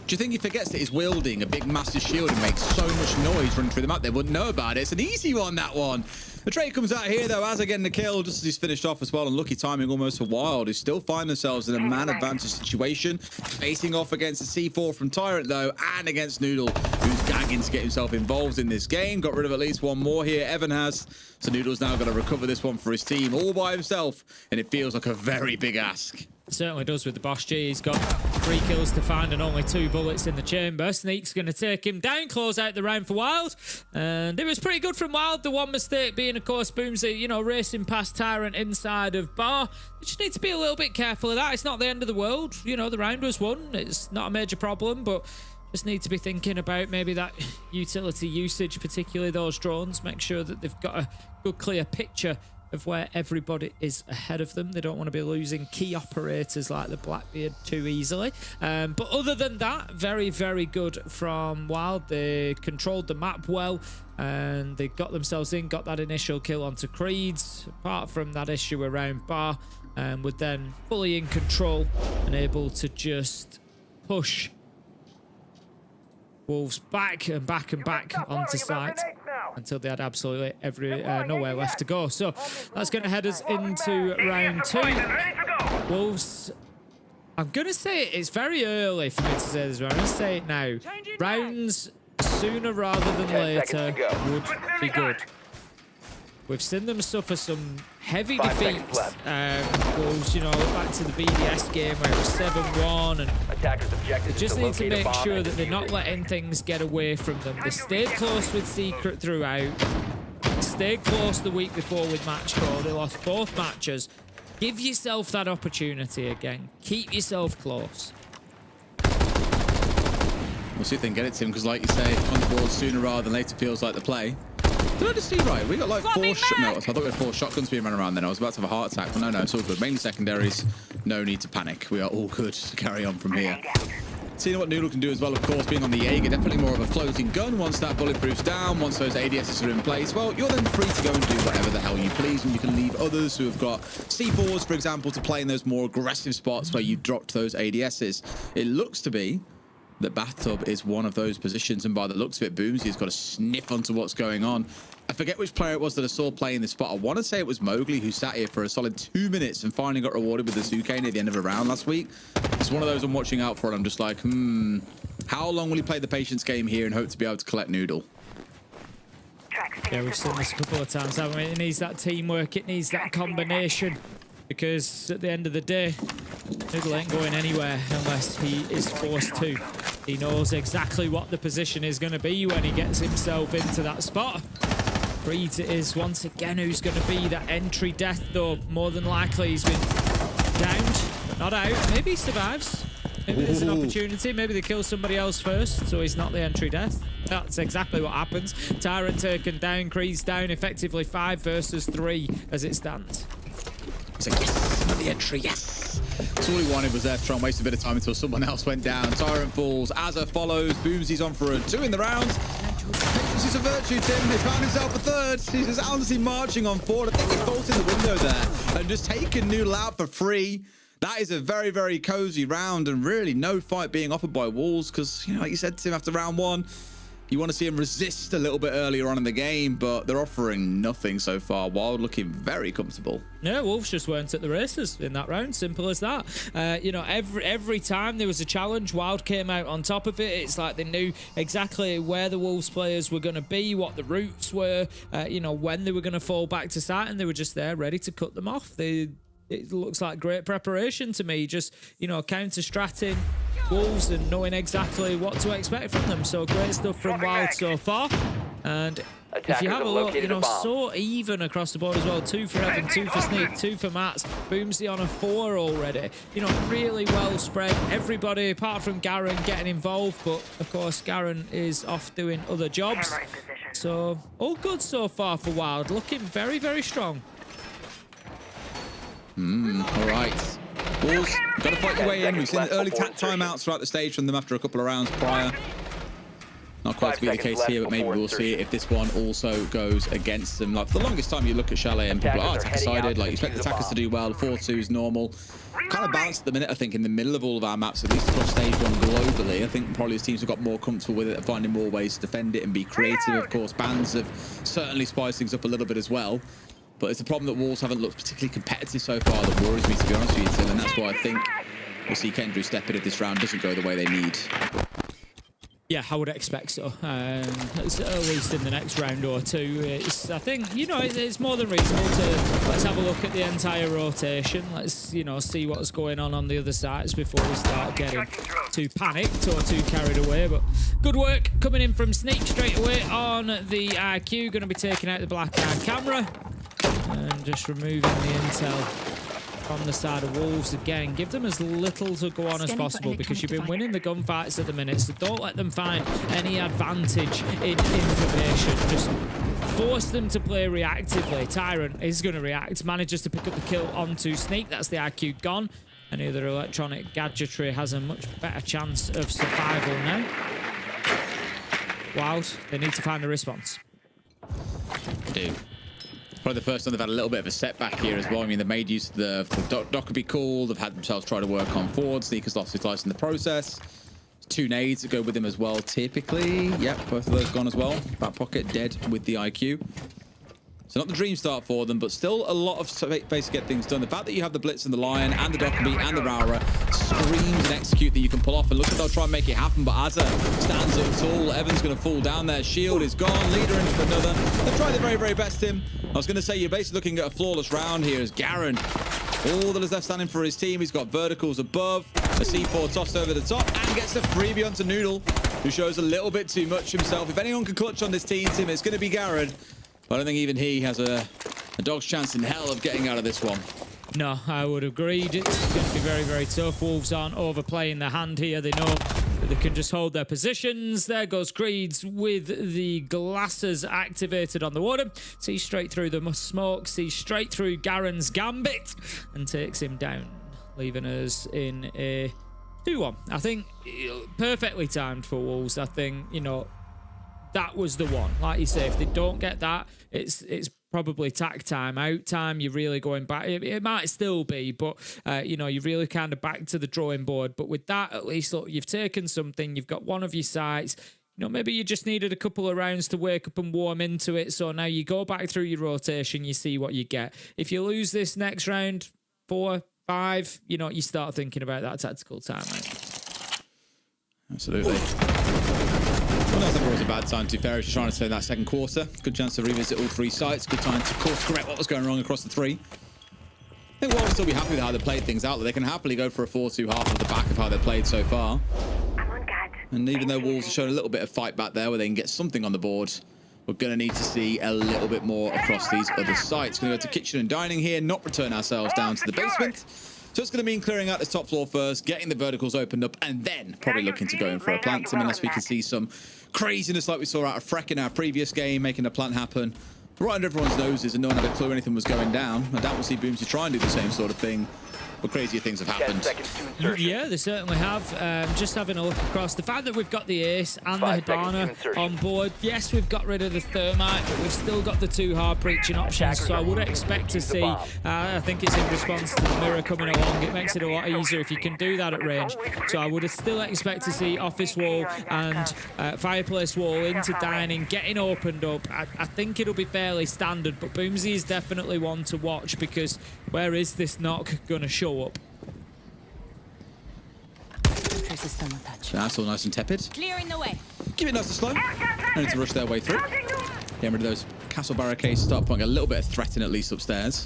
Do you think he forgets that he's wielding a big massive shield and makes so much noise running through the map? They wouldn't know about it. It's an easy one, that one. The trade comes out here, though, as again the kill, just as he's finished off as well, and lucky timing almost for Wild, who still find themselves in a man advantage situation, facing off against the C4 from Tyrant, though, and against Noodle, who's gagging to get himself involved in this game. Got rid of at least one more here, Evan has. So Noodle's now got to recover this one for his team all by himself, and it feels like a very big ask. Certainly does with the Bosch G. He's got 3 kills to find and only 2 bullets in the chamber. Sneak's going to take him down, close out the round for Wild. And it was pretty good from Wild. The one mistake being, of course, Boomsy, you know, racing past Tyrant inside of Bar. You just need to be a little bit careful of that. It's not the end of the world. You know, the round was won. It's not a major problem, but just need to be thinking about maybe that utility usage, particularly those drones. Make sure that they've got a good, clear picture of where everybody is ahead of them. They don't want to be losing key operators like the Blackbeard too easily. But other than that, very, very good from Wild. They controlled the map well, and they got themselves in, got that initial kill onto Creeds. Apart from that issue around Bar, and were then fully in control and able to just push Wolves back and back and back onto site until they had absolutely nowhere left to go. So that's going to head us into round 2. Wolves, I'm going to say it's very early for me to say this, but I'm going to say it now. Rounds sooner rather than later would be good. We've seen them suffer some heavy defeats. Wolves, you know, back to the BDS game where it was 7-1, and they just need to make sure that they're not letting things get away from them. They stayed close with Secret throughout. Stayed close the week before with Matchcore. They lost both matches. Give yourself that opportunity again. Keep yourself close. We'll see if they can get it to him, because like you say, on the board sooner rather than later feels like the play. Did I just see right? We got like 4 I thought we had 4 shotguns being run around then. I was about to have a heart attack, but no, it's all good. Mainly secondaries. No need to panic. We are all good to carry on from here. Seeing what Noodle can do as well, of course, being on the Jaeger, definitely more of a floating gun. Once that bulletproof's down, once those ADSs are in place, well, you're then free to go and do whatever the hell you please, and you can leave others who have got C4s, for example, to play in those more aggressive spots where you dropped those ADSs. It looks to be that Bathtub is one of those positions, and by the looks of it, Boomsy's got a sniff onto what's going on. I forget which player it was that I saw playing this spot. I want to say it was Mowgli, who sat here for a solid 2 minutes and finally got rewarded with the Zuke near the end of a round last week. It's one of those I'm watching out for, and I'm just like, how long will he play the patience game here and hope to be able to collect Noodle? Yeah, we've seen this a couple of times, haven't we? It needs that teamwork, it needs that combination, because at the end of the day, Noodle ain't going anywhere unless he is forced to. He knows exactly what the position is going to be when he gets himself into that spot. Creed is once again who's going to be that entry death, though more than likely he's been downed, but not out. Maybe he survives. Maybe there's an opportunity. Maybe they kill somebody else first, so he's not the entry death. That's exactly what happens. Tyrant taken down, Creed's down, effectively 5 versus 3 as it stands. So yes, not the entry, yes. So all he wanted was there to try and waste a bit of time until someone else went down. Tyrant falls, Azza follows, Boomsy's on for a 2 in the round. This is a virtue, Tim. He's found himself a 3rd. He's just honestly marching on forward. I think he falls in the window there and just taking Noodle out for free. That is a very, very cozy round, and really no fight being offered by Wolves, because, you know, like you said, Tim, after round 1, you want to see him resist a little bit earlier on in the game, but they're offering nothing so far. Wild looking very comfortable. Yeah, Wolves just weren't at the races in that round. Simple as that. You know, every time there was a challenge, Wild came out on top of it. It's like they knew exactly where the Wolves players were going to be, what the routes were, you know, when they were going to fall back to site, and they were just there ready to cut them off. It looks like great preparation to me. Just, you know, counter-stratting, Wolves and knowing exactly what to expect from them. So great stuff from Wild so far. And if you have a look, you know, so even across the board as well. 2 for Evan, 2 for Sneak, 2 for Mats. Boomsy on a 4 already. You know, really well spread. Everybody, apart from Garen, getting involved. But, of course, Garen is off doing other jobs. So, all good so far for Wild. Looking very, very strong. All right. Wolves, got to fight your way in. We've seen early timeouts throughout the stage from them after a couple of rounds prior. Not quite to be the case here, but maybe we'll see if this one also goes against them. Like, for the longest time, you look at Chalet and people are attacker-sided. Like, you expect the attackers to do well. 4-2 is normal. Kind of balanced at the minute, I think, in the middle of all of our maps, at least across stage 1 globally. I think probably his teams have got more comfortable with it and finding more ways to defend it and be creative. Of course, bans have certainly spiced things up a little bit as well. But it's a problem that Wolves haven't looked particularly competitive so far that worries me, to be honest with you, Tim. And that's why I think we'll see Kendrew step in if this round doesn't go the way they need. Yeah, I would expect so. At least in the next round or two. I think, you know, it's more than reasonable to let's have a look at the entire rotation. Let's, you know, see what's going on the other sides before we start getting too panicked or too carried away. But good work coming in from Sneak straight away on the IQ. Going to be taking out the black eye camera and just removing the intel on the side of Wolves again. Give them as little to go on as possible because you've been winning the gunfights at the minute, so don't let them find any advantage in information. Just force them to play reactively. Tyrant is going to react, manages to pick up the kill onto Sneak. That's the IQ gone. Any other electronic gadgetry has a much better chance of survival now. Wild, they need to find a response. They do. Probably the first time they've had a little bit of a setback here as well. I mean, they've made use of the dock could be cool. They've had themselves try to work on forward. Sneaker's lost his life in the process. 2 nades that go with him as well, typically. Yep, both of those gone as well. Back pocket dead with the IQ. So not the dream start for them, but still a lot of space to get things done. The fact that you have the Blitz and the Lion and the Dockerby and the Raura screams and execute that you can pull off. And look at they'll try and make it happen, but Azza stands up tall. Evan's going to fall down there. Shield is gone. Leader in for another. They've tried their very, very best, Tim. I was going to say you're basically looking at a flawless round here as Garen, all that is left standing for his team. He's got verticals above, a C4 tossed over the top, and gets the freebie onto Noodle, who shows a little bit too much himself. If anyone can clutch on this team, Tim, it's going to be Garen. But I don't think even he has a dog's chance in hell of getting out of this one. No, I would agree. It's going to be very, very tough. Wolves aren't overplaying their hand here. They know that they can just hold their positions. There goes Creeds with the glasses activated on the water. Sees straight through the smoke, sees straight through Garen's gambit and takes him down, leaving us in a 2-1. I think perfectly timed for Wolves. I think, you know, that was the one. Like you say, if they don't get that, it's probably tack time, out time. You're really going back. It might still be, but you know, you're really kind of back to the drawing board. But with that, at least look, you've taken something. You've got one of your sites. You know, maybe you just needed a couple of rounds to wake up and warm into it. So now you go back through your rotation. You see what you get. If you lose this next round, 4, 5, you know, you start thinking about that tactical time, right? Absolutely. Well, I think it was a bad time to be fair. Just trying to say that second quarter. Good chance to revisit all 3 sites. Good time to course correct what was going wrong across the 3. I think we'll still be happy with how they played things out. They can happily go for a 4-2 half of the back of how they played so far. And even though Wolves have shown a little bit of fight back there where they can get something on the board, we're going to need to see a little bit more across these other sites. Going to go to kitchen and dining here, not return ourselves down to the basement. So it's going to mean clearing out this top floor first, getting the verticals opened up, and then probably looking to go in for a plant team unless we can see some craziness like we saw out of Freck in our previous game, making a plant happen right under everyone's noses and no one had a clue anything was going down. I doubt we'll see Boomsy try and do the same sort of thing. But crazier things have happened. Yeah, they certainly have. Just having a look across, the fact that we've got the Ace and the Hibana on board. Yes, we've got rid of the Thermite, but we've still got the 2 hard breaching options. So I would expect to see, I think it's in response to the mirror coming along. It makes it a lot easier if you can do that at range. So I would still expect to see office wall and fireplace wall into dining, getting opened up. I think it'll be fairly standard, but Boomsy is definitely one to watch because where is this knock going to show up? That's all nice and tepid. Clearing the way. Keep it nice and slow. No need to rush their way through. Getting rid of those castle barricades, start putting a little bit of threat in at least upstairs.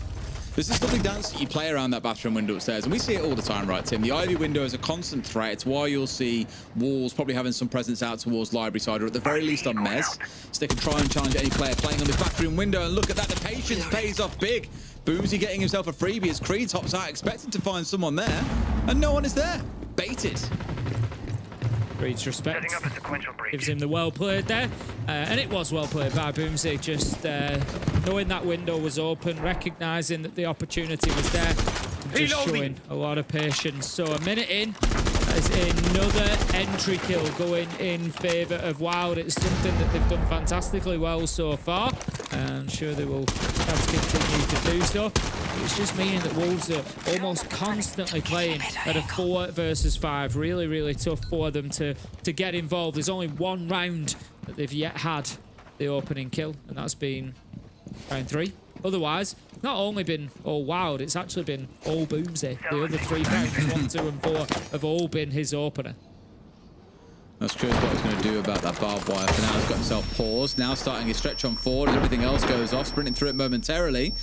There's this lovely dance that you play around that bathroom window upstairs, and we see it all the time, right, Tim? The Ivy window is a constant threat. It's why you'll see Wolves probably having some presence out towards Library side, or at the very least on Mez. So they can try and challenge any player playing on this bathroom window, and look at that, the patience pays off big. Boomsy getting himself a freebie as Creed hops out, expecting to find someone there, and no one is there. Baited. Creed's respect gives him the well played there, and it was well played by Boomsy, just knowing that window was open, recognising that the opportunity was there, and just showing a lot of patience. So a minute in, as another entry kill going in favour of Wild. It's something that they've done fantastically well so far, and I'm sure they will have to continue to do so. It's just meaning that Wolves are almost constantly playing at a 4 versus 5. Really, really tough for them to get involved. There's only one round that they've yet had the opening kill, and that's been round 3. Otherwise, not only been all Wild, it's actually been all Boomsy. The other 3 rounds, 1, 2, and 4, have all been his opener. That's curious what he's going to do about that barbed wire. For now, he's got himself paused. Now starting his stretch on forward as everything else goes off, sprinting through it momentarily.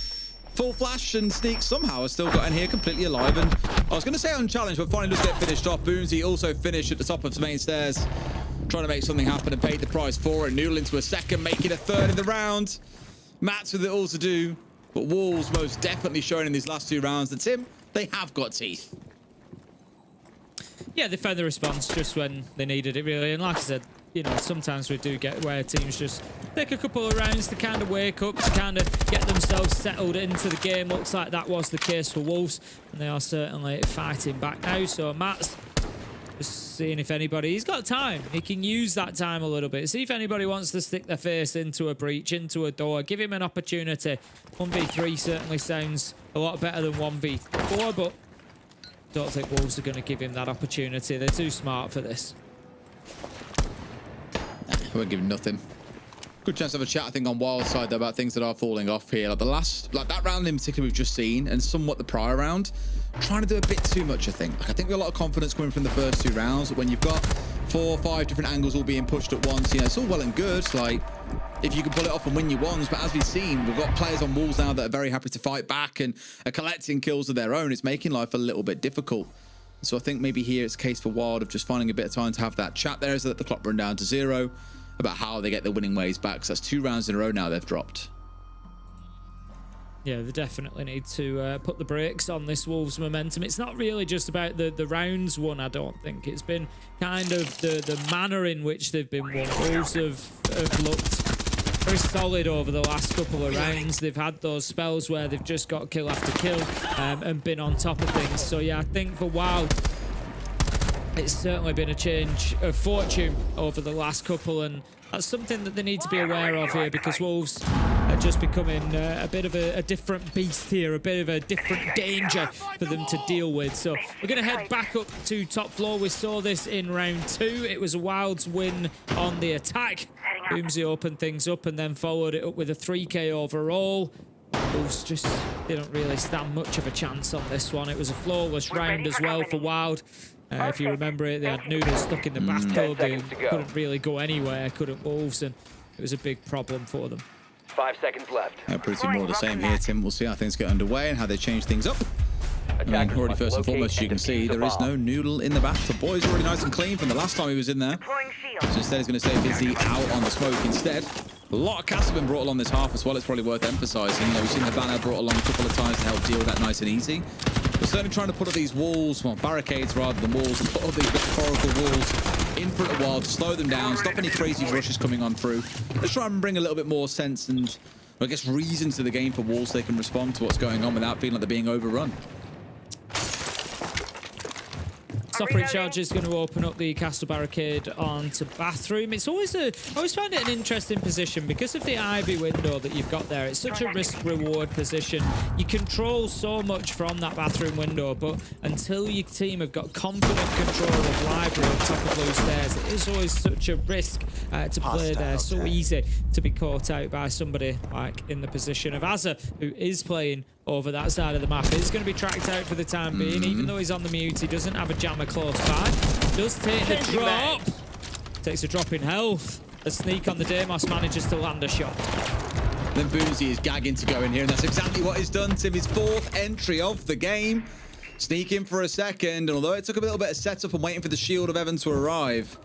Full flash and sneak somehow has still got in here completely alive, and I was going to say unchallenged, but finally does get finished off. Boomsy also finished at the top of the main stairs, trying to make something happen and paid the price for it. Noodle into a second, making a 3rd in the round. Mats with it all to do, but Wolves most definitely showing in these last 2 rounds that, Tim, they have got teeth. Yeah, they found the response just when they needed it, really. And like I said, you know, sometimes we do get where teams just take a couple of rounds to kind of wake up, to kind of get themselves settled into the game. Looks like that was the case for Wolves, and they are certainly fighting back now. So Matt's just seeing if anybody... He's got time. He can use that time a little bit. See if anybody wants to stick their face into a breach, into a door. Give him an opportunity. 1v3 certainly sounds a lot better than 1v4, but don't think Wolves are going to give him that opportunity. They're too smart for this. I won't give him nothing. Good chance to have a chat, I think, on Wild side though, about things that are falling off here. Like that round in particular we've just seen, and somewhat the prior round, trying to do a bit too much, I think. Like, I think we have a lot of confidence coming from the first 2 rounds, but when you've got 4 or 5 different angles all being pushed at once, you know, it's all well and good. Like, if you can pull it off and win your ones, but as we've seen, we've got players on Wolves now that are very happy to fight back and are collecting kills of their own. It's making life a little bit difficult. So I think maybe here it's a case for Wild of just finding a bit of time to have that chat there as they let the clock run down to 0 about how they get their winning ways back. So that's 2 rounds in a row now they've dropped. Yeah, they definitely need to put the brakes on this Wolves momentum. It's not really just about the rounds won, I don't think. It's been kind of the manner in which they've been won. Wolves have looked very solid over the last couple of rounds. They've had those spells where they've just got kill after kill and been on top of things. So yeah, I think for Wild, it's certainly been a change of fortune over the last couple, and that's something that they need to be aware of here, because Wolves are just becoming a bit of a different beast here, a bit of a different danger for them to deal with. So we're going to head back up to top floor. We saw this in round 2. It was a Wild's win on the attack. Boomsy opened things up and then followed it up with a 3k overall. Wolves just didn't really stand much of a chance on this one. It was a flawless round as well for Wild. If you remember it, they had Noodle stuck in the bathtub. They couldn't really go anywhere, couldn't Wolves, and it was a big problem for them. 5 seconds left. Yeah, pretty more the same here, Tim. We'll see how things get underway and how they change things up. Already first and foremost, you can see there is no Noodle in the bathtub. Boy's already nice and clean from the last time he was in there. So instead he's going to stay busy out on the smoke instead. A lot of casts have been brought along this half as well. It's probably worth emphasising. You know, we've seen the banner brought along a couple of times to help deal with that nice and easy. We're certainly trying to put up these walls, well, barricades rather than walls, and put up these metaphorical walls in front of Wild to slow them down, stop any crazy rushes coming on through. Let's try and bring a little bit more sense and, I guess, reason to the game for Wolves so they can respond to what's going on without feeling like they're being overrun. Stop recharge is going to open up the castle barricade onto bathroom. It's always I always find it an interesting position because of the Ivy window that you've got there. It's such a risk-reward position. You control so much from that bathroom window, but until your team have got confident control of library on top of those stairs, it is always such a risk to play there. So easy to be caught out by somebody like in the position of Azza, who is playing over that side of the map. He's going to be tracked out for the time being, even though he's on the mute. He doesn't have a jammer close by. Does take the drop. Takes a drop in health. A sneak on the Deimos manages to land a shot. Then Boomsy is gagging to go in here, and that's exactly what he's done. Tim, his 4th entry of the game. Sneak in for a second, and although it took a little bit of setup and waiting for the shield of Evan to arrive,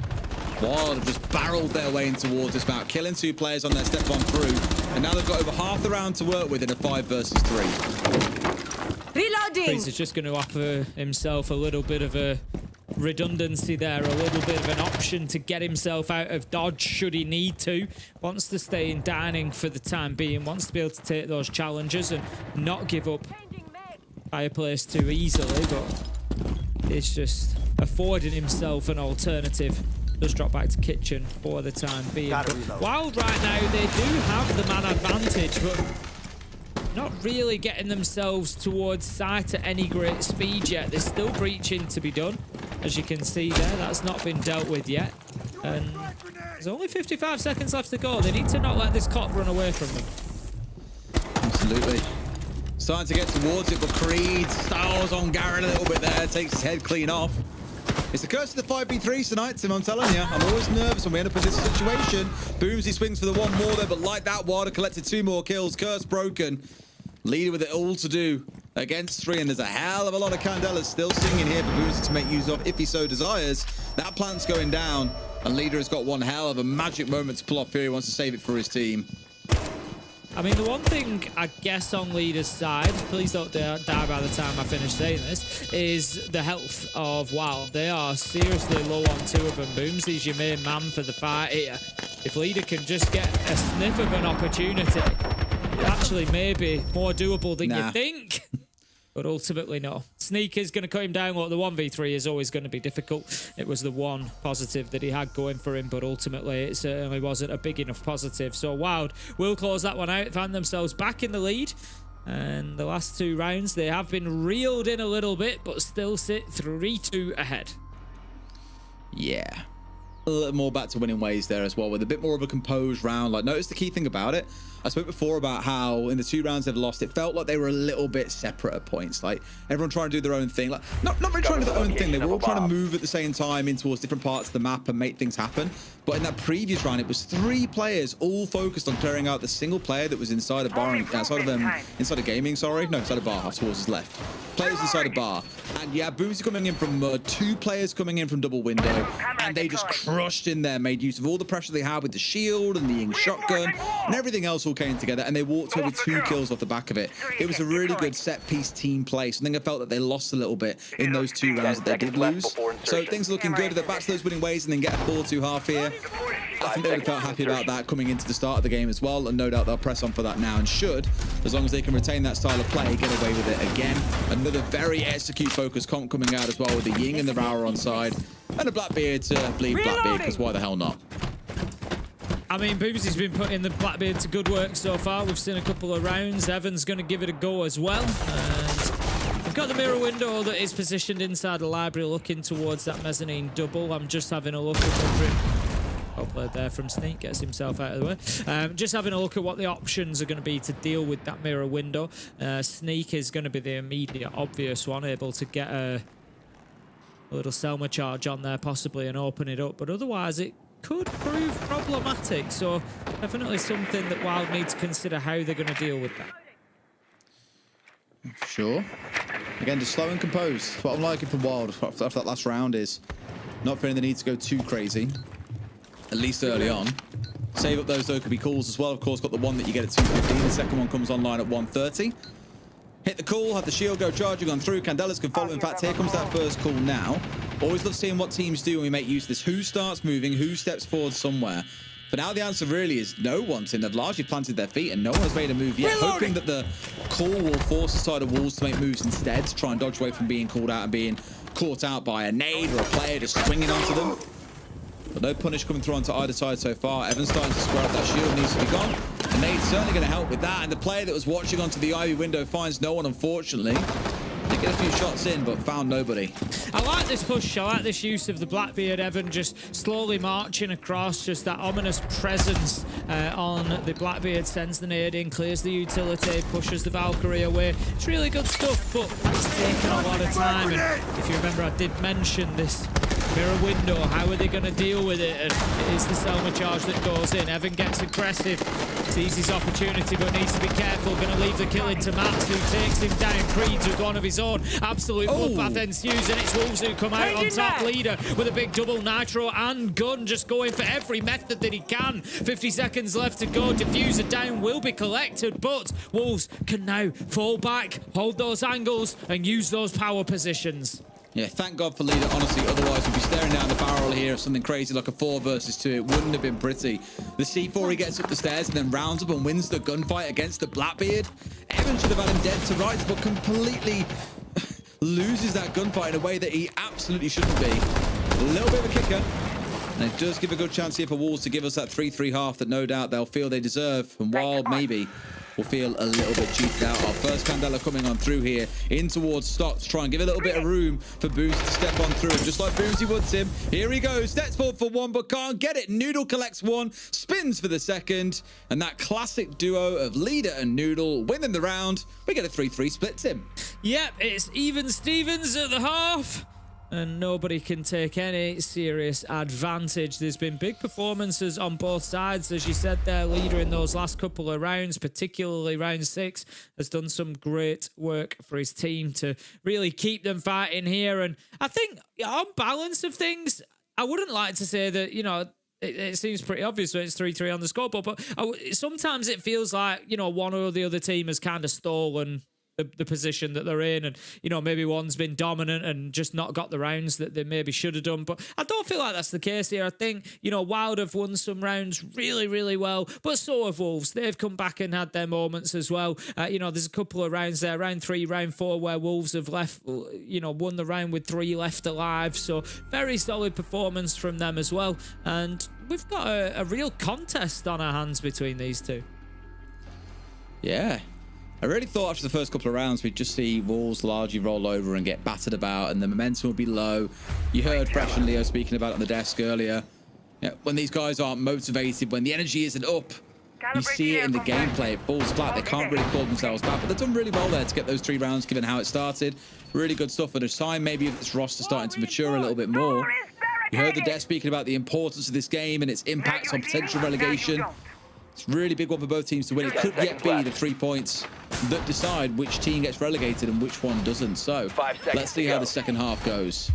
Wild have just barreled their way in towards this map, killing 2 players on their step on through, and now they've got over half the round to work with in a 5 versus 3. Reloading! He's just going to offer himself a little bit of a redundancy there, a little bit of an option to get himself out of dodge should he need to. Wants to stay in dining for the time being, wants to be able to take those challenges and not give up fireplace too easily, but it's just affording himself an alternative. Does drop back to kitchen for the time being. But Wild right now, they do have the man advantage, but not really getting themselves towards site at any great speed yet. There's still breaching to be done. As you can see there, that's not been dealt with yet. And there's only 55 seconds left to go. They need to not let this clock run away from them. Absolutely. Starting to get towards it, but Creed styles on Garrett a little bit there, takes his head clean off. It's the curse of the 5v3s tonight, Tim, I'm telling you. I'm always nervous when we end up in this situation. Boomsy swings for the 1 more there, but like that, Wilder collected 2 more kills. Curse broken. Leader with it all to do against 3, and there's a hell of a lot of Candelas still singing here for Boomsy to make use of if he so desires. That plant's going down, and Leader has got one hell of a magic moment to pull off here. He wants to save it for his team. I mean, the one thing I guess on Leader's side, please don't die by the time I finish saying this, is the health of Wild. They are seriously low on 2 of them. Boomsy's your main man for the fight here. If Leader can just get a sniff of an opportunity, it actually may be more doable than you think. But ultimately, no. Sneak is going to cut him down. Look, the 1v3 is always going to be difficult. It was the one positive that he had going for him, but ultimately it certainly wasn't a big enough positive. So Wild will close that one out, find themselves back in the lead. And the last 2 rounds, they have been reeled in a little bit, but still sit 3-2 ahead. Yeah. A little more back to winning ways there as well, with a bit more of a composed round. Like, notice the key thing about it. I spoke before about how in the 2 rounds they've lost, it felt like they were a little bit separate at points. Like, everyone trying to do their own thing. Like, not really trying to do their own thing. They were all trying to move at the same time in towards different parts of the map and make things happen. But in that previous round, it was 3 players all focused on clearing out the single player that was inside a bar, inside of gaming, sorry. No, inside a bar, towards his left. Players inside a bar. And yeah, Boomsy coming in from 2 players coming in from double window. And they just crushed in there, made use of all the pressure they had with the shield and the shotgun and everything else all came together, and they walked away with 2 kills off the back of it. It was a really good set piece team play. So I think I felt that they lost a little bit in those 2 rounds that they did lose. So things are looking good. They're back to those winning ways and then get a 4-2 half here. I think they would have felt happy about that coming into the start of the game as well, and no doubt they'll press on for that now, and should, as long as they can retain that style of play, get away with it again. Another very execute focused comp coming out as well, with the Ying and the Rauer on side, and a Blackbeard to bleed Blackbeard, because why the hell not? I mean, Boomsy's been putting the Blackbeard to good work so far. We've seen a couple of rounds. Evan's going to give it a go as well. And we've got the mirror window that is positioned inside the library, looking towards that mezzanine double. I'm just having a look at wondering... Well played there from Sneak, gets himself out of the way. Just having a look at what the options are going to be to deal with that mirror window. Sneak is going to be the immediate obvious one, able to get a little Selma charge on there possibly and open it up. But otherwise, it could prove problematic. So definitely something that Wild need to consider how they're going to deal with that. Sure. Again, just slow and composed. What I'm liking from Wild after that last round is not feeling the need to go too crazy, at least early on. Save up those Dokubi calls as well. Of course, got the one that you get at 2:15. The second one comes online at 1:30. Hit the call, have the shield go charging on through. Candelas can follow. In fact, here comes that first call now. Always love seeing what teams do when we make use of this. Who starts moving? Who steps forward somewhere? For now, the answer really is no one. They've largely planted their feet and no one has made a move yet. Hoping that the call will force the side of walls to make moves instead, to try and dodge away from being called out and being caught out by a nade or a player just swinging onto them. But no punish coming through onto either side so far. Evan's starting to square up. That shield needs to be gone. The nade's certainly going to help with that. And the player that was watching onto the Ivy window finds no one, unfortunately. Did get a few shots in, but found nobody. I like this push. I like this use of the Blackbeard. Evan just slowly marching across, just that ominous presence on the Blackbeard. Sends the nade in, clears the utility, pushes the Valkyrie away. It's really good stuff, but it's taken a lot of time. And if you remember, I did mention this Mirror window, how are they going to deal with it? And it is the Selma charge that goes in. Evan gets aggressive, sees his opportunity, but needs to be careful. Going to leave the kill into Max, who takes him down. Creeds with one of his own. Absolute bloodbath ensues, and it's Wolves who come out on top. Leader with a big double nitro and gun, just going for every method that he can. 50 seconds left to go. Diffuser down will be collected, but Wolves can now fall back, hold those angles, and use those power positions. Yeah, thank God for Leader, honestly. Otherwise, we'd be staring down the barrel here of something crazy like a 4 versus 2. It wouldn't have been pretty. The C4, he gets up the stairs and then rounds up and wins the gunfight against the Blackbeard. Evan should have had him dead to rights, but completely loses that gunfight in a way that he absolutely shouldn't be. A little bit of a kicker. And it does give a good chance here for Wolves to give us that 3-3 half that no doubt they'll feel they deserve. And Wild maybe will feel a little bit cheated out. Our first Candela coming on through here in towards Stock to try and give a little bit of room for Booms to step on through. Just like Boomsy wants him. Here he goes. Steps forward for one, but can't get it. Noodle collects one, spins for the second. And that classic duo of Leader and Noodle winning the round. We get a 3-3 split, Tim. Yep, it's even Stevens at the half. And nobody can take any serious advantage. There's been big performances on both sides. As you said there, Leader in those last couple of rounds, particularly round 6, has done some great work for his team to really keep them fighting here. And I think on balance of things, I wouldn't like to say that, you know, it seems pretty obvious when it's 3-3 on the scoreboard, but sometimes it feels like, you know, one or the other team has kind of stolen the position that they're in, and you know, maybe one's been dominant and just not got the rounds that they maybe should have done. But I don't feel like that's the case here. I think, you know, Wild have won some rounds really well, but so have Wolves. They've come back and had their moments as well. You know, there's a couple of rounds there, round 3, round 4, where Wolves have left, you know, won the round with 3 left alive. So very solid performance from them as well. And we've got a real contest on our hands between these two. Yeah. I really thought after the first couple of rounds we'd just see Wolves largely roll over and get battered about and the momentum would be low. You heard Fresh and Leo speaking about it on the desk earlier. Yeah, when these guys aren't motivated, when the energy isn't up, you see it in the gameplay. It falls flat. They can't really call themselves back, but they've done really well there to get those 3 rounds given how it started. Really good stuff at a time. Maybe if this roster starting to mature a little bit more. You heard the desk speaking about the importance of this game and its impacts on potential relegation. It's a really big one for both teams to win. It could yet be the 3 points that decide which team gets relegated and which one doesn't. So let's see how the second half goes.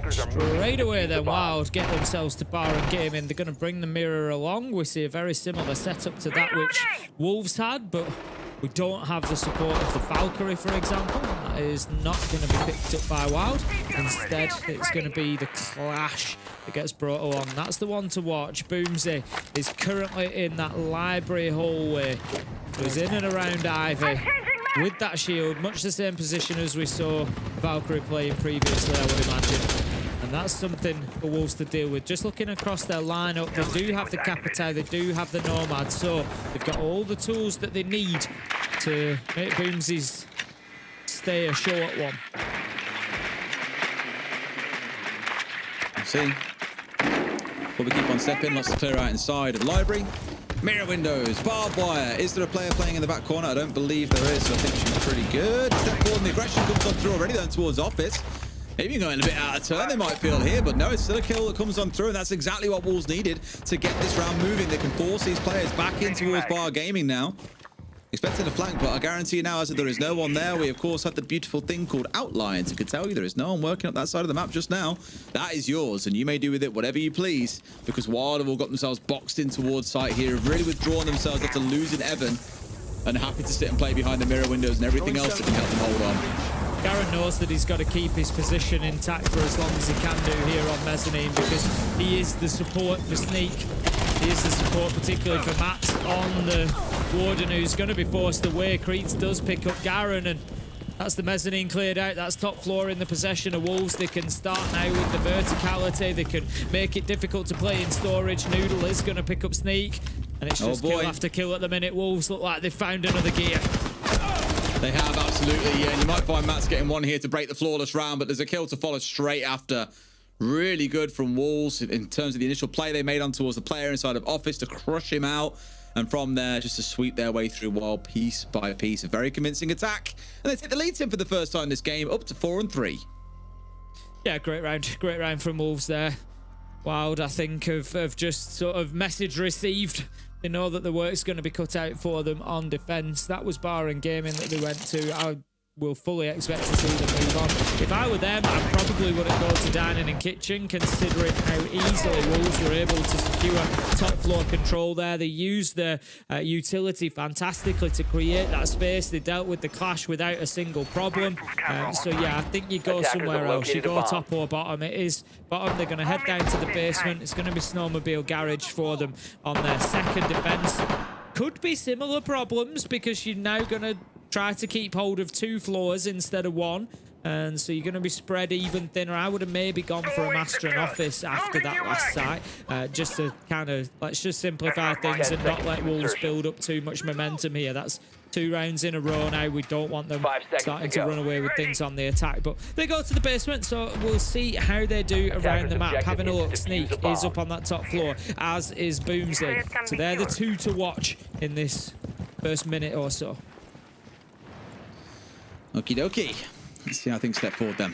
Straight away then, Wild get themselves to bar and gaming. They're going to bring the mirror along. We see a very similar setup to that which Wolves had, but we don't have the support of the Valkyrie, for example. That is not going to be picked up by Wild. Instead, it's going to be the Clash that gets brought along. That's the one to watch. Boomsy is currently in that library hallway. So he's in and around Ivy with that shield, much the same position as we saw Valkyrie playing previously, I would imagine. And that's something for Wolves to deal with. Just looking across their lineup, they do have the Capita, they do have the Nomad, so they've got all the tools that they need to make Boomsy's stay a short one. See, but we keep on stepping, lots to clear out inside of the library. Mirror windows, barbed wire. Is there a player playing in the back corner? I don't believe there is, so I think she's pretty good. Step forward and the aggression comes on through already, then towards office. Maybe going a bit out of turn, they might feel here, but no, it's still a kill that comes on through, and that's exactly what Wolves needed to get this round moving. They can force these players back in towards bar gaming now. Expecting a flank, but I guarantee you now, as there is no one there, we of course had the beautiful thing called outlines. I can tell you there is no one working up that side of the map just now. That is yours, and you may do with it whatever you please, because Wild have all got themselves boxed in towards site here, have really withdrawn themselves after losing Evan, and happy to sit and play behind the mirror windows and everything else that can help them hold on. Garen knows that he's got to keep his position intact for as long as he can do here on Mezzanine, because he is the support for Sneak. He is the support particularly for Max on the Warden, who's going to be forced away. Creeds does pick up Garen, and that's the Mezzanine cleared out. That's top floor in the possession of Wolves. They can start now with the verticality. They can make it difficult to play in storage. Noodle is going to pick up Sneak, and it's just kill after kill at the minute. Wolves look like they've found another gear. They have, absolutely, yeah. And you might find Matt's getting one here to break the flawless round, but there's a kill to follow straight after. Really good from Wolves in terms of the initial play they made on towards the player inside of Office to crush him out. And from there, just to sweep their way through Wild piece by piece. A very convincing attack. And they take the lead, Tim, for the first time this game, up to 4-3. Yeah, great round from Wolves there. Wild, I think, have just sort of message received. They know that the work's going to be cut out for them on defense. That was bar and gaming that they went to. I will fully expect to see them move on. If I were them, I probably wouldn't go to dining and kitchen, considering how easily Wolves were able to secure top floor control there. They used the utility fantastically to create that space. They dealt with the clash without a single problem. So yeah, I think you go somewhere else. You go top or bottom. It is bottom. They're going to head down to the basement. It's going to be Snowmobile Garage for them on their second defense. Could be similar problems because you're now going to try to keep hold of 2 floors instead of 1. And so you're going to be spread even thinner. I would have maybe gone for a Master and Office after that last site, just to kind of, let's just simplify things and not let Wolves build up too much momentum here. That's 2 rounds in a row now. We don't want them starting to run away with things on the attack. But they go to the basement, so we'll see how they do around the map. Having a look, Sneak is up on that top floor, as is Boomsy. So they're the 2 to watch in this first minute or so. Okie dokie. Let's see how things step forward then.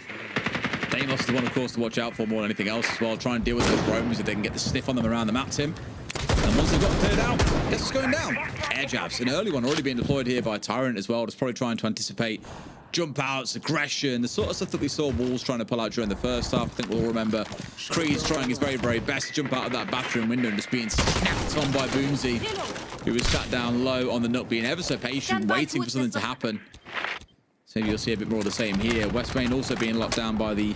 Deimos is the one, of course, to watch out for more than anything else as well. Try and deal with those roams if they can get the sniff on them around the map, Tim. And once they've got cleared out, guess what's going down? Air jabs. An early one already being deployed here by Tyrant as well. Just probably trying to anticipate jump outs, aggression, the sort of stuff that we saw Wolves trying to pull out during the first half. I think we'll all remember Creed's trying his very, very best to jump out of that bathroom window and just being snapped on by Boomsy, who was sat down low on the nut, being ever so patient, waiting for something to happen. So maybe you'll see a bit more of the same here. West Main also being locked down by the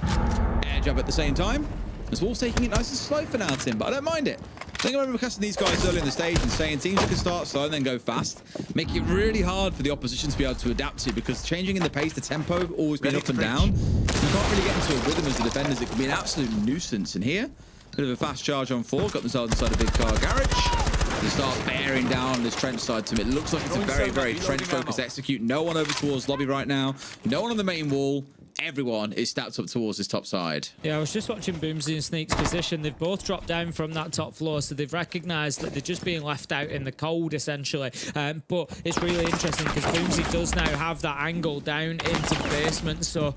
air jab at the same time. As Wolves taking it nice and slow for now, Tim, but I don't mind it. I think I remember casting these guys early in the stage and saying teams that can start slow and then go fast, make it really hard for the opposition to be able to adapt to, because changing in the pace, the tempo, always being up and down, you can't really get into a rhythm as the defenders. It can be an absolute nuisance. And here, bit of a fast charge on 4, got themselves inside a big car garage. They start bearing down this trench side to him. It looks like it's a very, very trench-focused execute. No one over towards lobby right now. No one on the main wall. Everyone is stacked up towards this top side. Yeah, I was just watching Boomsy and Sneak's position. They've both dropped down from that top floor, so they've recognised that they're just being left out in the cold, essentially. But it's really interesting because Boomsy does now have that angle down into the basement, so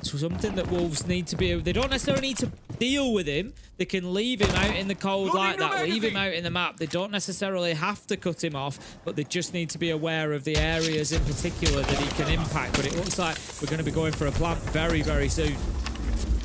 something that Wolves need to be... They don't necessarily need to deal with him. They can leave him out in the cold like that, leave him out in the map. They don't necessarily have to cut him off, but they just need to be aware of the areas in particular that he can impact. But it looks like we're going to be going for a plant very, very soon.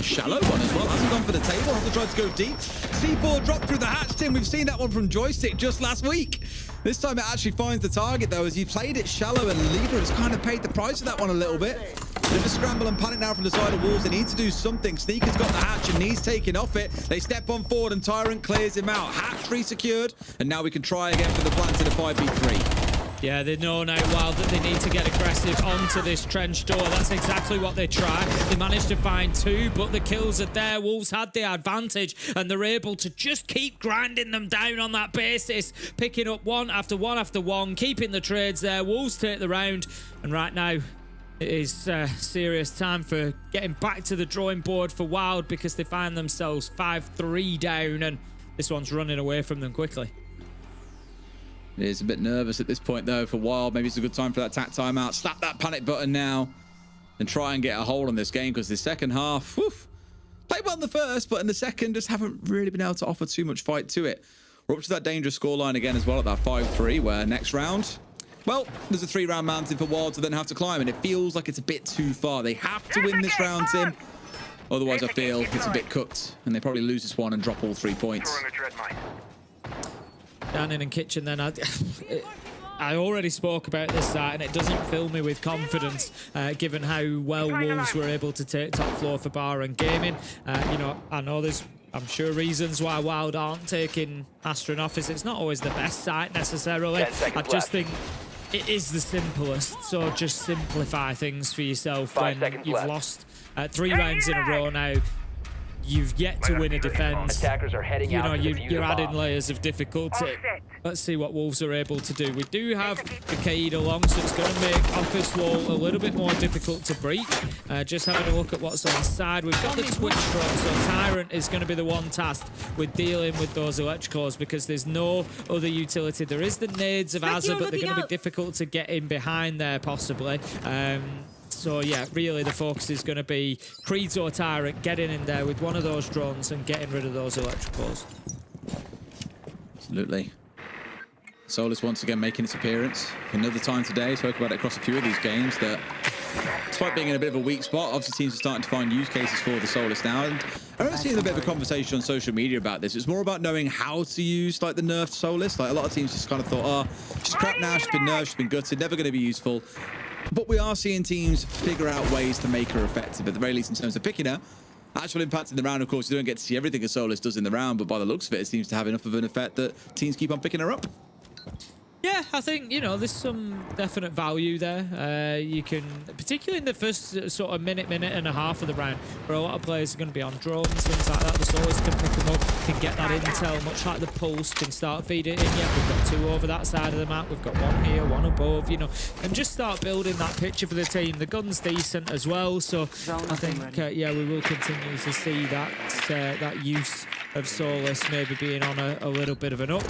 Shallow one as well. Hasn't gone for the table. Hasn't tried to go deep. C4 dropped through the hatch, Tim. We've seen that one from Joystick just last week. This time it actually finds the target, though, as he played it shallow, and Leader has kind of paid the price of that one a little bit. Bit of a scramble and panic now from the side of Wolves. They need to do something. Sneaker's got the hatch and he's taking off it. They step on forward and Tyrant clears him out. Hatch re-secured, and now we can try again for the plant in a 5v3. Yeah, they know now, Wild, that they need to get aggressive onto this trench door. That's exactly what they tried. They managed to find 2, but the kills are there. Wolves had the advantage, and they're able to just keep grinding them down on that basis, picking up one after one after one, keeping the trades there. Wolves take the round, and right now, it is serious time for getting back to the drawing board for Wild, because they find themselves 5-3 down, and this one's running away from them quickly. It is a bit nervous at this point, though, for Wild. Maybe it's a good time for that tack timeout. Slap that panic button now and try and get a hold on this game, because the second half, played well in the first, but in the second just haven't really been able to offer too much fight to it. We're up to that dangerous scoreline again as well at that 5-3, where next round, well, there's a 3-round mountain for Wild to then have to climb, and it feels like it's a bit too far. They have to win this round, Tim. Otherwise, I feel it's a bit cooked, and they probably lose this one and drop all 3 points. Dining and kitchen, then I already spoke about this site, and it doesn't fill me with confidence, given how well Wolves were able to take top floor for bar and gaming. You know, I know there's, I'm sure, reasons why Wild aren't taking Master and Office. It's not always the best site necessarily. I just think it is the simplest, so just simplify things for yourself when you've lost 3 rounds in a row now. you've yet to win a defense. Attackers are heading out to defuse You're a adding bomb. layers of difficulty. Let's see what Wolves are able to do. We do have the Kaid along, so it's going to make Office Wall a little bit more difficult to breach. Just having a look at what's on side. We've got the Twitch drone, so Tyrant is going to be the one tasked with dealing with those electricals because there's no other utility. There is the nades of Azza, but they're going to be difficult to get in behind there, possibly. So yeah, really the focus is going to be Creeds or Tyrant getting in there with one of those drones and getting rid of those electricals. Absolutely. Solus once again making its appearance. Another time today, spoke about it across a few of these games, that despite being in a bit of a weak spot, obviously teams are starting to find use cases for the Solus now. And I remember seeing a bit of a conversation on social media about this. It's more about knowing how to use like the nerfed Solus. Like a lot of teams just kind of thought, oh, she's crap now, she's been nerfed, she's been gutted, never going to be useful. But we are seeing teams figure out ways to make her effective, at the very least in terms of picking her. Actual impact in the round, of course, you don't get to see everything a Solus does in the round, but by the looks of it, it seems to have enough of an effect that teams keep on picking her up. Yeah, I think, there's some definite value there. You can, particularly in the first sort of minute and a half of the round, where a lot of players are going to be on drones, things like that. The Solus can pick them up, can get that intel, much like the Pulse can start feeding it in. Yeah, we've got two over that side of the map. We've got one here, one above, and just start building that picture for the team. The gun's decent as well, so I think, yeah, we will continue to see that that use of Solus maybe being on a little bit of an up.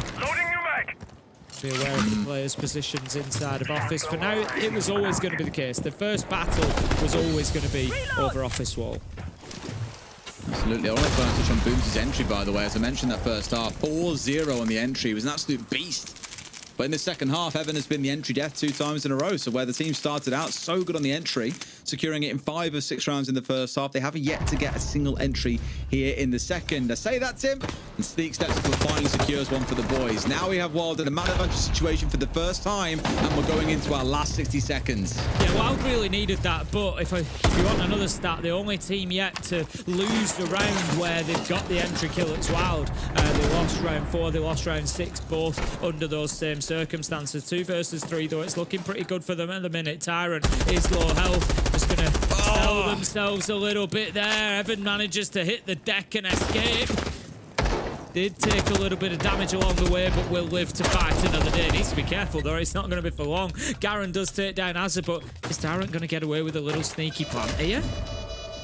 Be aware of the players' positions inside of Office. For now, it was always going to be the case. The first battle was always going to be over Office Wall. Absolutely. I want to touch on Booms' entry, by the way. As I mentioned that first half, 4-0 on the entry. It was an absolute beast. But in the second half, Evan has been the entry death 2 times in a row. So where the team started out so good on the entry, securing it in 5 of 6 rounds in the first half, they haven't yet to get a single entry here in the second. I say that, Tim, and Sneak steps up and finally secures one for the boys. Now we have Wild in a man advantage situation for the first time, and we're going into our last 60 seconds. Yeah, Wild really needed that, but if you want another stat, the only team yet to lose the round where they've got the entry kill at Wild. They lost round 4, they lost round 6, both under those same circumstances. 2 versus 3, though it's looking pretty good for them at the minute. Tyrant is low health, just gonna sell themselves a little bit there. Evan manages to hit the deck and escape. Did take a little bit of damage along the way, but will live to fight another day. Needs to be careful though, it's not going to be for long. Garen does take down Azza, but is Tyrant going to get away with a little sneaky plan here?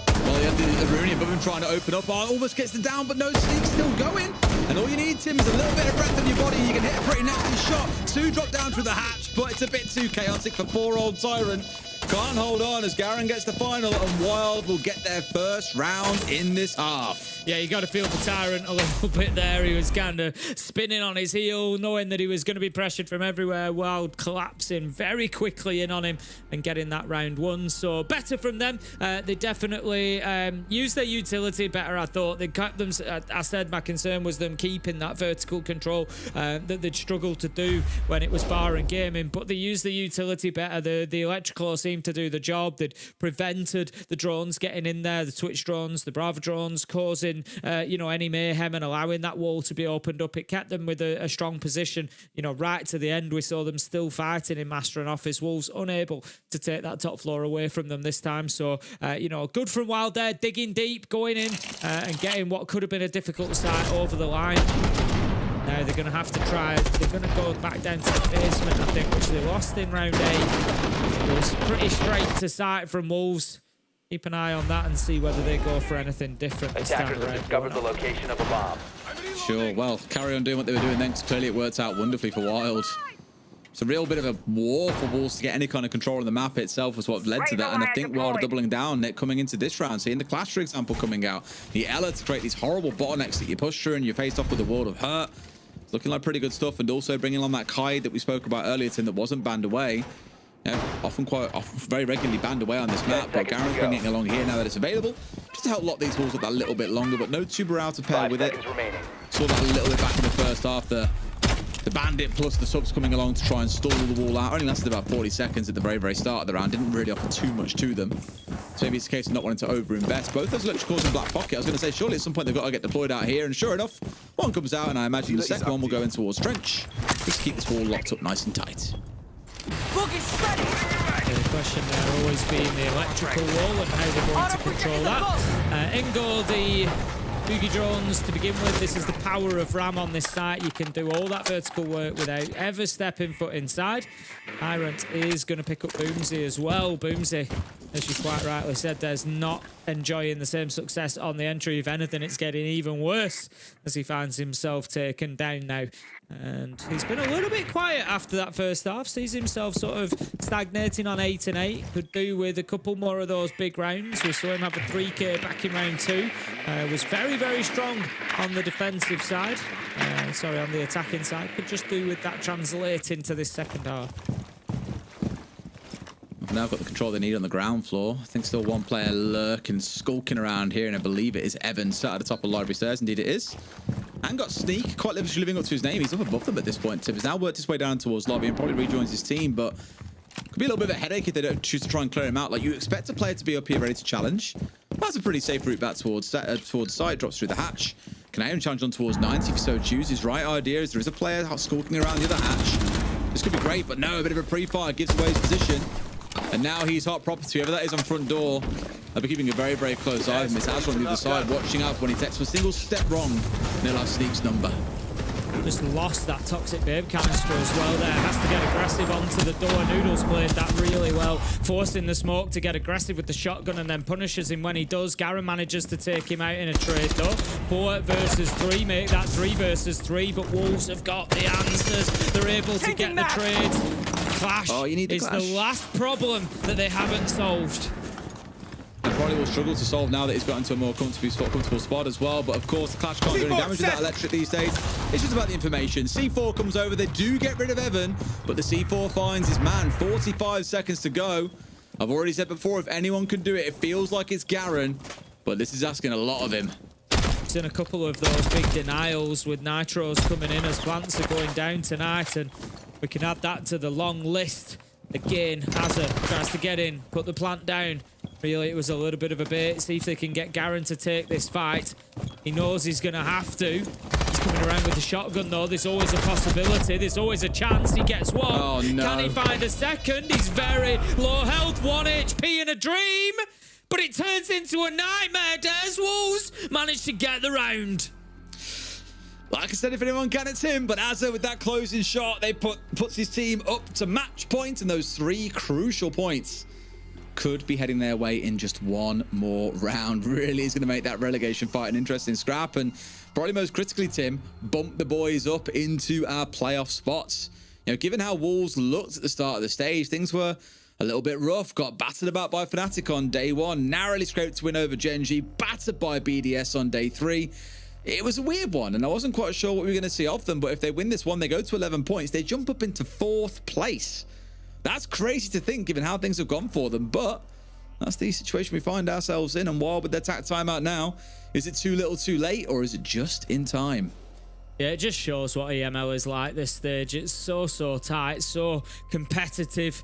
Well, you have the Aruni above him trying to open up. Oh, almost gets the down, but no, Sneak's still going. And all you need, Tim, is a little bit of breath in your body. You can hit a pretty nasty shot. 2 drop down through the hatch, but it's a bit too chaotic for poor old Tyrant. Can't hold on as Garen gets the final, and Wild will get their first round in this half. Yeah, you got to feel for Tyrant a little bit there. He was kind of spinning on his heel, knowing that he was going to be pressured from everywhere. Wild collapsing very quickly in on him and getting that round 1. So better from them. They definitely used their utility better, I thought. They kept them. I said my concern was them keeping that vertical control that they'd struggled to do when it was bar and gaming, but they used the utility better. The electrical seemed to do the job. They'd prevented the drones getting in there, the Twitch drones, the Bravo drones, causing any mayhem and allowing that wall to be opened up. It kept them with a strong position. Right to the end, we saw them still fighting in Master and Office. Wolves unable to take that top floor away from them this time. So good from Wild there, digging deep, going in and getting what could have been a difficult site over the line. Now they're going to have to try. They're going to go back down to the basement, I think, which they lost in round 8. It was pretty straight to sight from Wolves. Keep an eye on that and see whether they go for anything different this time Attackers have discovered the location of a bomb. Sure, well, carry on doing what they were doing then, because clearly it worked out wonderfully for Wild. It's a real bit of a war for Wolves to get any kind of control of the map itself was what led to that. And I think Wild are doubling down Nick coming into this round. Seeing the Clash, for example, coming out. The Ella to create these horrible bottlenecks that you push through and you're faced off with a World of Hurt. It's looking like pretty good stuff. And also bringing on that Kaid that we spoke about earlier, Tim, that wasn't banned away. Often very regularly banned away on this map, but Garen's bringing it along here now that it's available, just to help lock these walls up that little bit longer, but no Tuber out to pair with it. Saw that a little bit back in the first half, the Bandit plus the subs coming along to try and stall the wall out. Only lasted about 40 seconds at the very, very start of the round. Didn't really offer too much to them. So maybe it's a case of not wanting to over-invest. Both those electricals in Black Pocket, I was going to say, surely at some point they've got to get deployed out here. And sure enough, one comes out, and I imagine the second one will go in towards Trench. Just keep this wall locked up nice and tight. The question there always being the electrical wall and how they're going to control that. In goal, the Boogie drones to begin with. This is the power of Ram on this site. You can do all that vertical work without ever stepping foot inside. Tyrant is going to pick up Boomsy as well. Boomsy, as you quite rightly said, there's not enjoying the same success on the entry. If anything, it's getting even worse as he finds himself taken down now. And he's been a little bit quiet after that first half. Sees himself sort of stagnating on 8 and 8. Could do with a couple more of those big rounds. We saw him have a 3K back in round 2. Was very, very strong on the defensive side. Sorry, on the attacking side. Could just do with that translate into this second half. I've now got the control they need on the ground floor. I think still one player lurking, skulking around here, and I believe it is Evan sat at the top of the library stairs. Indeed it is. And got Sneak, quite literally living up to his name. He's up above them at this point. Tibbs now worked his way down towards lobby and probably rejoins his team, but could be a little bit of a headache if they don't choose to try and clear him out. Like, you expect a player to be up here ready to challenge. That's a pretty safe route back towards side, drops through the hatch. Can I even challenge on towards 90 if he so chooses? Right idea is there is a player skulking around the other hatch. This could be great, but no, a bit of a pre-fire gives away his position. And now he's hot property, whoever that is on front door. I'll be keeping a very, very close eye on Miss Azra on the other side, watching out for when he takes a single step wrong. They'll have Sneak's number. Just lost that Toxic Babe canister as well there. Has to get aggressive onto the door. Noodles played that really well, forcing the smoke to get aggressive with the shotgun and then punishes him when he does. Garen manages to take him out in a trade though. 4 versus 3, make that 3 versus 3, but Wolves have got the answers. They're able to get the trades. Clash is the last problem that they haven't solved. And probably will struggle to solve now that he's got into a more comfortable spot as well. But of course, the Clash can't do any damage with that electric these days. It's just about the information. C4 comes over. They do get rid of Evan, but the C4 finds his man. 45 seconds to go. I've already said before, if anyone can do it, it feels like it's Garen. But this is asking a lot of him. Seen a couple of those big denials with Nitros coming in as plants are going down tonight, and we can add that to the long list. Again, Hazard tries to get in, put the plant down. Really, it was a little bit of a bait. See if they can get Garen to take this fight. He knows he's going to have to. He's coming around with the shotgun, though. There's always a possibility. There's always a chance he gets one. Oh, no. Can he find a second? He's very low health, 1 HP in a dream. But it turns into a nightmare. Des Wolves managed to get the round. Like I said, if anyone can, it's him. But Azza with that closing shot, they puts his team up to match point, and those 3 crucial points could be heading their way in just one more round. Really is going to make that relegation fight an interesting scrap, and probably most critically, Tim, bump the boys up into our playoff spots. You know, given how Wolves looked at the start of the stage, things were a little bit rough. Got battered about by Fnatic on day 1, narrowly scraped to win over Genji, battered by BDS on day 3. It was a weird one, and I wasn't quite sure what we were going to see of them, but if they win this one, they go to 11 points. They jump up into 4th place. That's crazy to think, given how things have gone for them, but that's the situation we find ourselves in. And while with their tack timeout now, is it too little too late, or is it just in time? Yeah, it just shows what EML is like this stage. It's so tight, so competitive.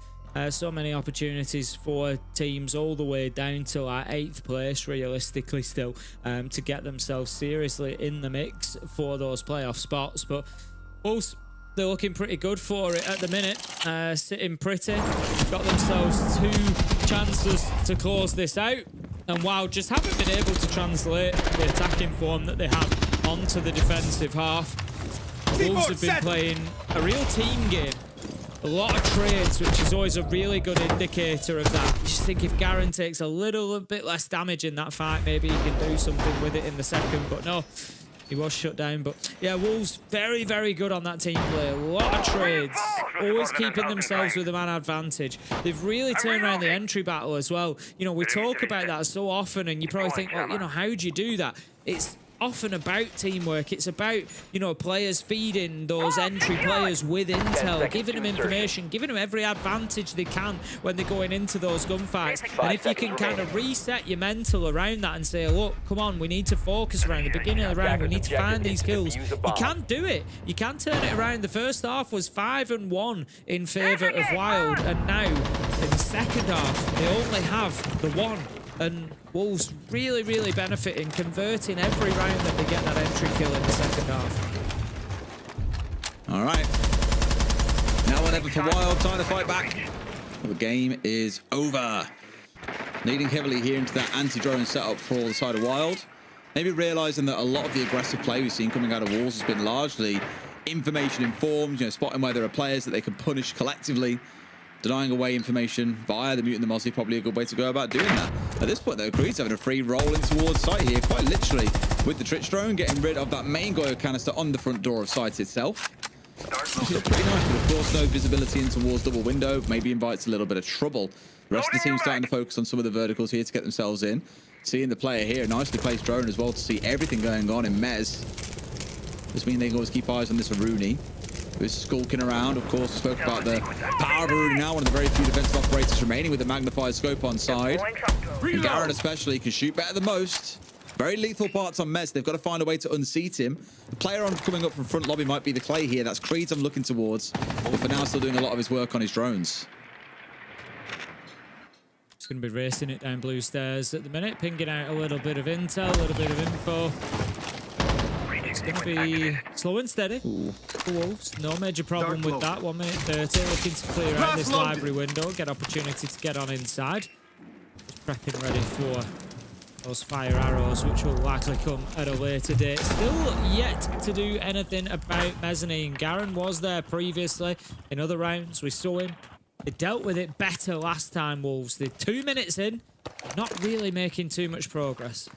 So many opportunities for teams all the way down to like 8th place, realistically still, to get themselves seriously in the mix for those playoff spots. But Wolves, they're looking pretty good for it at the minute. Sitting pretty. Got themselves 2 chances to close this out. And WoW just haven't been able to translate the attacking form that they have onto the defensive half. Wolves have been playing a real team game. A lot of trades, which is always a really good indicator of that. You just think if Garen takes a little bit less damage in that fight, maybe he can do something with it in the second. But no, he was shut down. But yeah, Wolves very, very good on that team play. A lot of trades, always keeping themselves with a man advantage. They've really turned around the entry battle as well. You know, we talk about that so often, and you probably think, well, you know, how do you do that? It's often about teamwork. It's about, you know, players feeding those entry players with intel, giving them information, giving them every advantage they can when they're going into those gunfights. And if you can kind of reset your mental around that and say, look, come on, we need to focus around the beginning of the round, we need to find these kills, you can do it. You can turn it around. The first half was 5-1 in favour of Wild, and now in the second half they only have the 1. And Wolves really, really benefiting, converting every round that they get that entry kill in the second half. All right. Now or never for Wild, time to fight back. The game is over. Leading heavily here into that anti-drone setup for the side of Wild. maybe realizing that a lot of the aggressive play we've seen coming out of Wolves has been largely information informed, you know, spotting where there are players that they can punish collectively. Denying away information via the Mute and the Mozzie, probably a good way to go about doing that. At this point, though, Creed's having a free roll in towards site here, quite literally, with the Twitch drone, getting rid of that main Goyo canister on the front door of site itself. Which looks pretty nice, but of course, no visibility in towards double window. Maybe invites a little bit of trouble. The rest of the team starting to focus on some of the verticals here to get themselves in. Seeing the player here, nicely placed drone as well to see everything going on in Mez. This means they can always keep eyes on this Aruni, who's skulking around. Of course, we spoke about the power of Aruni now, one of the very few defensive operators remaining with the magnified scope on side. And Garen especially can shoot better than most. Very lethal parts on Mez. They've got to find a way to unseat him. The player on coming up from front lobby might be the Clay here. That's Creed I'm looking towards. But for now, still doing a lot of his work on his drones. He's going to be racing it down blue stairs at the minute, pinging out a little bit of intel, a little bit of info. It's going to be slow and steady for Wolves. No major problem with that. 1 minute 30, looking to clear out this library window, get opportunity to get on inside. Just prepping ready for those fire arrows, which will likely come at a later date. Still yet to do anything about mezzanine. Garen was there previously in other rounds. We saw him. They dealt with it better last time, Wolves. They're 2 minutes in, not really making too much progress.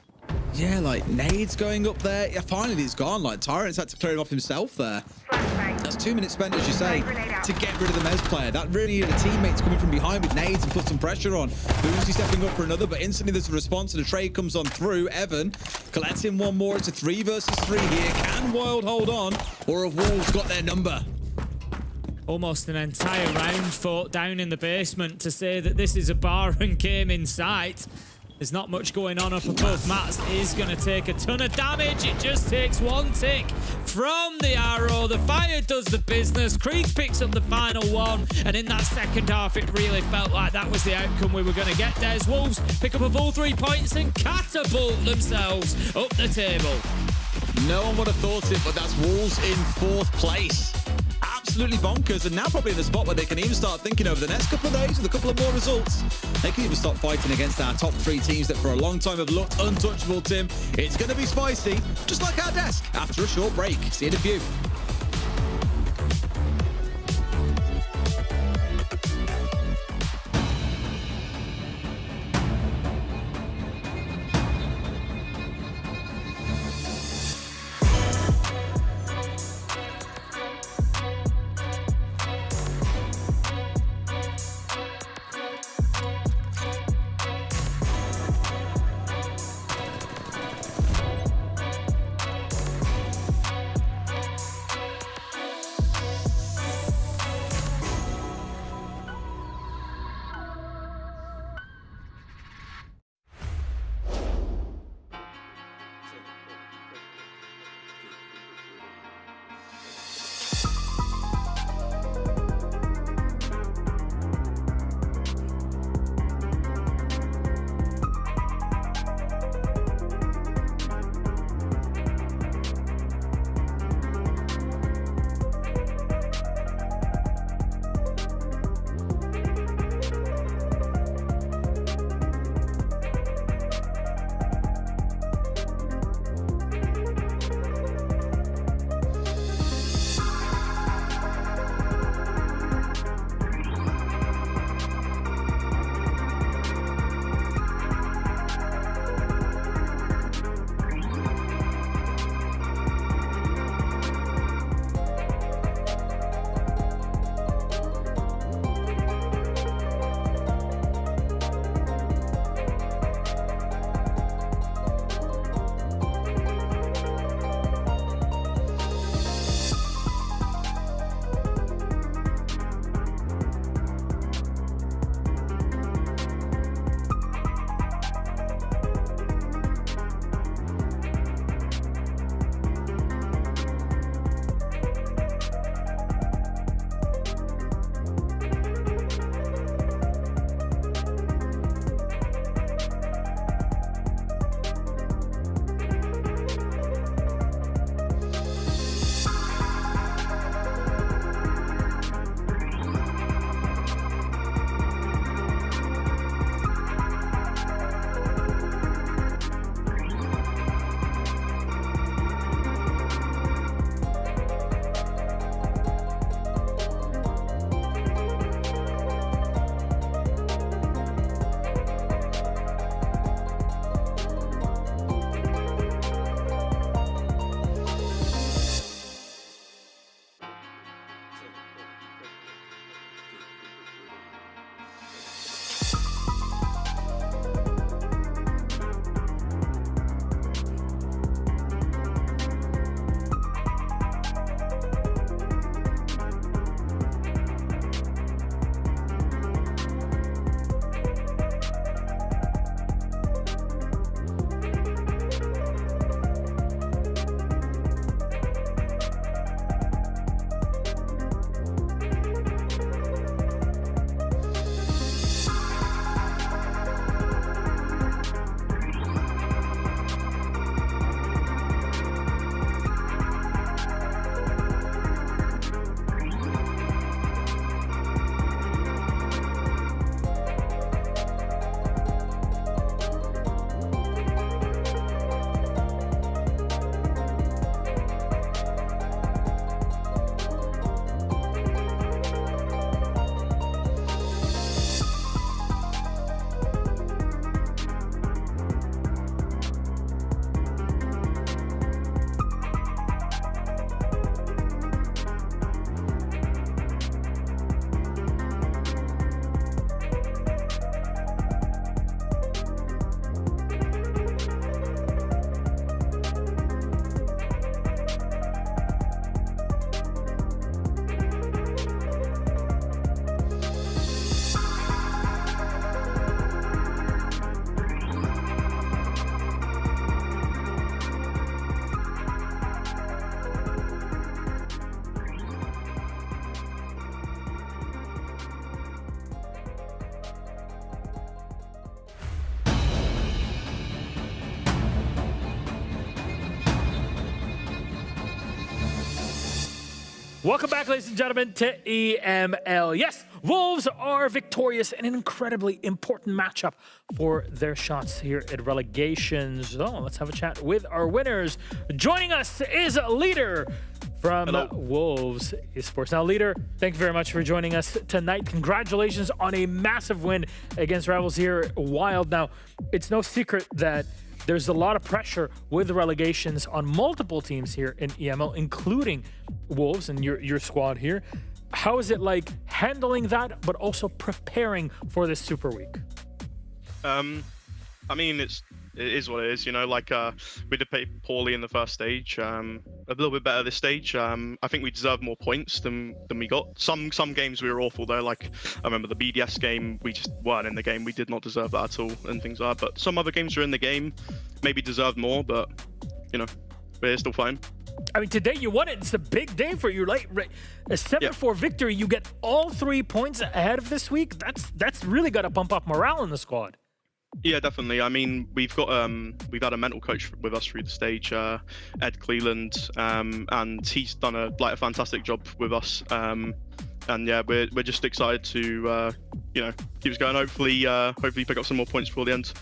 Yeah, like nades going up there. Yeah, finally he's gone. Like Tyrant's had to clear him off himself there. That's 2 minutes spent, as you say, to get rid of the Mez player. That really needed a teammate coming from behind with nades and put some pressure on. Boozy stepping up for another, but instantly there's a response and a trade comes on through. Evan collects him one more. It's a 3 versus 3 here. Can Wild hold on, or have Wolves got their number? Almost an entire round fought down in the basement to say that this is a bar and came in sight. There's not much going on up above. Mats is going to take a ton of damage. It just takes 1 tick from the arrow. The fire does the business. Creed picks up the final one. And in that second half, it really felt like that was the outcome we were going to get. There's Wolves pick up a full 3 points and catapult themselves up the table. No one would have thought it, but that's Wolves in 4th place. Absolutely bonkers, and now probably in the spot where they can even start thinking over the next couple of days with a couple of more results. They can even stop fighting against our top 3 teams that for a long time have looked untouchable, Tim. It's going to be spicy, just like our desk, after a short break. See you in a few. Welcome back, ladies and gentlemen, to EML. Yes, Wolves are victorious in an incredibly important matchup for their shots here at relegation. So let's have a chat with our winners. Joining us is Leader from Wolves Esports. Now, Leader, thank you very much for joining us tonight. Congratulations on a massive win against rivals here, Wild. Now, it's no secret that there's a lot of pressure with the relegations on multiple teams here in EML, including Wolves and your squad here. How is it like handling that, but also preparing for this Super Week? I mean, it is what it is, you know, like we did play poorly in the first stage, a little bit better this stage. I think we deserve more points than we got. Some games we were awful though, like I remember the BDS game, we just weren't in the game, we did not deserve that at all and things like that. But some other games were in the game, maybe deserved more, but you know, we're still fine. I mean, today you won it. It's a big day for you, right? A 7-4 victory. You get all 3 points ahead of this week. That's really got to bump up morale in the squad. Yeah, definitely. I mean, we've had a mental coach with us through the stage, Ed Cleland, and he's done a fantastic job with us. And yeah, we're just excited to you know, keep us going. Hopefully pick up some more points before the end.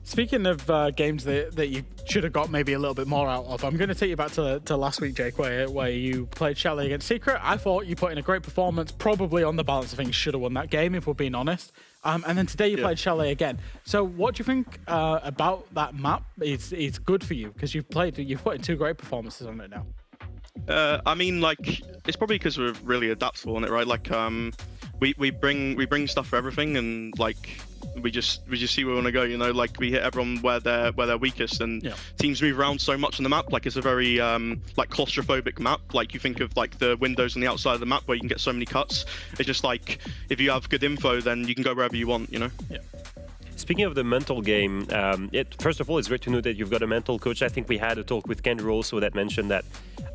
Speaking of games that you should have got maybe a little bit more out of, I'm going to take you back to last week, Jake, where you played Chalet against Secret. I thought you put in a great performance, probably on the balance. I think you should have won that game, if we're being honest. And then today you played Chalet again. So what do you think about that map? It's good for you because you've put in 2 great performances on it now. I mean, like, it's probably because we're really adaptable on it, right? Like, we bring stuff for everything, and like we just see where we want to go. You know, like we hit everyone where they're weakest, and teams move around so much on the map. Like it's a very like claustrophobic map. Like you think of like the windows on the outside of the map where you can get so many cuts. It's just like if you have good info, then you can go wherever you want. You know. Yeah. Speaking of the mental game, first of all, it's great to know that you've got a mental coach. I think we had a talk with Kendra also that mentioned that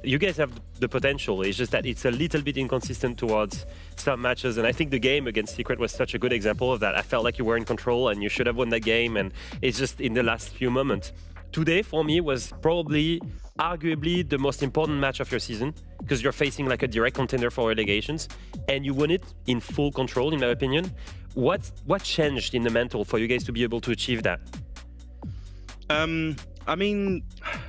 you guys have the potential. It's just that it's a little bit inconsistent towards some matches. And I think the game against Secret was such a good example of that. I felt like you were in control and you should have won that game. And it's just in the last few moments. Today, for me, was probably arguably the most important match of your season because you're facing like a direct contender for relegations and you won it in full control, in my opinion. What changed in the mental for you guys to be able to achieve that? I mean,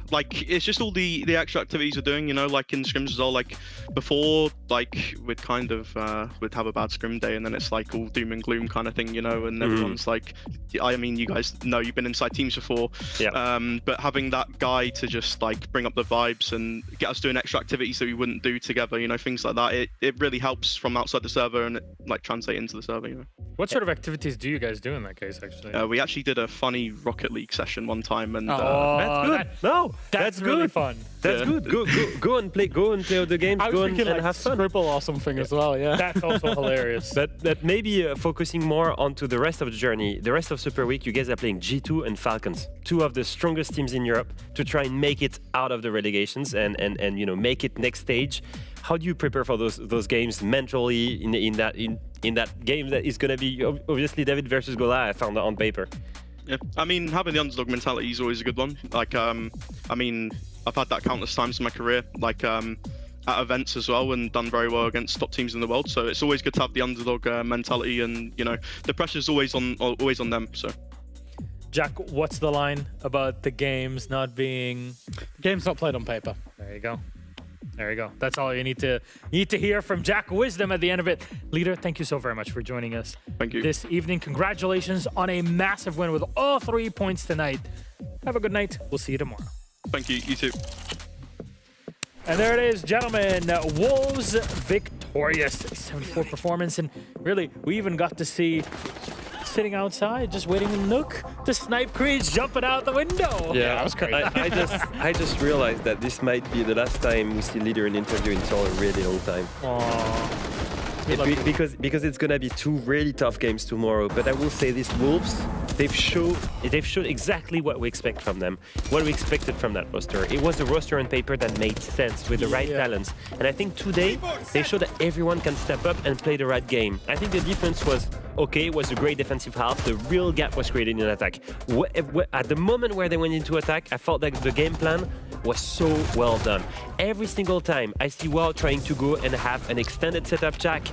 like it's just all the extra activities we're doing, you know, like in scrims as well. Like before, like we'd kind of we'd have a bad scrim day, and then it's like all doom and gloom kind of thing, you know. And everyone's like, I mean, you guys know you've been inside teams before, but having that guy to just like bring up the vibes and get us doing extra activities that we wouldn't do together, you know, things like that. It really helps from outside the server and it, like translate into the server, you know. What sort of activities do you guys do in that case, actually? We actually did a funny Rocket League session one time, and that's good. That's really good. Fun. That's good. Go and play. Go and play the games. I was go thinking and like have fun. Scribble or something as well. Yeah. That's also hilarious. But maybe focusing more onto the rest of the journey, the rest of Super Week, you guys are playing G2 and Falcons, 2 of the strongest teams in Europe, to try and make it out of the relegations and you know make it next stage. How do you prepare for those games mentally in that game that is going to be obviously David versus Goliath on paper? Yeah, I mean, having the underdog mentality is always a good one. Like, I mean, I've had that countless times in my career, like at events as well, and done very well against top teams in the world. So it's always good to have the underdog mentality, and you know, the pressure's always on them. So, Jack, what's the line about the games not being? The game's not played on paper. There you go. There you go. That's all you need to hear from Jack Wisdom at the end of it. Leader, thank you so very much for joining us. Thank you. This evening. Congratulations on a massive win with all 3 points tonight. Have a good night. We'll see you tomorrow. Thank you. You too. And there it is, gentlemen. Wolves victorious. 74 performance. And really, we even got to see sitting outside, just waiting in the nook to snipe Creeds jumping out the window. Yeah, that was crazy. I just realized that this might be the last time we see Leader in interview in a really long time. Because it's gonna be 2 really tough games tomorrow. But I will say this: Wolves, they've showed exactly what we expect from them, what we expected from that roster. It was a roster on paper that made sense with the right talents. And I think today they showed that everyone can step up and play the right game. I think the difference was okay, it was a great defensive half. The real gap was created in attack. At the moment where they went into attack, I felt like the game plan was so well done. Every single time I see WoW trying to go and have an extended setup jack,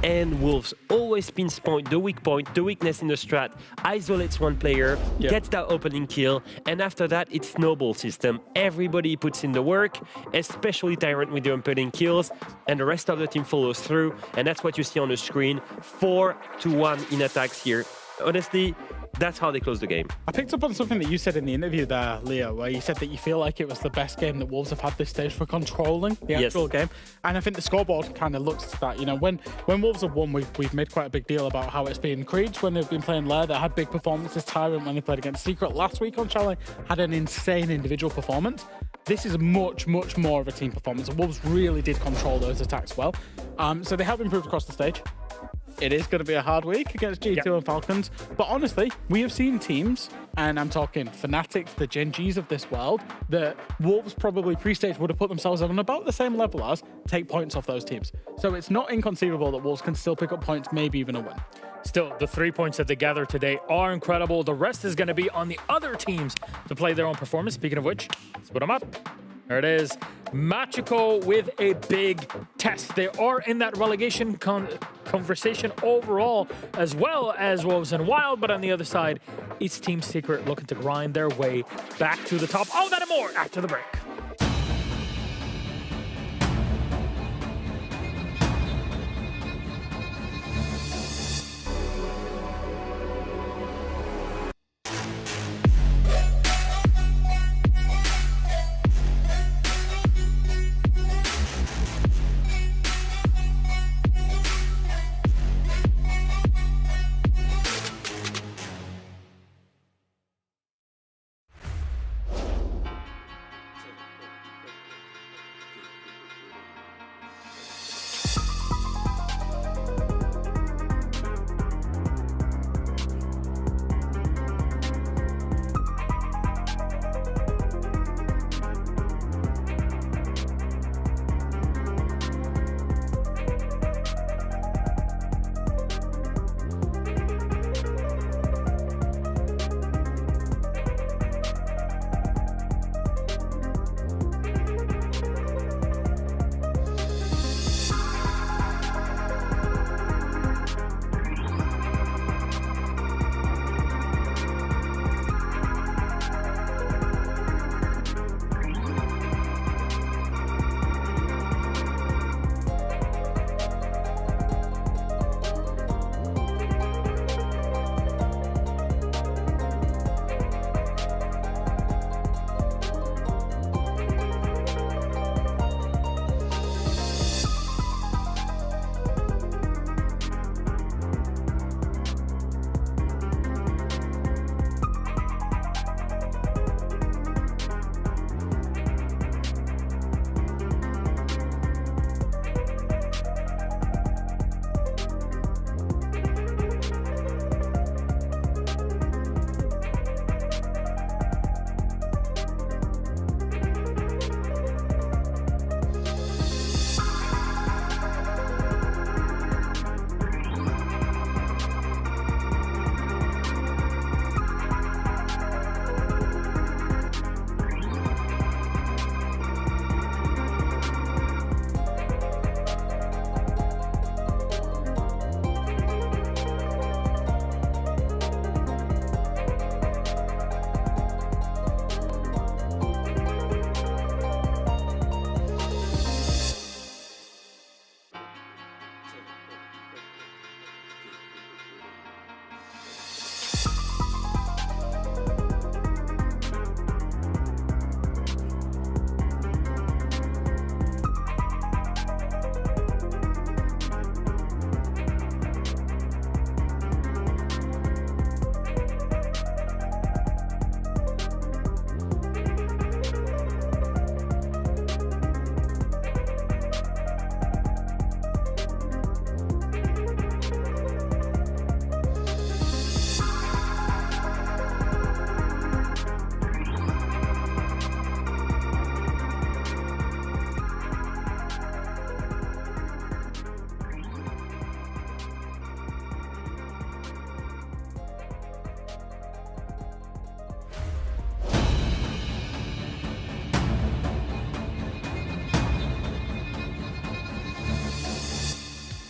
and Wolves always pinpoint the weak point, the weakness in the strat, isolates one player, gets that opening kill, and after that, it's snowball system. Everybody puts in the work, especially Tyrant with the opening kills, and the rest of the team follows through, and that's what you see on the screen. 4-1 in attacks here. Honestly, that's how they close the game. I picked up on something that you said in the interview there, Leo, where you said that you feel like it was the best game that Wolves have had this stage for controlling the actual game. And I think the scoreboard kind of looks to that. You know, when Wolves have won, we've made quite a big deal about how it's been Creeds when they've been playing Lair that had big performances. Tyrant when they played against Secret last week on Chalet had an insane individual performance. This is much, much more of a team performance. Wolves really did control those attacks well. So they have improved across the stage. It is going to be a hard week against G2 and Falcons. But honestly, we have seen teams, and I'm talking Fnatic, the Gen Gs of this world, that Wolves probably pre-stage would have put themselves on about the same level as, take points off those teams. So it's not inconceivable that Wolves can still pick up points, maybe even a win. Still, the 3 points that they gather today are incredible. The rest is going to be on the other teams to play their own performance. Speaking of which, let's put them up. There it is. Magico with a big test. They are in that relegation conversation overall, as well as Wolves and Wild, but on the other side, it's Team Secret looking to grind their way back to the top. All that and more after the break.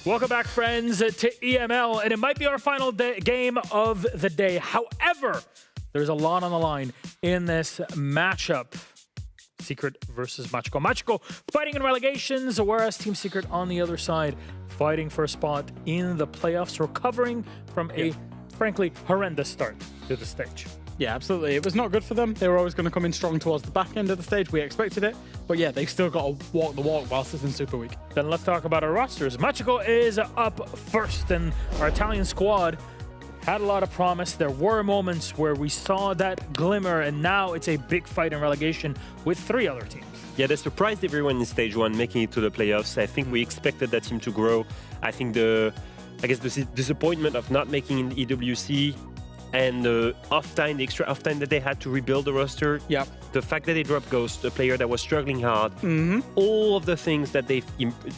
Welcome back, friends, to EML, and it might be our final game of the day. However, there's a lot on the line in this matchup. Secret versus Machiko. Machiko fighting in relegations, whereas Team Secret on the other side fighting for a spot in the playoffs, recovering from a, frankly, horrendous start to the stage. Yeah, absolutely. It was not good for them. They were always going to come in strong towards the back end of the stage. We expected it. But yeah, they still got to walk the walk whilst it's in Super Week. Then let's talk about our rosters. Machiko is up first, and our Italian squad had a lot of promise. There were moments where we saw that glimmer, and now it's a big fight in relegation with 3 other teams. Yeah, they surprised everyone in stage 1, making it to the playoffs. I think we expected that team to grow. I think the disappointment of not making in EWC and the extra off time that they had to rebuild the roster. Yep. The fact that they dropped Ghost, a player that was struggling hard. All of the things that they've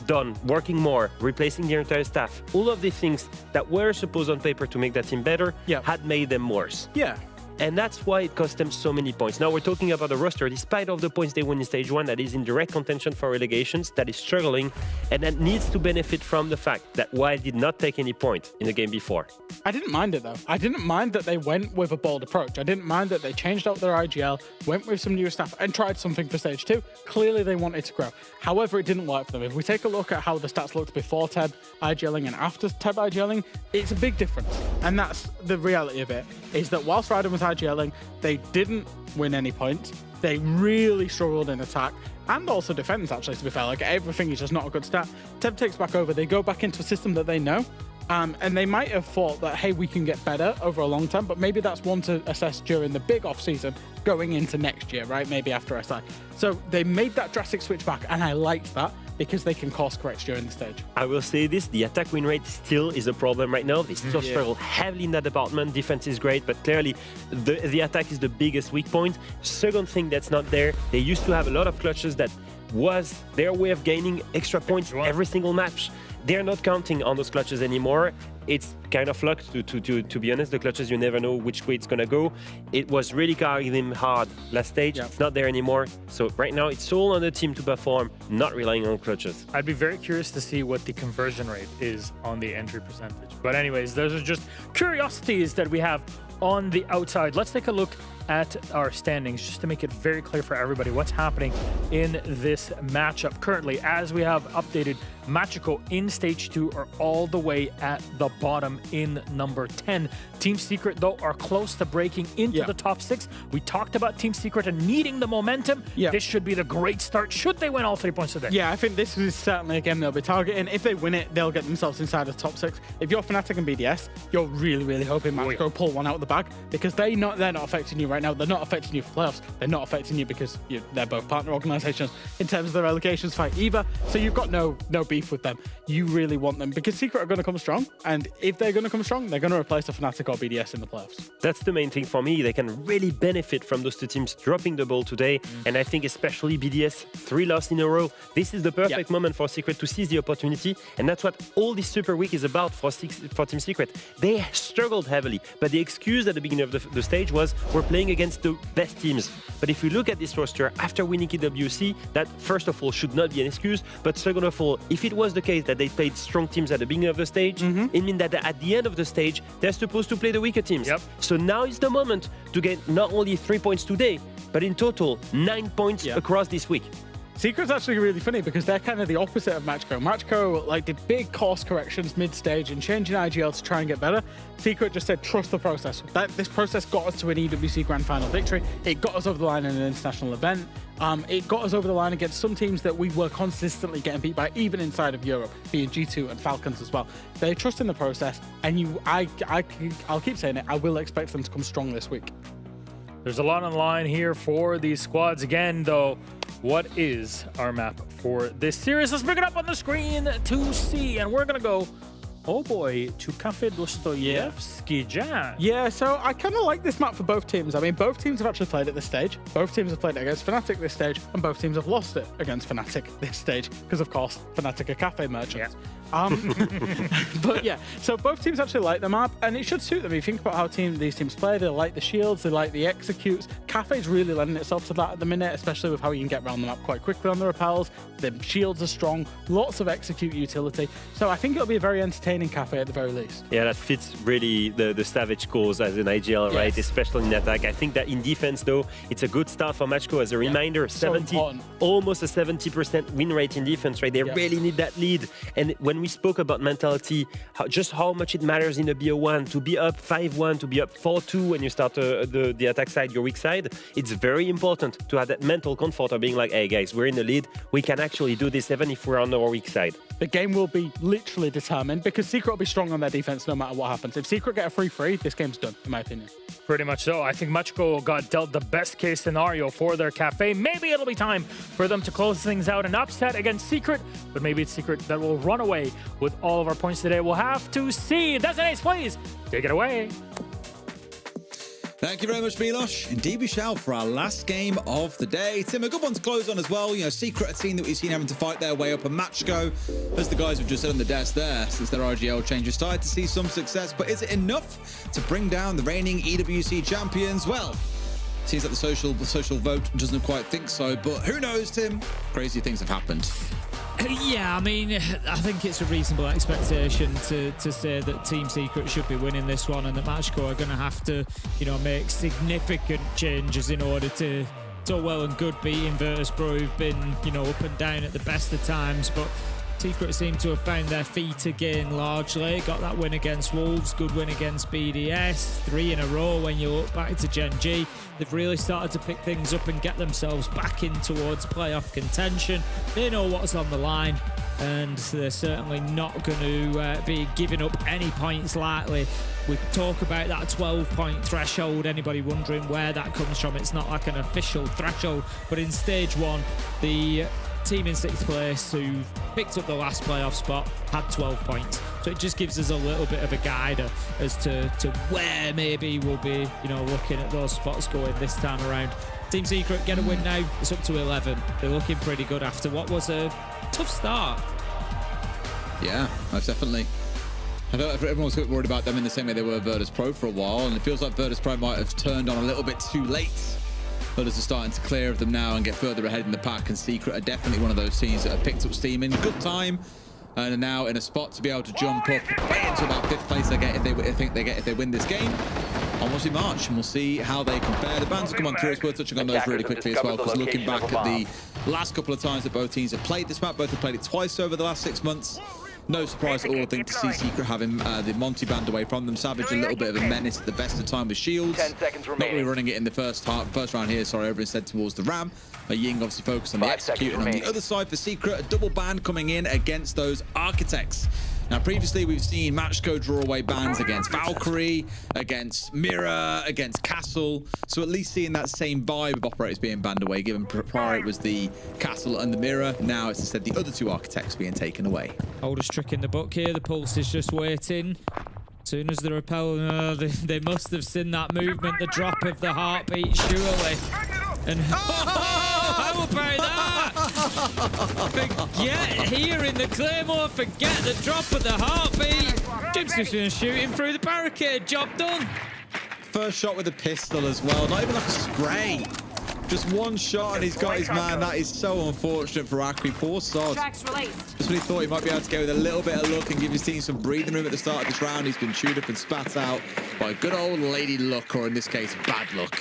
done, working more, replacing their entire staff, all of the things that were supposed on paper to make that team better had made them worse. Yeah. And that's why it cost them so many points. Now we're talking about the roster, despite all the points they won in stage 1, that is in direct contention for relegations, that is struggling, and that needs to benefit from the fact that Wild did not take any point in the game before. I didn't mind it though. I didn't mind that they went with a bold approach. I didn't mind that they changed out their IGL, went with some new stuff, and tried something for stage 2. Clearly they wanted to grow. However, it didn't work for them. If we take a look at how the stats looked before TEB IGLing and after TEB IGLing, it's a big difference. And that's the reality of it, is that whilst Raiden was IGLing, they didn't win any points. They really struggled in attack and also defense, actually, to be fair. Like, everything is just not a good stat. TEB takes back over. They go back into a system that they know. And they might have thought that, hey, we can get better over a long term, but maybe that's one to assess during the big off-season going into next year, right? Maybe after SI. So they made that drastic switch back, and I liked that because they can course correct during the stage. I will say this, the attack win rate still is a problem right now. They still struggle heavily in that department. Defense is great, but clearly the attack is the biggest weak point. Second thing that's not there, they used to have a lot of clutches that was their way of gaining extra points every single match. They're not counting on those clutches anymore. It's kind of luck, to be honest. The clutches, you never know which way it's going to go. It was really carrying them hard last stage. It's not there anymore. So right now, it's all on the team to perform, not relying on clutches. I'd be very curious to see what the conversion rate is on the entry percentage. But anyways, those are just curiosities that we have on the outside. Let's take a look at our standings just to make it very clear for everybody what's happening in this matchup currently. As we have updated, Machiko in stage 2 are all the way at the bottom in number 10. Team Secret, though, are close to breaking into the top 6. We talked about Team Secret and needing the momentum. This should be the great start should they win all 3 points today. Yeah, I think this is certainly a game they'll be targeting. If they win it, they'll get themselves inside the top 6. If you're Fnatic and BDS, you're really, really hoping Machiko pull one out of the bag, because they're not affecting you right now. They're not affecting you for playoffs. They're not affecting you because they're both partner organizations in terms of the relegations fight either. So you've got no beef with them. You really want them because Secret are going to come strong. And if they're going to come strong, they're going to replace a Fnatic or BDS in the playoffs. That's the main thing for me. They can really benefit from those 2 teams dropping the ball today. And I think especially BDS, 3 losses in a row. This is the perfect moment for Secret to seize the opportunity. And that's what all this Super Week is about for Team Secret. They struggled heavily, but the excuse at the beginning of the stage was we're playing against the best teams. But if you look at this roster after winning EWC, that first of all should not be an excuse. But second of all, if it was the case that they played strong teams at the beginning of the stage, it means that at the end of the stage, they're supposed to play the weaker teams. So now is the moment to get not only 3 points today, but in total 9 points across this week. Secret's actually really funny because they're kind of the opposite of Machiko. Machiko did big course corrections mid-stage and changing IGL to try and get better. Secret just said, trust the process. This process got us to an EWC Grand Final victory. It got us over the line in an international event. It got us over the line against some teams that we were consistently getting beat by, even inside of Europe, being G2 and Falcons as well. They trust in the process, and I'll keep saying it, I will expect them to come strong this week. There's a lot on the line here for these squads. Again, though, what is our map for this series? Let's bring it up on the screen to see. And we're going to go, oh boy, to Cafe Dostoyevsky Jazz. Yeah, so I kind of like this map for both teams. I mean, both teams have actually played at this stage. Both teams have played it against Fnatic this stage, and both teams have lost it against Fnatic this stage, because, of course, Fnatic are Cafe merchants. But yeah, so both teams actually like the map, and it should suit them. If you think about how these teams play, they like the shields, they like the executes. Cafe's really lending itself to that at the minute, especially with how you can get around the map quite quickly on the repels. The shields are strong, lots of execute utility. So I think it'll be a very entertaining Cafe at the very least. Yeah, that fits really the Savage cause as an IGL, right? Especially in attack. I think that in defense, though, it's a good start for Matchco. As a reminder, almost a 70% win rate in defense, right? They really need that lead. And when we spoke about mentality, just how much it matters in a BO1 to be up 5-1, to be up 4-2 when you start the attack side, your weak side, it's very important to have that mental comfort of being like, hey guys, we're in the lead. We can actually do this even if we're on our weak side. The game will be literally determined because Secret will be strong on their defense no matter what happens. If Secret get a 3-3, this game's done, in my opinion. Pretty much so. I think Matchco got dealt the best case scenario for their Cafe. Maybe it'll be time for them to close things out and upset against Secret, but maybe it's Secret that will run away with all of our points today. We'll have to see. That's an ace, please. Take it away. Thank you very much, Milos. Indeed, we shall for our last game of the day. Tim, a good one to close on as well. You know, Secret, a team that we've seen having to fight their way up a Matchco. As the guys have just said on the desk there, since their RGL changes, started to see some success. But is it enough to bring down the reigning EWC champions? Well, seems like the social vote doesn't quite think so. But who knows, Tim? Crazy things have happened. Yeah, I mean, I think it's a reasonable expectation to say that Team Secret should be winning this one, and that Matchco are going to have to, you know, make significant changes in order to so well and good beating Virtus.pro, who've been, you know, up and down at the best of times, but Secret seem to have found their feet again largely. Got that win against Wolves, good win against BDS, 3 in a row when you look back to Gen G. They've really started to pick things up and get themselves back in towards playoff contention. They know what's on the line, and they're certainly not going to be giving up any points lightly. We talk about that 12-point threshold. Anybody wondering where that comes from? It's not like an official threshold, but in stage 1, the team in 6th place who picked up the last playoff spot had 12 points. So it just gives us a little bit of a guide as to where maybe we'll be, you know, looking at those spots going this time around. Team Secret get a win now. It's up to 11. They're looking pretty good after what was a tough start. Yeah, most definitely. I felt everyone was worried about them in the same way they were Virtus.pro for a while, and it feels like Virtus.pro might have turned on a little bit too late. Others are starting to clear of them now and get further ahead in the pack, and Secret are definitely one of those teams that have picked up steam in good time and are now in a spot to be able to jump up into about 5th place they get if they win this game. Onwards we march, and we'll see how they compare. The bands will come on through. It's worth touching on those really quickly as well, because looking back at the last couple of times that both teams have played this map, both have played it twice over the last 6 months. No surprise at all, I think, to see Secret having the Monty band away from them. Savage, a little bit of a menace at the best of time with shields. 10 seconds remaining. Not really running it in the first round here, sorry, over instead towards the Ram. Ying obviously focused on the execute. And on the other side for Secret, a double ban coming in against those Architects. Now, previously, we've seen Matchco draw away bans against Valkyrie, against Mirror, against Castle. So at least seeing that same vibe of operators being banned away, given prior it was the Castle and the Mirror. Now it's instead the other 2 Architects being taken away. Oldest trick in the book here. The Pulse is just waiting. As soon as the repel, they must have seen that movement, the drop of the heartbeat, surely. And how about that? Forget hearing the Claymore, forget the drop of the heartbeat. Jim's just going to shoot him through the barricade, job done. First shot with a pistol as well, not even like a spray. Just one shot and he's got his man. That is so unfortunate for Akri. Poor sod. Just when he thought he might be able to go with a little bit of luck and give his team some breathing room at the start of this round, he's been chewed up and spat out by good old Lady Luck, or in this case, bad luck.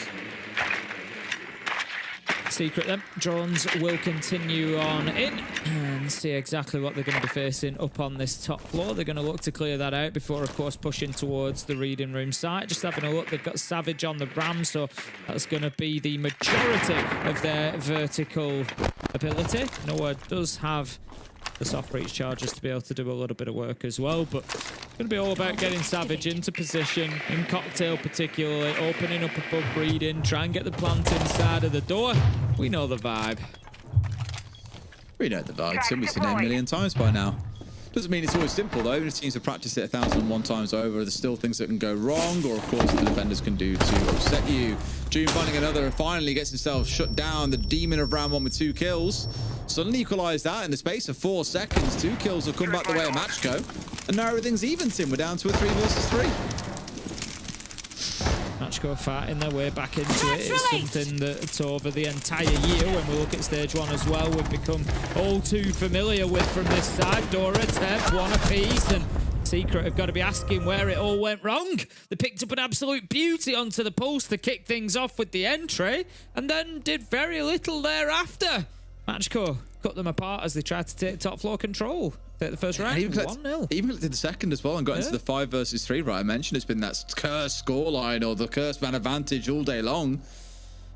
Secret then. Drones will continue on in and see exactly what they're going to be facing up on this top floor. They're going to look to clear that out before, of course, pushing towards the reading room site. Just having a look, they've got Savage on the Ram, so that's going to be the majority of their vertical ability. Noah does have the soft breach charges to be able to do a little bit of work as well, but it's going to be all about getting Savage into position, in Cocktail particularly, opening up above reading, try and get the plant inside of the door. We know the vibe. We know the vibe, Tim. We've seen it a million times by now. Doesn't mean it's always simple though. Even if teams have practiced it 1,001 times over, there's still things that can go wrong, or of course the defenders can do to upset you. June finding another, finally gets himself shut down. The Demon of Round 1 with 2 kills. Suddenly equalised that in the space of 4 seconds. 2 kills have come back the way of Matchco. And now everything's even, Tim. We're down to a 3 versus 3. Matchco fighting their way back into it. It's something that's over the entire year. When we look at stage 1 as well, we've become all too familiar with from this side. Dora, Teb, one apiece, and Secret have got to be asking where it all went wrong. They picked up an absolute beauty onto the post to kick things off with the entry, and then did very little thereafter. Matchco cut them apart as they tried to take top floor control. Take the first round, 1-0. Even did the second as well and got into the 5 versus 3. Right, I mentioned it's been that cursed scoreline or the cursed man advantage all day long.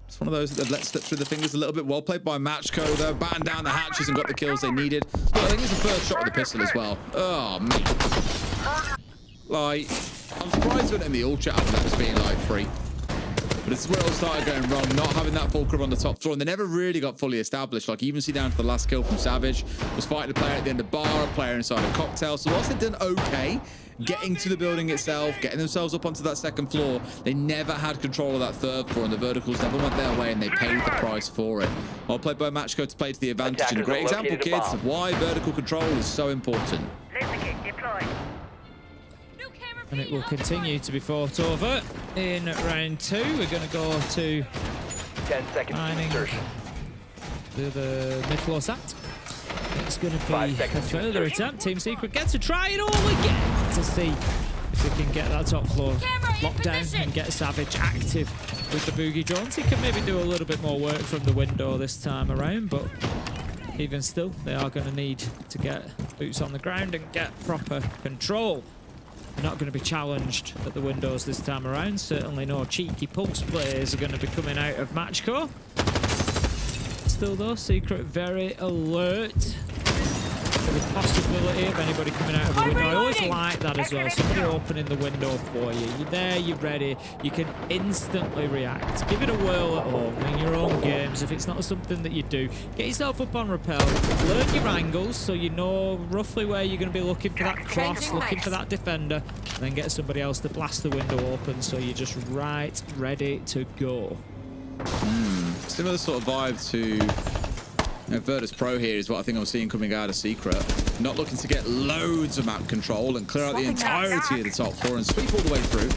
It's one of those that they've let slip through the fingers a little bit. Well played by Matchco. They're batting down the hatches and got the kills they needed. Well, I think it's the first shot with the pistol as well. Oh, man. Like, I'm surprised when in the all chat after that just being like free. But this is where it all started going wrong, not having that fulcrum on the top floor, and they never really got fully established. Like, you even see down to the last kill from Savage, was fighting a player at the end of bar, a player inside a cocktail. So whilst they've done okay, getting to the building itself, getting themselves up onto that second floor, they never had control of that third floor, and the verticals never went their way, and they paid the price for it. Well played by Matchco to play to the advantage, and a great example, kids, of why vertical control is so important. And it will continue to be fought over in round 2. We're going to go to 10 seconds mining the mid-floor sat. It's going to be a further attempt. Team Secret gets to try it all again to see if they can get that top floor locked down and get Savage active with the boogie drones. He can maybe do a little bit more work from the window this time around, but even still, they are going to need to get boots on the ground and get proper control. They're not going to be challenged at the windows this time around. Certainly no cheeky pulse players are going to be coming out of Matchco. Still though, Secret very alert to the possibility of anybody coming out of the window. I always like that as well. Somebody opening the window for you. You're there, you're ready. You can instantly react. Give it a whirl at home in your own games. If it's not something that you do, get yourself up on rappel. Learn your angles so you know roughly where you're going to be looking for that cross, looking for that defender, and then get somebody else to blast the window open so you're just right ready to go. Similar sort of vibe to Virtus Pro here is what I think I'm seeing coming out of Secret. Not looking to get loads of map control and clear out the entirety of the top floor and sweep all the way through.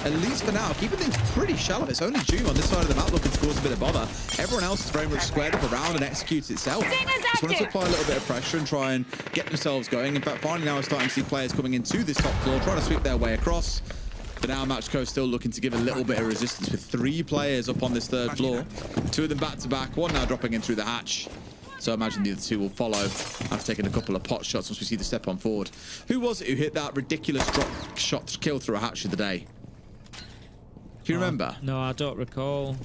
At least for now, keeping things pretty shallow. It's only Doom on this side of the map looking to cause a bit of bother. Everyone else is very much squared up around and executes itself. Just wanted to apply a little bit of pressure and try and get themselves going. In fact, finally now we're starting to see players coming into this top floor, trying to sweep their way across. But now Matchco still looking to give a little bit of resistance with 3 players up on this third floor. 2 of them back to back, 1 now dropping in through the hatch. So I imagine the other 2 will follow after taking a couple of pot shots once we see the step on forward. Who was it who hit that ridiculous drop shot kill through a hatch of the day? Do you remember? No, I don't recall.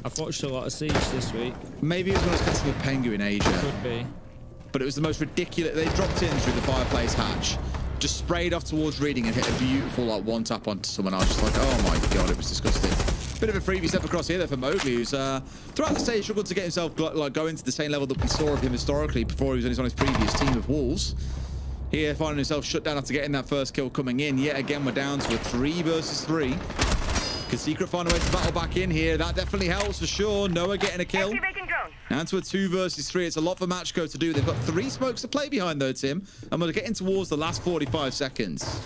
I've watched a lot of Siege this week. Maybe it was when I was catching with Pengu in Asia. Could be. But it was the most ridiculous. They dropped in through the fireplace hatch, just sprayed off towards reading and hit a beautiful like one tap onto someone. I was just like, oh my god, it was disgusting. Bit of a freebie step across here there for Mowgli, who's throughout the stage struggled to get himself like going to the same level that we saw of him historically before he was on his previous team of Wolves. Here finding himself shut down after getting that first kill coming in. Yet again we're down to a 3 versus 3. Can Secret find a way to battle back in here? That definitely helps for sure. Noah getting a kill. Down to a 2 versus 3. It's a lot for Matchco to do. They've got 3 smokes to play behind though, Tim. And we're getting towards the last 45 seconds.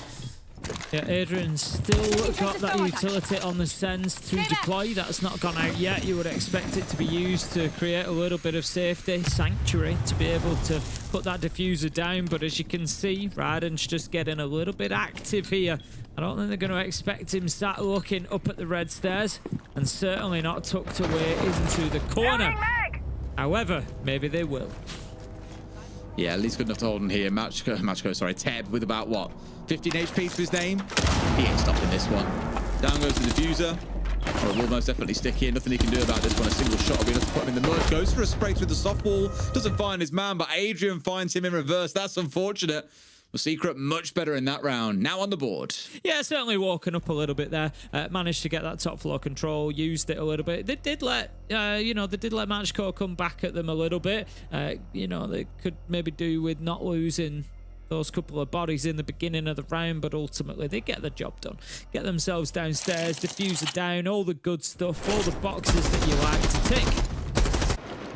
Yeah, Adrian's still got that utility on the Sens to deploy. That's not gone out yet. You would expect it to be used to create a little bit of safety, sanctuary, to be able to put that diffuser down. But as you can see, Ryden's just getting a little bit active here. I don't think they're going to expect him sat looking up at the red stairs, and certainly not tucked away into the corner. However, maybe they will. Yeah, at least good enough to hold him here. Matchco, sorry, Teb with about, what, 15 HP to his name? He ain't stopping this one. Down goes the diffuser. Or it will most definitely stick here. Nothing he can do about this one. A single shot will be enough to put him in the mud. Goes for a spray through the softball. Doesn't find his man, but Adrian finds him in reverse. That's unfortunate. Well, Secret much better in that round. Now on the board. Yeah, certainly walking up a little bit there. Managed to get that top floor control. Used it a little bit. They did let, they did let Matchco come back at them a little bit. They could maybe do with not losing those couple of bodies in the beginning of the round, but ultimately they get the job done. Get themselves downstairs, diffuser down, all the good stuff, all the boxes that you like to tick.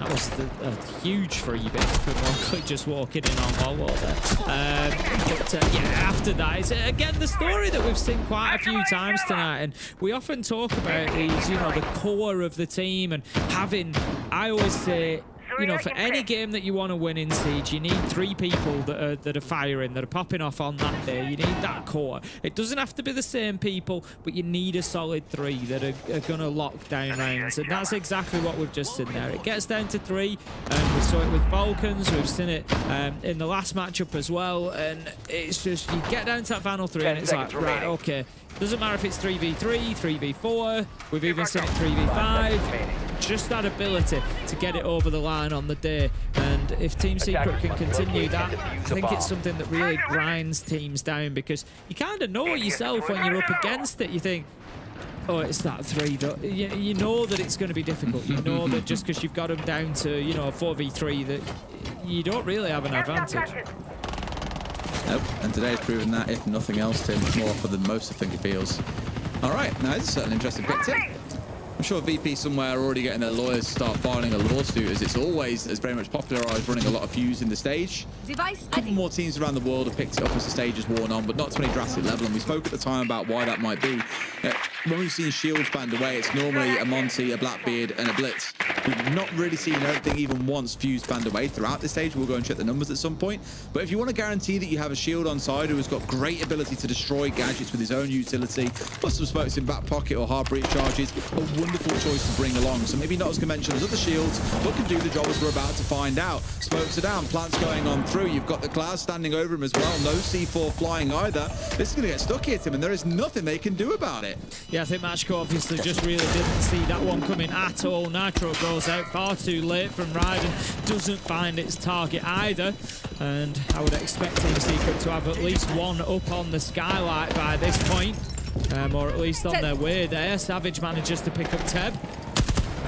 That was a huge freebie for Monk just walking in on wall there. Yeah, after that, it's again the story that we've seen quite a few times tonight, and we often talk about these, you know, the core of the team and having. I always say, you know, for any game that you want to win in Siege, you need 3 people that are firing, that are popping off on that day. You need that core. It doesn't have to be the same people, but you need a solid 3 that are going to lock down rounds, and that's exactly what we've just seen there. It gets down to 3, and we saw it with Falcons. We've seen it in the last matchup as well, and it's just you get down to that final 3, and it's like, right, okay. Doesn't matter if it's 3v3, 3v4. We've even seen it 3v5. Just that ability to get it over the line on the day, and if Team Secret can continue that, I think it's something that really grinds teams down, because you kind of know yourself when you're up against it. You think, oh, it's that 3. You know that it's going to be difficult. You know that just because you've got them down to, you know, a 4v3, that you don't really have an advantage. Nope, and today's proven that, if nothing else, Tim, more often than most, I think it feels. All right, now this is certainly an interesting pick, Tim. I'm sure VP somewhere are already getting their lawyers to start filing a lawsuit, as it's always as very much popularized running a lot of Fuse in the stage. A couple more teams around the world have picked it up as the stage has worn on, but not to any drastic level, and we spoke at the time about why that might be. When we've seen Shields banned away, it's normally a Monty, a Blackbeard, and a Blitz. We've not really seen everything even once Fuse banned away throughout this stage. We'll go and check the numbers at some point. But if you want to guarantee that you have a Shield on side who has got great ability to destroy gadgets with his own utility, plus some smokes in back pocket or hard breach charges, a wonderful choice to bring along. So maybe not as conventional as other Shields, but can do the job, as we're about to find out. Smokes are down, plants going on through. You've got the Cloud standing over him as well. No C4 flying either. This is going to get stuck here, Tim, and there is nothing they can do about it. Yeah, I think Matchco obviously just really didn't see that one coming at all. Nitro goes out far too late from Raiden, doesn't find its target either, and I would expect Team Secret to have at least one up on the skylight by this point, or at least on their way there. Savage manages to pick up Teb.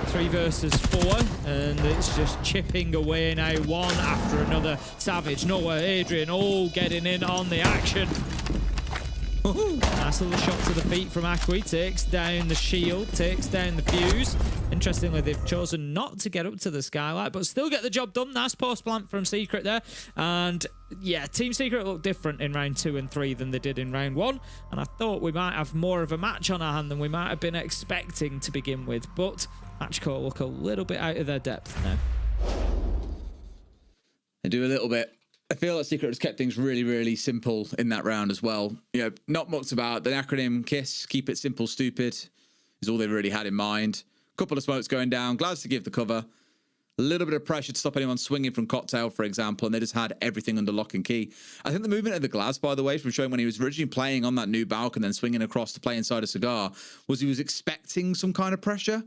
3 versus 4, and it's just chipping away now, one after another. Savage, Noah, Adrian, all getting in on the action. Nice little shot to the feet from Akwi, takes down the shield, takes down the fuse. Interestingly, they've chosen not to get up to the skylight, but still get the job done. Nice post plant from Secret there. And yeah, Team Secret looked different in round 2 and 3 than they did in round 1. And I thought we might have more of a match on our hand than we might have been expecting to begin with. But Matchco look a little bit out of their depth now. They do a little bit. I feel like Secret has kept things really, really simple in that round as well. You know, not much about the acronym KISS, keep it simple, stupid, is all they've really had in mind. A couple of smokes going down, glad to give the cover. A little bit of pressure to stop anyone swinging from Cocktail, for example, and they just had everything under lock and key. I think the movement of the Glass, by the way, from showing when he was originally playing on that new Balk and then swinging across to play inside a Cigar, was he was expecting some kind of pressure.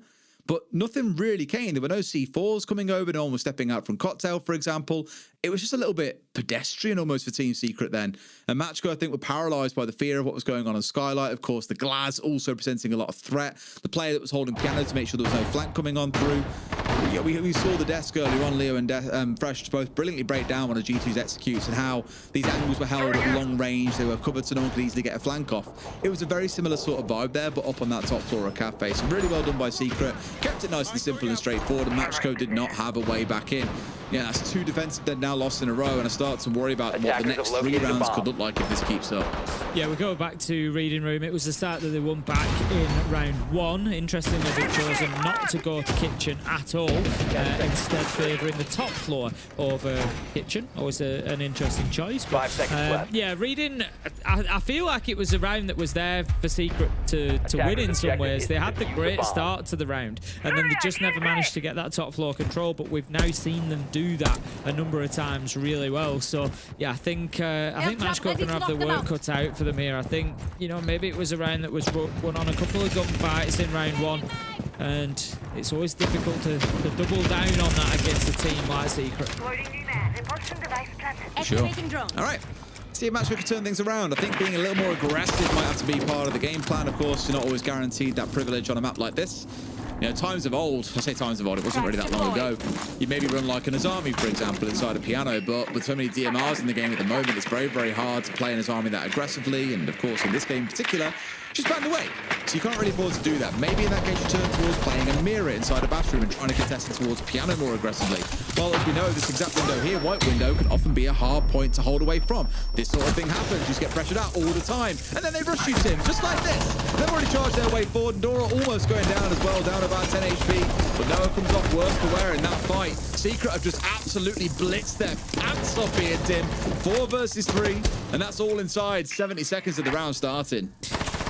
But nothing really came. There were no C4s coming over. No one was stepping out from Cocktail, for example. It was just a little bit pedestrian almost for Team Secret then. And Matchco, I think, were paralysed by the fear of what was going on Skylight. Of course, the Glass also presenting a lot of threat. The player that was holding piano to make sure there was no flank coming on through. Yeah, we saw the desk earlier on, Leo and Fresh both brilliantly break down when a G2's executes and how these angles were held at long range. They were covered so no one could easily get a flank off. It was a very similar sort of vibe there, but up on that top floor of Cafe. So really well done by Secret. Kept it nice and simple and straightforward, and Matchco did not have a way back in. Yeah, that's 2 defensive they've now lost in a row, and I start to worry about what the next 3 rounds could look like if this keeps up. Yeah, we go back to Reading Room. It was the start that they won back in round 1. Interestingly, they've chosen not to go to Kitchen at all, instead favouring the top floor over Kitchen. Always an interesting choice. But, 5 seconds left. Yeah, Reading, I feel like it was a round that was there for Secret to win in some ways. They had the great start to the round, and then they just never managed to get that top floor control, but we've now seen them do that a number of times really well. So yeah, I think Matchco are going to have the work cut out for them here. I think, you know, maybe it was a round that was won on a couple of gunfights in round 1, and it's always difficult to double down on that against a team like Secret. Sure. All right. See if Matchco can turn things around. I think being a little more aggressive might have to be part of the game plan. Of course, you're not always guaranteed that privilege on a map like this. You know, times of old, I say times of old, it wasn't really that long ago. You maybe run like an Azami, for example, inside a piano, but with so many DMRs in the game at the moment, it's very, very hard to play an Azami that aggressively. And of course, in this game in particular, she's banned away. So you can't really afford to do that. Maybe in that case you turn towards playing a mirror inside a bathroom and trying to contest it towards piano more aggressively. Well, as we know, this exact window here, white window, can often be a hard point to hold away from. This sort of thing happens. You just get pressured out all the time. And then they rush you, Tim, just like this. They've already charged their way forward. And Dora almost going down as well, down about 10 HP. But Noah comes off worse for wear in that fight. Secret have just absolutely blitzed their pants off here, Tim. 4 versus 3. And that's all inside 70 seconds of the round starting.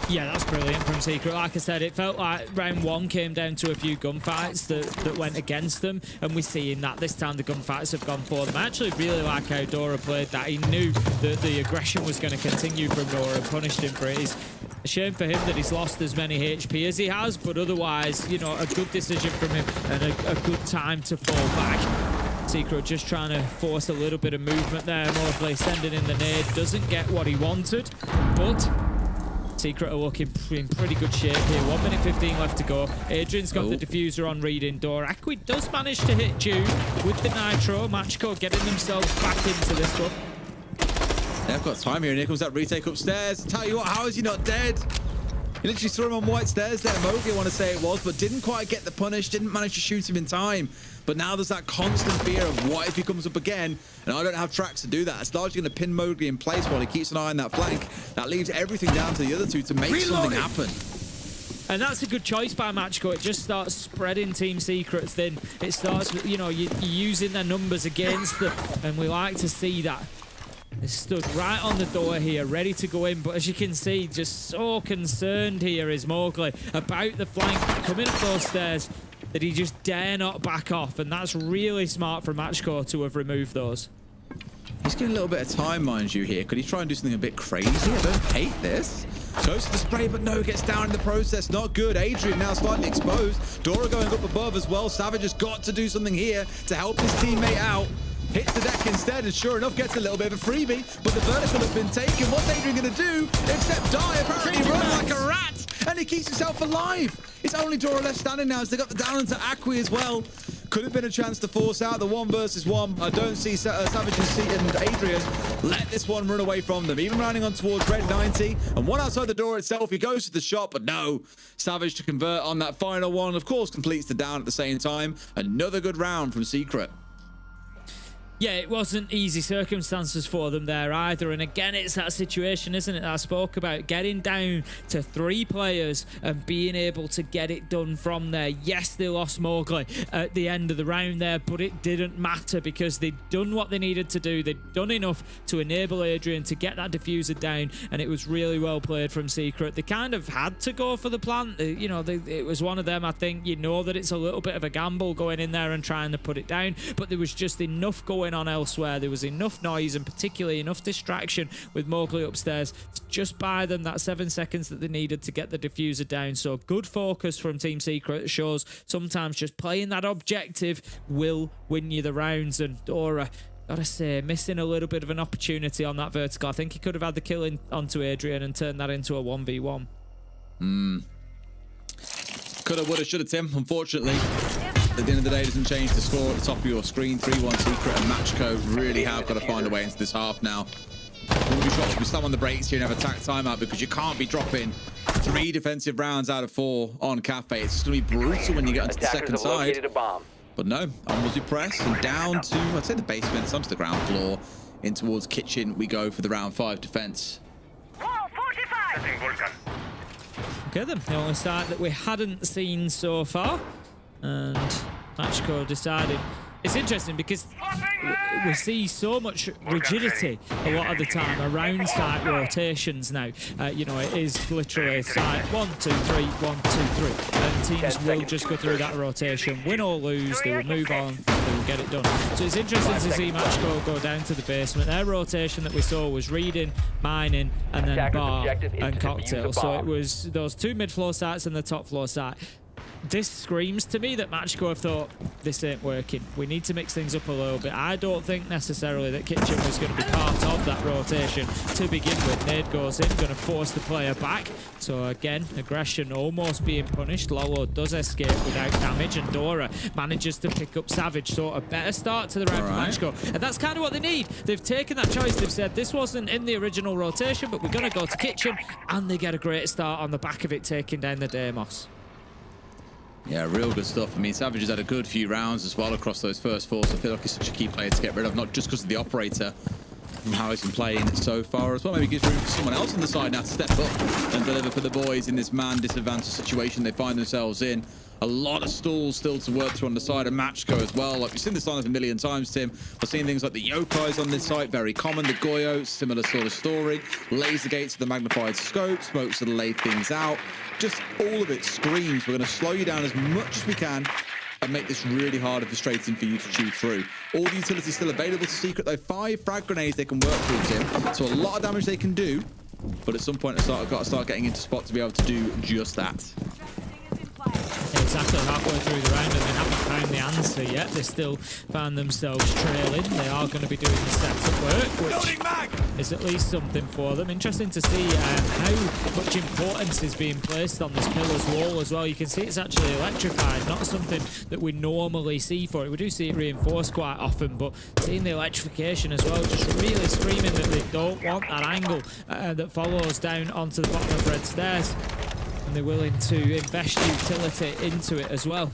Yeah, that's brilliant from Secret. Like I said, it felt like round 1 came down to a few gunfights that went against them, and we're seeing that this time the gunfights have gone for them. I actually really like how Dora played that. He knew that the aggression was going to continue from Dora and punished him for it. It's a shame for him that he's lost as many HP as he has, but otherwise, you know, a good decision from him and a good time to fall back. Secret just trying to force a little bit of movement there. Mowgli sending in the nade, doesn't get what he wanted, but Secret are looking in pretty good shape here. 1 minute 15 left to go. Adrian's got the diffuser on reading door. Akwi does manage to hit June with the nitro. Matchco getting themselves back into this one. They've got time here, and here comes that retake upstairs. Tell you what, how is he not dead? He literally threw him on white stairs there. Mowgli, I want to say it was, but didn't quite get the punish, didn't manage to shoot him in time. But now there's that constant fear of what if he comes up again, and I don't have tracks to do that. It's largely going to pin Mowgli in place while he keeps an eye on that flank. That leaves everything down to the other two to make something happen. And that's a good choice by Matchco. It just starts spreading Team Secrets thin. It starts, you know, you're using their numbers against them, and we like to see that. They stood right on the door here, ready to go in, but as you can see, just so concerned here is Mowgli about the flank coming up those stairs that he just dare not back off, and that's really smart from Matchco to have removed those. He's getting a little bit of time, mind you, here. Could he try and do something a bit crazy? I don't hate this. Goes to the spray, but no, gets down in the process. Not good. Adrian now slightly exposed. Dora going up above as well. Savage has got to do something here to help his teammate out. Hits the deck instead, and sure enough, gets a little bit of a freebie, but the vertical has been taken. What's Adrian going to do? Except die. Apparently he runs like a rat, and he keeps himself alive. It's only Dora left standing now as they got the down into Akwi as well. Could have been a chance to force out the 1 versus 1. I don't see Savage and Adrian let this one run away from them. Even rounding on towards red 90, and one outside the door itself. He goes to the shot, but no. Savage to convert on that final one. Of course, completes the down at the same time. Another good round from Secret. Yeah, it wasn't easy circumstances for them there either. And again, it's that situation, isn't it, that I spoke about. Getting down to 3 players and being able to get it done from there. Yes, they lost Mowgli at the end of the round there, but it didn't matter because they'd done what they needed to do. They'd done enough to enable Adrian to get that diffuser down, and it was really well played from Secret. They kind of had to go for the plant. You know, it was one of them, I think. You know that it's a little bit of a gamble going in there and trying to put it down, but there was just enough going on elsewhere. There was enough noise and particularly enough distraction with Mowgli upstairs to just buy them that 7 seconds that they needed to get the diffuser down. So good focus from Team Secret. It shows sometimes just playing that objective will win you the rounds. And Dora, gotta say, missing a little bit of an opportunity on that vertical. I think he could have had the kill onto Adrian and turned that into a 1v1. Coulda, woulda, shoulda, Tim. Unfortunately, at the end of the day, it doesn't change the score at the top of your screen. 3-1 Secret and Matchco really have got to find a way into this half now. We'll be shocked if we slam on the brakes here and have attack timeout, because you can't be dropping 3 defensive rounds out of 4 on Cafe. It's just going to be brutal when you get onto the second side. But no, onwards we press and down to, I'd say, the basement, some to the ground floor. In towards kitchen we go for the round 5 defense. Okay then, the only side that we hadn't seen so far. And Matchco decided. It's interesting because we see so much rigidity a lot of the time around site rotations now. You know, it is literally site 1, 2, 3, 1, 2, 3. And teams will just go through that rotation, win or lose, they will move on, they will get it done. So it's interesting to see Matchco go down to the basement. Their rotation that we saw was reading, mining, and then bar and cocktail. So it was those 2 mid-floor sites and the top floor site. this screams to me that Matchco have thought, this ain't working. We need to mix things up a little bit. I don't think necessarily that Kitchen was going to be part of that rotation to begin with. Nade goes in, going to force the player back. So again, aggression almost being punished. Lolo does escape without damage, and Dora manages to pick up Savage. So a better start to the round for Matchco. And that's kind of what they need. They've taken that choice. They've said this wasn't in the original rotation, but we're going to go to Kitchen, and they get a great start on the back of it, taking down the Deimos. Yeah, real good stuff. I mean, Savage has had a good few rounds as well across those first four, so I feel like he's such a key player to get rid of, not just because of the operator, from how he's been playing so far as well. Maybe gives room for someone else on the side now to step up and deliver for the boys in this man disadvantaged situation they find themselves in. A lot of stalls still to work through on the side of Matchco as well. Like, we've seen this lineup a million times, Tim. We've seen things like the Yokais on this site, very common. The Goyo, similar sort of story. Laser gates with the magnified scope, smokes to lay things out. Just all of it screams, we're going to slow you down as much as we can and make this really hard and frustrating for you to chew through. All the utilities still available to Secret, though. 5 frag grenades they can work through, Tim. So a lot of damage they can do, but at some point I've got to start getting into spot to be able to do just that. Exactly halfway through the round, and they haven't found the answer yet. They still find themselves trailing. They are going to be doing the setup work, which is at least something for them. Interesting to see how much importance is being placed on this pillar's wall as well. You can see it's actually electrified, not something that we normally see for it. We do see it reinforced quite often, but seeing the electrification as well, just really screaming that they don't want that angle that follows down onto the bottom of red stairs. And they're willing to invest utility into it as well.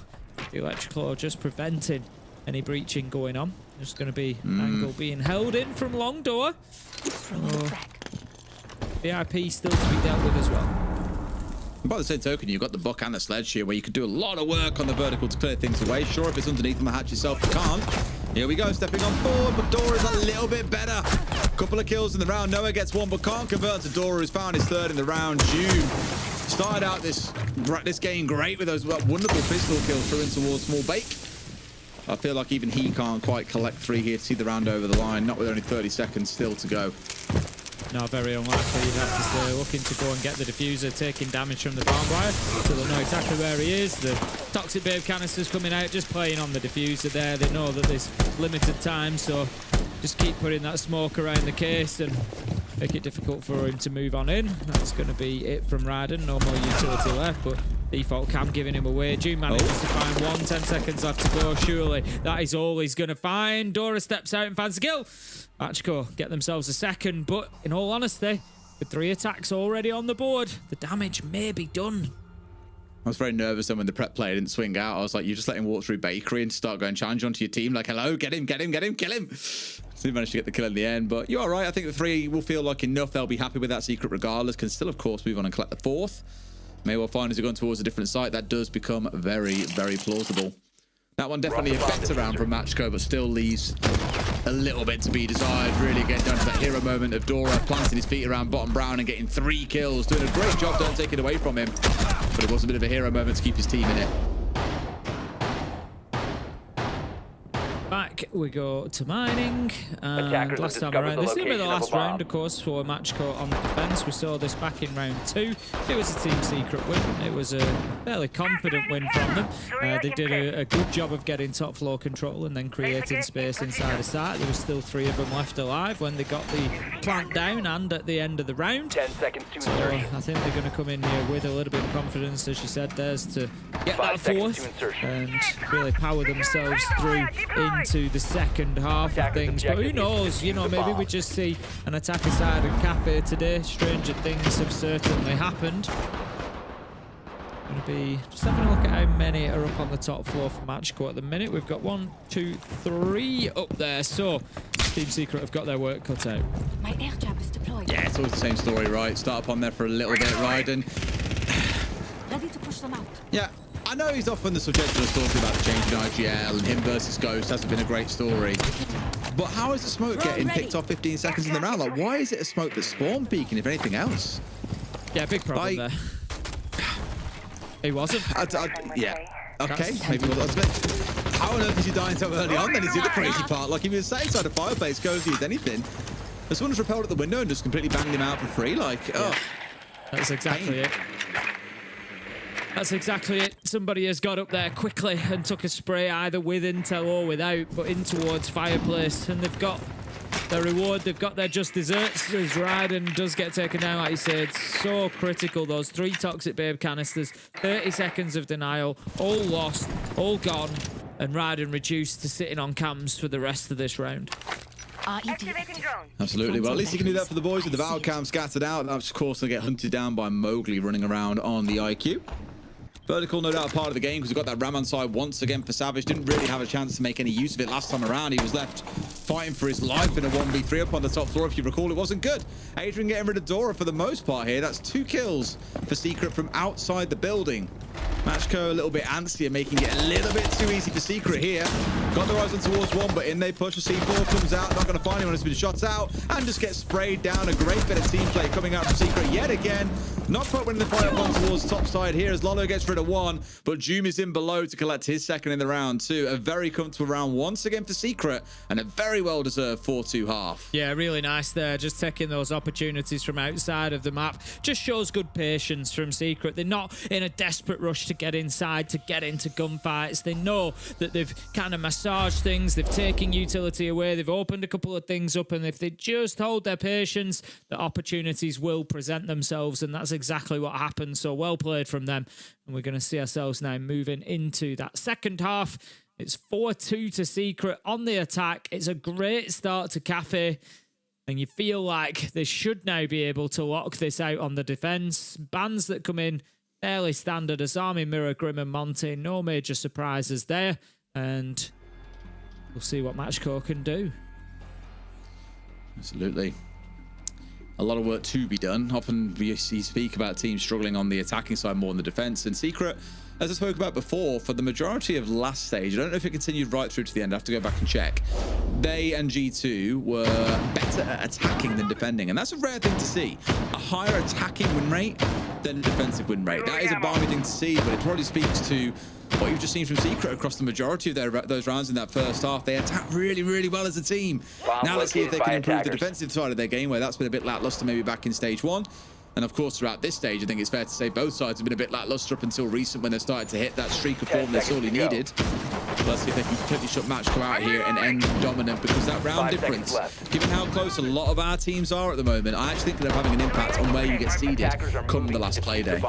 The electrical just preventing any breaching going on. There's going to be angle being held in from long door. VIP still to be dealt with as well. And by the same token, you've got the buck and the sledge here, where you could do a lot of work on the vertical to clear things away. Sure, if it's underneath on the hatch yourself, you can't. Here we go, stepping on forward, but Dora is a little bit better. Couple of kills in the round. Noah gets one, but can't convert to Dora, who's found his third in the round. June started out this game great with those wonderful pistol kills through in towards Small Bake. I feel like even he can't quite collect 3 here to see the round over the line, not with only 30 seconds still to go. No, very unlikely, you'd have to say. Looking to go and get the diffuser, taking damage from the barbed wire, so they'll know exactly where he is. The Toxic Babe canisters coming out, just playing on the diffuser there. They know that there's limited time, so just keep putting that smoke around the case and make it difficult for him to move on in. That's going to be it from Raiden. No more utility left, but default cam giving him away. June manages to find 10 seconds left to go. Surely that is all he's going to find. Dora steps out and finds the kill. Matchco get themselves a second, but in all honesty, with 3 attacks already on the board, the damage may be done. I was very nervous then when the prep player didn't swing out. I was like, you just let him walk through Bakery and start going challenge onto your team. Like, hello, get him, kill him. So he managed to get the kill in the end, but you're all right. I think the 3 will feel like enough. They'll be happy with that secret regardless. Can still, of course, move on and collect the 4th. May well find as they're going towards a different site. That does become very, very plausible. That one definitely affects a round from Matchco, but still leaves a little bit to be desired. Really getting down to that hero moment of Dora planting his feet around bottom brown and getting 3 kills. Doing a great job, don't take it away from him. But it was a bit of a hero moment to keep his team in it. Back we go to mining, and last time around, this is going to be the last round, of course, for Matchco on the defense. We saw this back in round 2. It was a team secret win. It was a fairly confident win from them. They did a good job of getting top floor control and then creating space inside the site. There were still 3 of them left alive when they got the plant down and at the end of the round. 10 seconds to so I think they're going to come in here with a little bit of confidence, as you said, Des, to get that 4th and really power themselves through into the second half of things. But who knows, you know, maybe we just see an attacker side of Cafe today. Stranger things have certainly happened. Going to be just having a look at how many are up on the top floor for Matchco at the minute. We've got 1, 2, 3 up there, so Team Secret have got their work cut out. My air jab is deployed. Yeah, it's always the same story, right? Start up on there for a little bit, Raiden. Ready to push them out. Yeah. I know he's often the subject of us talking about the change in IGL and him versus Ghost. Hasn't been a great story. But how is the smoke getting picked off 15 seconds in the round? Like, why is it a smoke that's spawn peaking, if anything else? Yeah, big problem there. He wasn't. Yeah. Okay, maybe it was. How on earth is he dying so early on then? Is the other crazy part? Like, if he was sat inside a fireplace, Ghost used anything. If someone just repelled at the window and just completely banged him out for free, like, oh. That's exactly it. That's exactly it. Somebody has got up there quickly and took a spray either with intel or without, but in towards Fireplace, and they've got their reward. They've got their just desserts as Raiden does get taken down, like you said. So critical, those 3 Toxic Babe canisters, 30 seconds of denial, all lost, all gone, and Raiden reduced to sitting on cams for the rest of this round. Absolutely. Well, at least you can do that for the boys with the Valve cam scattered out. That's, of course, going to get hunted down by Mowgli running around on the IQ. Vertical, no doubt, part of the game because we got that Ram on side once again for Savage. Didn't really have a chance to make any use of it last time around. He was left fighting for his life in a 1v3 up on the top floor. If you recall, it wasn't good. Adrian getting rid of Dora for the most part here. That's 2 kills for Secret from outside the building. Matchco a little bit antsy and making it a little bit too easy for Secret here. Got the horizon towards 1, but in they push. The C4 comes out, not going to find anyone. Has been shot out and just gets sprayed down. A great bit of team play coming out from Secret yet again. Not quite winning the fight up towards top side here as Lolo gets rid of 1, but Joom is in below to collect his second in the round 2. A very comfortable round once again for Secret and a very well-deserved 4-2 half. Yeah, really nice there. Just taking those opportunities from outside of the map. Just shows good patience from Secret. They're not in a desperate rush to get inside, to get into gunfights. They know that they've kind of massaged things. They've taken utility away. They've opened a couple of things up. And if they just hold their patience, the opportunities will present themselves. And that's exactly what happened. So well played from them. And we're going to see ourselves now moving into that second half. It's 4-2 to Secret on the attack. It's a great start to Cafe. And you feel like they should now be able to lock this out on the defense. Bans that come in fairly standard. Asami, Mirror, Grim and Monty. No major surprises there. And we'll see what Matchco can do. Absolutely. A lot of work to be done. Often we speak about teams struggling on the attacking side more than the defense. And Secret, as I spoke about before, for the majority of last stage, I don't know if it continued right through to the end. I have to go back and check. They and G2 were better at attacking than defending. And that's a rare thing to see. A higher attacking win rate than a defensive win rate. That is a balmy thing to see, but it probably speaks to what you've just seen from Secret across the majority of those rounds in that first half. They attack really, really well as a team. Now let's see if they can improve the defensive side of their game, where that's been a bit lackluster maybe back in stage 1. And of course, throughout this stage, I think it's fair to say both sides have been a bit lackluster up until recent when they started to hit that streak of form they sorely needed. Let's see if they can completely shut Matchco out here and end dominant, because that round difference, given how close a lot of our teams are at the moment, I actually think they're having an impact on where you get seeded come the last play day.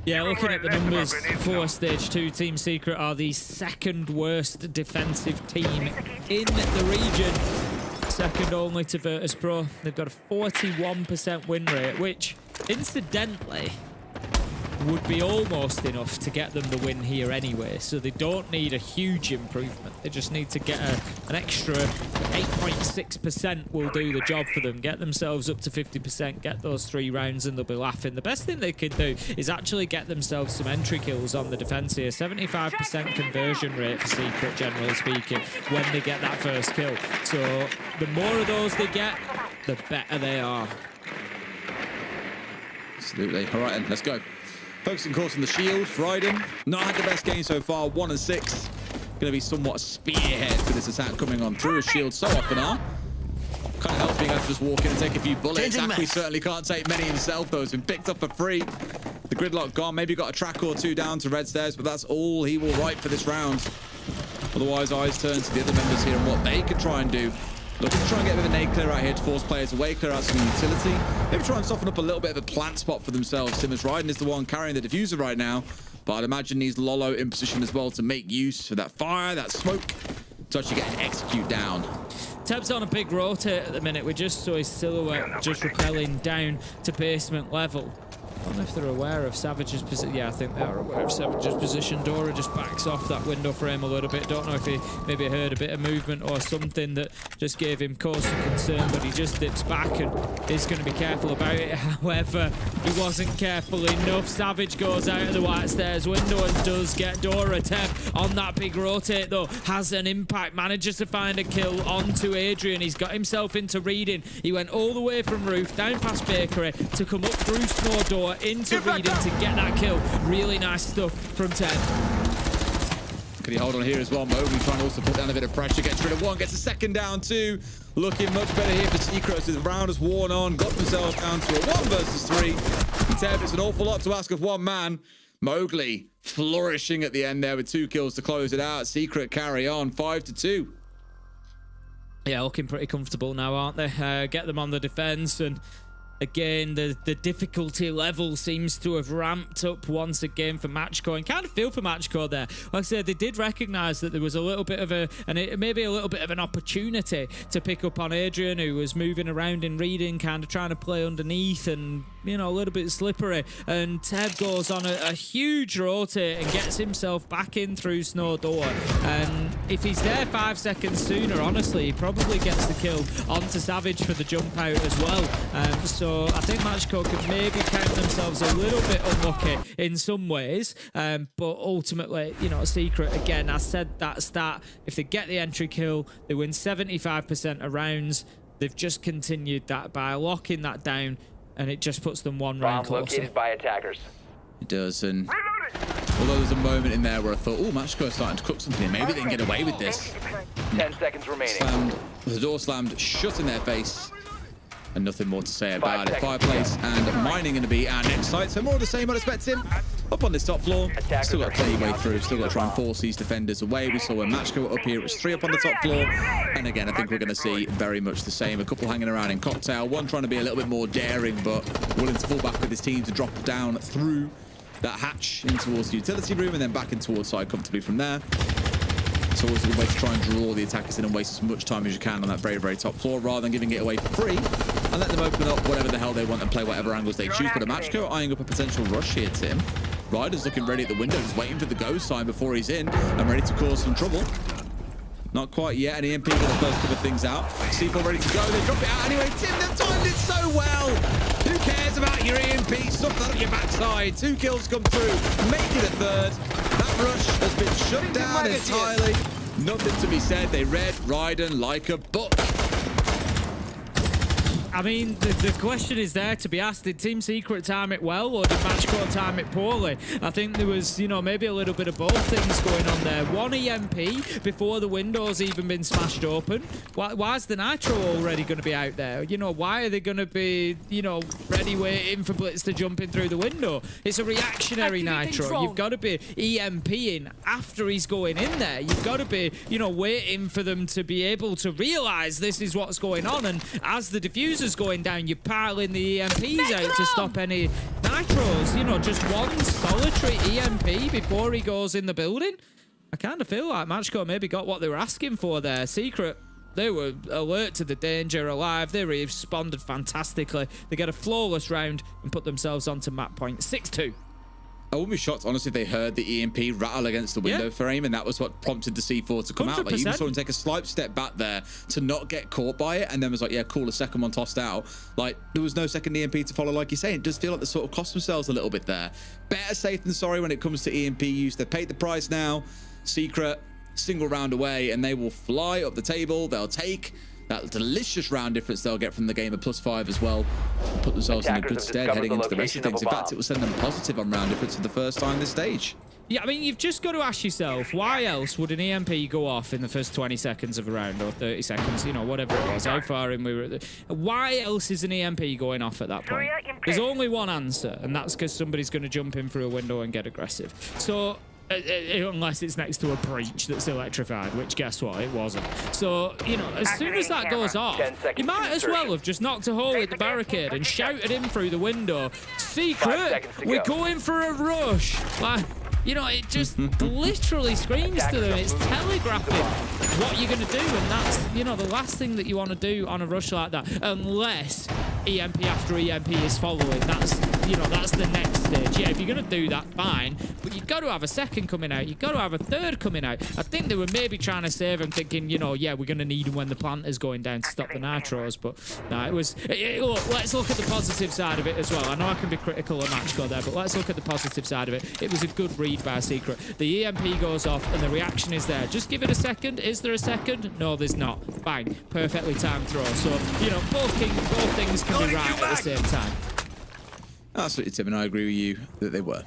Yeah, looking at the numbers for Stage 2, Team Secret are the second worst defensive team in the region. Second only to Virtus Pro. They've got a 41% win rate, which, incidentally, would be almost enough to get them the win here anyway. So they don't need a huge improvement. They just need to get an extra 8.6% will do the job for them. Get themselves up to 50%, get those 3 rounds, and they'll be laughing. The best thing they can do is actually get themselves some entry kills on the defense here. 75% conversion rate for Secret, generally speaking, when they get that first kill. So the more of those they get, the better they are. Absolutely. All right, then, let's go. Focusing, of course, on the shield for Raiden. Not had the best game so far, 1 and 6. Going to be somewhat a spearhead for this attack coming on through. His shield so often are. Kind of helps being able to just walk in and take a few bullets. Akwi certainly can't take many himself, though. He's been picked up for free. The gridlock gone. Maybe got a track or 2 down to red stairs, but that's all he will write for this round. Otherwise, eyes turn to the other members here and what they could try and do. Looking to try and get a bit of a nade clear out here to force players away, clear out some utility. Maybe try and soften up a little bit of a plant spot for themselves. Timmers Raiden is the one carrying the diffuser right now, but I'd imagine needs Lolo in position as well to make use of that fire, that smoke, to actually get an execute down. Teb's on a big rotate at the minute. We just saw his silhouette just repelling down to basement level. I don't know if they're aware of Savage's position. Yeah, I think they are aware of Savage's position. Dora just backs off that window frame a little bit. Don't know if he maybe heard a bit of movement or something that just gave him cause for concern, but he just dips back and is going to be careful about it. However, he wasn't careful enough. Savage goes out of the white stairs window and does get Dora. Teb on that big rotate, though, has an impact. Manages to find a kill onto Adrian. He's got himself into reading. He went all the way from roof, down past Bakery, to come up through Snow Door, into reading to get that kill. Really nice stuff from Ted. Can he hold on here as well? Mowgli trying to also put down a bit of pressure. Gets rid of 1, gets a second down 2. Looking much better here for Secret as the round has worn on. Got themselves down to a 1 versus 3. And Ted, it's an awful lot to ask of one man. Mowgli flourishing at the end there with 2 kills to close it out. Secret carry on 5-2. Yeah, looking pretty comfortable now, aren't they? Get them on the defense, and again, the difficulty level seems to have ramped up once again for Matchcore, and kind of feel for Matchcore there. Like I said, they did recognize that there was a little bit of maybe a little bit of an opportunity to pick up on Adrian, who was moving around in reading, kind of trying to play underneath and, you know, a little bit slippery. And Ted goes on a huge rotate and gets himself back in through Snow Door. And if he's there 5 seconds sooner, honestly, he probably gets the kill onto Savage for the jump out as well. So I think Matchcore could maybe count themselves a little bit unlucky in some ways, but ultimately, you know, Secret, again, I said that stat, if they get the entry kill, they win 75% of rounds. They've just continued that by locking that down, and it just puts them one round Bomb closer. located by attackers. It does, and although there's a moment in there where I thought, oh, Matchcore starting to cook something here. Maybe they can get away with this. 10 seconds remaining. Slammed, the door slammed, shut in their face. And nothing more to say about it. Fireplace and mining going to be our next site. So more of the same, I'd expect him. Up on this top floor. Still got to play your way through. Still got to try and force these defenders away. We saw when Matchcore up here, it was 3 up on the top floor. And again, I think we're going to see very much the same. A couple hanging around in Cocktail. One trying to be a little bit more daring, but willing to fall back with his team to drop down through that hatch in towards the utility room and then back in towards side comfortably from there. It's always a good way to try and draw the attackers in and waste as much time as you can on that very, very top floor rather than giving it away for free and let them open up whatever the hell they want and play whatever angles they choose. But a Matchcore eyeing up a potential rush here, Tim. Ryder's looking ready at the window, just waiting for the go sign before he's in and ready to cause some trouble. Not quite yet, an EMP for the first couple of things out. C4 ready to go, they drop it out anyway. Tim, they've timed it so well. Who cares about your EMP? Stuff that up your backside. 2 kills come through, make it a third. That rush has been shut down entirely. Nothing to be said. They read Raiden like a book. I mean, the question is there to be asked. Did Team Secret time it well, or did Matchcore time it poorly? I think there was, you know, maybe a little bit of both things going on there. One EMP before the window's even been smashed open. Why is the Nitro already going to be out there? You know, why are they going to be, you know, ready waiting for Blitz to jump in through the window? It's a reactionary Nitro. You've got to be EMPing after he's going in there. You've got to be, you know, waiting for them to be able to realize this is what's going on. And as the diffuser's going down, you're piling the EMPs out to stop any Nitros. You know, just one solitary EMP before he goes in the building. I kind of feel like Matchcore maybe got what they were asking for there. Secret, they were alert to the danger, alive. They responded fantastically. They get a flawless round and put themselves onto map point. 6-2. I wouldn't be shocked, honestly, if they heard the EMP rattle against the window frame, and that was what prompted the C4 to come 100%. out. Like, you saw him take a slight step back there to not get caught by it, and then was like, yeah, cool, a second one tossed out. Like, there was no second EMP to follow, like you're saying. It does feel like they sort of cost themselves a little bit there. Better safe than sorry when it comes to EMP use. They've paid the price now. Secret, single round away, and they will fly up the table. They'll take that delicious round difference they'll get from the game of +5 as well. Put themselves in a good stead heading into the rest of things. In fact, it will send them positive on round difference for the first time this stage. Yeah, I mean, you've just got to ask yourself, why else would an EMP go off in the first 20 seconds of a round, or 30 seconds, you know, whatever it was, how far in we were at why else is an EMP going off at that point? There's only one answer, and that's because somebody's going to jump in through a window and get aggressive. So, unless it's next to a breach that's electrified, which guess what, it wasn't. So, you know, as soon as that goes off, you might as well have just knocked a hole in the barricade and shouted him through the window, Secret, we're going for a rush. Like, you know, it just literally screams to them. It's telegraphing what you're going to do, and that's, you know, the last thing that you want to do on a rush like that, unless EMP after EMP is following. That's, you know, that's the next stage. Yeah, if you're going to do that, fine, but you've got to have a second coming out. You've got to have a third coming out. I think they were maybe trying to save him, thinking, you know, yeah, we're going to need him when the plant is going down to stop the Nitros, but no, it was... Look, let's look at the positive side of it as well. I know I can be critical of Matchcore there, but let's look at the positive side of it. It was a good read by Secret. The EMP goes off and the reaction is there. Just give it a second. Is there a second? No, there's not. Bang. Perfectly timed throw. So, you know, both things can be right at the same time. Absolutely, Tim, and I agree with you that they were.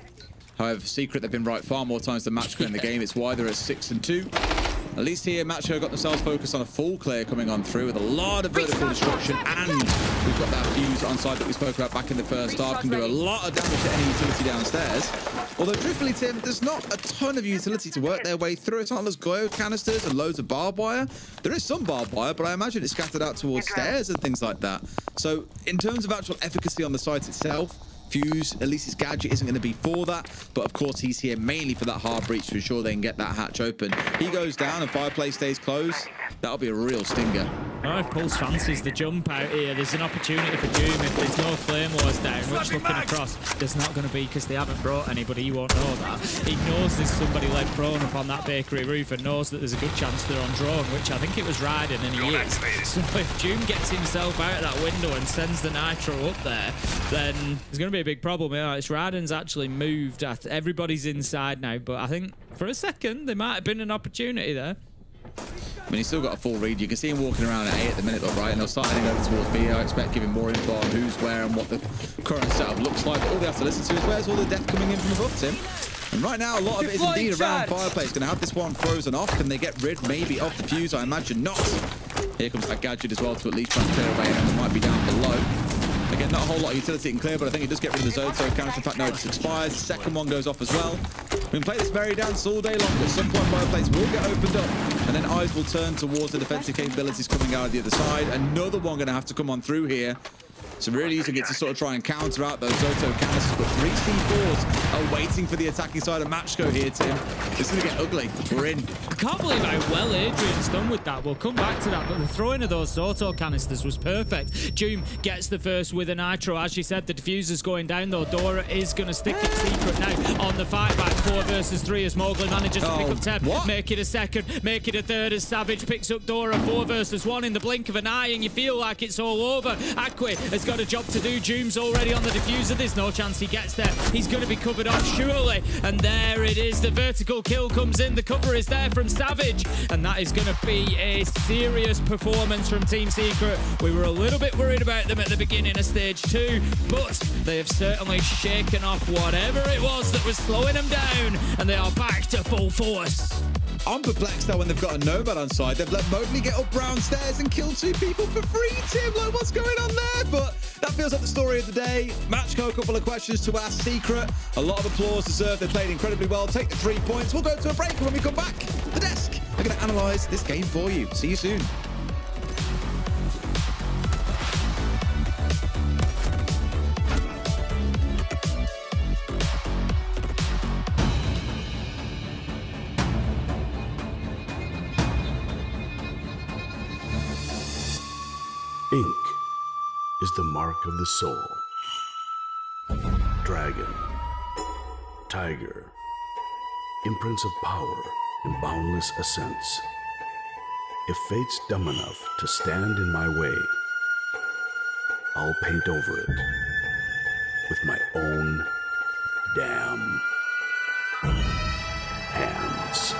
However, Secret, they've been right far more times than Matchcore in the game. It's why they're at 6-2. At least here, Matchco got themselves focused on a full clear coming on through with a lot of vertical destruction, and we've got that fuse on side that we spoke about back in the first half. Can do a lot of damage to any utility downstairs. Although, truthfully, Tim, there's not a ton of utility to work their way through. It's not those Goyo canisters and loads of barbed wire. There is some barbed wire, but I imagine it's scattered out towards stairs and things like that. So, in terms of actual efficacy on the site itself, Fuse, at least his gadget isn't going to be for that, but of course he's here mainly for that hard breach to ensure they can get that hatch open. He goes down and Fireplace stays closed. That'll be a real stinger. Oh, if Pulse fancies the jump out here, there's an opportunity for Doom if there's no Claymores down, which looking across, there's not going to be because they haven't brought anybody, he won't know that. He knows there's somebody led prone up on that bakery roof and knows that there's a good chance they're on drone, which I think it was Raiden, and he is. So if Doom gets himself out of that window and sends the Nitro up there, then there's going to be a big problem. Yeah, it's Raiden's actually moved. Everybody's inside now, but I think for a second there might have been an opportunity there. I mean, he's still got a full read. You can see him walking around at A at the minute, right? And they'll start heading over towards B. I expect giving more info on who's where and what the current setup looks like. But all they have to listen to is where's all the death coming in from above, Tim? And right now, a lot of it is indeed around Fireplace. Going to have this one frozen off. Can they get rid maybe of the fuse? I imagine not. Here comes that gadget as well to at least try and clear away, and it might be down below. Again, not a whole lot of utility can clear, but I think it does get rid of the Zoto counter. In fact, no, it just expires. The second one goes off as well. We can play this merry dance all day long. At some point, Fireplace will get opened up, and then eyes will turn towards the defensive capabilities coming out of the other side. Another one going to have to come on through here. So really using it to sort of try and counter out those Zoto canisters, but 3 C4s are waiting for the attacking side of Matchco here, Tim. This is going to get ugly. We're in. I can't believe how well Adrian's done with that. We'll come back to that, but the throwing of those Zoto canisters was perfect. Doom gets the first with a Nitro. As she said, the diffuser's going down, though. Dora is going to stick it secret now on the fight back. 4 versus 3 as Mowgli manages to pick up 10. Make it a second, make it a third as Savage picks up Dora. 4 versus 1 in the blink of an eye, and you feel like it's all over. Akwe has got a job to do. Doom's already on the diffuser. There's no chance he gets there. He's going to be covered off, surely. And there it is. The vertical kill comes in. The cover is there from Savage. And that is going to be a serious performance from Team Secret. We were a little bit worried about them at the beginning of stage 2, but they have certainly shaken off whatever it was that was slowing them down. And they are back to full force. I'm perplexed though when they've got a Nomad on side. They've let Mowgli get up brown stairs and kill 2 people for free, Tim. Like, what's going on there? But that feels like the story of the day. Matchco, a couple of questions to ask Secret. A lot of applause deserved. They played incredibly well. Take the 3 points. We'll go to a break, and when we come back, the desk are going to analyse this game for you. See you soon. Ink is the mark of the soul. Dragon, tiger, imprints of power and boundless ascents. If fate's dumb enough to stand in my way, I'll paint over it with my own damn hands.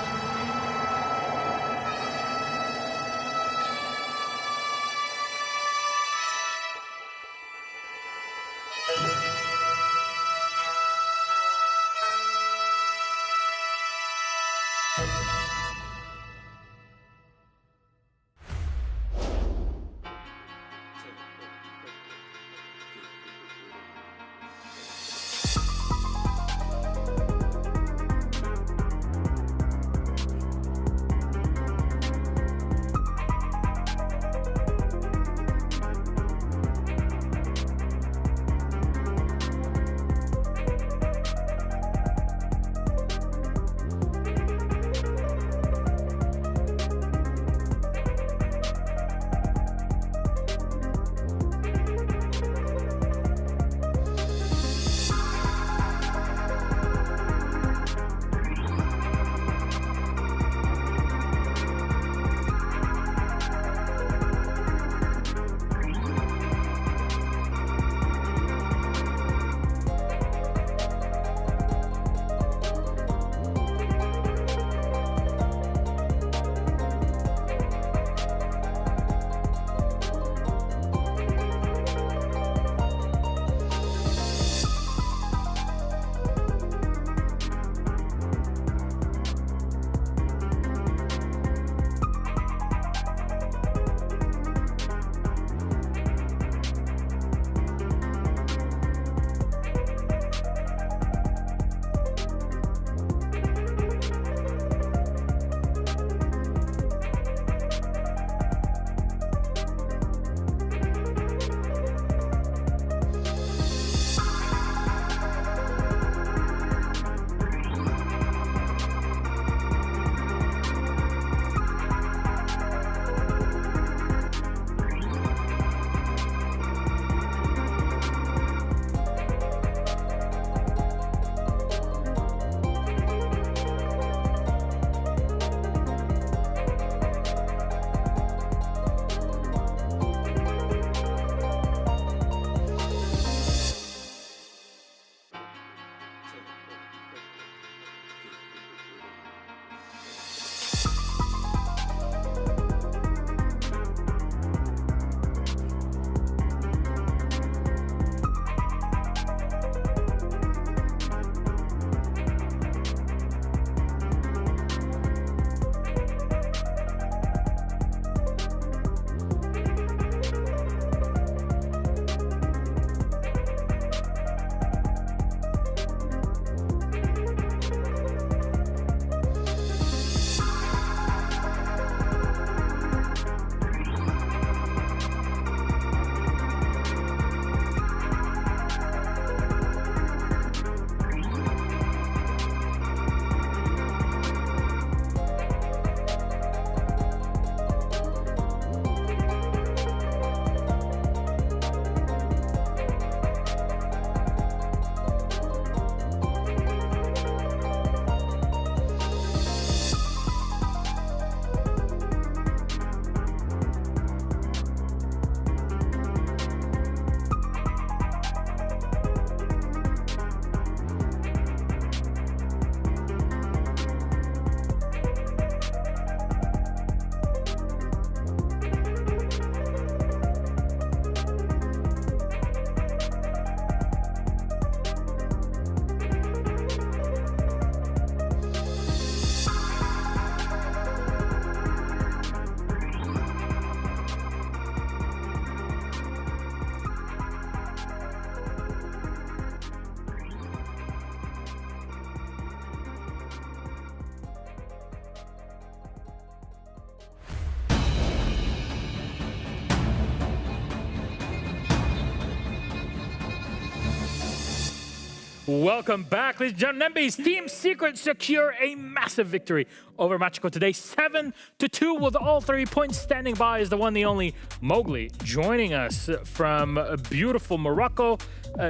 Welcome back, ladies and gentlemen. NB's Team Secret secure a massive victory over Mexico today, 7-2, with all 3 points. Standing by is the one, the only Mowgli, joining us from beautiful Morocco.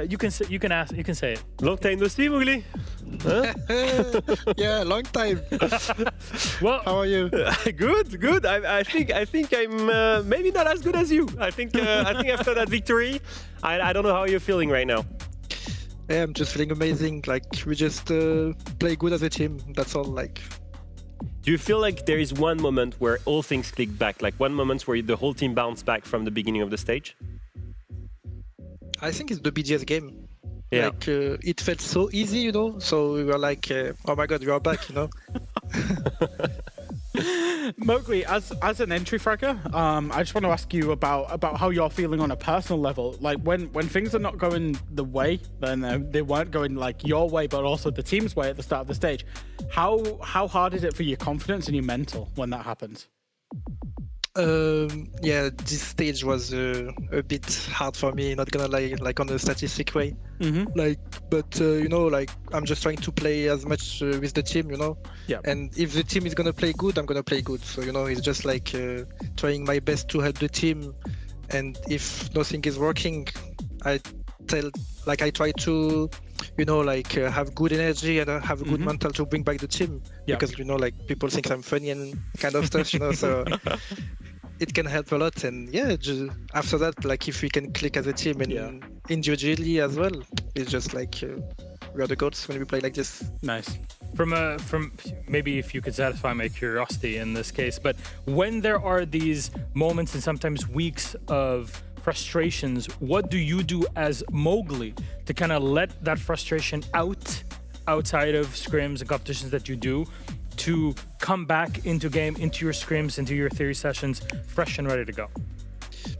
You can say it. Long time no see, Mowgli. Huh? Yeah, long time. Well, how are you? Good. I think I'm maybe not as good as you. I think after that victory, I don't know how you're feeling right now. Yeah, I'm just feeling amazing. Like we just play good as a team. That's all. Like, do you feel like there is one moment where all things click back? Like one moment where the whole team bounced back from the beginning of the stage? I think it's the BGS game. Yeah. Like it felt so easy, you know. So we were like, oh my god, we are back, you know. Mowgli, as an entry fragger, I just want to ask you about how you're feeling on a personal level. Like when things are not going the way, then they weren't going like your way, but also the team's way at the start of the stage. How hard is it for your confidence and your mental when that happens? Yeah, this stage was a bit hard for me, not gonna lie, like on a statistic way. Like, but you know, like I'm just trying to play as much with the team, you know. Yeah. And if the team is gonna play good, I'm gonna play good. So you know, it's just like trying my best to help the team. And if nothing is working, I try to, you know, like have good energy and have a good mental to bring back the team. Yeah. Because you know, like people think I'm funny and kind of stuff, you know. So. It can help a lot, and yeah, just after that, like if we can click as a team and individually as well, it's just like we are the goats when we play like this. Nice. From maybe if you could satisfy my curiosity in this case, but when there are these moments and sometimes weeks of frustrations, what do you do as Mowgli to kind of let that frustration outside of scrims and competitions that you do, to come back into game, into your scrims, into your theory sessions, fresh and ready to go?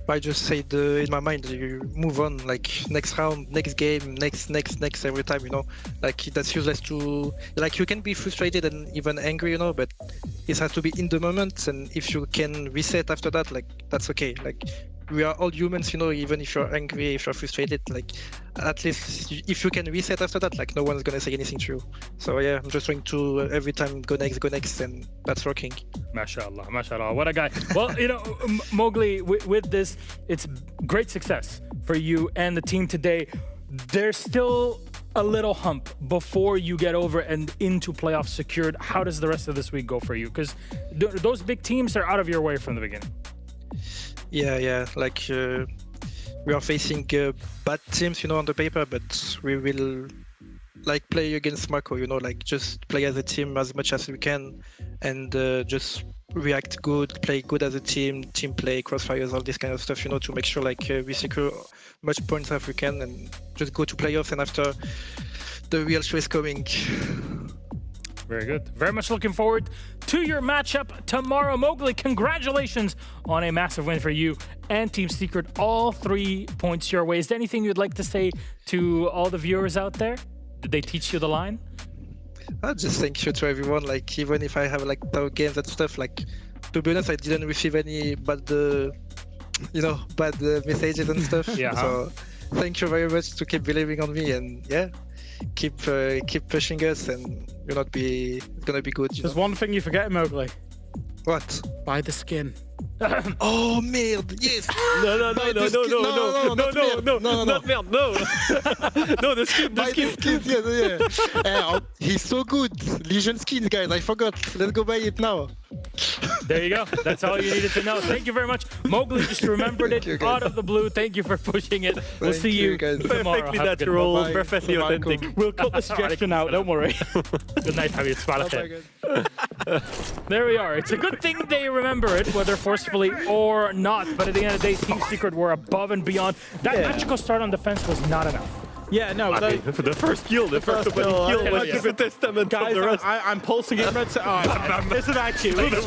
I just said in my mind, you move on, like next round, next game, next every time, you know. Like that's useless to, like you can be frustrated and even angry, you know, but it has to be in the moment. And if you can reset after that, like that's okay. Like we are all humans, you know, even if you're angry, if you're frustrated, like at least if you can reset after that, like no one's gonna say anything to you. So yeah, I'm just trying to every time go next, and that's working. Mashallah, mashallah, what a guy. Well, you know, Mowgli, with this, it's great success for you and the team today. There's still a little hump before you get over and into playoffs secured. How does the rest of this week go for you? Because those big teams are out of your way from the beginning. Yeah, like we are facing bad teams, you know, on the paper, but we will like play against Marco, you know, like just play as a team as much as we can, and just react good, play good as a team play, crossfires, all this kind of stuff, you know, to make sure like we secure much points as we can and just go to playoffs, and after the real show is coming. Very good. Very much looking forward to your matchup tomorrow. Mowgli, congratulations on a massive win for you and Team Secret. All 3 points your way. Is there anything you'd like to say to all the viewers out there? Did they teach you the line? I'll just thank you to everyone. Like even if I have like tough games and stuff, like to be honest, I didn't receive any bad messages and stuff. Yeah. So thank you very much to keep believing on me, and yeah, keep pushing us, and it's gonna be good. There's one thing you forget, Mowgli. What? Buy the skin. Oh merde! Yes. No, not merde, no. No, the skin. Yeah. He's so good. Legion skins, guys. I forgot. Let's go buy it now. There you go. That's all you needed to know. Thank you very much. Mowgli just remembered it out of the blue. Thank you for pushing it. We'll see you guys. tomorrow. Perfectly natural, perfectly authentic. We'll cut the suggestion out, don't worry. Good night, Habib. There we are. It's a good thing they remember it, whether forcefully or not. But at the end of the day, Team Secret were above and beyond. That magical start on defense was not enough. Yeah, no. I mean, for the first kill, was just a testament guys, of the rest. I'm pulsing it. Red. Listen, it's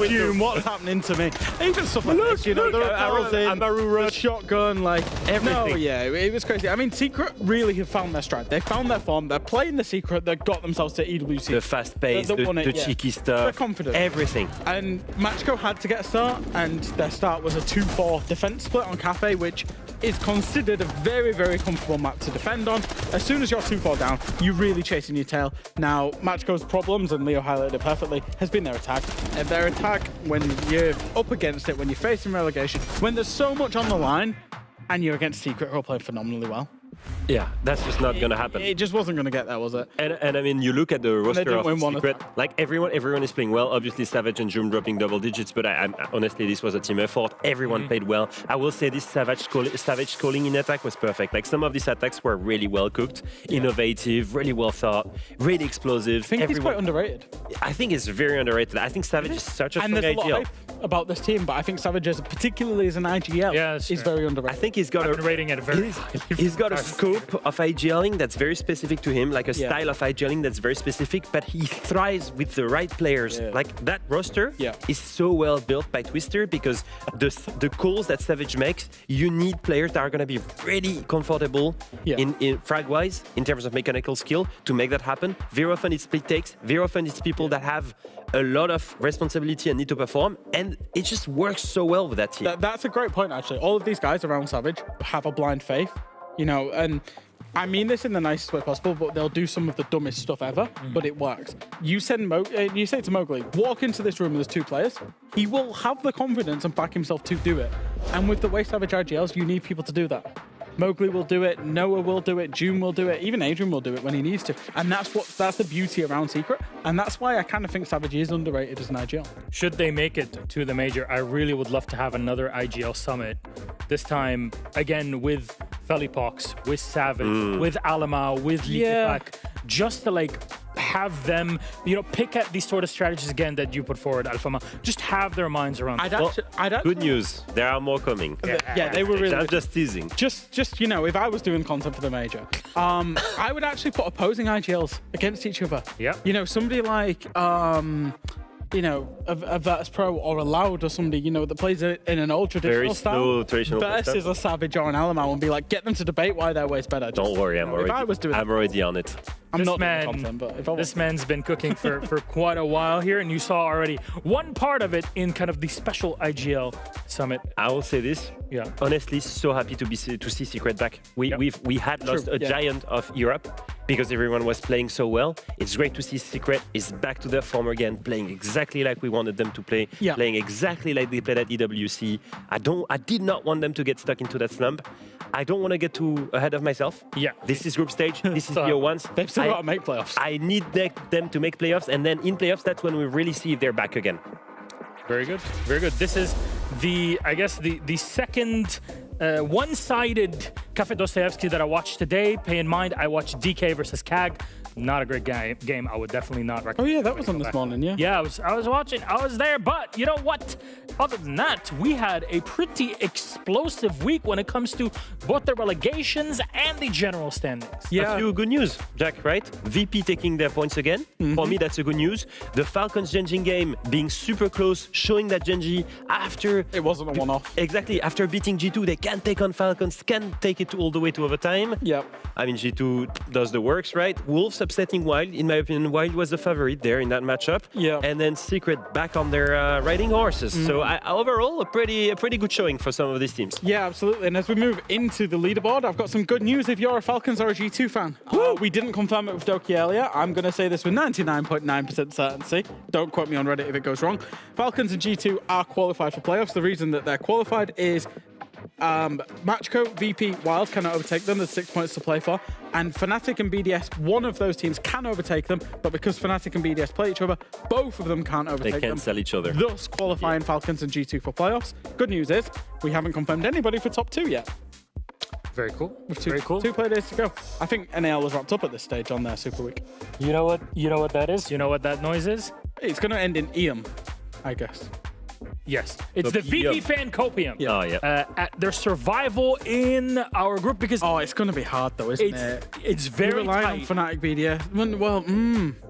June. What's happening to me? Even stuff like this, you know, the arrows in, the shotgun, like everything. No, yeah, it was crazy. I mean, Secret really have found their stride. They found their form. They're playing the Secret. They got themselves to EWC. The fast pace, the cheeky stuff. They're confident. Everything. And Matchco had to get a start, and their start was a 2-4 defense split on Cafe, which is considered a very, very comfortable map to defend on. As soon as you're 2-4 down, you're really chasing your tail. Now, Matchco's problems, and Leo highlighted it perfectly, has been their attack. And their attack, when you're up against it, when you're facing relegation, when there's so much on the line, and you're against Secret, who are playing phenomenally well. Yeah, that's just not going to happen. It just wasn't going to get there, was it? And I mean, you look at the roster of Secret, attack. like everyone is playing well. Obviously, Savage and Joom dropping double digits, but I honestly, this was a team effort. Everyone played well. I will say this Savage calling in attack was perfect. Like some of these attacks were really well cooked, innovative, really well thought, really explosive. I think he's quite underrated. I think it's very underrated. I think Savage is such a strong there's a lot IGL. of hype about this team, but I think Savage, particularly as an IGL, is very underrated. I think he's got rating it very highly. He's got a scope of IGLing that's very specific to him, like a style of IGLing that's very specific, but he thrives with the right players. Like that roster is so well built by Twister because the calls that Savage makes, you need players that are going to be really comfortable in frag-wise, in terms of mechanical skill, to make that happen. Very often it's split takes, very often it's people that have a lot of responsibility and need to perform, and it just works so well with that team. That's a great point, actually. All of these guys around Savage have a blind faith, and I mean this in the nicest way possible, but they'll do some of the dumbest stuff ever, but it works. You say to Mowgli, walk into this room and there's 2 players, he will have the confidence and back himself to do it. And with the way Savage IGLs, you need people to do that. Mowgli will do it, Noah will do it, Joom will do it, even Adrian will do it when he needs to. And that's the beauty around Secret. And that's why I kind of think Savage is underrated as an IGL. Should they make it to the major, I really would love to have another IGL summit. This time, again, with Felipox, with Savage, with Alamau, with Likipak, just to have them, pick at these sort of strategies again that you put forward, Alfama. Just have their minds around. Good news, there are more coming. Yeah, they were really. I'm just teasing. Just if I was doing content for the major, I would actually put opposing IGLs against each other. Yeah. Somebody like a Virtus Pro or a Loud or somebody, that plays in an old traditional style. Versus a Savage or an Alamau and be like, get them to debate why their way's better. Don't worry, I'm already on it. I'm not doing content, but if I was. This man's been cooking for quite a while here, and you saw already one part of it in kind of the special IGL summit. I will say this. Yeah. Honestly, so happy to see Secret back. We had lost a giant of Europe because everyone was playing so well. It's great to see Secret is back to their form again, playing exactly like we wanted them to play, playing exactly like they played at EWC. I did not want them to get stuck into that slump. I don't want to get too ahead of myself. Yeah. This is group stage. This is BO1s. They've still got to make playoffs. I need them to make playoffs, and then in playoffs, that's when we really see if they're back again. Very good. Very good. This is the second one-sided Cafe Dostoevsky that I watched today. Pay in mind, I watched DK versus CAG. Not a great game. I would definitely not recommend. Oh yeah, that was on this morning, yeah. Yeah, I was watching. I was there, but you know what? Other than that, we had a pretty explosive week when it comes to both the relegations and the general standings. Yeah. A few good news, Jack, right? VP taking their points again. For me, that's a good news. The Falcons Genji game being super close, showing that Genji, after... It wasn't a one-off. Exactly. After beating G2, they can take on Falcons, can take it all the way to overtime. Yeah. I mean, G2 does the works, right? Wolves upsetting Wild. In my opinion, Wild was the favorite there in that matchup. Yeah. And then Secret back on their riding horses. So overall, a pretty good showing for some of these teams. Yeah, absolutely. And as we move into the leaderboard, I've got some good news if you're a Falcons or a G2 fan. We didn't confirm it with Doki earlier. I'm going to say this with 99.9% certainty. Don't quote me on Reddit if it goes wrong. Falcons and G2 are qualified for playoffs. The reason that they're qualified is Matchco, VP, Wild cannot overtake them. There's 6 points to play for. And Fnatic and BDS, one of those teams can overtake them, but because Fnatic and BDS play each other, both of them can't overtake them. They cancel each other. Thus qualifying Falcons and G2 for playoffs. Good news is, we haven't confirmed anybody for top 2 yet. Very cool. With Very cool. 2 play days to go. I think NAL was wrapped up at this stage on their Super Week. You know what that is? You know what that noise is? It's going to end in EM, I guess. Yes, it's the VP fan copium. Yeah. Oh, yeah. At their survival in our group because it's going to be hard though, isn't it? It's very relying tight. on Fnatic BDS. Well,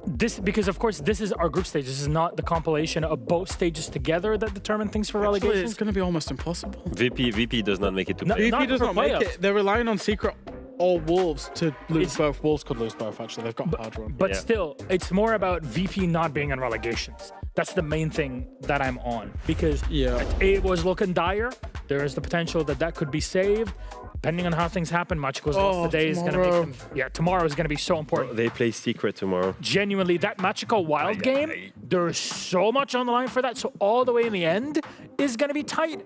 This because of course this is our group stage. This is not the compilation of both stages together that determine things for relegation. It's going to be almost impossible. VP does not make it to playoffs. VP does not make playoffs. it. They're relying on Secret or Wolves to lose both. Wolves could lose both, actually. They've got a hard run. But still, it's more about VP not being in relegations. That's the main thing that I'm on. Because it was looking dire. There is the potential that could be saved. depending on how things happen, Machiko's loss today is going to make them. Yeah, tomorrow is going to be so important. They play Secret tomorrow. Genuinely, that Machiko Wild game, there's so much on the line for that. So all the way in the end is going to be tight.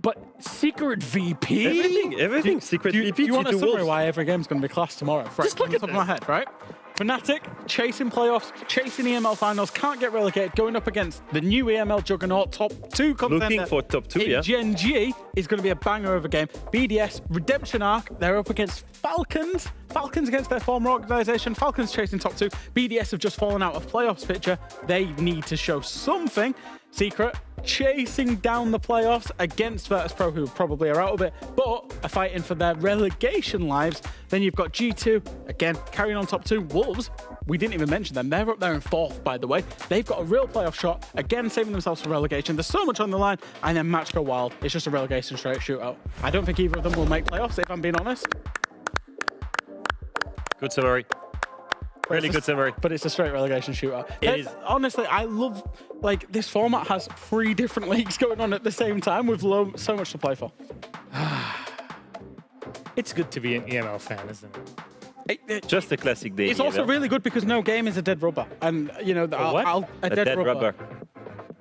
But Secret VP? Everything. Secret VP. You want a G2 summary Wolves. why every game's going to be class tomorrow? Just look at top of my head, right? Fnatic chasing playoffs, chasing EML finals, can't get relegated, going up against the new EML juggernaut, top 2 contender. Looking for top 2, yeah. Gen G is going to be a banger of a game. BDS, Redemption Arc, they're up against Falcons. Falcons against their former organization. Falcons chasing top 2. BDS have just fallen out of playoffs picture. They need to show something. Secret chasing down the playoffs against Virtus.pro, who probably are out of it, but are fighting for their relegation lives. Then you've got G2, again, carrying on top 2. Wolves, we didn't even mention them. They're up there in 4th, by the way. They've got a real playoff shot, again, saving themselves for relegation. There's so much on the line, and then Match Go Wild. It's just a relegation straight shootout. I don't think either of them will make playoffs, if I'm being honest. Good summary. Really good summary. But it's a straight relegation shootout. It is. Honestly, I love, like, this format has 3 different leagues going on at the same time with so much to play for. It's good to be an EML fan, isn't it? Just a classic day. It's also really good because no game is a dead rubber. And, you know, a dead rubber.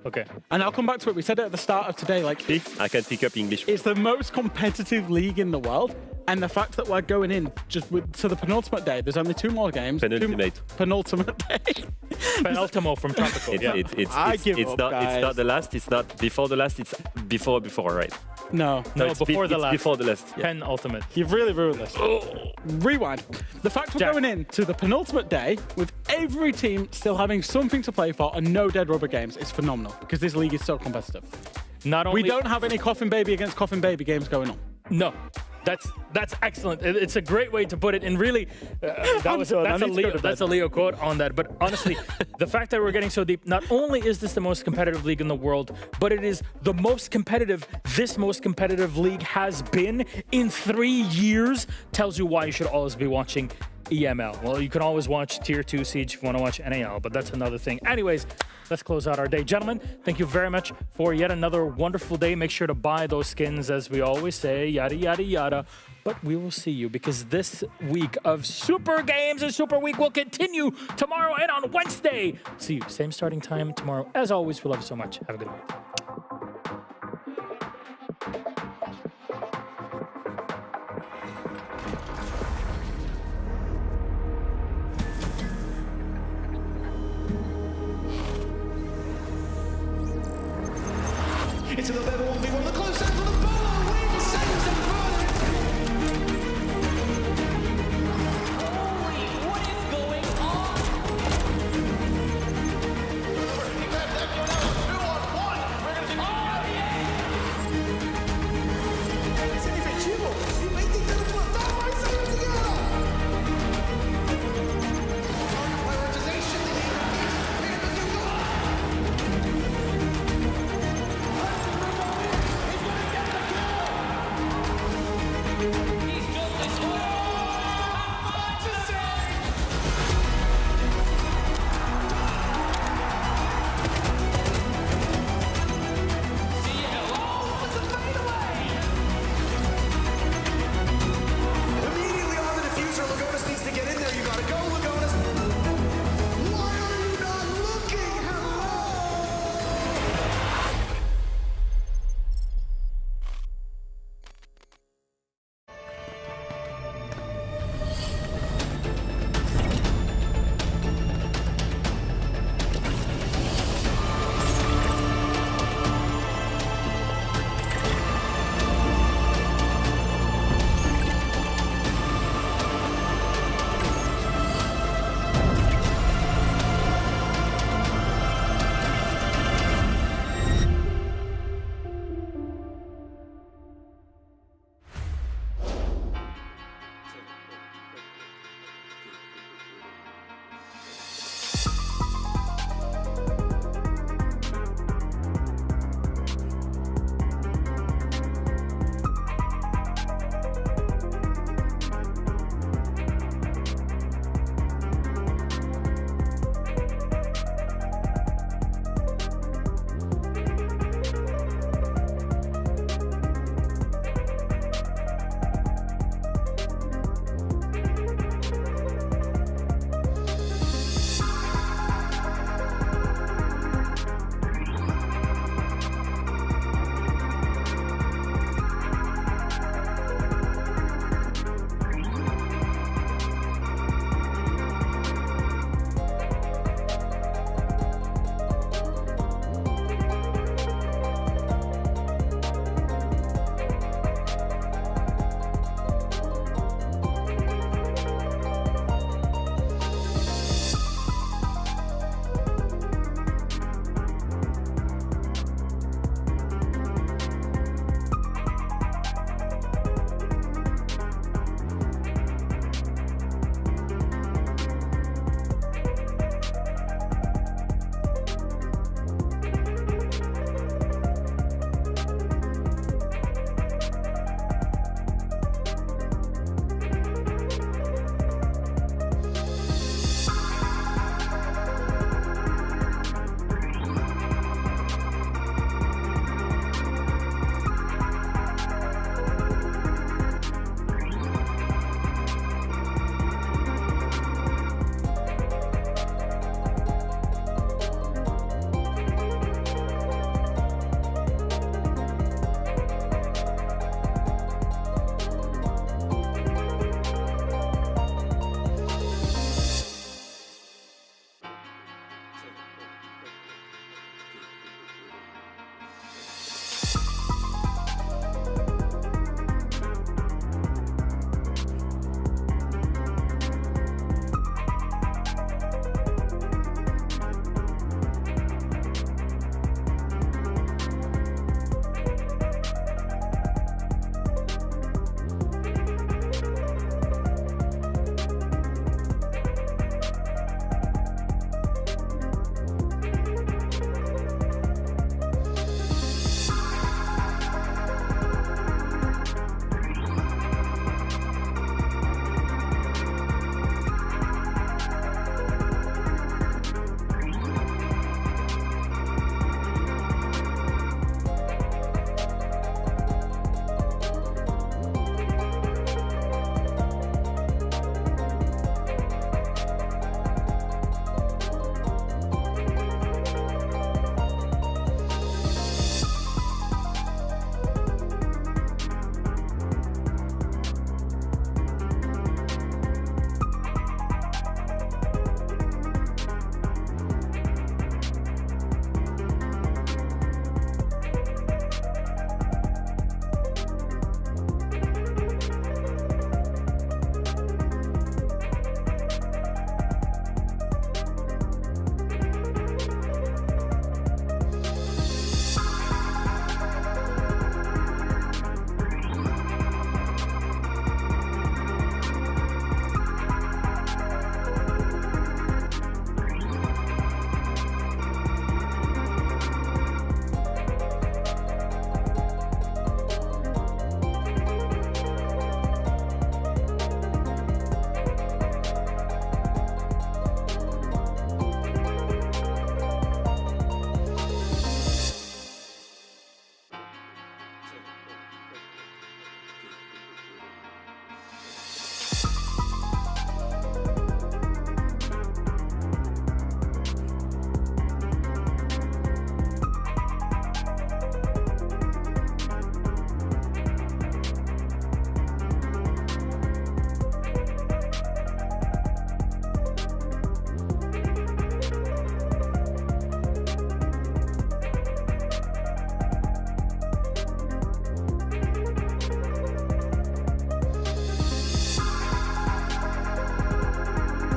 Okay. And I'll come back to it. We said it at the start of today, like... I can pick up English. It's the most competitive league in the world. And the fact that we're going in just to the penultimate day, there's only 2 more games. Penultimate. Penultimate day. Penultimo from Tropical. It's not the last. It's not before the last. It's before, right? No, it's before the last. Before the last. Yeah. Penultimate. You've really ruined this. Rewind. The fact we're going in to the penultimate day with every team still having something to play for and no dead rubber games is phenomenal because this league is so competitive. Not only we don't have any Coffin Baby against Coffin Baby games going on. No. That's excellent. It's a great way to put it. And really, that's a Leo quote on that. But honestly, the fact that we're getting so deep, not only is this the most competitive league in the world, but it is the most competitive this most competitive league has been in 3 years, tells you why you should always be watching EML. Well, you can always watch Tier 2 Siege if you want to watch NAL, but that's another thing. Anyways, let's close out our day. Gentlemen, thank you very much for yet another wonderful day. Make sure to buy those skins, as we always say, yada, yada, yada. But we will see you because this week of Super Games and Super Week will continue tomorrow and on Wednesday. See you, same starting time tomorrow. As always, we love you so much. Have a good night.